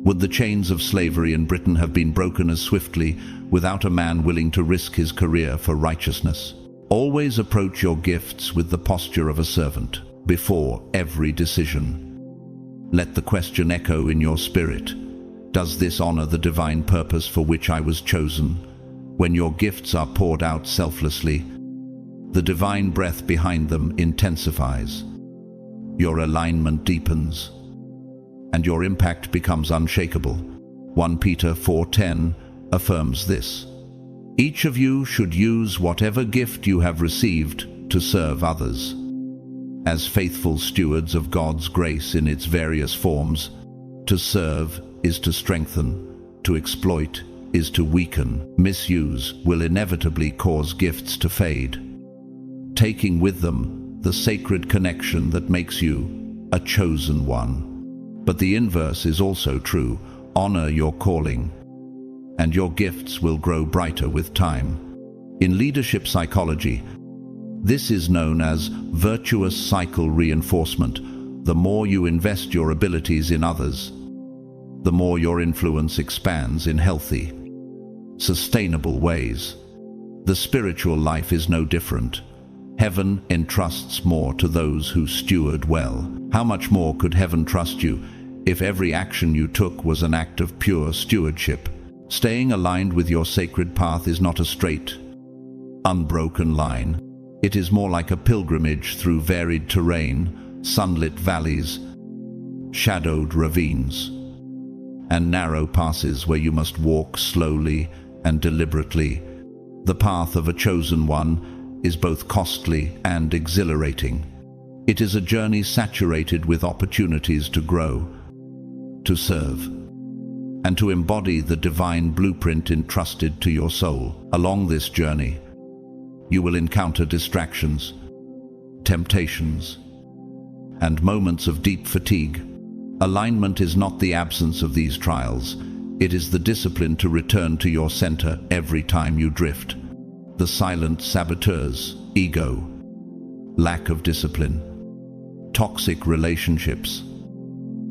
Would the chains of slavery in Britain have been broken as swiftly without a man willing to risk his career for righteousness? Always approach your gifts with the posture of a servant before every decision. Let the question echo in your spirit: does this honor the divine purpose for which I was chosen? When your gifts are poured out selflessly, the divine breath behind them intensifies. Your alignment deepens, and your impact becomes unshakable. 1 Peter 4:10 affirms this. Each of you should use whatever gift you have received to serve others. As faithful stewards of God's grace in its various forms, to serve is to strengthen, to exploit is to weaken. Misuse will inevitably cause gifts to fade, taking with them the sacred connection that makes you a chosen one. But the inverse is also true. Honor your calling, and your gifts will grow brighter with time. In leadership psychology, this is known as virtuous cycle reinforcement. The more you invest your abilities in others, the more your influence expands in healthy, sustainable ways. The spiritual life is no different. Heaven entrusts more to those who steward well. How much more could heaven trust you if every action you took was an act of pure stewardship? Staying aligned with your sacred path is not a straight, unbroken line. It is more like a pilgrimage through varied terrain, sunlit valleys, shadowed ravines, and narrow passes where you must walk slowly and deliberately. The path of a chosen one is both costly and exhilarating. It is a journey saturated with opportunities to grow, to serve, and to embody the divine blueprint entrusted to your soul. Along this journey, you will encounter distractions, temptations, and moments of deep fatigue. Alignment is not the absence of these trials. It is the discipline to return to your center every time you drift. The silent saboteurs, ego, lack of discipline, toxic relationships,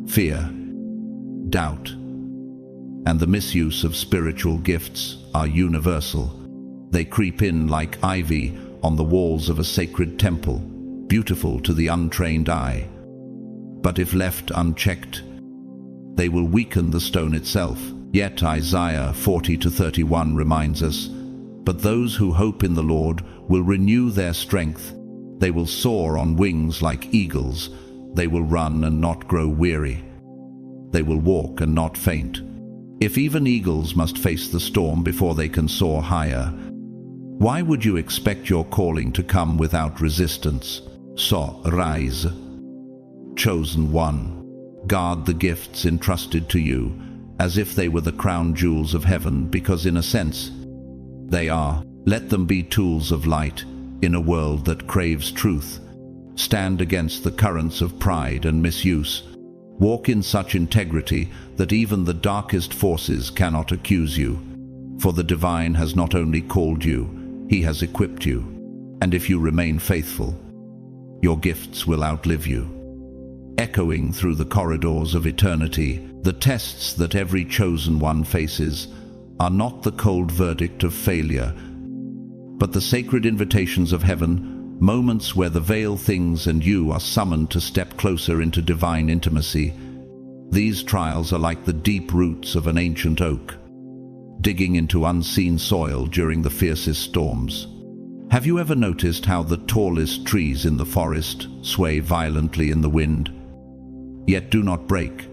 fear, doubt, and the misuse of spiritual gifts are universal. They creep in like ivy on the walls of a sacred temple, beautiful to the untrained eye. But if left unchecked, they will weaken the stone itself. Yet Isaiah 40:31 reminds us, "But those who hope in the Lord will renew their strength. They will soar on wings like eagles. They will run and not grow weary. They will walk and not faint." If even eagles must face the storm before they can soar higher, why would you expect your calling to come without resistance? So, rise. Chosen one, guard the gifts entrusted to you as if they were the crown jewels of heaven, because in a sense, they are. Let them be tools of light in a world that craves truth. Stand against the currents of pride and misuse. Walk in such integrity that even the darkest forces cannot accuse you. For the divine has not only called you, he has equipped you. And if you remain faithful, your gifts will outlive you. Echoing through the corridors of eternity, the tests that every chosen one faces are not the cold verdict of failure, but the sacred invitations of heaven, moments where the veil things and you are summoned to step closer into divine intimacy. These trials are like the deep roots of an ancient oak, digging into unseen soil during the fiercest storms. Have you ever noticed how the tallest trees in the forest sway violently in the wind, yet do not break?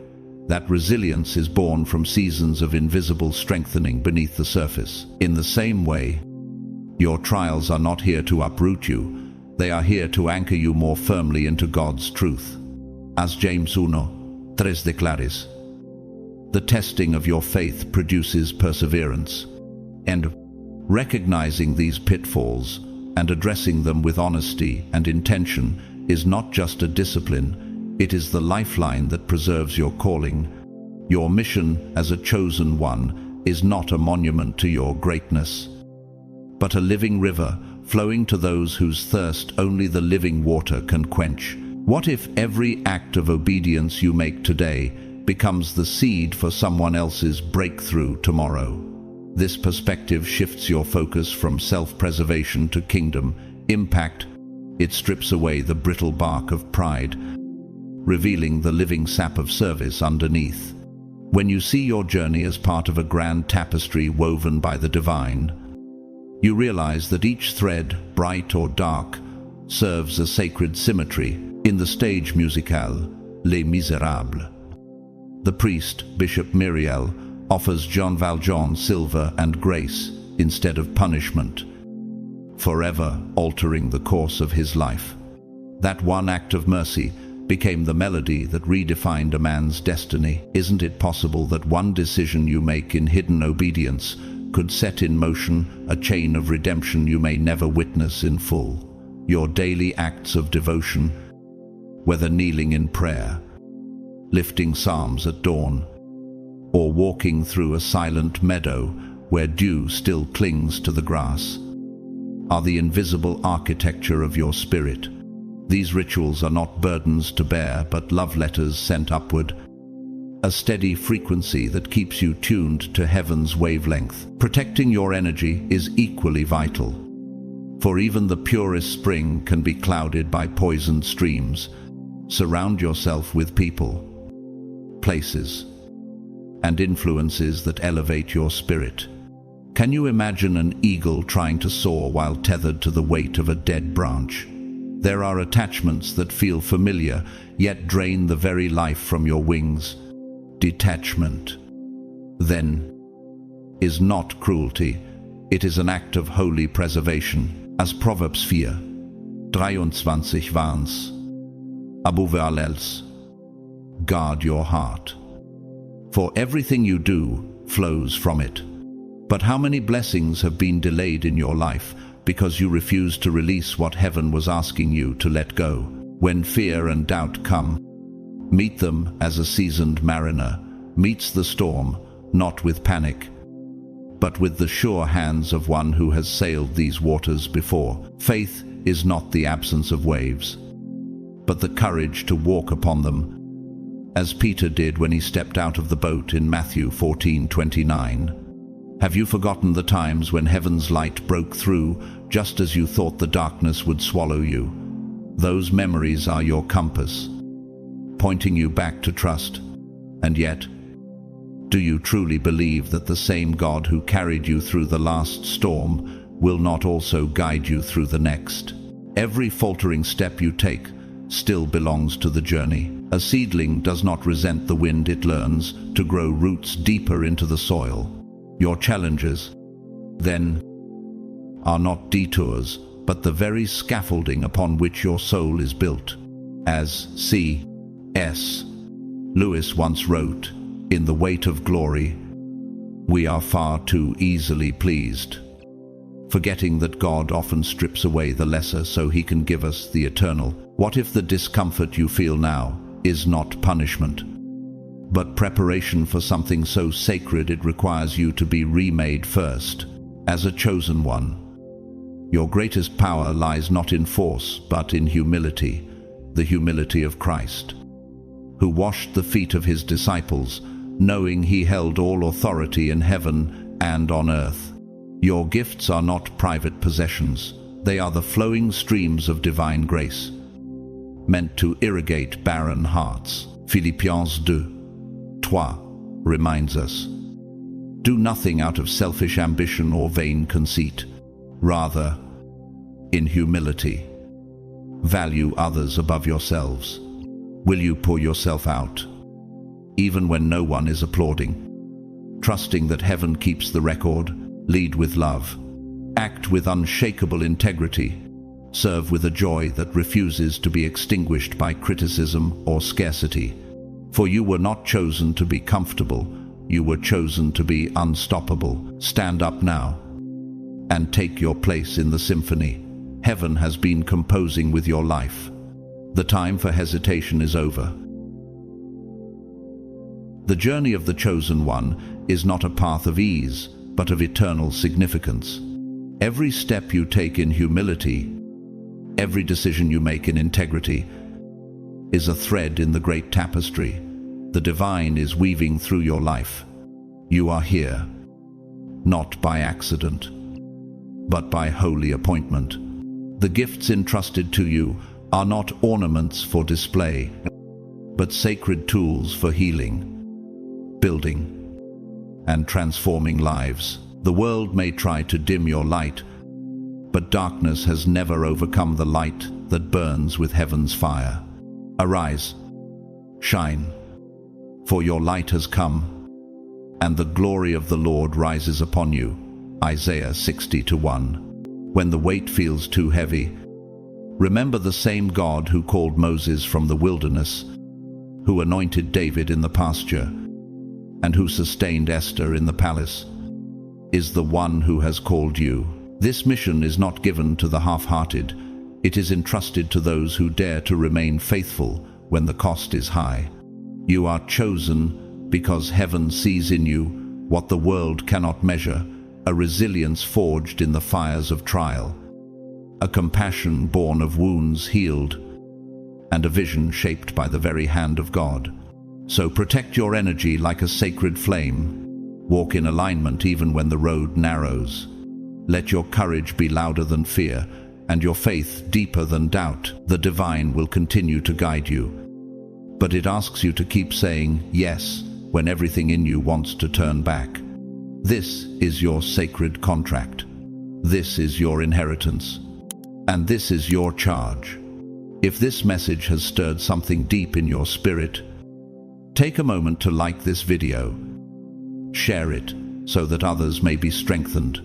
That resilience is born from seasons of invisible strengthening beneath the surface. In the same way, your trials are not here to uproot you. They are here to anchor you more firmly into God's truth. As James 1:3 declares, the testing of your faith produces perseverance. And recognizing these pitfalls and addressing them with honesty and intention is not just a discipline, it is the lifeline that preserves your calling. Your mission as a chosen one is not a monument to your greatness, but a living river flowing to those whose thirst only the living water can quench. What if every act of obedience you make today becomes the seed for someone else's breakthrough tomorrow? This perspective shifts your focus from self-preservation to kingdom impact. It strips away the brittle bark of pride, revealing the living sap of service underneath. When you see your journey as part of a grand tapestry woven by the divine, you realize that each thread, bright or dark, serves a sacred symmetry. In the stage musicale, Les Misérables, the priest, Bishop Myriel, offers Jean Valjean silver and grace instead of punishment, forever altering the course of his life. That one act of mercy became the melody that redefined a man's destiny. Isn't it possible that one decision you make in hidden obedience could set in motion a chain of redemption you may never witness in full? Your daily acts of devotion, whether kneeling in prayer, lifting psalms at dawn, or walking through a silent meadow where dew still clings to the grass, are the invisible architecture of your spirit. These rituals are not burdens to bear, but love letters sent upward. a steady frequency that keeps you tuned to heaven's wavelength. Protecting your energy is equally vital, for even the purest spring can be clouded by poisoned streams. Surround yourself with people, places, and influences that elevate your spirit. Can you imagine an eagle trying to soar while tethered to the weight of a dead branch? There are attachments that feel familiar, yet drain the very life from your wings. Detachment, then, is not cruelty. It is an act of holy preservation. As Proverbs 4:23 warns, above all else, guard your heart, for everything you do flows from it. But how many blessings have been delayed in your life because you refused to release what heaven was asking you to let go? When fear and doubt come, meet them as a seasoned mariner meets the storm, not with panic, but with the sure hands of one who has sailed these waters before. Faith is not the absence of waves, but the courage to walk upon them, as Peter did when he stepped out of the boat in Matthew 14:29. Have you forgotten the times when heaven's light broke through just as you thought the darkness would swallow you? Those memories are your compass, pointing you back to trust. And yet, do you truly believe that the same God who carried you through the last storm will not also guide you through the next? Every faltering step you take still belongs to the journey. A seedling does not resent the wind. It learns to grow roots deeper into the soil. Your challenges, then, are not detours, but the very scaffolding upon which your soul is built. As C.S. Lewis once wrote, "In the weight of glory, we are far too easily pleased, forgetting that God often strips away the lesser so he can give us the eternal." What if the discomfort you feel now is not punishment, but preparation for something so sacred it requires you to be remade first, as a chosen one? Your greatest power lies not in force, but in humility, the humility of Christ, who washed the feet of his disciples, knowing he held all authority in heaven and on earth. Your gifts are not private possessions. They are the flowing streams of divine grace, meant to irrigate barren hearts. Philippians 2:3 reminds us, do nothing out of selfish ambition or vain conceit. Rather, in humility, value others above yourselves. Will you pour yourself out, even when no one is applauding? Trusting that heaven keeps the record, lead with love, act with unshakable integrity, serve with a joy that refuses to be extinguished by criticism or scarcity. For you were not chosen to be comfortable, you were chosen to be unstoppable. Stand up now and take your place in the symphony. Heaven has been composing with your life. The time for hesitation is over. The journey of the chosen one is not a path of ease, but of eternal significance. Every step you take in humility, every decision you make in integrity, is a thread in the great tapestry. The divine is weaving through your life. You are here, not by accident, but by holy appointment. The gifts entrusted to you are not ornaments for display, but sacred tools for healing, building, and transforming lives. The world may try to dim your light, but darkness has never overcome the light that burns with heaven's fire. Arise, shine, for your light has come, and the glory of the Lord rises upon you. Isaiah 60:1. When the weight feels too heavy, remember the same God who called Moses from the wilderness, who anointed David in the pasture, and who sustained Esther in the palace, is the one who has called you. This mission is not given to the half-hearted. It is entrusted to those who dare to remain faithful when the cost is high. You are chosen because heaven sees in you what the world cannot measure, a resilience forged in the fires of trial, a compassion born of wounds healed, and a vision shaped by the very hand of God. So protect your energy like a sacred flame. Walk in alignment even when the road narrows. Let your courage be louder than fear, and your faith deeper than doubt. The divine will continue to guide you. But it asks you to keep saying yes when everything in you wants to turn back. This is your sacred contract. This is your inheritance. And this is your charge. If this message has stirred something deep in your spirit, take a moment to like this video, share it so that others may be strengthened,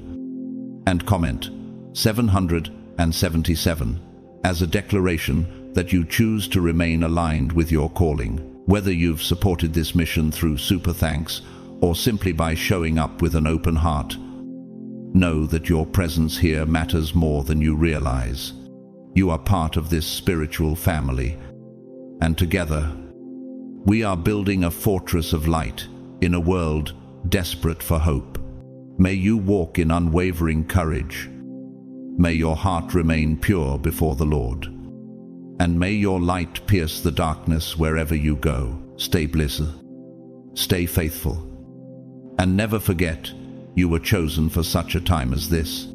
and comment 777 as a declaration that you choose to remain aligned with your calling. Whether you've supported this mission through super thanks or simply by showing up with an open heart, know that your presence here matters more than you realize. You are part of this spiritual family, and together, we are building a fortress of light in a world desperate for hope. May you walk in unwavering courage. May your heart remain pure before the Lord. And may your light pierce the darkness wherever you go. Stay blessed, stay faithful, and never forget you were chosen for such a time as this.